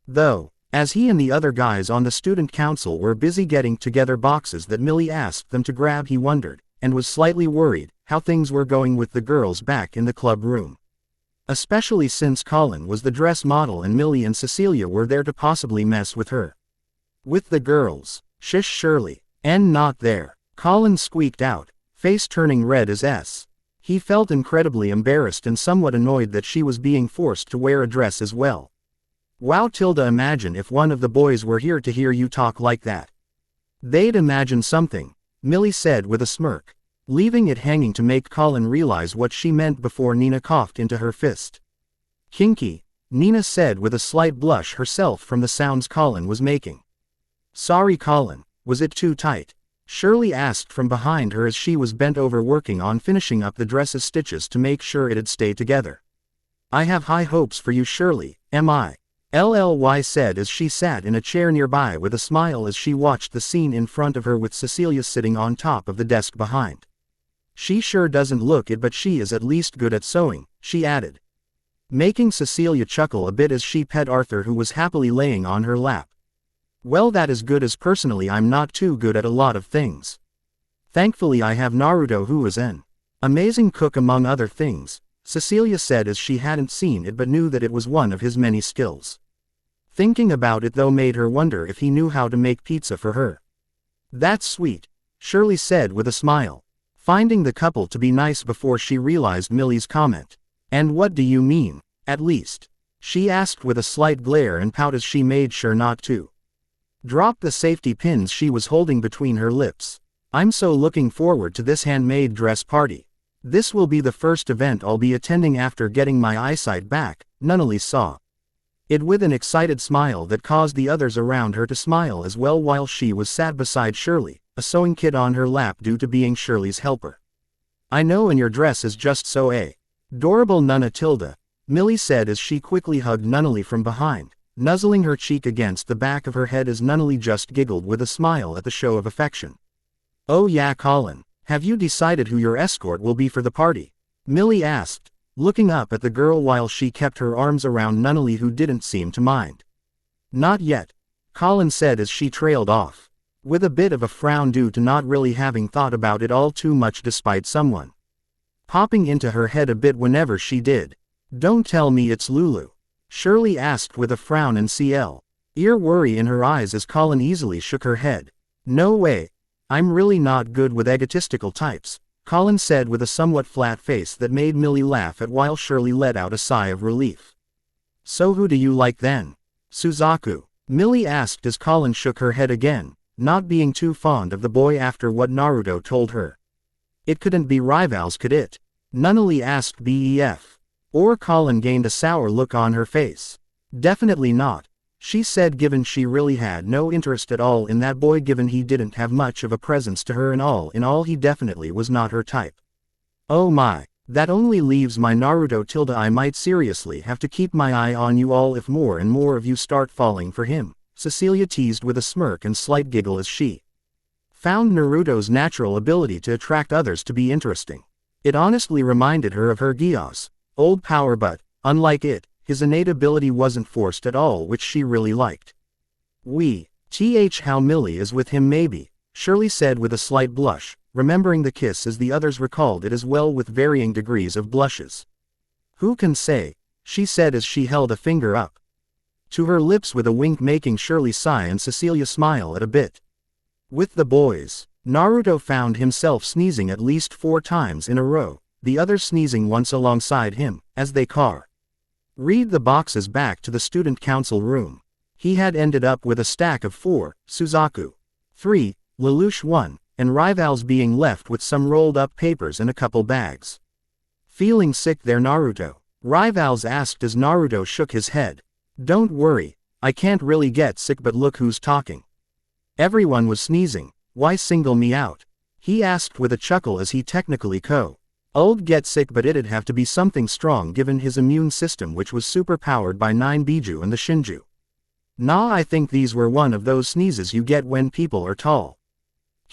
Though, as he and the other guys on the student council were busy getting together boxes that Millie asked them to grab, he wondered, and was slightly worried, how things were going with the girls back in the club room. Especially since Colin was the dress model and Millie and Cecilia were there to possibly mess with her. With the girls, shish Shirley, and not there, Colin squeaked out, face turning red as S. He felt incredibly embarrassed and somewhat annoyed that she was being forced to wear a dress as well. Wow, Tilda, imagine if one of the boys were here to hear you talk like that. They'd imagine something, Millie said with a smirk, leaving it hanging to make Colin realize what she meant before Nina coughed into her fist. Kinky, Nina said with a slight blush herself from the sounds Colin was making. Sorry Colin, was it too tight? Shirley asked from behind her as she was bent over working on finishing up the dress's stitches to make sure it'd stay together. I have high hopes for you, Shirley, Lly said as she sat in a chair nearby with a smile as she watched the scene in front of her with Cecilia sitting on top of the desk behind. She sure doesn't look it, but she is at least good at sewing, she added, making Cecilia chuckle a bit as she pet Arthur, who was happily laying on her lap. Well, that is good, as personally I'm not too good at a lot of things. Thankfully I have Naruto, who is an amazing cook among other things, Cecilia said as she hadn't seen it but knew that it was one of his many skills. Thinking about it though made her wonder if he knew how to make pizza for her. That's sweet, Shirley said with a smile, finding the couple to be nice before she realized Millie's comment. And what do you mean, at least? She asked with a slight glare and pout as she made sure not to drop the safety pins she was holding between her lips. I'm so looking forward to this handmade dress party. This will be the first event I'll be attending after getting my eyesight back, Nunnally saw it with an excited smile that caused the others around her to smile as well while she was sat beside Shirley, a sewing kit on her lap due to being Shirley's helper. I know, and your dress is just so adorable, Nunna Tilda, Millie said as she quickly hugged Nunnally from behind, nuzzling her cheek against the back of her head as Nunnally just giggled with a smile at the show of affection. Oh yeah, Colin, have you decided who your escort will be for the party? Millie asked, looking up at the girl while she kept her arms around Nunnally, who didn't seem to mind. Not yet, Colin said as she trailed off, with a bit of a frown due to not really having thought about it all too much despite someone popping into her head a bit whenever she did. Don't tell me it's Lulu, Shirley asked with a frown and ear worry in her eyes as Colin easily shook her head. No way, I'm really not good with egotistical types, Colin said with a somewhat flat face that made Millie laugh at while Shirley let out a sigh of relief. So who do you like then? Suzaku, Millie asked as Colin shook her head again, not being too fond of the boy after what Naruto told her. It couldn't be rivals, could it? Nunnally asked BEF. Or Colin gained a sour look on her face. Definitely not, she said, given she really had no interest at all in that boy given he didn't have much of a presence to her and all in all he definitely was not her type. Oh my, that only leaves my Naruto Tilda. I might seriously have to keep my eye on you all if more and more of you start falling for him, Cecilia teased with a smirk and slight giggle as she found Naruto's natural ability to attract others to be interesting. It honestly reminded her of her Gyao's old power, but, unlike it, his innate ability wasn't forced at all, which she really liked. How Millie is with him maybe, Shirley said with a slight blush, remembering the kiss as the others recalled it as well with varying degrees of blushes. Who can say, she said as she held a finger up to her lips with a wink, making Shirley sigh and Cecilia smile at a bit. With the boys, Naruto found himself sneezing at least 4 times in a row, the others sneezing once alongside him, as they read the boxes back to the student council room. He had ended up with a stack of 4, Suzaku 3, Lelouch 1, and rivals being left with some rolled up papers and a couple bags. Feeling sick there, Naruto? Rivals asked as Naruto shook his head. Don't worry, I can't really get sick, but look who's talking. Everyone was sneezing, why single me out? He asked with a chuckle as he technically I'd get sick, but it'd have to be something strong given his immune system, which was super powered by 9 Biju and the Shinju. Nah, I think these were one of those sneezes you get when people are tall.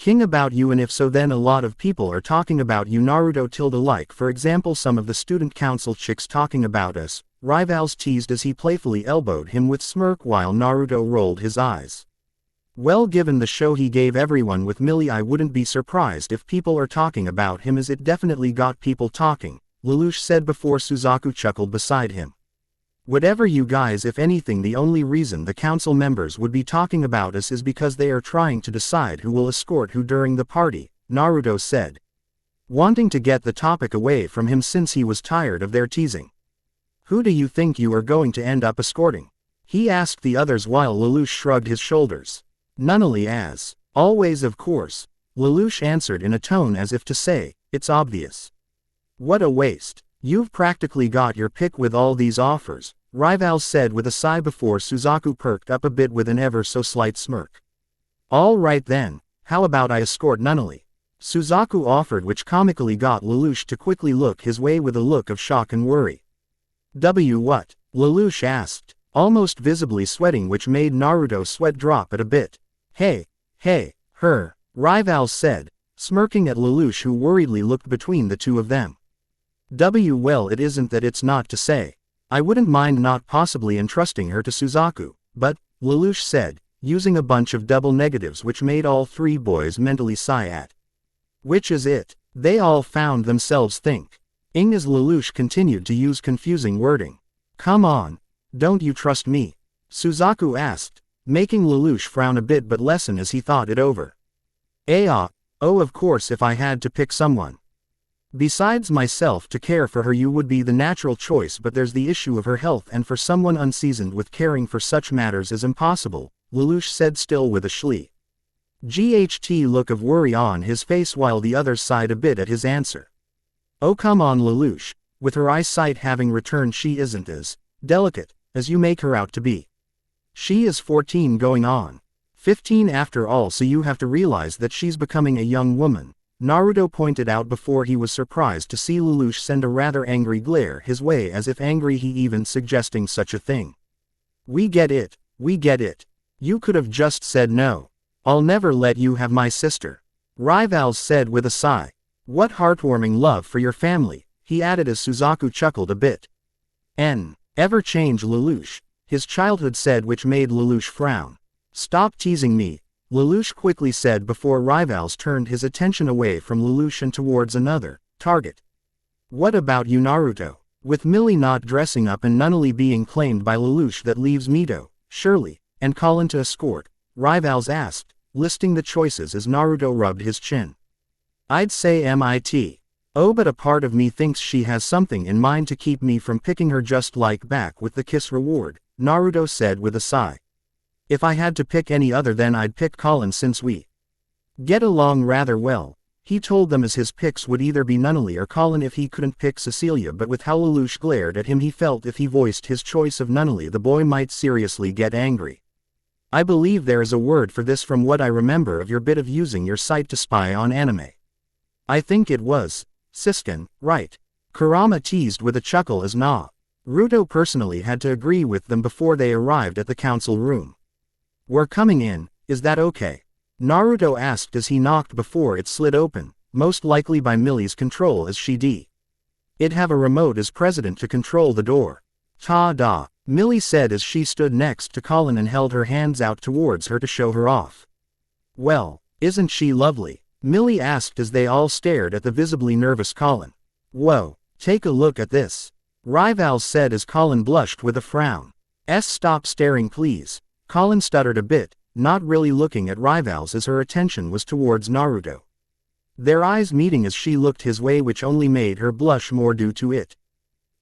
King about you, and if so then a lot of people are talking about you Naruto tilde like for example some of the student council chicks talking about us, Rivals teased as he playfully elbowed him with smirk while Naruto rolled his eyes. Well, given the show he gave everyone with Millie, I wouldn't be surprised if people are talking about him, as it definitely got people talking, Lelouch said before Suzaku chuckled beside him. Whatever you guys, if anything the only reason the council members would be talking about us is because they are trying to decide who will escort who during the party, Naruto said, wanting to get the topic away from him since he was tired of their teasing. Who do you think you are going to end up escorting? He asked the others while Lelouch shrugged his shoulders. Nunnally, as always, of course, Lelouch answered in a tone as if to say, it's obvious. What a waste. You've practically got your pick with all these offers, Rivals said with a sigh before Suzaku perked up a bit with an ever so slight smirk. All right then, how about I escort Nunnally? Suzaku offered, which comically got Lelouch to quickly look his way with a look of shock and worry. What? Lelouch asked, almost visibly sweating, which made Naruto sweat drop at a bit. Hey, her, Rivals said, smirking at Lelouch, who worriedly looked between the two of them. Well, it isn't that it's not to say. I wouldn't mind not possibly entrusting her to Suzaku, but, Lelouch said, using a bunch of double negatives which made all three boys mentally sigh at. Which is it? They all found themselves think. As Lelouch continued to use confusing wording. Come on. Don't you trust me? Suzaku asked, making Lelouch frown a bit but lessen as he thought it over. Oh, of course, if I had to pick someone besides myself to care for her, you would be the natural choice, but there's the issue of her health, and for someone unseasoned with caring for such matters is impossible, Lelouch said, still with a GHT look of worry on his face while the others sighed a bit at his answer. Oh come on, Lelouch, with her eyesight having returned, she isn't as delicate as you make her out to be. She is 14 going on 15 after all, so you have to realize that she's becoming a young woman, Naruto pointed out before he was surprised to see Lelouch send a rather angry glare his way, as if angry he even suggesting such a thing. We get it. You could have just said no. I'll never let you have my sister, Rivals said with a sigh. What heartwarming love for your family, he added as Suzaku chuckled a bit. Ever change, Lelouch, his childhood said, which made Lelouch frown. Stop teasing me, Lelouch quickly said before Rivals turned his attention away from Lelouch and towards another target. What about you, Naruto? With Millie not dressing up and Nunnally being claimed by Lelouch, that leaves Mito, Shirley, and Colin to escort, Rivals asked, listing the choices as Naruto rubbed his chin. I'd say MIT. Oh, but a part of me thinks she has something in mind to keep me from picking her, just like back with the kiss reward, Naruto said with a sigh. If I had to pick any other, then I'd pick Colin, since we get along rather well. He told them as his picks would either be Nunnally or Colin if he couldn't pick Cecilia, but with how Lelouch glared at him, he felt if he voiced his choice of Nunnally the boy might seriously get angry. I believe there is a word for this from what I remember of your bit of using your sight to spy on anime. I think it was Siskin, right? Kurama teased with a chuckle as Naruto personally had to agree with them before they arrived at the council room. We're coming in, is that okay? Naruto asked as he knocked before it slid open, most likely by Millie's control, as she'd have a remote as president to control the door. Ta-da, Millie said as she stood next to Colin and held her hands out towards her to show her off. Well, isn't she lovely? Millie asked as they all stared at the visibly nervous Colin. Whoa, take a look at this, Rivals said as Colin blushed with a frown. Stop staring please. Colin stuttered a bit, not really looking at Rivals as her attention was towards Naruto. Their eyes meeting as she looked his way, which only made her blush more due to it.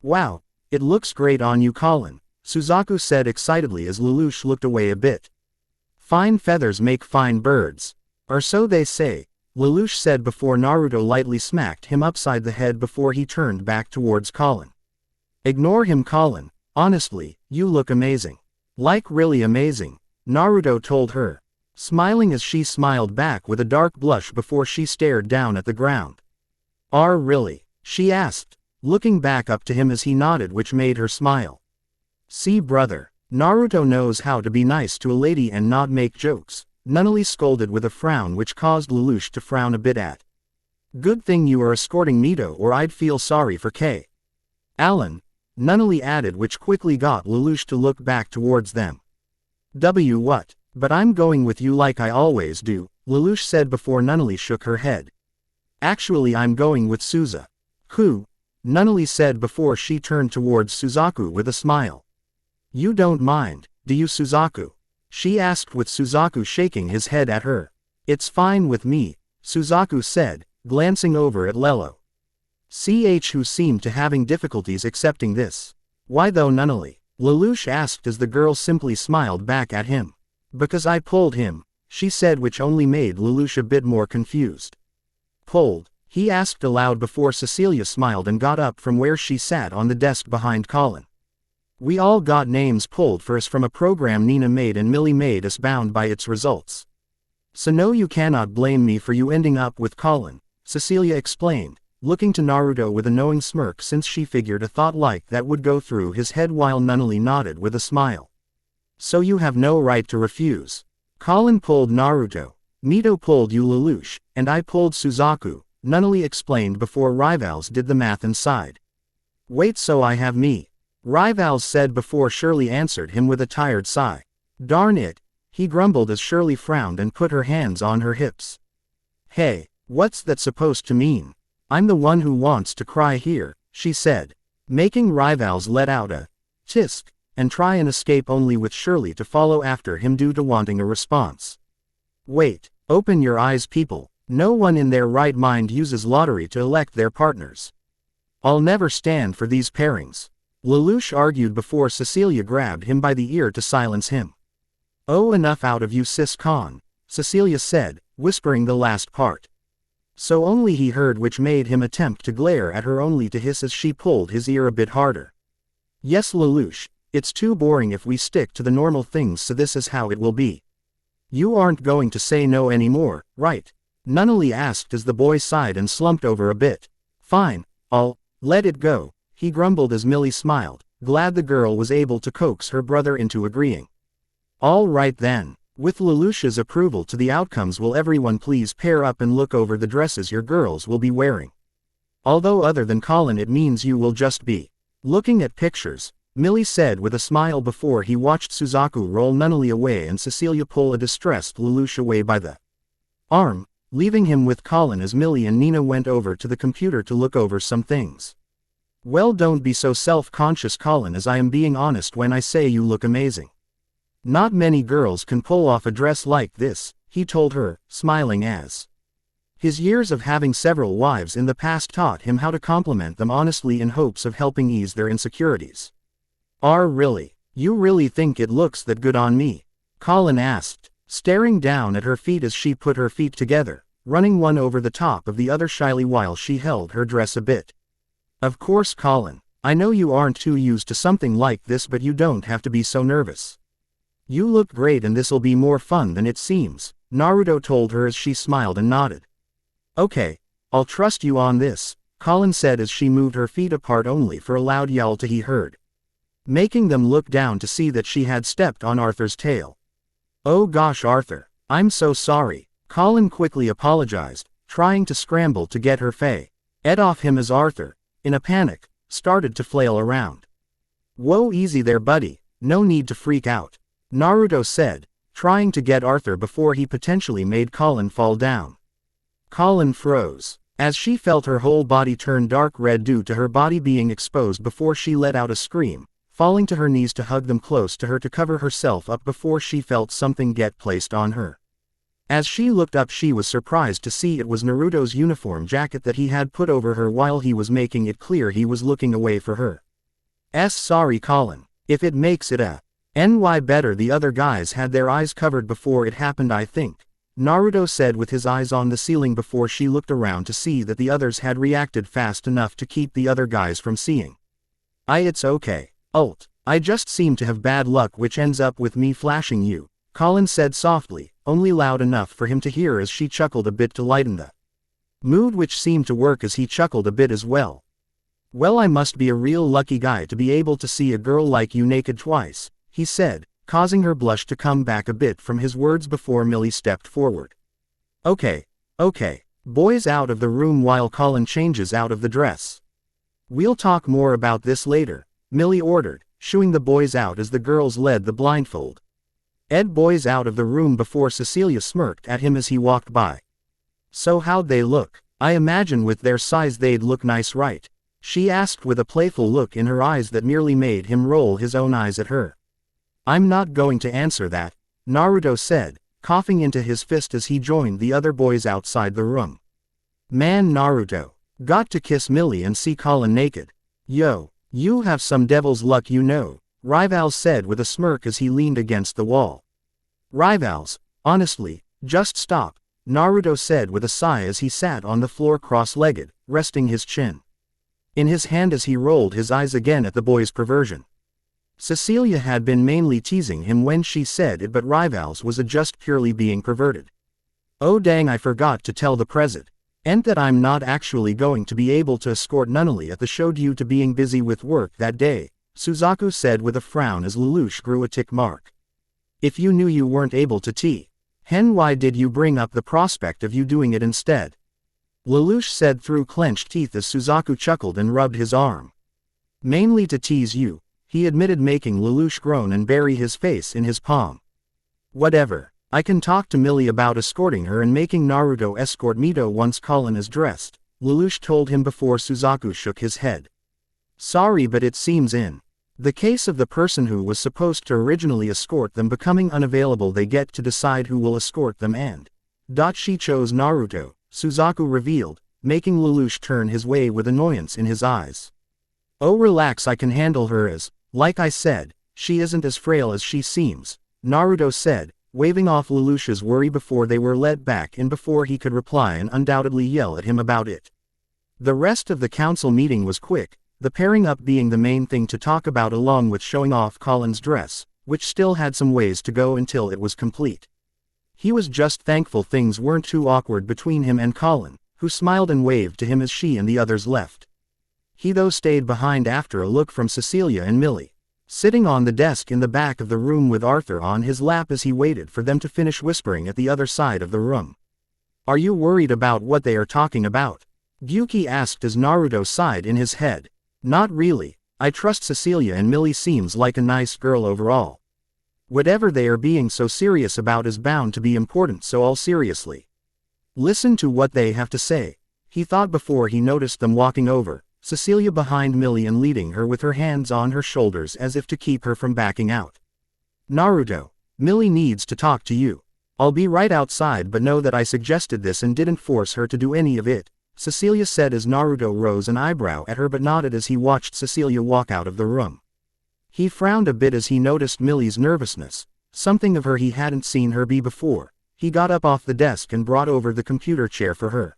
Wow, it looks great on you, Colin, Suzaku said excitedly as Lelouch looked away a bit. Fine feathers make fine birds. Or so they say, Lelouch said before Naruto lightly smacked him upside the head before he turned back towards Colin. Ignore him, Colin, honestly, you look amazing. Like really amazing, Naruto told her, smiling as she smiled back with a dark blush before she stared down at the ground. Really? She asked, looking back up to him as he nodded, which made her smile. See brother, Naruto knows how to be nice to a lady and not make jokes, Nunnally scolded with a frown which caused Lelouch to frown a bit at. Good thing you are escorting Mito or I'd feel sorry for K. Alan, Nunnally added, which quickly got Lelouch to look back towards them. What? But I'm going with you like I always do, Lelouch said before Nunnally shook her head. Actually I'm going with Suza. Who? Nunnally said before she turned towards Suzaku with a smile. You don't mind, do you, Suzaku? She asked with Suzaku shaking his head at her. It's fine with me, Suzaku said, glancing over at Lelouch. Who seemed to having difficulties accepting this. Why though, Nunnally? Lelouch asked as the girl simply smiled back at him. Because I pulled him, she said, which only made Lelouch a bit more confused. Pulled? He asked aloud before Cecilia smiled and got up from where she sat on the desk behind Colin. We all got names pulled for us from a program Nina made and Millie made us bound by its results. So no, you cannot blame me for you ending up with Colin, Cecilia explained, looking to Naruto with a knowing smirk since she figured a thought like that would go through his head while Nunnally nodded with a smile. So you have no right to refuse. Colin pulled Naruto, Mito pulled you, Lelouch, and I pulled Suzaku, Nunnally explained before Rivals did the math and sighed. Wait, so I have me? Rivals said before Shirley answered him with a tired sigh. Darn it, he grumbled as Shirley frowned and put her hands on her hips. Hey, what's that supposed to mean? I'm the one who wants to cry here, she said, making Rivals let out a tisk and try and escape, only with Shirley to follow after him due to wanting a response. Wait, open your eyes, people. No one in their right mind uses lottery to elect their partners. I'll never stand for these pairings, Lelouch argued before Cecilia grabbed him by the ear to silence him. Oh, enough out of you, Sis Khan, Cecilia said, whispering the last part. So only he heard, which made him attempt to glare at her only to hiss as she pulled his ear a bit harder. Yes, Lelouch, it's too boring if we stick to the normal things, so this is how it will be. You aren't going to say no anymore, right? Nunnally asked as the boy sighed and slumped over a bit. Fine, I'll let it go, he grumbled as Millie smiled, glad the girl was able to coax her brother into agreeing. All right then, with Lelouch's approval to the outcomes, will everyone please pair up and look over the dresses your girls will be wearing? Although other than Colin it means you will just be looking at pictures, Millie said with a smile before he watched Suzaku roll Nunnally away and Cecilia pull a distressed Lelouch away by the arm, leaving him with Colin as Millie and Nina went over to the computer to look over some things. Well, don't be so self-conscious, Colin, as I am being honest when I say you look amazing. Not many girls can pull off a dress like this, he told her, smiling as his years of having several wives in the past taught him how to compliment them honestly in hopes of helping ease their insecurities. Really? You really think it looks that good on me? Colin asked, staring down at her feet as she put her feet together, running one over the top of the other shyly while she held her dress a bit. Of course, Colin, I know you aren't too used to something like this, but you don't have to be so nervous. You look great and this'll be more fun than it seems, Naruto told her as she smiled and nodded. Okay, I'll trust you on this, Colin said as she moved her feet apart only for a loud yowl to be heard, making them look down to see that she had stepped on Arthur's tail. Oh gosh, Arthur, I'm so sorry, Colin quickly apologized, trying to scramble to get her head off him as Arthur, in a panic, started to flail around. Whoa, easy there, buddy, no need to freak out, Naruto said, trying to get Arthur before he potentially made Colin fall down. Colin froze, as she felt her whole body turn dark red due to her body being exposed before she let out a scream, falling to her knees to hug them close to her to cover herself up before she felt something get placed on her. As she looked up, she was surprised to see it was Naruto's uniform jacket that he had put over her while he was making it clear he was looking away for her. Sorry, Colin, if it makes it NY better. The other guys had their eyes covered before it happened, I think, Naruto said with his eyes on the ceiling before she looked around to see that the others had reacted fast enough to keep the other guys from seeing. It's okay. I just seem to have bad luck, which ends up with me flashing you, Colin said softly, only loud enough for him to hear as she chuckled a bit to lighten the mood, which seemed to work as he chuckled a bit as well. Well, I must be a real lucky guy to be able to see a girl like you naked twice, he said, causing her blush to come back a bit from his words before Millie stepped forward. Okay. Boys out of the room while Colin changes out of the dress. We'll talk more about this later, Millie ordered, shooing the boys out as the girls led the blindfold. Ed boys out of the room before Cecilia smirked at him as he walked by. So how'd they look? I imagine with their size they'd look nice, right? She asked with a playful look in her eyes that merely made him roll his own eyes at her. I'm not going to answer that, Naruto said, coughing into his fist as he joined the other boys outside the room. Man, Naruto. Got to kiss Millie and see Colin naked. Yo, you have some devil's luck, you know, Rivals said with a smirk as he leaned against the wall. Rivals, honestly, just stop, Naruto said with a sigh as he sat on the floor cross-legged, resting his chin in his hand as he rolled his eyes again at the boy's perversion. Cecilia had been mainly teasing him when she said it, but Rivals was just purely being perverted. Oh dang, I forgot to tell the president that I'm not actually going to be able to escort Nunnally at the show due to being busy with work that day, Suzaku said with a frown as Lelouch grew a tick mark. If you knew you weren't able to why did you bring up the prospect of you doing it instead? Lelouch said through clenched teeth as Suzaku chuckled and rubbed his arm. Mainly to tease you, he admitted, making Lelouch groan and bury his face in his palm. Whatever, I can talk to Millie about escorting her and making Naruto escort Mito once Colin is dressed, Lelouch told him before Suzaku shook his head. Sorry, but it seems in the case of the person who was supposed to originally escort them becoming unavailable, they get to decide who will escort them, and she chose Naruto, Suzaku revealed, making Lelouch turn his way with annoyance in his eyes. Oh relax, I can handle her, as, like I said, she isn't as frail as she seems, Naruto said, waving off Lelouch's worry before they were let back in before he could reply and undoubtedly yell at him about it. The rest of the council meeting was quick, the pairing up being the main thing to talk about along with showing off Colin's dress, which still had some ways to go until it was complete. He was just thankful things weren't too awkward between him and Colin, who smiled and waved to him as she and the others left. He though stayed behind after a look from Cecilia and Millie, sitting on the desk in the back of the room with Arthur on his lap as he waited for them to finish whispering at the other side of the room. Are you worried about what they are talking about? Gyuki asked as Naruto sighed in his head. Not really, I trust Cecilia and Millie seems like a nice girl overall. Whatever they are being so serious about is bound to be important, so all seriously. Listen to what they have to say, he thought before he noticed them walking over, Cecilia behind Millie and leading her with her hands on her shoulders as if to keep her from backing out. Naruto, Millie needs to talk to you. I'll be right outside, but know that I suggested this and didn't force her to do any of it, Cecilia said as Naruto rose an eyebrow at her but nodded as he watched Cecilia walk out of the room. He frowned a bit as he noticed Millie's nervousness, something of her he hadn't seen her be before. He got up off the desk and brought over the computer chair for her.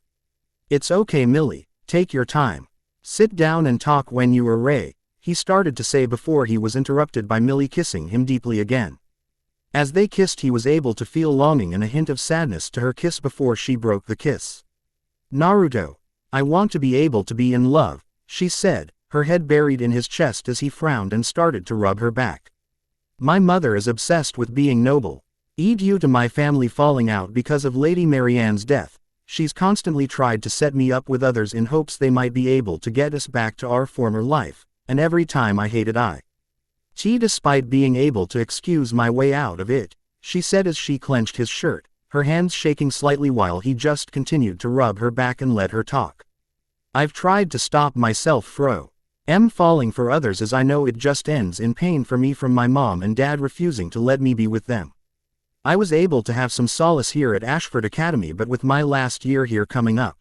It's okay Millie, take your time. Sit down and talk when you are ready, he started to say before he was interrupted by Millie kissing him deeply again. As they kissed he was able to feel longing and a hint of sadness to her kiss before she broke the kiss. Naruto, I want to be able to be in love, she said, her head buried in his chest as he frowned and started to rub her back. My mother is obsessed with being noble. Due to my family falling out because of Lady Marianne's death, she's constantly tried to set me up with others in hopes they might be able to get us back to our former life, and every time I hated despite being able to excuse my way out of it, she said as she clenched his shirt, her hands shaking slightly while he just continued to rub her back and let her talk. I've tried to stop myself from falling for others as I know it just ends in pain for me from my mom and dad refusing to let me be with them. I was able to have some solace here at Ashford Academy, but with my last year here coming up,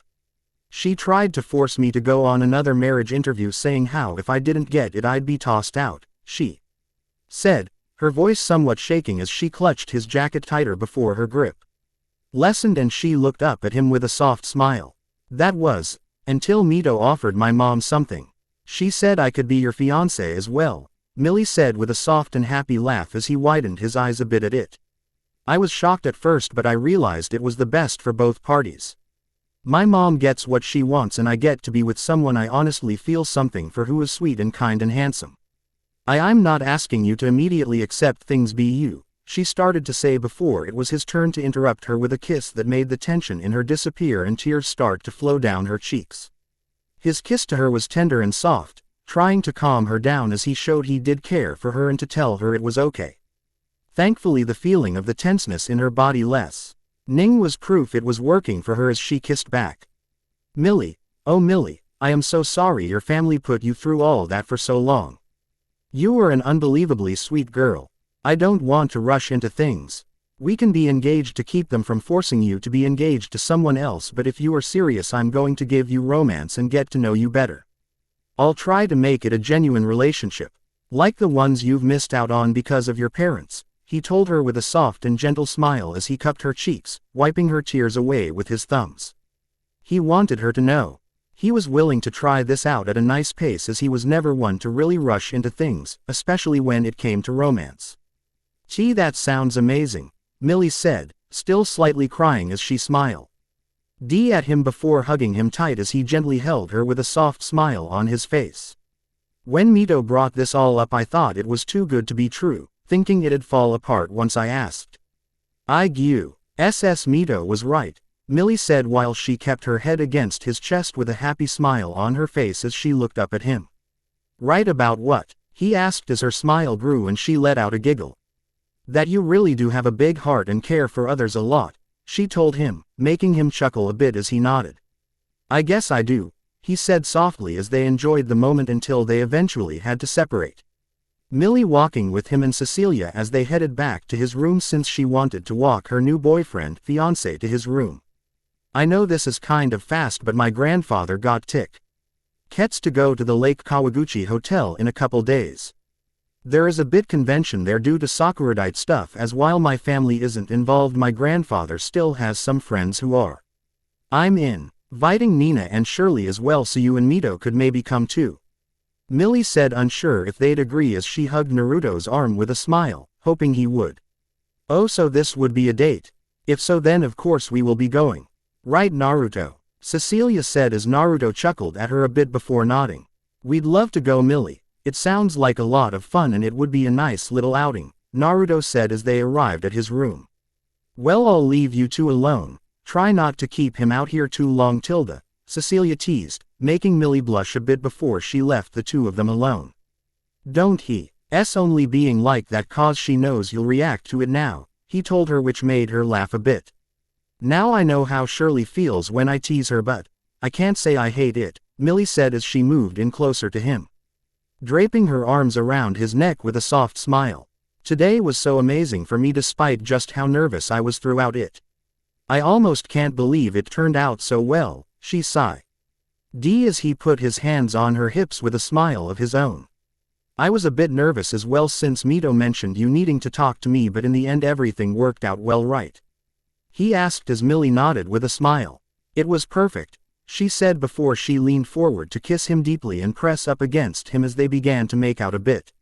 she tried to force me to go on another marriage interview, saying how if I didn't get it I'd be tossed out, she said, her voice somewhat shaking as she clutched his jacket tighter before her grip lessened and she looked up at him with a soft smile. That was, until Mito offered my mom something. She said I could be your fiancé as well, Millie said with a soft and happy laugh as he widened his eyes a bit at it. I was shocked at first, but I realized it was the best for both parties. My mom gets what she wants and I get to be with someone I honestly feel something for, who is sweet and kind and handsome. I'm not asking you to immediately accept things be you, she started to say before it was his turn to interrupt her with a kiss that made the tension in her disappear and tears start to flow down her cheeks. His kiss to her was tender and soft, trying to calm her down as he showed he did care for her and to tell her it was okay. Thankfully the feeling of the tenseness in her body less. Ning was proof it was working for her as she kissed back. Millie, oh Millie, I am so sorry your family put you through all that for so long. You were an unbelievably sweet girl. I don't want to rush into things. We can be engaged to keep them from forcing you to be engaged to someone else, but if you are serious I'm going to give you romance and get to know you better. I'll try to make it a genuine relationship. Like the ones you've missed out on because of your parents, he told her with a soft and gentle smile as he cupped her cheeks, wiping her tears away with his thumbs. He wanted her to know. He was willing to try this out at a nice pace as he was never one to really rush into things, especially when it came to romance. Gee, that sounds amazing, Millie said, still slightly crying as she smiled. At him before hugging him tight as he gently held her with a soft smile on his face. When Mito brought this all up I thought it was too good to be true, thinking it'd fall apart once I asked. Mito was right, Millie said while she kept her head against his chest with a happy smile on her face as she looked up at him. Right about what? He asked as her smile grew and she let out a giggle. That you really do have a big heart and care for others a lot, she told him, making him chuckle a bit as he nodded. I guess I do, he said softly as they enjoyed the moment until they eventually had to separate. Millie walking with him and Cecilia as they headed back to his room since she wanted to walk her new boyfriend, fiancé, to his room. I know this is kind of fast but my grandfather got tickets to go to the Lake Kawaguchi Hotel in a couple days. There is a bit convention there due to Sakuradite stuff as while my family isn't involved my grandfather still has some friends who are. I'm inviting Nina and Shirley as well so you and Mito could maybe come too. Millie said unsure if they'd agree as she hugged Naruto's arm with a smile, hoping he would. Oh, so this would be a date. If so then of course we will be going. Right Naruto? Cecilia said as Naruto chuckled at her a bit before nodding. We'd love to go Millie. It sounds like a lot of fun and it would be a nice little outing, Naruto said as they arrived at his room. Well, I'll leave you two alone. Try not to keep him out here too long Tilda, Cecilia teased, making Millie blush a bit before she left the two of them alone. Don't he's only being like that cause she knows you'll react to it now, he told her which made her laugh a bit. Now I know how Shirley feels when I tease her but I can't say I hate it, Millie said as she moved in closer to him. Draping her arms around his neck with a soft smile. Today was so amazing for me despite just how nervous I was throughout it. I almost can't believe it turned out so well, she sighed. As he put his hands on her hips with a smile of his own. I was a bit nervous as well since Mito mentioned you needing to talk to me but in the end everything worked out well right? He asked as Millie nodded with a smile. It was perfect, she said before she leaned forward to kiss him deeply and press up against him as they began to make out a bit.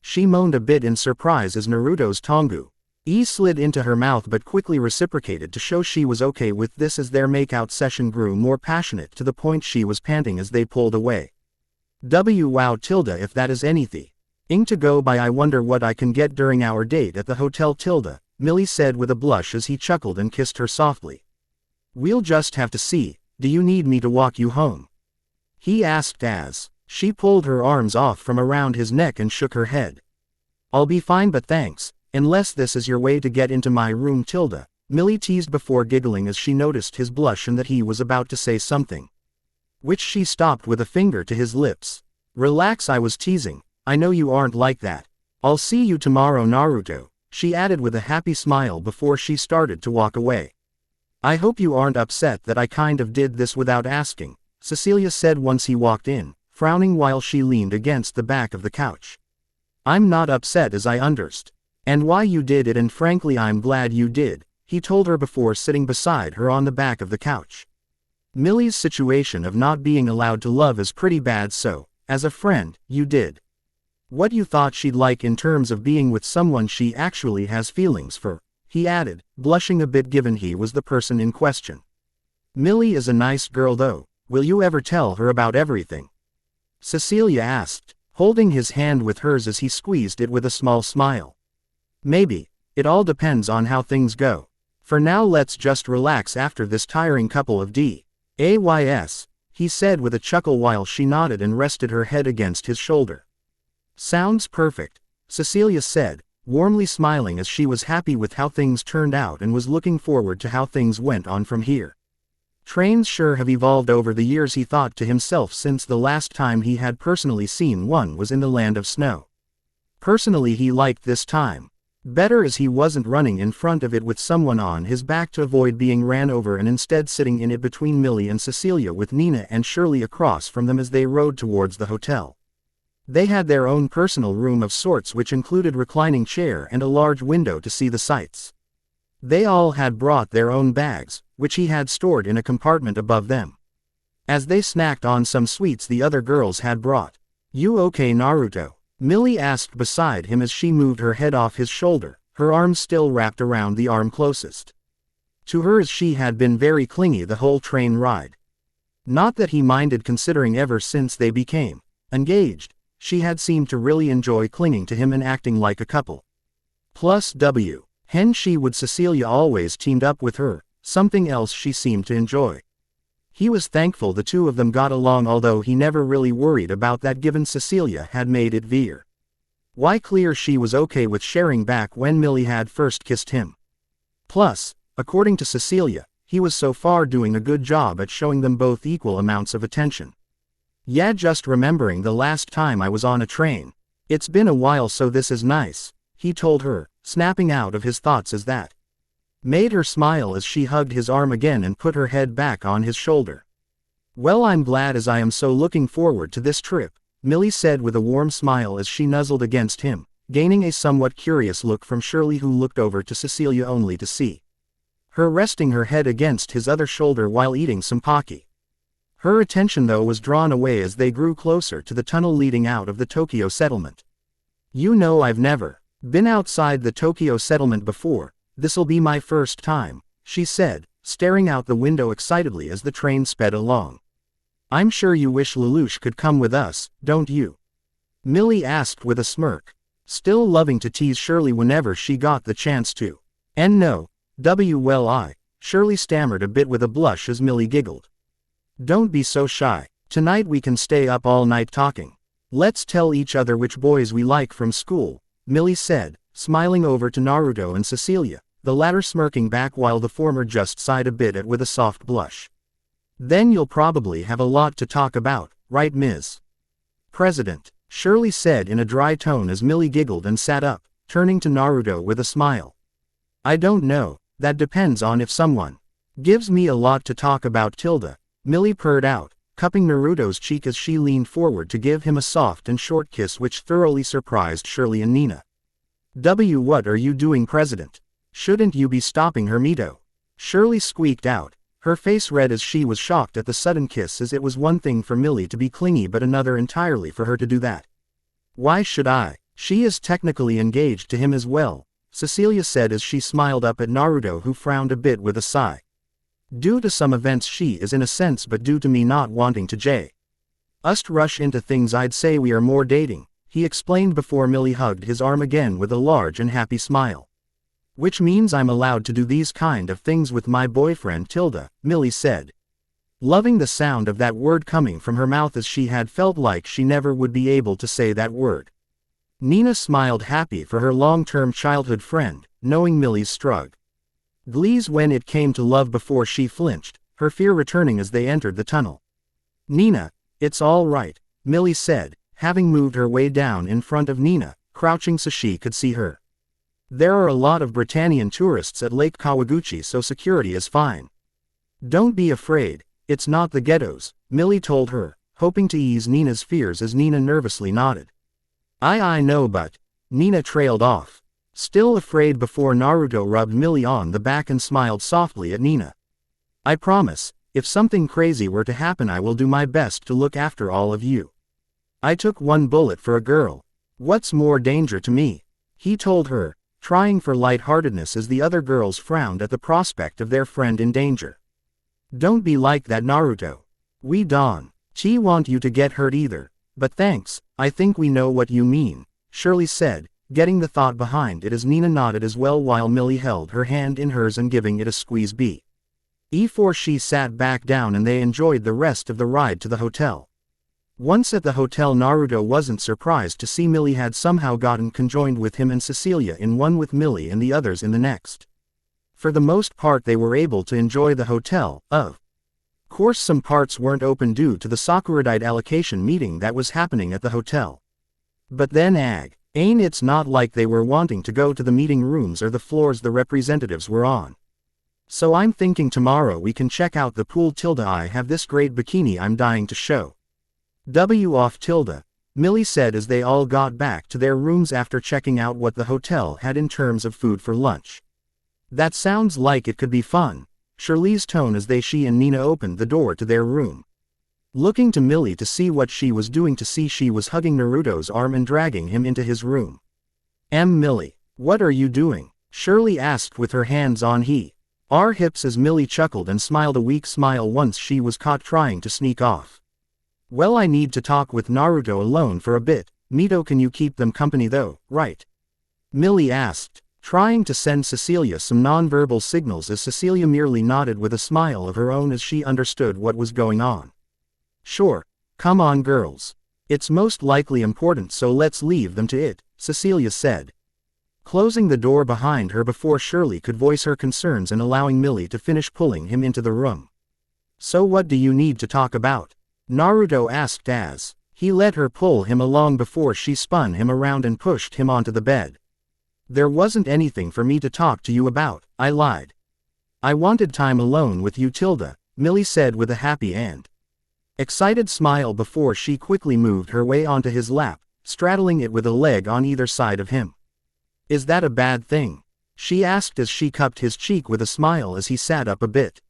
She moaned a bit in surprise as Naruto's tongu slid into her mouth but quickly reciprocated to show she was okay with this as their makeout session grew more passionate to the point she was panting as they pulled away. Wow Tilda, if that is anything to go by, I wonder what I can get during our date at the hotel Tilda, Millie said with a blush as he chuckled and kissed her softly. We'll just have to see. Do you need me to walk you home? He asked as she pulled her arms off from around his neck and shook her head. I'll be fine but thanks, unless this is your way to get into my room Tilda, Millie teased before giggling as she noticed his blush and that he was about to say something. Which she stopped with a finger to his lips. Relax, I was teasing, I know you aren't like that. I'll see you tomorrow Naruto, she added with a happy smile before she started to walk away. I hope you aren't upset that I kind of did this without asking, Cecilia said once he walked in, frowning while she leaned against the back of the couch. I'm not upset as I understand and why you did it and frankly I'm glad you did, he told her before sitting beside her on the back of the couch. Millie's situation of not being allowed to love is pretty bad so, as a friend, you did what you thought she'd like in terms of being with someone she actually has feelings for, he added, blushing a bit given he was the person in question. Millie is a nice girl though, will you ever tell her about everything? Cecilia asked. holding his hand with hers as he squeezed it with a small smile. Maybe. It all depends on how things go. For now let's just relax after this tiring couple of days, he said with a chuckle while she nodded and rested her head against his shoulder. Sounds perfect, Cecilia said, warmly smiling as she was happy with how things turned out and was looking forward to how things went on from here. Trains sure have evolved over the years, he thought to himself, since the last time he had personally seen one was in the land of snow. Personally he liked this time better as he wasn't running in front of it with someone on his back to avoid being ran over and instead sitting in it between Millie and Cecilia with Nina and Shirley across from them as they rode towards the hotel. They had their own personal room of sorts which included reclining chair and a large window to see the sights. They all had brought their own bags, which he had stored in a compartment above them. As they snacked on some sweets the other girls had brought. You okay, Naruto? Millie asked beside him as she moved her head off his shoulder, her arms still wrapped around the arm closest to her as she had been very clingy the whole train ride. Not that he minded, considering ever since they became engaged, she had seemed to really enjoy clinging to him and acting like a couple. Plus she would Cecilia always teamed up with her, something else she seemed to enjoy. He was thankful the two of them got along, although he never really worried about that given Cecilia had made it veer. Why clear she was okay with sharing back when Millie had first kissed him. Plus, according to Cecilia, he was so far doing a good job at showing them both equal amounts of attention. Yeah, just remembering the last time I was on a train. It's been a while, so this is nice, he told her, snapping out of his thoughts as that made her smile as she hugged his arm again and put her head back on his shoulder. Well, I'm glad, as I am so looking forward to this trip, Millie said with a warm smile as she nuzzled against him, gaining a somewhat curious look from Shirley, who looked over to Cecilia only to see her resting her head against his other shoulder while eating some pocky. Her attention though was drawn away as they grew closer to the tunnel leading out of the Tokyo settlement. You know, I've never been outside the Tokyo settlement before. This'll be my first time, she said, staring out the window excitedly as the train sped along. I'm sure you wish Lelouch could come with us, don't you? Millie asked with a smirk, still loving to tease Shirley whenever she got the chance to. And no, Shirley stammered a bit with a blush as Millie giggled. Don't be so shy. Tonight we can stay up all night talking. Let's tell each other which boys we like from school, Millie said, smiling over to Naruto and Cecilia, the latter smirking back while the former just sighed a bit with a soft blush. Then you'll probably have a lot to talk about, right, Ms. President? Shirley said in a dry tone as Millie giggled and sat up, turning to Naruto with a smile. I don't know, that depends on if someone gives me a lot to talk about, Millie purred out, cupping Naruto's cheek as she leaned forward to give him a soft and short kiss which thoroughly surprised Shirley and Nina. What are you doing, President? Shouldn't you be stopping her, Mito? Shirley squeaked out, her face red as she was shocked at the sudden kiss, as it was one thing for Millie to be clingy but another entirely for her to do that. Why should I? She is technically engaged to him as well, Cecilia said as she smiled up at Naruto, who frowned a bit with a sigh. Due to some events she is, in a sense, but due to me not wanting to rush into things, I'd say we are more dating, he explained before Millie hugged his arm again with a large and happy smile. Which means I'm allowed to do these kind of things with my boyfriend, Millie said, loving the sound of that word coming from her mouth as she had felt like she never would be able to say that word. Nina smiled, happy for her long-term childhood friend, knowing Millie's struggles when it came to love before she flinched, her fear returning as they entered the tunnel. Nina, it's all right, Millie said, having moved her way down in front of Nina, crouching so she could see her. There are a lot of Britannian tourists at Lake Kawaguchi, so security is fine. Don't be afraid, it's not the ghettos, Millie told her, hoping to ease Nina's fears as Nina nervously nodded. I know, but Nina trailed off, still afraid before Naruto rubbed Millie on the back and smiled softly at Nina. I promise, if something crazy were to happen, I will do my best to look after all of you. I took one bullet for a girl. What's more danger to me? He told her, trying for lightheartedness as the other girls frowned at the prospect of their friend in danger. Don't be like that, Naruto. We don't want you to get hurt either, But thanks, I think we know what you mean, Shirley said, getting the thought behind it as Nina nodded as well while Millie held her hand in hers and giving it a squeeze. Before she sat back down and they enjoyed the rest of the ride to the hotel. Once at the hotel, Naruto wasn't surprised to see Millie had somehow gotten conjoined with him and Cecilia in one with Millie and the others in the next. For the most part they were able to enjoy the hotel, of course some parts weren't open due to the Sakuradite allocation meeting that was happening at the hotel. But then it's not like they were wanting to go to the meeting rooms or the floors the representatives were on. So I'm thinking tomorrow we can check out the pool. I have this great bikini I'm dying to show. Millie said as they all got back to their rooms after checking out what the hotel had in terms of food for lunch. That sounds like it could be fun, Shirley's tone as she and Nina opened the door to their room. Looking to Millie to see what she was doing to see she was hugging Naruto's arm and dragging him into his room. Millie, what are you doing? Shirley asked with her hands on her hips as Millie chuckled and smiled a weak smile once she was caught trying to sneak off. Well, I need to talk with Naruto alone for a bit. Mito, can you keep them company though, right? Millie asked, trying to send Cecilia some nonverbal signals as Cecilia merely nodded with a smile of her own as she understood what was going on. Sure, come on girls. It's most likely important, so let's leave them to it, Cecilia said, closing the door behind her before Shirley could voice her concerns and allowing Millie to finish pulling him into the room. So what do you need to talk about? Naruto asked as he let her pull him along before she spun him around and pushed him onto the bed. There wasn't anything for me to talk to you about, I lied. I wanted time alone with you, Millie said with a happy and excited smile before she quickly moved her way onto his lap, straddling it with a leg on either side of him. Is that a bad thing? She asked as she cupped his cheek with a smile as he sat up a bit.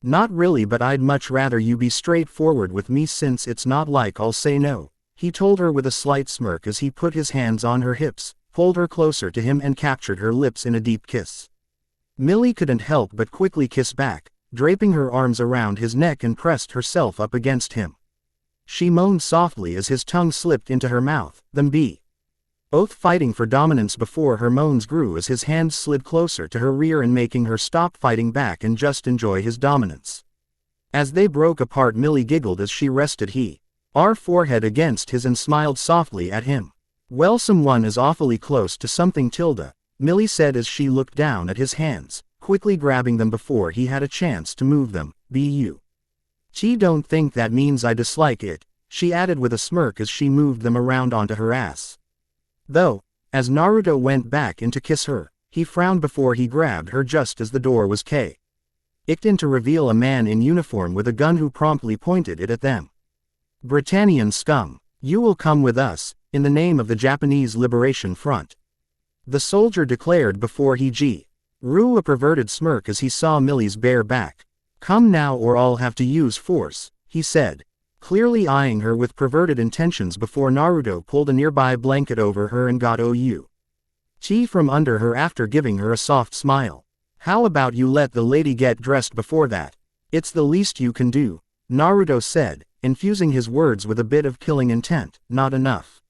Not really, but I'd much rather you be straightforward with me since it's not like I'll say no, he told her with a slight smirk as he put his hands on her hips, pulled her closer to him and captured her lips in a deep kiss. Millie couldn't help but quickly kiss back, draping her arms around his neck and pressed herself up against him. She moaned softly as his tongue slipped into her mouth, them both fighting for dominance before her moans grew as his hands slid closer to her rear and making her stop fighting back and just enjoy his dominance. As they broke apart, Millie giggled as she rested her forehead against his and smiled softly at him. Well, someone is awfully close to something, Millie said as she looked down at his hands, quickly grabbing them before he had a chance to move them. Don't think that means I dislike it, she added with a smirk as she moved them around onto her ass. Though, as Naruto went back in to kiss her, he frowned before he grabbed her just as the door was kicked in to reveal a man in uniform with a gun who promptly pointed it at them. Britannian scum, you will come with us, in the name of the Japanese Liberation Front, the soldier declared before he drew a perverted smirk as he saw Millie's bare back. Come now or I'll have to use force, he said, clearly eyeing her with perverted intentions before Naruto pulled a nearby blanket over her and got from under her after giving her a soft smile. How about you let the lady get dressed before that? It's the least you can do, Naruto said, infusing his words with a bit of killing intent. Not enough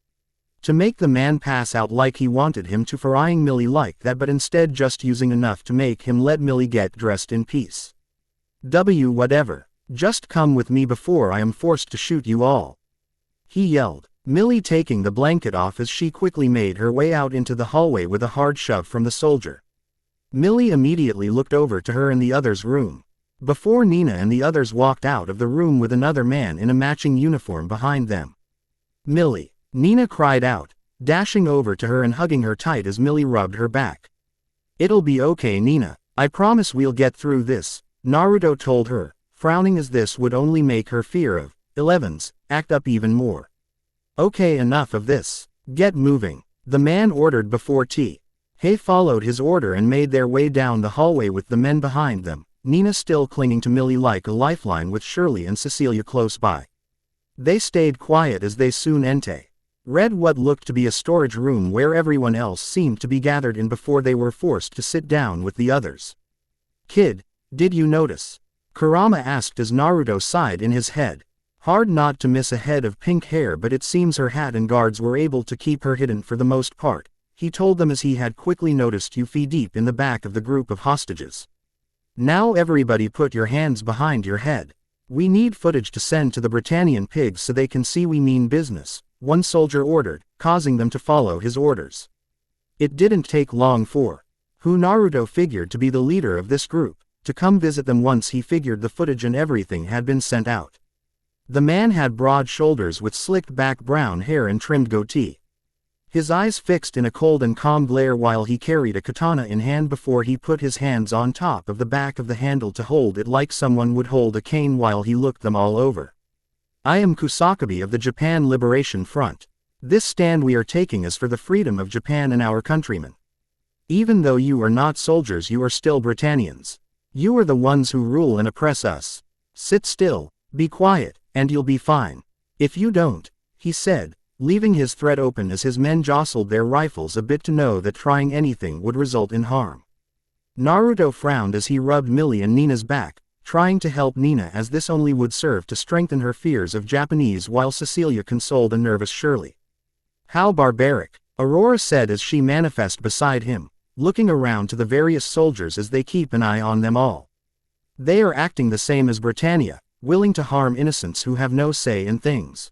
to make the man pass out like he wanted him to for eyeing Millie like that, but instead just using enough to make him let Millie get dressed in peace. Whatever. Just come with me before I am forced to shoot you all, he yelled, Millie taking the blanket off as she quickly made her way out into the hallway with a hard shove from the soldier. Millie immediately looked over to her in the other's room, before Nina and the others walked out of the room with another man in a matching uniform behind them. Millie, Nina cried out, dashing over to her and hugging her tight as Millie rubbed her back. It'll be okay, Nina, I promise we'll get through this, Naruto told her, frowning as this would only make her fear of 11s act up even more. Okay, enough of this. Get moving, the man ordered before Hey followed his order and made their way down the hallway with the men behind them, Nina still clinging to Millie like a lifeline with Shirley and Cecilia close by. They stayed quiet as they soon read what looked to be a storage room where everyone else seemed to be gathered in before they were forced to sit down with the others. Kid, did you notice? Kurama asked as Naruto sighed in his head, Hard not to miss a head of pink hair, but it seems her hat and guards were able to keep her hidden for the most part, he told them as he had quickly noticed Euphemia deep in the back of the group of hostages. Now everybody put your hands behind your head. We need footage to send to the Britannian pigs so they can see we mean business, one soldier ordered, causing them to follow his orders. It didn't take long for who Naruto figured to be the leader of this group to come visit them once he figured the footage and everything had been sent out. The man had broad shoulders with slicked back brown hair and trimmed goatee. His eyes fixed in a cold and calm glare while he carried a katana in hand before he put his hands on top of the back of the handle to hold it like someone would hold a cane while he looked them all over. I am Kusakabe of the Japan Liberation Front. This stand we are taking is for the freedom of Japan and our countrymen. Even though you are not soldiers, you are still Britannians. You are the ones who rule and oppress us. Sit still, be quiet, and you'll be fine. If you don't, he said, leaving his threat open as his men jostled their rifles a bit to know that trying anything would result in harm. Naruto frowned as he rubbed Millie and Nina's back, trying to help Nina as this only would serve to strengthen her fears of Japanese while Cecilia consoled a nervous Shirley. How barbaric, Aurora said as she manifested beside him, looking around to the various soldiers as they keep an eye on them all. They are acting the same as Britannia, willing to harm innocents who have no say in things.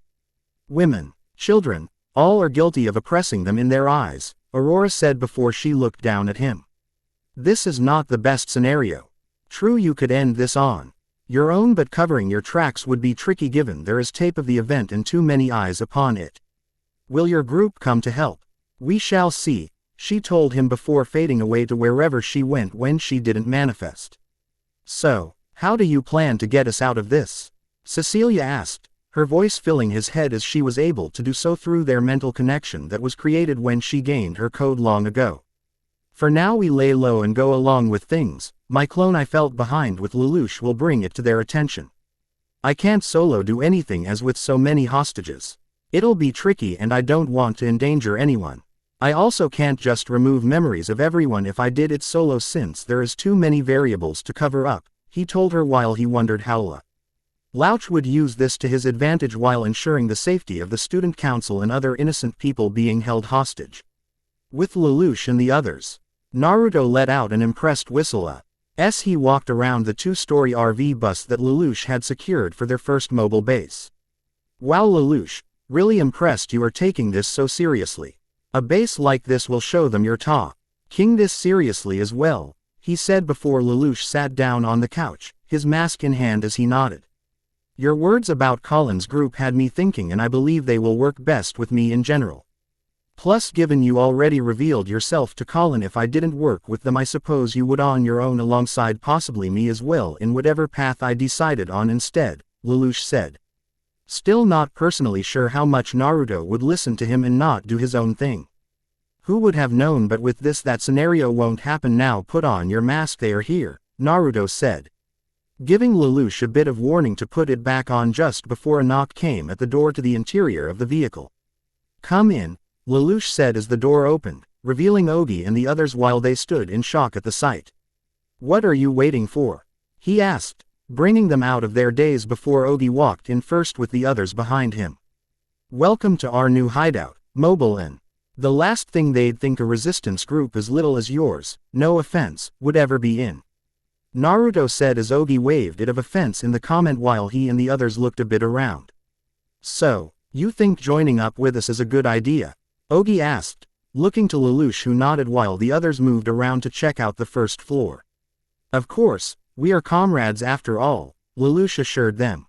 Women, children, all are guilty of oppressing them in their eyes, Aurora said before she looked down at him. This is not the best scenario. True, you could end this on your own, but covering your tracks would be tricky given there is tape of the event and too many eyes upon it. Will your group come to help? We shall see, she told him before fading away to wherever she went when she didn't manifest. So, how do you plan to get us out of this? Cecilia asked, her voice filling his head as she was able to do so through their mental connection that was created when she gained her code long ago. For now we lay low and go along with things. My clone I felt behind with Lelouch will bring it to their attention. I can't solo do anything as with so many hostages. It'll be tricky and I don't want to endanger anyone. I also can't just remove memories of everyone if I did it solo since there is too many variables to cover up, he told her while he wondered how Lelouch would use this to his advantage while ensuring the safety of the student council and other innocent people being held hostage. With Lelouch and the others, Naruto let out an impressed whistle as he walked around the two-story RV bus that Lelouch had secured for their first mobile base. Wow, Lelouch, really impressed you are taking this so seriously. A base like this will show them you're taking this seriously as well, he said before Lelouch sat down on the couch, his mask in hand as he nodded. Your words about Colin's group had me thinking and I believe they will work best with me in general. Plus given you already revealed yourself to Colin, if I didn't work with them I suppose you would on your own alongside possibly me as well in whatever path I decided on instead, Lelouch said. Still not personally sure how much Naruto would listen to him and not do his own thing. Who would have known, but with this that scenario won't happen now. Put on your mask, they are here, Naruto said, giving Lelouch a bit of warning to put it back on just before a knock came at the door to the interior of the vehicle. Come in, Lelouch said as the door opened, revealing Ogi and the others while they stood in shock at the sight. What are you waiting for? He asked, bringing them out of their daze before Ogi walked in first with the others behind him. Welcome to our new hideout, mobile in. The last thing they'd think a resistance group as little as yours, no offense, would ever be in. Naruto said as Ogi waved it of offense in the comment while he and the others looked a bit around. So, you think joining up with us is a good idea? Ogi asked, looking to Lelouch who nodded while the others moved around to check out the first floor. Of course, we are comrades after all, Lelouch assured them.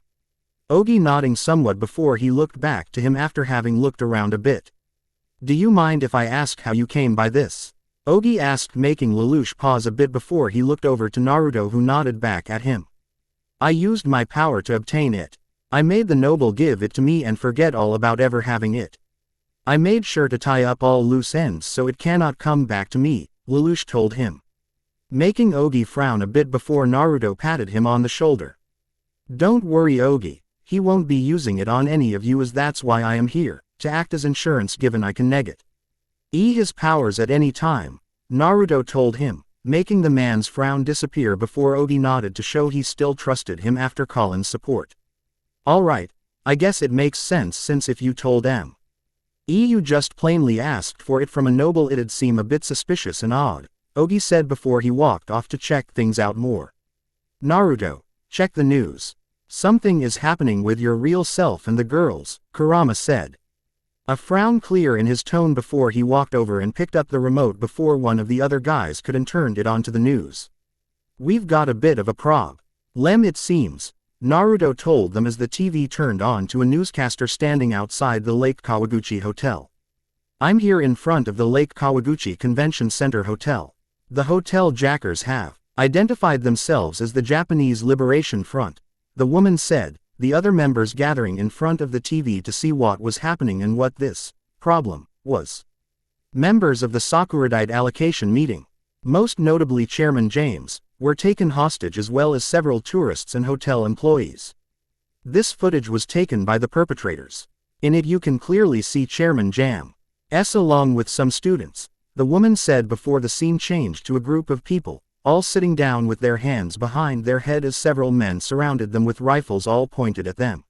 Ogi nodding somewhat before he looked back to him after having looked around a bit. Do you mind if I ask how you came by this? Ogi asked, making Lelouch pause a bit before he looked over to Naruto who nodded back at him. I used my power to obtain it. I made the noble give it to me and forget all about ever having it. I made sure to tie up all loose ends so it cannot come back to me, Lelouch told him. Making Ogi frown a bit before Naruto patted him on the shoulder. Don't worry Ogi, he won't be using it on any of you as that's why I am here, to act as insurance given I can neg it. His powers at any time, Naruto told him, making the man's frown disappear before Ogi nodded to show he still trusted him after Colin's support. Alright, I guess it makes sense since if you told them. You just plainly asked for it from a noble, it'd seem a bit suspicious and odd, Ogi said before he walked off to check things out more. Naruto, check the news. Something is happening with your real self and the girls, Kurama said. A frown clear in his tone before he walked over and picked up the remote before one of the other guys could and turned it onto the news. We've got a bit of a prob. Lem it seems, Naruto told them as the TV turned on to a newscaster standing outside the Lake Kawaguchi Hotel. I'm here in front of the Lake Kawaguchi Convention Center Hotel. The hotel jackers have identified themselves as the Japanese Liberation Front, the woman said, the other members gathering in front of the TV to see what was happening and what this problem was. Members of the Sakuradite allocation meeting, most notably Chairman James, were taken hostage as well as several tourists and hotel employees. This footage was taken by the perpetrators. In it you can clearly see Chairman Jam's along with some students, the woman said before the scene changed to a group of people, all sitting down with their hands behind their head as several men surrounded them with rifles all pointed at them.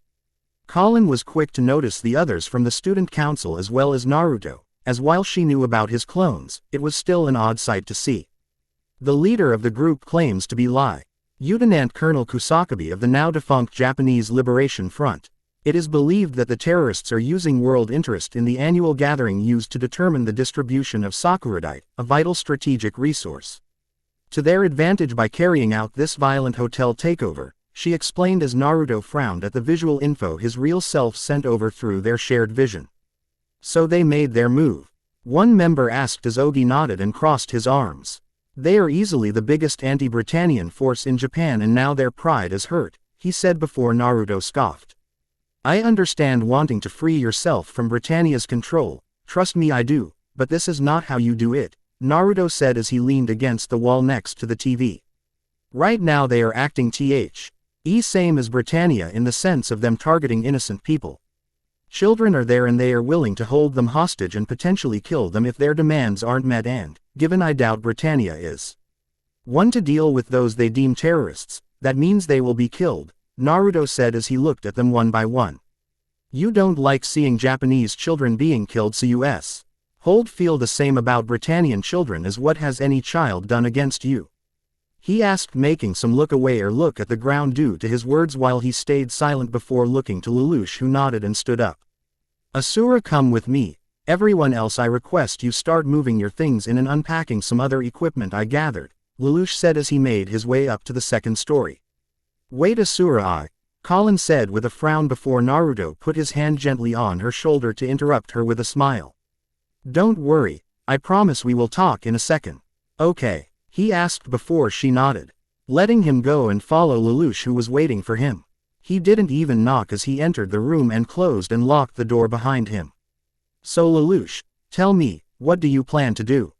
Colin was quick to notice the others from the student council as well as Naruto, as while she knew about his clones, it was still an odd sight to see. The leader of the group claims to be Lieutenant Colonel Kusakabe of the now-defunct Japanese Liberation Front. It is believed that the terrorists are using world interest in the annual gathering used to determine the distribution of Sakuradite, a vital strategic resource, to their advantage by carrying out this violent hotel takeover, she explained as Naruto frowned at the visual info his real self sent over through their shared vision. So they made their move. One member asked as Ogi nodded and crossed his arms. They are easily the biggest anti-Britannian force in Japan and now their pride is hurt, he said before Naruto scoffed. I understand wanting to free yourself from Britannia's control, trust me I do, but this is not how you do it, Naruto said as he leaned against the wall next to the TV. Right now they are acting same as Britannia in the sense of them targeting innocent people. Children are there and they are willing to hold them hostage and potentially kill them if their demands aren't met and, given I doubt Britannia is one to deal with those they deem terrorists, that means they will be killed, Naruto said as he looked at them one by one. You don't like seeing Japanese children being killed so you feel the same about Britannian children as what has any child done against you? He asked making some look away or look at the ground due to his words while he stayed silent before looking to Lelouch who nodded and stood up. Asura come with me, everyone else I request you start moving your things in and unpacking some other equipment I gathered, Lelouch said as he made his way up to the second story. Wait Asura Colin said with a frown before Naruto put his hand gently on her shoulder to interrupt her with a smile. Don't worry, I promise we will talk in a second. Okay, he asked before she nodded, letting him go and follow Lelouch who was waiting for him. He didn't even knock as he entered the room and closed and locked the door behind him. So Lelouch, tell me, what do you plan to do?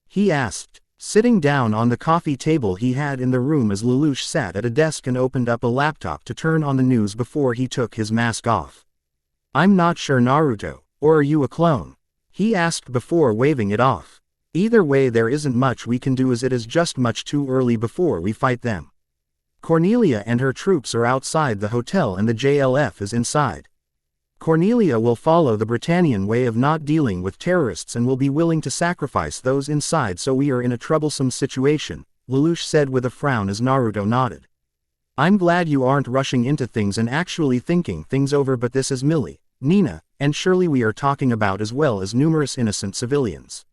He asked, sitting down on the coffee table he had in the room as Lelouch sat at a desk and opened up a laptop to turn on the news before he took his mask off. I'm not sure Naruto, or are you a clone? He asked before waving it off. Either way there isn't much we can do as it is just much too early before we fight them. Cornelia and her troops are outside the hotel and the JLF is inside. Cornelia will follow the Britannian way of not dealing with terrorists and will be willing to sacrifice those inside so we are in a troublesome situation, Lelouch said with a frown as Naruto nodded. I'm glad you aren't rushing into things and actually thinking things over but this is Millie, Nina, and Shirley we are talking about as well as numerous innocent civilians.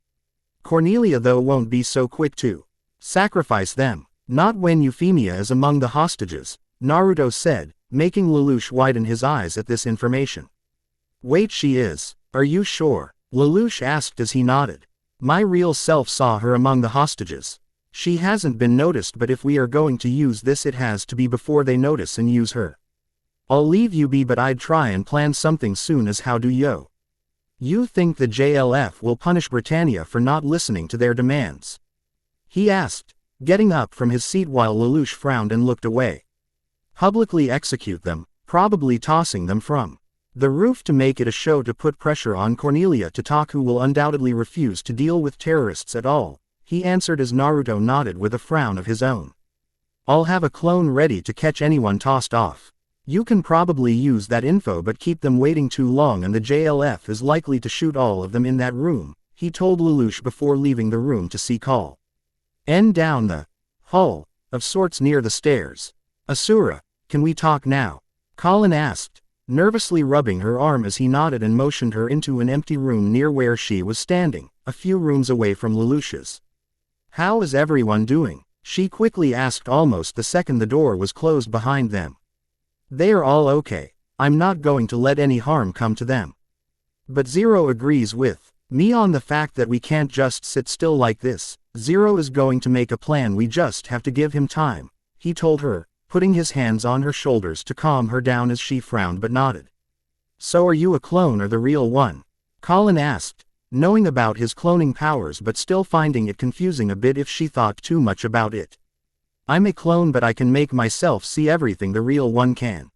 Cornelia though won't be so quick to sacrifice them. Not when Euphemia is among the hostages, Naruto said, making Lelouch widen his eyes at this information. Wait she is, are you sure? Lelouch asked as he nodded. My real self saw her among the hostages. She hasn't been noticed but if we are going to use this it has to be before they notice and use her. I'll leave you be but I'd try and plan something soon as how do yo? You think the JLF will punish Britannia for not listening to their demands? He asked, getting up from his seat while Lelouch frowned and looked away. Publicly execute them, probably tossing them from the roof to make it a show to put pressure on Cornelia to talk who will undoubtedly refuse to deal with terrorists at all, he answered as Naruto nodded with a frown of his own. I'll have a clone ready to catch anyone tossed off. You can probably use that info but keep them waiting too long and the JLF is likely to shoot all of them in that room, he told Lelouch before leaving the room to seek Hall. Down the hall, of sorts near the stairs. Asura, can we talk now? Colin asked, nervously rubbing her arm as he nodded and motioned her into an empty room near where she was standing, a few rooms away from Lelouch's. How is everyone doing? She quickly asked almost the second the door was closed behind them. They are all okay. I'm not going to let any harm come to them. But Zero agrees with me on the fact that we can't just sit still like this. Zero is going to make a plan, we just have to give him time, he told her, putting his hands on her shoulders to calm her down as she frowned but nodded. So are you a clone or the real one? Colin asked, knowing about his cloning powers but still finding it confusing a bit if she thought too much about it. I'm a clone but I can make myself see everything the real one can.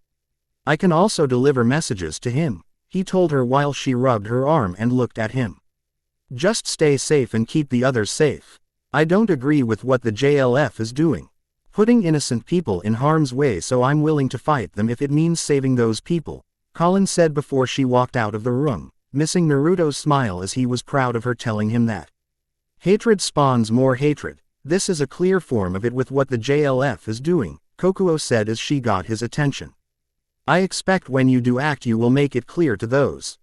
I can also deliver messages to him, he told her while she rubbed her arm and looked at him. Just stay safe and keep the others safe. I don't agree with what the JLF is doing. Putting innocent people in harm's way, so I'm willing to fight them if it means saving those people, Colin said before she walked out of the room, missing Naruto's smile as he was proud of her telling him that. Hatred spawns more hatred. This is a clear form of it with what the JLF is doing, Kokuo said as she got his attention. I expect when you do act you will make it clear to those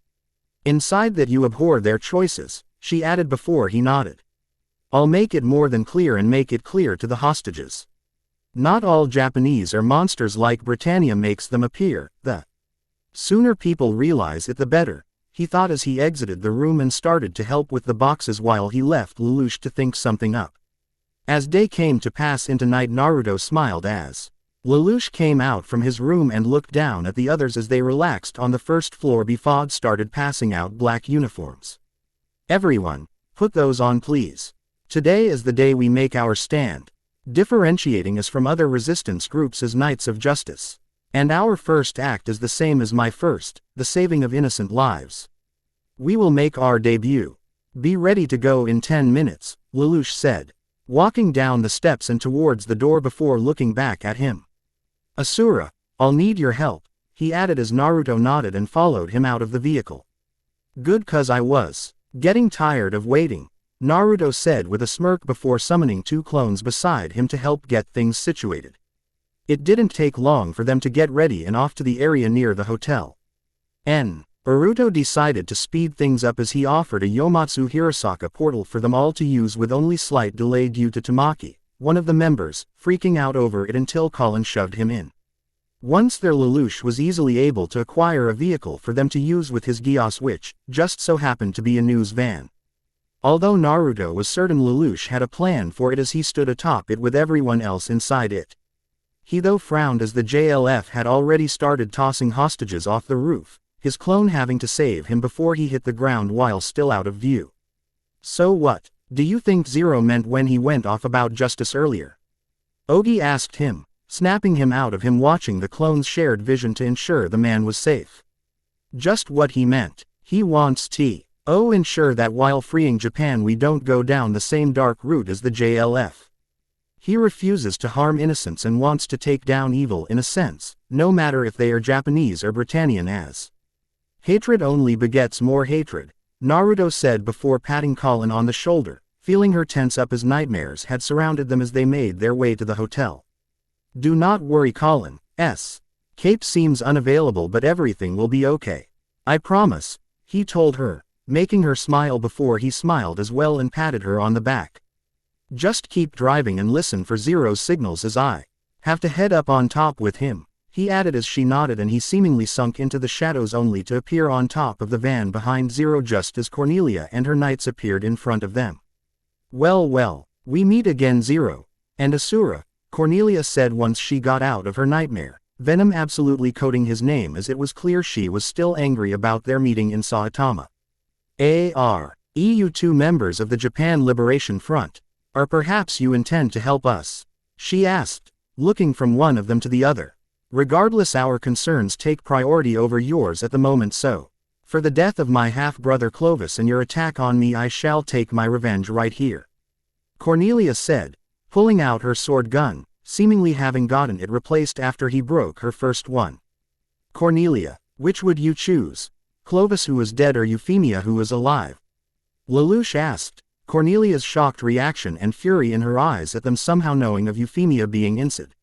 inside that you abhor their choices, she added before he nodded. I'll make it more than clear and make it clear to the hostages. Not all Japanese are monsters like Britannia makes them appear. The sooner people realize it the better, he thought as he exited the room and started to help with the boxes while he left Lelouch to think something up. As day came to pass into night, Naruto smiled as Lelouch came out from his room and looked down at the others as they relaxed on the first floor before started passing out black uniforms. Everyone, put those on please. Today is the day we make our stand, differentiating us from other resistance groups as Knights of Justice. And our first act is the same as my first, the saving of innocent lives. We will make our debut. Be ready to go in 10 minutes, Lelouch said, walking down the steps and towards the door before looking back at him. Asura, I'll need your help, he added as Naruto nodded and followed him out of the vehicle. Good, 'cause I was getting tired of waiting, Naruto said with a smirk before summoning 2 clones beside him to help get things situated. It didn't take long for them to get ready and off to the area near the hotel. Naruto decided to speed things up as he offered a Yomatsu Hirosaka portal for them all to use with only slight delay due to Tamaki, one of the members, freaking out over it until Colin shoved him in. Once there, Lelouch was easily able to acquire a vehicle for them to use with his Geass, which just so happened to be a news van. Although Naruto was certain Lelouch had a plan for it as he stood atop it with everyone else inside it. He though frowned as the JLF had already started tossing hostages off the roof, his clone having to save him before he hit the ground while still out of view. So what do you think Zero meant when he went off about justice earlier? Ogi asked him, snapping him out of him watching the clone's shared vision to ensure the man was safe. Just what he meant. He wants to ensure that while freeing Japan we don't go down the same dark route as the JLF. He refuses to harm innocents and wants to take down evil in a sense, no matter if they are Japanese or Britannian, as hatred only begets more hatred, Naruto said before patting Colin on the shoulder, feeling her tense up as nightmares had surrounded them as they made their way to the hotel. Do not worry, Colin. Cape seems unavailable but everything will be okay. I promise, he told her, making her smile before he smiled as well and patted her on the back. Just keep driving and listen for Zero's signals as I have to head up on top with him, he added as she nodded and he seemingly sunk into the shadows only to appear on top of the van behind Zero just as Cornelia and her knights appeared in front of them. Well, we meet again, Zero and Asura, Cornelia said once she got out of her nightmare, venom absolutely coating his name as it was clear she was still angry about their meeting in Saitama. You 2 members of the Japan Liberation Front, or perhaps you intend to help us? She asked, looking from one of them to the other. Regardless, our concerns take priority over yours at the moment, so for the death of my half-brother Clovis and your attack on me I shall take my revenge right here, Cornelia said, pulling out her sword gun, seemingly having gotten it replaced after he broke her first one. Cornelia, which would you choose? Clovis who is dead or Euphemia who is alive? Lelouch asked, Cornelia's shocked reaction and fury in her eyes at them somehow knowing of Euphemia being inside.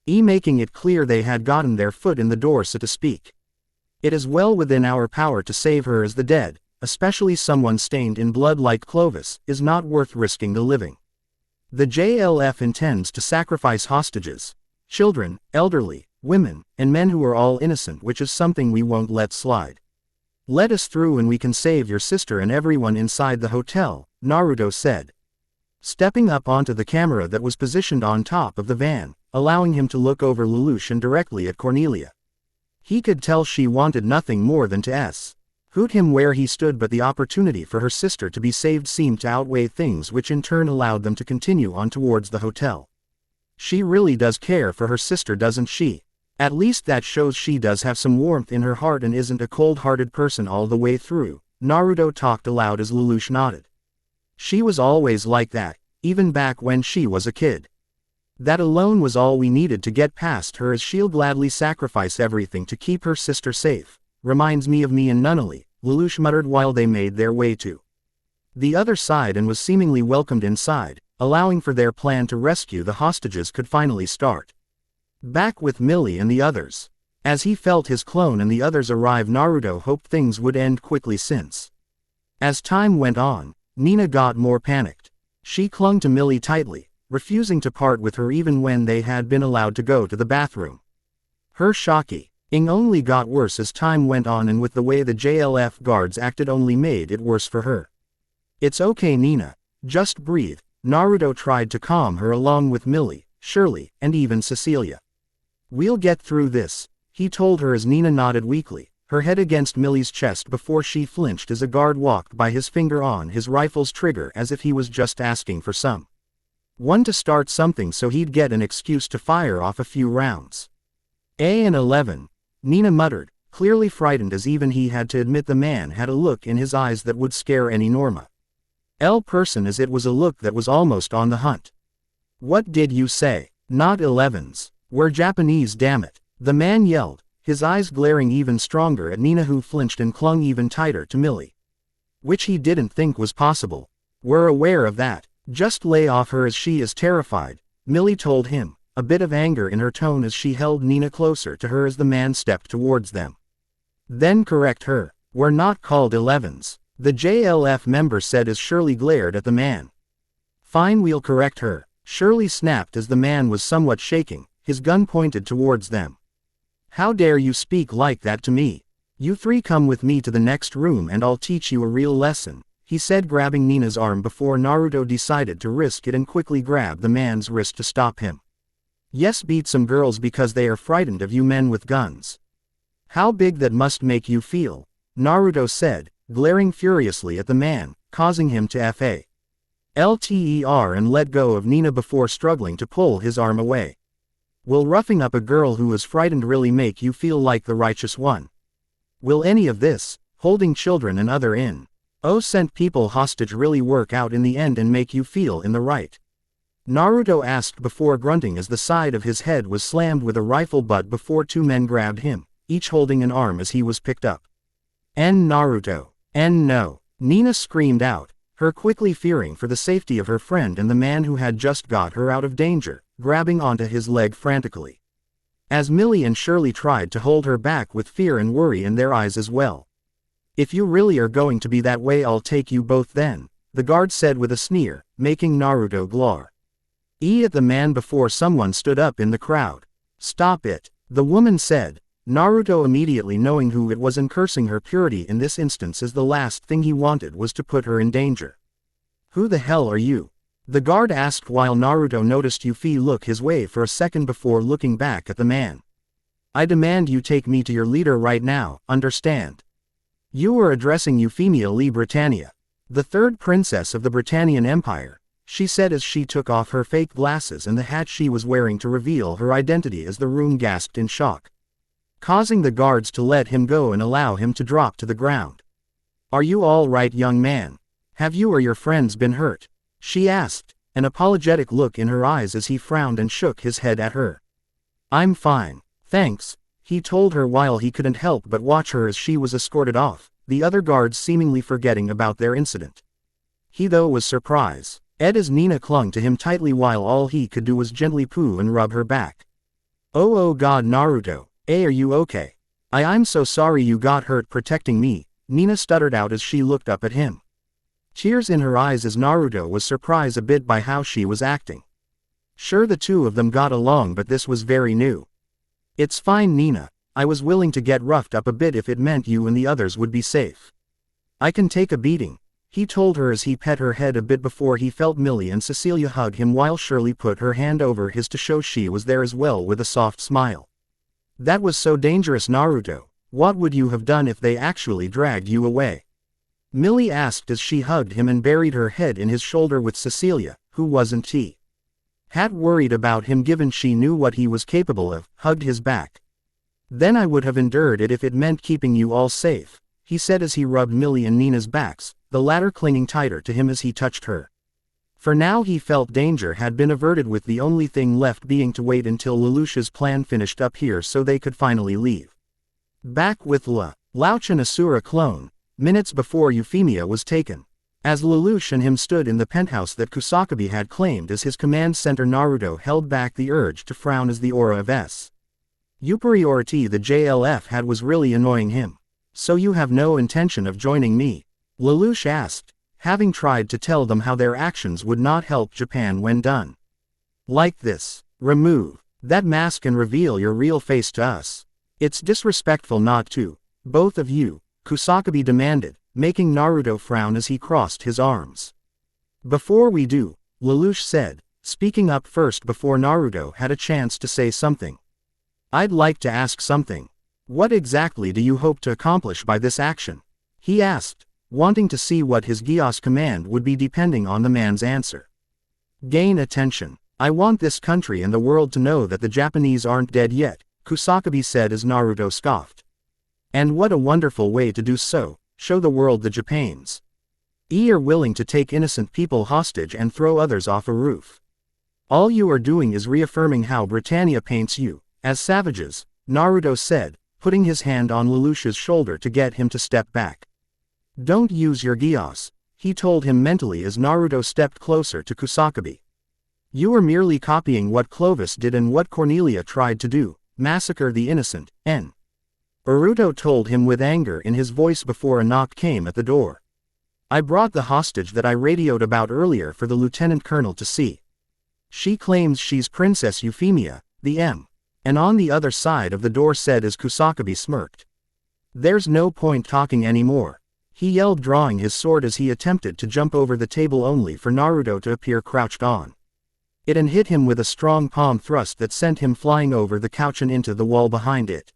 Making it clear they had gotten their foot in the door so to speak. It is well within our power to save her as the dead, especially someone stained in blood like Clovis, is not worth risking the living. The JLF intends to sacrifice hostages, children, elderly, women, and men who are all innocent, which is something we won't let slide. Let us through and we can save your sister and everyone inside the hotel, Naruto said. Stepping up onto the camera that was positioned on top of the van, allowing him to look over Lelouch and directly at Cornelia. He could tell she wanted nothing more than to hoot him where he stood, but the opportunity for her sister to be saved seemed to outweigh things, which in turn allowed them to continue on towards the hotel. She really does care for her sister, doesn't she? At least that shows she does have some warmth in her heart and isn't a cold-hearted person all the way through, Naruto talked aloud as Lelouch nodded. She was always like that, even back when she was a kid. That alone was all we needed to get past her, as she'll gladly sacrifice everything to keep her sister safe. Reminds me of me and Nunnally, Lelouch muttered while they made their way to the other side and was seemingly welcomed inside, allowing for their plan to rescue the hostages could finally start. Back with Millie and the others. As he felt his clone and the others arrive, Naruto hoped things would end quickly since. As time went on, Nina got more panicked. She clung to Millie tightly, refusing to part with her even when they had been allowed to go to the bathroom. Her shocking only got worse as time went on, and with the way the JLF guards acted only made it worse for her. It's okay Nina, just breathe, Naruto tried to calm her along with Millie, Shirley, and even Cecilia. We'll get through this, he told her as Nina nodded weakly, her head against Millie's chest before she flinched as a guard walked by, his finger on his rifle's trigger as if he was just asking for someone to start something so he'd get an excuse to fire off a few rounds. And 11, Nina muttered, clearly frightened, as even he had to admit the man had a look in his eyes that would scare any normal person, as it was a look that was almost on the hunt. What did you say? Not 11s. We're Japanese, damn it, the man yelled, his eyes glaring even stronger at Nina, who flinched and clung even tighter to Millie. Which he didn't think was possible. We're aware of that. Just lay off her as she is terrified, Millie told him, a bit of anger in her tone as she held Nina closer to her as the man stepped towards them. Then correct her. We're not called 11s, the JLF member said as Shirley glared at the man. Fine, we'll correct her, Shirley snapped as the man was somewhat shaking, his gun pointed towards them. How dare you speak like that to me? You three come with me to the next room and I'll teach you a real lesson, he said, grabbing Nina's arm before Naruto decided to risk it and quickly grabbed the man's wrist to stop him. Yes, beat some girls because they are frightened of you men with guns. How big that must make you feel, Naruto said, glaring furiously at the man, causing him to FALTER and let go of Nina before struggling to pull his arm away. Will roughing up a girl who is frightened really make you feel like the righteous one? Will any of this, holding children and other innocent people hostage, really work out in the end and make you feel in the right? Naruto asked before grunting as the side of his head was slammed with a rifle butt before two men grabbed him, each holding an arm as he was picked up. And Naruto. And no, Nina screamed out, her quickly fearing for the safety of her friend and the man who had just got her out of danger, grabbing onto his leg frantically. As Millie and Shirley tried to hold her back with fear and worry in their eyes as well. If you really are going to be that way, I'll take you both then, the guard said with a sneer, making Naruto glare at the man before someone stood up in the crowd. Stop it, the woman said, Naruto immediately knowing who it was and cursing her purity in this instance, as the last thing he wanted was to put her in danger. Who the hell are you? The guard asked while Naruto noticed Yuffie look his way for a second before looking back at the man. I demand you take me to your leader right now, understand? You are addressing Euphemia Lee Britannia, the third princess of the Britannian Empire, she said as she took off her fake glasses and the hat she was wearing to reveal her identity as the room gasped in shock, causing the guards to let him go and allow him to drop to the ground. Are you all right, young man? Have you or your friends been hurt? She asked, an apologetic look in her eyes as he frowned and shook his head at her. I'm fine, thanks, he told her while he couldn't help but watch her as she was escorted off, the other guards seemingly forgetting about their incident. He though was surprised, as Nina clung to him tightly while all he could do was gently poo and rub her back. Oh god Naruto, are you okay? I'm so sorry you got hurt protecting me, Nina stuttered out as she looked up at him. Tears in her eyes as Naruto was surprised a bit by how she was acting. Sure the two of them got along but this was very new. It's fine Nina, I was willing to get roughed up a bit if it meant you and the others would be safe. I can take a beating, he told her as he pet her head a bit before he felt Millie and Cecilia hug him while Shirley put her hand over his to show she was there as well with a soft smile. That was so dangerous Naruto, what would you have done if they actually dragged you away? Millie asked as she hugged him and buried her head in his shoulder with Cecilia, who wasn't had worried about him given she knew what he was capable of, hugged his back. Then I would have endured it if it meant keeping you all safe, he said as he rubbed Millie and Nina's backs, the latter clinging tighter to him as he touched her. For now he felt danger had been averted with the only thing left being to wait until Lelouch's plan finished up here so they could finally leave. Back with Lelouch and Asura clone, minutes before Euphemia was taken. As Lelouch and him stood in the penthouse that Kusakabe had claimed as his command center, Naruto held back the urge to frown as the aura of superiority the JLF had was really annoying him. So you have no intention of joining me? Lelouch asked, having tried to tell them how their actions would not help Japan when done. Like this, remove that mask and reveal your real face to us. It's disrespectful not to, both of you, Kusakabe demanded, making Naruto frown as he crossed his arms. Before we do, Lelouch said, speaking up first before Naruto had a chance to say something. I'd like to ask something. What exactly do you hope to accomplish by this action? He asked, wanting to see what his Gyos command would be depending on the man's answer. Gain attention. I want this country and the world to know that the Japanese aren't dead yet, Kusakabe said as Naruto scoffed. And what a wonderful way to do so. Show the world the Japans are willing to take innocent people hostage and throw others off a roof. All you are doing is reaffirming how Britannia paints you as savages, Naruto said, putting his hand on Lelouch's shoulder to get him to step back. Don't use your Gyos, he told him mentally as Naruto stepped closer to Kusakabe. You are merely copying what Clovis did and what Cornelia tried to do, massacre the innocent, Naruto told him with anger in his voice before a knock came at the door. I brought the hostage that I radioed about earlier for the lieutenant colonel to see. She claims she's Princess Euphemia, the and on the other side of the door said as Kusakabe smirked. There's no point talking anymore, he yelled drawing his sword as he attempted to jump over the table only for Naruto to appear crouched on it and hit him with a strong palm thrust that sent him flying over the couch and into the wall behind it.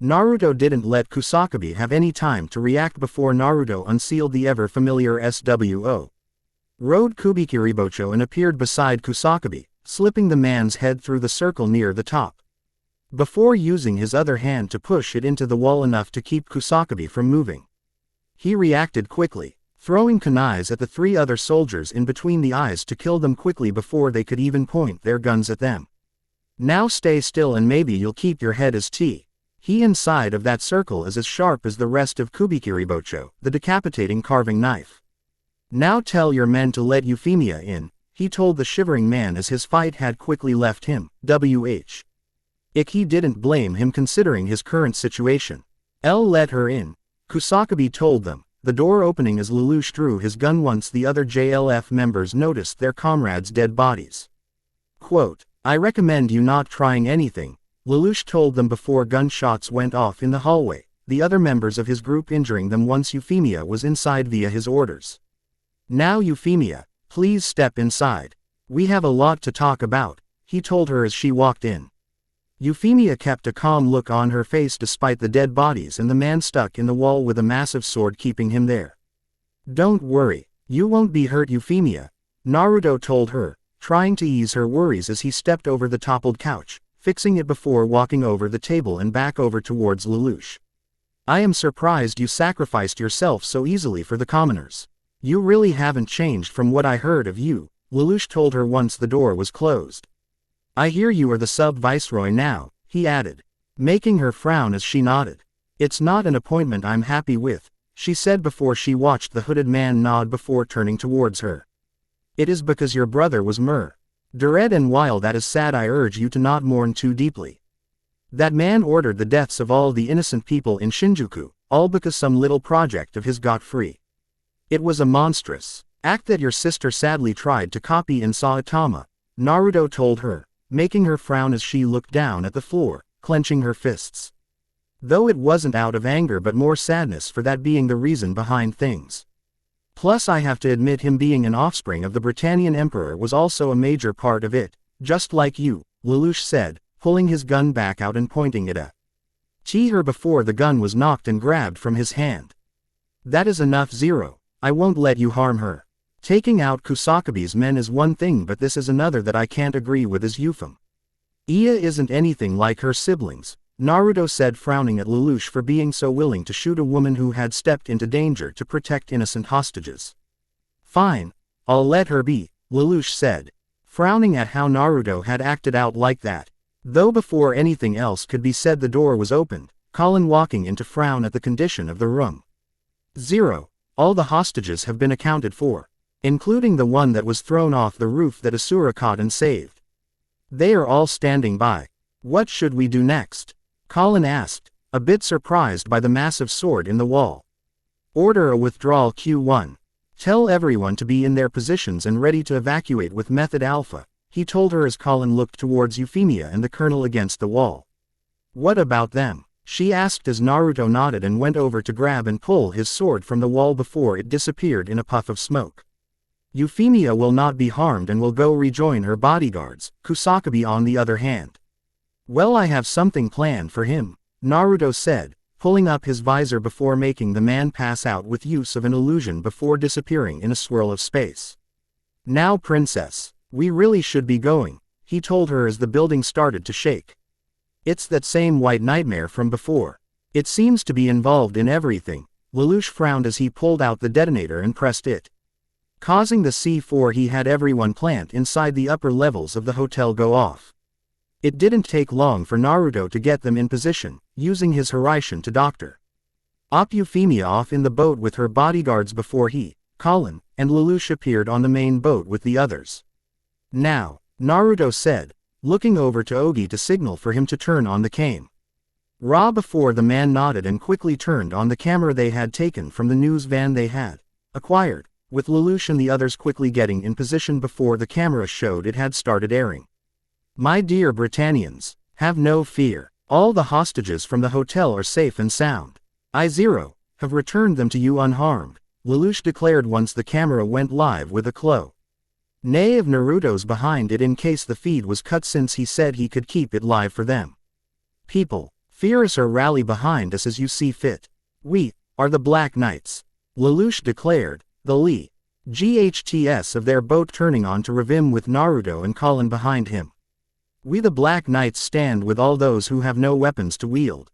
Naruto didn't let Kusakabe have any time to react before Naruto unsealed the ever-familiar SWO. Rode Kubikiribocho and appeared beside Kusakabe, slipping the man's head through the circle near the top. Before using his other hand to push it into the wall enough to keep Kusakabe from moving. He reacted quickly, throwing kunais at the three other soldiers in between the eyes to kill them quickly before they could even point their guns at them. Now stay still and maybe you'll keep your head as He inside of that circle is as sharp as the rest of Kubikiribocho, the decapitating carving knife. Now tell your men to let Euphemia in, he told the shivering man as his fight had quickly left him, He didn't blame him considering his current situation. Let her in, Kusakabe told them, the door opening as Lelouch drew his gun once the other JLF members noticed their comrades' dead bodies. Quote, I recommend you not trying anything, Lelouch told them before gunshots went off in the hallway, the other members of his group injuring them once Euphemia was inside via his orders. Now Euphemia, please step inside. We have a lot to talk about, he told her as she walked in. Euphemia kept a calm look on her face despite the dead bodies and the man stuck in the wall with a massive sword keeping him there. Don't worry, you won't be hurt Euphemia, Naruto told her, trying to ease her worries as he stepped over the toppled couch, fixing it before walking over the table and back over towards Lelouch. I am surprised you sacrificed yourself so easily for the commoners. You really haven't changed from what I heard of you, Lelouch told her once the door was closed. I hear you are the sub-viceroy now, he added. making her frown as she nodded. "It's not an appointment I'm happy with," she said before she watched the hooded man nod before turning towards her. "It is because your brother was murdered, and while that is sad, I urge you to not mourn too deeply. That man ordered the deaths of all the innocent people in Shinjuku, all because some little project of his got free. It was a monstrous act that your sister sadly tried to copy in Saitama," Naruto told her, making her frown as she looked down at the floor, clenching her fists. Though it wasn't out of anger but more sadness for that being the reason behind things. "Plus I have to admit him being an offspring of the Britannian Emperor was also a major part of it, just like you," Lelouch said, pulling his gun back out and pointing it at her before the gun was knocked and grabbed from his hand. "That is enough, Zero. I won't let you harm her. Taking out Kusakabe's men is one thing, but this is another that I can't agree with is Euphemia isn't anything like her siblings," Naruto said, frowning at Lelouch for being so willing to shoot a woman who had stepped into danger to protect innocent hostages. "Fine. I'll let her be," Lelouch said, frowning at how Naruto had acted out like that. Though before anything else could be said the door was opened, Colin walking in to frown at the condition of the room. "Zero. All the hostages have been accounted for, including the one that was thrown off the roof that Asura caught and saved. They are all standing by. What should we do next?" Colin asked, a bit surprised by the massive sword in the wall. "Order a withdrawal Q1. Tell everyone to be in their positions and ready to evacuate with Method Alpha," he told her as Colin looked towards Euphemia and the colonel against the wall. "What about them?" she asked as Naruto nodded and went over to grab and pull his sword from the wall before it disappeared in a puff of smoke. "Euphemia will not be harmed and will go rejoin her bodyguards, Kusakabe on the other hand." "Well, I have something planned for him," Naruto said, pulling up his visor before making the man pass out with use of an illusion before disappearing in a swirl of space. "Now, Princess, we really should be going," he told her as the building started to shake. "It's that same white nightmare from before. It seems to be involved in everything." Lelouch frowned as he pulled out the detonator and pressed it, causing the C4 he had everyone plant inside the upper levels of the hotel go off. It didn't take long for Naruto to get them in position, using his Hiraishin to Dr. Euphemia off in the boat with her bodyguards before he, Colin, and Lelouch appeared on the main boat with the others. "Now," Naruto said, looking over to Ogi to signal for him to turn on the camera before the man nodded and quickly turned on the camera they had taken from the news van they had acquired, with Lelouch and the others quickly getting in position before the camera showed it had started airing. "My dear Britannians, have no fear. All the hostages from the hotel are safe and sound. I, Zero, have returned them to you unharmed," Lelouch declared once the camera went live with a Q&A of Naruto's behind it in case the feed was cut, since he said he could keep it live for them. "People, fear us or rally behind us as you see fit. We are the Black Knights," Lelouch declared, the GHTS of their boat turning on to Revim with Naruto and Colin behind him. "We the Black Knights stand with all those who have no weapons to wield,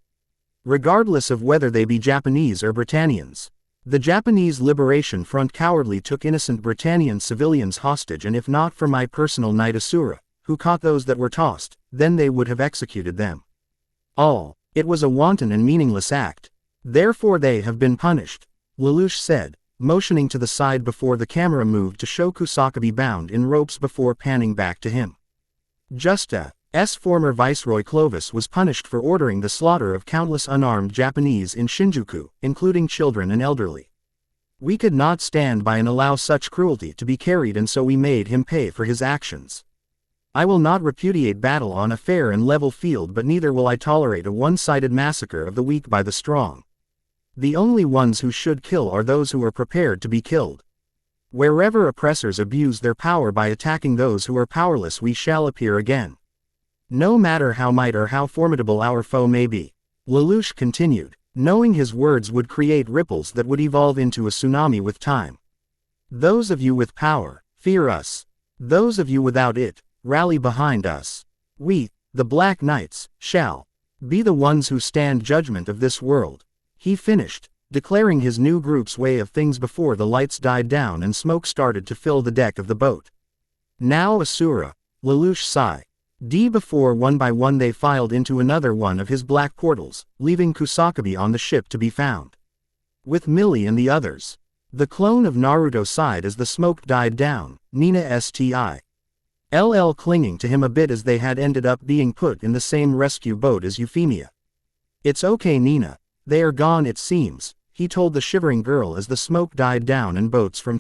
regardless of whether they be Japanese or Britannians. The Japanese Liberation Front cowardly took innocent Britannian civilians hostage, and if not for my personal knight Asura, who caught those that were tossed, then they would have executed them all. It was a wanton and meaningless act. Therefore they have been punished," Lelouch said, motioning to the side before the camera moved to show Kusakabe bound in ropes before panning back to him. Just as former Viceroy Clovis was punished for ordering the slaughter of countless unarmed Japanese in Shinjuku, including children and elderly. We could not stand by and allow such cruelty to be carried, and so we made him pay for his actions. I will not repudiate battle on a fair and level field, but neither will I tolerate a one-sided massacre of the weak by the strong. The only ones who should kill are those who are prepared to be killed. Wherever oppressors abuse their power by attacking those who are powerless, we shall appear again. No matter how might or how formidable our foe may be," Lelouch continued, knowing his words would create ripples that would evolve into a tsunami with time. "Those of you with power, fear us. Those of you without it, rally behind us. We, the Black Knights, shall be the ones who stand judgment of this world," he finished, declaring his new group's way of things before the lights died down and smoke started to fill the deck of the boat. "Now Asura," Lelouch sighed, Before one by one they filed into another one of his black portals, leaving Kusakabe on the ship to be found. With Millie and the others. The clone of Naruto sighed as the smoke died down, Nina STILL clinging to him a bit as they had ended up being put in the same rescue boat as Euphemia. It's okay Nina, they are gone it seems, he told the shivering girl as the smoke died down and boats from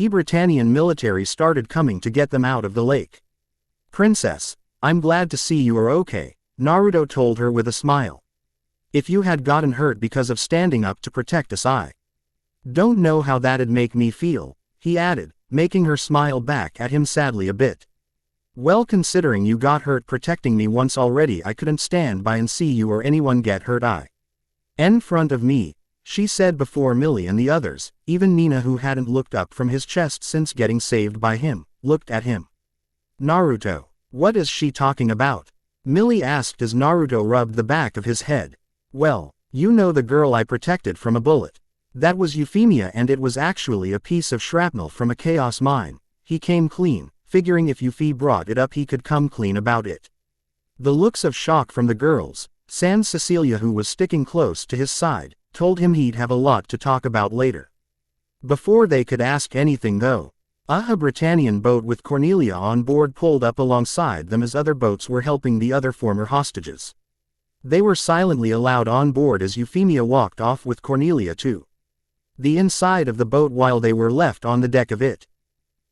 Britannian military started coming to get them out of the lake. Princess, I'm glad to see you are okay, Naruto told her with a smile. If you had gotten hurt because of standing up to protect us I don't know how that'd make me feel, he added, making her smile back at him sadly a bit. Well considering you got hurt protecting me once already I couldn't stand by and see you or anyone get hurt in front of me, she said before Millie and the others, even Nina who hadn't looked up from his chest since getting saved by him, looked at him. Naruto, what is she talking about? Millie asked as Naruto rubbed the back of his head. Well, you know the girl I protected from a bullet. That was Euphemia and it was actually a piece of shrapnel from a chaos mine. He came clean, figuring if Euphy brought it up he could come clean about it. The looks of shock from the girls, sans Cecilia who was sticking close to his side, told him he'd have a lot to talk about later. Before they could ask anything though, a Britannian boat with Cornelia on board pulled up alongside them as other boats were helping the other former hostages. They were silently allowed on board as Euphemia walked off with Cornelia to the inside of the boat while they were left on the deck of it.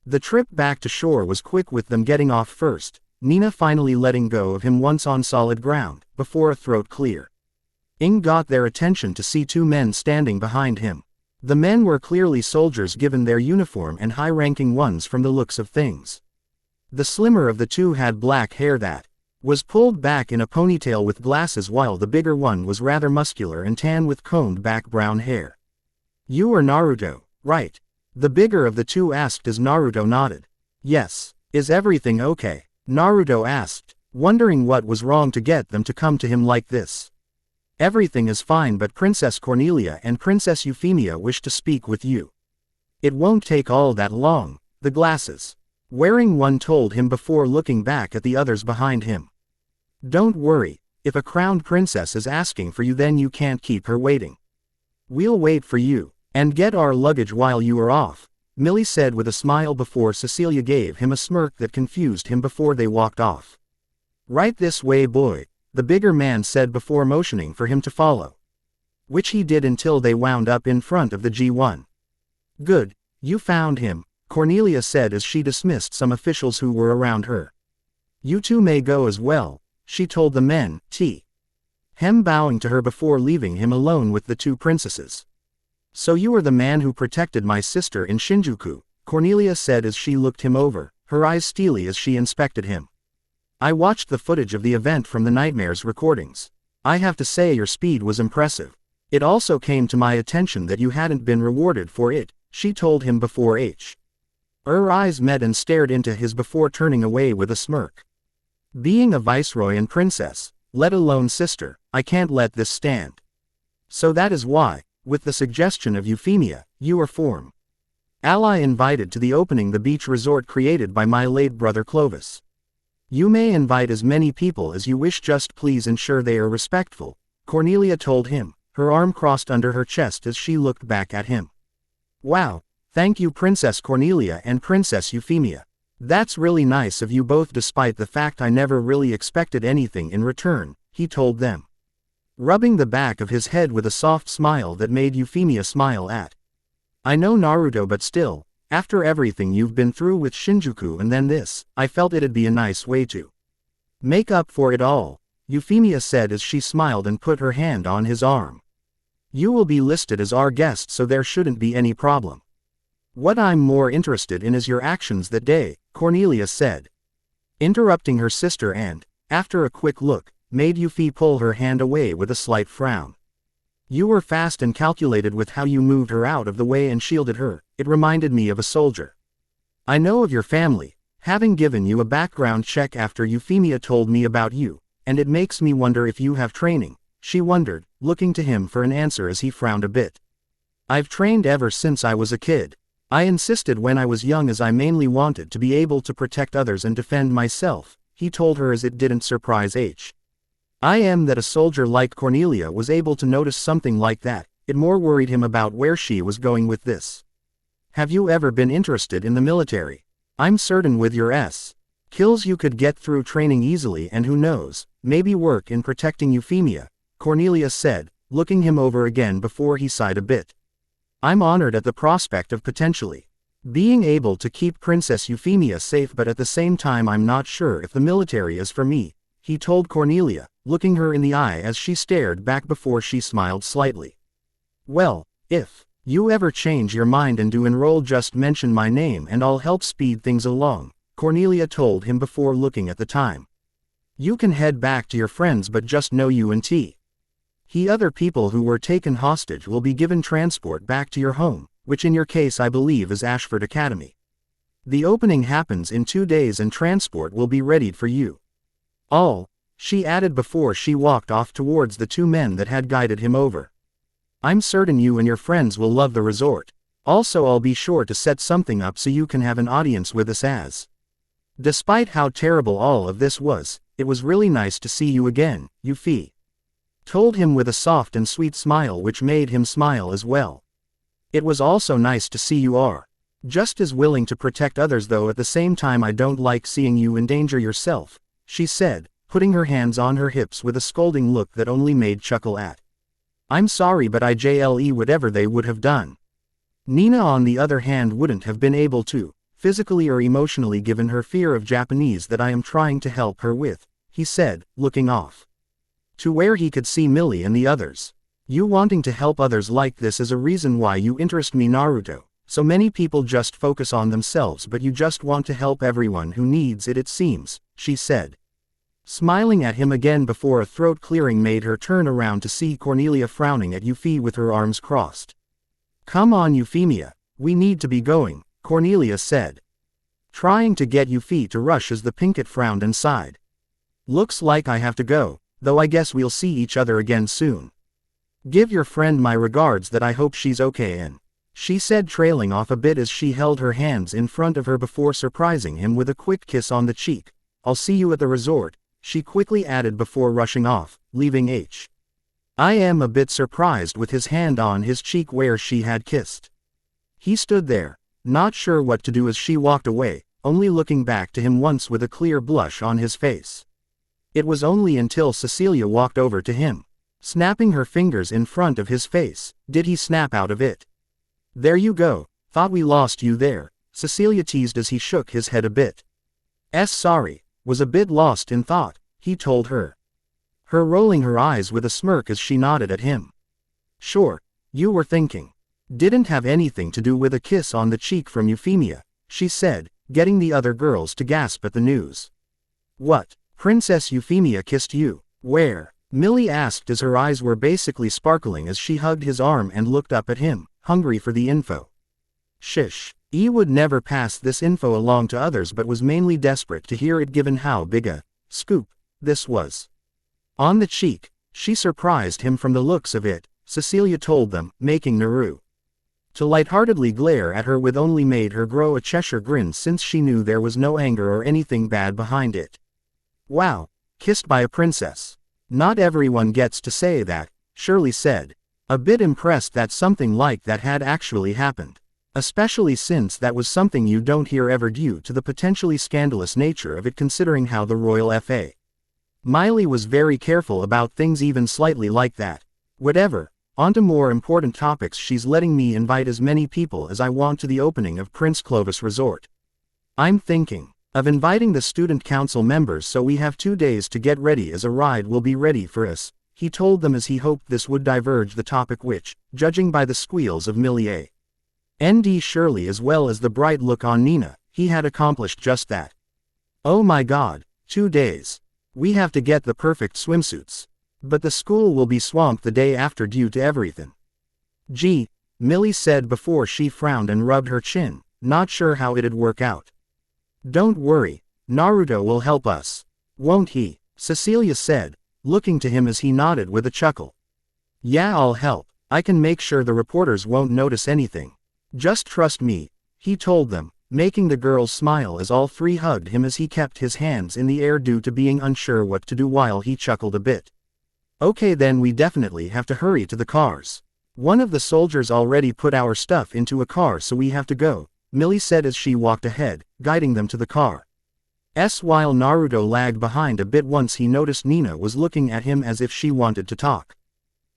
The trip back to shore was quick with them getting off first, Nina finally letting go of him once on solid ground, before a throat clear. Got their attention to see two men standing behind him. The men were clearly soldiers given their uniform and high-ranking ones from the looks of things. The slimmer of the two had black hair that was pulled back in a ponytail with glasses while the bigger one was rather muscular and tan with combed-back brown hair. You are Naruto, right? The bigger of the two asked as Naruto nodded. Yes. Is everything okay? Naruto asked, wondering what was wrong to get them to come to him like this. Everything is fine but Princess Cornelia and Princess Euphemia wish to speak with you. It won't take all that long, the glasses wearing one told him before looking back at the others behind him. Don't worry, if a crowned princess is asking for you then you can't keep her waiting. We'll wait for you, and get our luggage while you are off, Millie said with a smile before Cecilia gave him a smirk that confused him before they walked off. Right this way boy, the bigger man said before motioning for him to follow. Which he did until they wound up in front of the G1. Good, you found him, Cornelia said as she dismissed some officials who were around her. You two may go as well, she told the men, him bowing to her before leaving him alone with the two princesses. So you are the man who protected my sister in Shinjuku, Cornelia said as she looked him over, her eyes steely as she inspected him. I watched the footage of the event from the Nightmares recordings. I have to say your speed was impressive. It also came to my attention that you hadn't been rewarded for it, she told him before her eyes met and stared into his before turning away with a smirk. Being a viceroy and princess, let alone sister, I can't let this stand. So that is why, with the suggestion of Euphemia, you are ally invited to the opening the beach resort created by my late brother Clovis. You may invite as many people as you wish just please ensure they are respectful, Cornelia told him, her arm crossed under her chest as she looked back at him. Wow, thank you Princess Cornelia and Princess Euphemia. That's really nice of you both despite the fact I never really expected anything in return, he told them. Rubbing the back of his head with a soft smile that made Euphemia smile at. I know Naruto but still, after everything you've been through with Shinjuku and then this, I felt it'd be a nice way to make up for it all, Euphemia said as she smiled and put her hand on his arm. You will be listed as our guest so there shouldn't be any problem. What I'm more interested in is your actions that day, Cornelia said. Interrupting her sister and, after a quick look, made Euphy pull her hand away with a slight frown. You were fast and calculated with how you moved her out of the way and shielded her, it reminded me of a soldier. I know of your family, having given you a background check after Euphemia told me about you, and it makes me wonder if you have training, she wondered, looking to him for an answer as he frowned a bit. I've trained ever since I was a kid. I insisted when I was young as I mainly wanted to be able to protect others and defend myself, he told her as it didn't surprise H. I am that a soldier like Cornelia was able to notice something like that. It more worried him about where she was going with this. Have you ever been interested in the military? I'm certain with your skills you could get through training easily and who knows, maybe work in protecting Euphemia, Cornelia said, looking him over again before he sighed a bit. I'm honored at the prospect of potentially being able to keep Princess Euphemia safe, but at the same time I'm not sure if the military is for me, he told Cornelia, looking her in the eye as she stared back before she smiled slightly. Well, if you ever change your mind and do enroll, just mention my name and I'll help speed things along, Cornelia told him before looking at the time. You can head back to your friends, but just know you and other people who were taken hostage will be given transport back to your home, which in your case I believe is Ashford Academy. The opening happens in 2 days and transport will be readied for you. All, she added before she walked off towards the 2 men that had guided him over. I'm certain you and your friends will love the resort. Also I'll be sure to set something up so you can have an audience with us Despite how terrible all of this was, it was really nice to see you again, Euphie told him with a soft and sweet smile which made him smile as well. It was also nice to see you are just as willing to protect others, though at the same time I don't like seeing you endanger yourself, she said, putting her hands on her hips with a scolding look that only made chuckle at. I'm sorry, but IJLE whatever they would have done. Nina on the other hand wouldn't have been able to, physically or emotionally, given her fear of Japanese that I am trying to help her with, he said, looking off to where he could see Millie and the others. You wanting to help others like this is a reason why you interest me, Naruto. So many people just focus on themselves, but you just want to help everyone who needs it seems, she said. Smiling at him again before a throat clearing made her turn around to see Cornelia frowning at Euphie with her arms crossed. Come on Euphemia, we need to be going, Cornelia said, trying to get Euphie to rush as the Pinkett frowned and sighed. Looks like I have to go, though I guess we'll see each other again soon. Give your friend my regards that I hope she's okay and, she said, trailing off a bit as she held her hands in front of her before surprising him with a quick kiss on the cheek. I'll see you at the resort, she quickly added before rushing off, leaving H. I am a bit surprised with his hand on his cheek where she had kissed. He stood there, not sure what to do as she walked away, only looking back to him once with a clear blush on his face. It was only until Cecilia walked over to him, snapping her fingers in front of his face, did he snap out of it. There you go, thought we lost you there, Cecilia teased as he shook his head a bit. Sorry, was a bit lost in thought, he told her. Her rolling her eyes with a smirk as she nodded at him. Sure, you were thinking. Didn't have anything to do with a kiss on the cheek from Euphemia, she said, getting the other girls to gasp at the news. What, Princess Euphemia kissed you? Where? Millie asked as her eyes were basically sparkling as she hugged his arm and looked up at him, hungry for the info. Shish. E would never pass this info along to others but was mainly desperate to hear it given how big a scoop this was. On the cheek, she surprised him from the looks of it, Cecilia told them, making Naru to lightheartedly glare at her with only made her grow a Cheshire grin since she knew there was no anger or anything bad behind it. Wow, kissed by a princess. Not everyone gets to say that, Shirley said, a bit impressed that something like that had actually happened. Especially since that was something you don't hear ever due to the potentially scandalous nature of it, considering how the royal F.A. Miley was very careful about things even slightly like that. Whatever, on to more important topics. She's letting me invite as many people as I want to the opening of Prince Clovis Resort. I'm thinking of inviting the student council members so we have 2 days to get ready as a ride will be ready for us, he told them as he hoped this would diverge the topic which, judging by the squeals of Millie and Shirley as well as the bright look on Nina, he had accomplished just that. Oh my god, 2 days. We have to get the perfect swimsuits. But the school will be swamped the day after due to everything. Gee, Millie said before she frowned and rubbed her chin, not sure how it'd work out. Don't worry, Naruto will help us. Won't he? Cecilia said, looking to him as he nodded with a chuckle. Yeah, I'll help. I can make sure the reporters won't notice anything. Just trust me, he told them, making the girls smile as all three hugged him as he kept his hands in the air due to being unsure what to do while he chuckled a bit. Okay, then we definitely have to hurry to the cars. One of the soldiers already put our stuff into a car, so we have to go, Millie said as she walked ahead, guiding them to the car. While Naruto lagged behind a bit once he noticed Nina was looking at him as if she wanted to talk.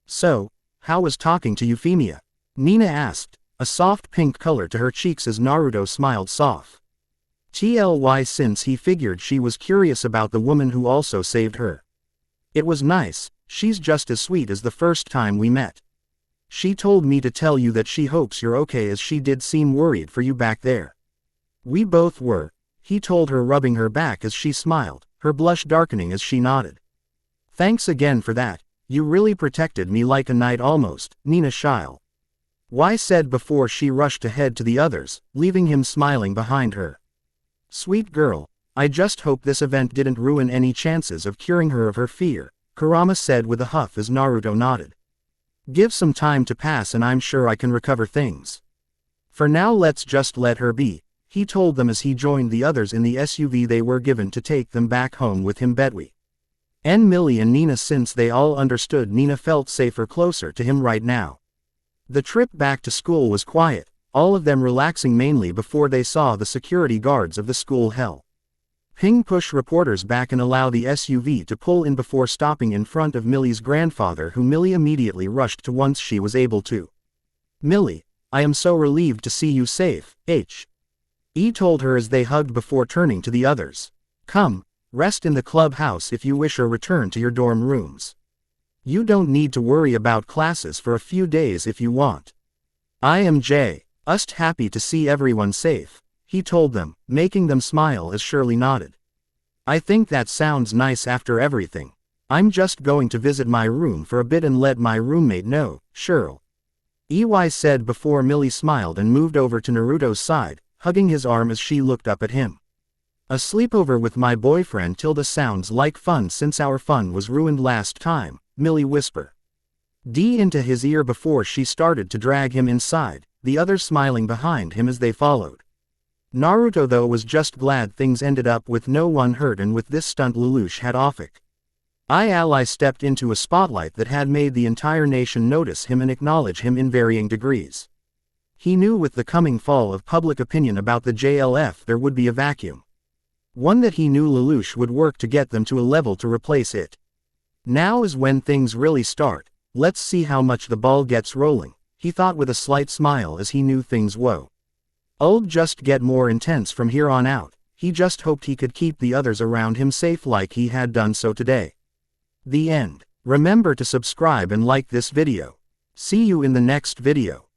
So, how was talking to Euphemia? Nina asked, a soft pink color to her cheeks as Naruto smiled soft. Since he figured she was curious about the woman who also saved her. It was nice, she's just as sweet as the first time we met. She told me to tell you that she hopes you're okay as she did seem worried for you back there. We both were, he told her, rubbing her back as she smiled, her blush darkening as she nodded. Thanks again for that, you really protected me like a knight almost, Nina Shile. Said before she rushed to head to the others, leaving him smiling behind her. Sweet girl, I just hope this event didn't ruin any chances of curing her of her fear, Kurama said with a huff as Naruto nodded. Give some time to pass and I'm sure I can recover things. For now let's just let her be, he told them as he joined the others in the SUV they were given to take them back home with him. Betwee and Millie and Nina, since they all understood Nina felt safer closer to him right now. The trip back to school was quiet, all of them relaxing mainly before they saw the security guards of the school hell. Ping push reporters back and allow the SUV to pull in before stopping in front of Millie's grandfather, who Millie immediately rushed to once she was able to. Millie, I am so relieved to see you safe, he told her as they hugged before turning to the others. Come, rest in the clubhouse if you wish or return to your dorm rooms. You don't need to worry about classes for a few days if you want. I am just happy to see everyone safe, he told them, making them smile as Shirley nodded. I think that sounds nice after everything. I'm just going to visit my room for a bit and let my roommate know, Shirl. Said before Millie smiled and moved over to Naruto's side, hugging his arm as she looked up at him. A sleepover with my boyfriend Tilda sounds like fun since our fun was ruined last time, Millie whispered into his ear before she started to drag him inside, the others smiling behind him as they followed. Naruto though was just glad things ended up with no one hurt, and with this stunt Lelouch had offic. Ally stepped into a spotlight that had made the entire nation notice him and acknowledge him in varying degrees. He knew with the coming fall of public opinion about the JLF there would be a vacuum. One that he knew Lelouch would work to get them to a level to replace it. Now is when things really start, let's see how much the ball gets rolling, he thought with a slight smile as he knew things would just get more intense from here on out. He just hoped he could keep the others around him safe like he had done so today. The end. Remember to subscribe and like this video. See you in the next video.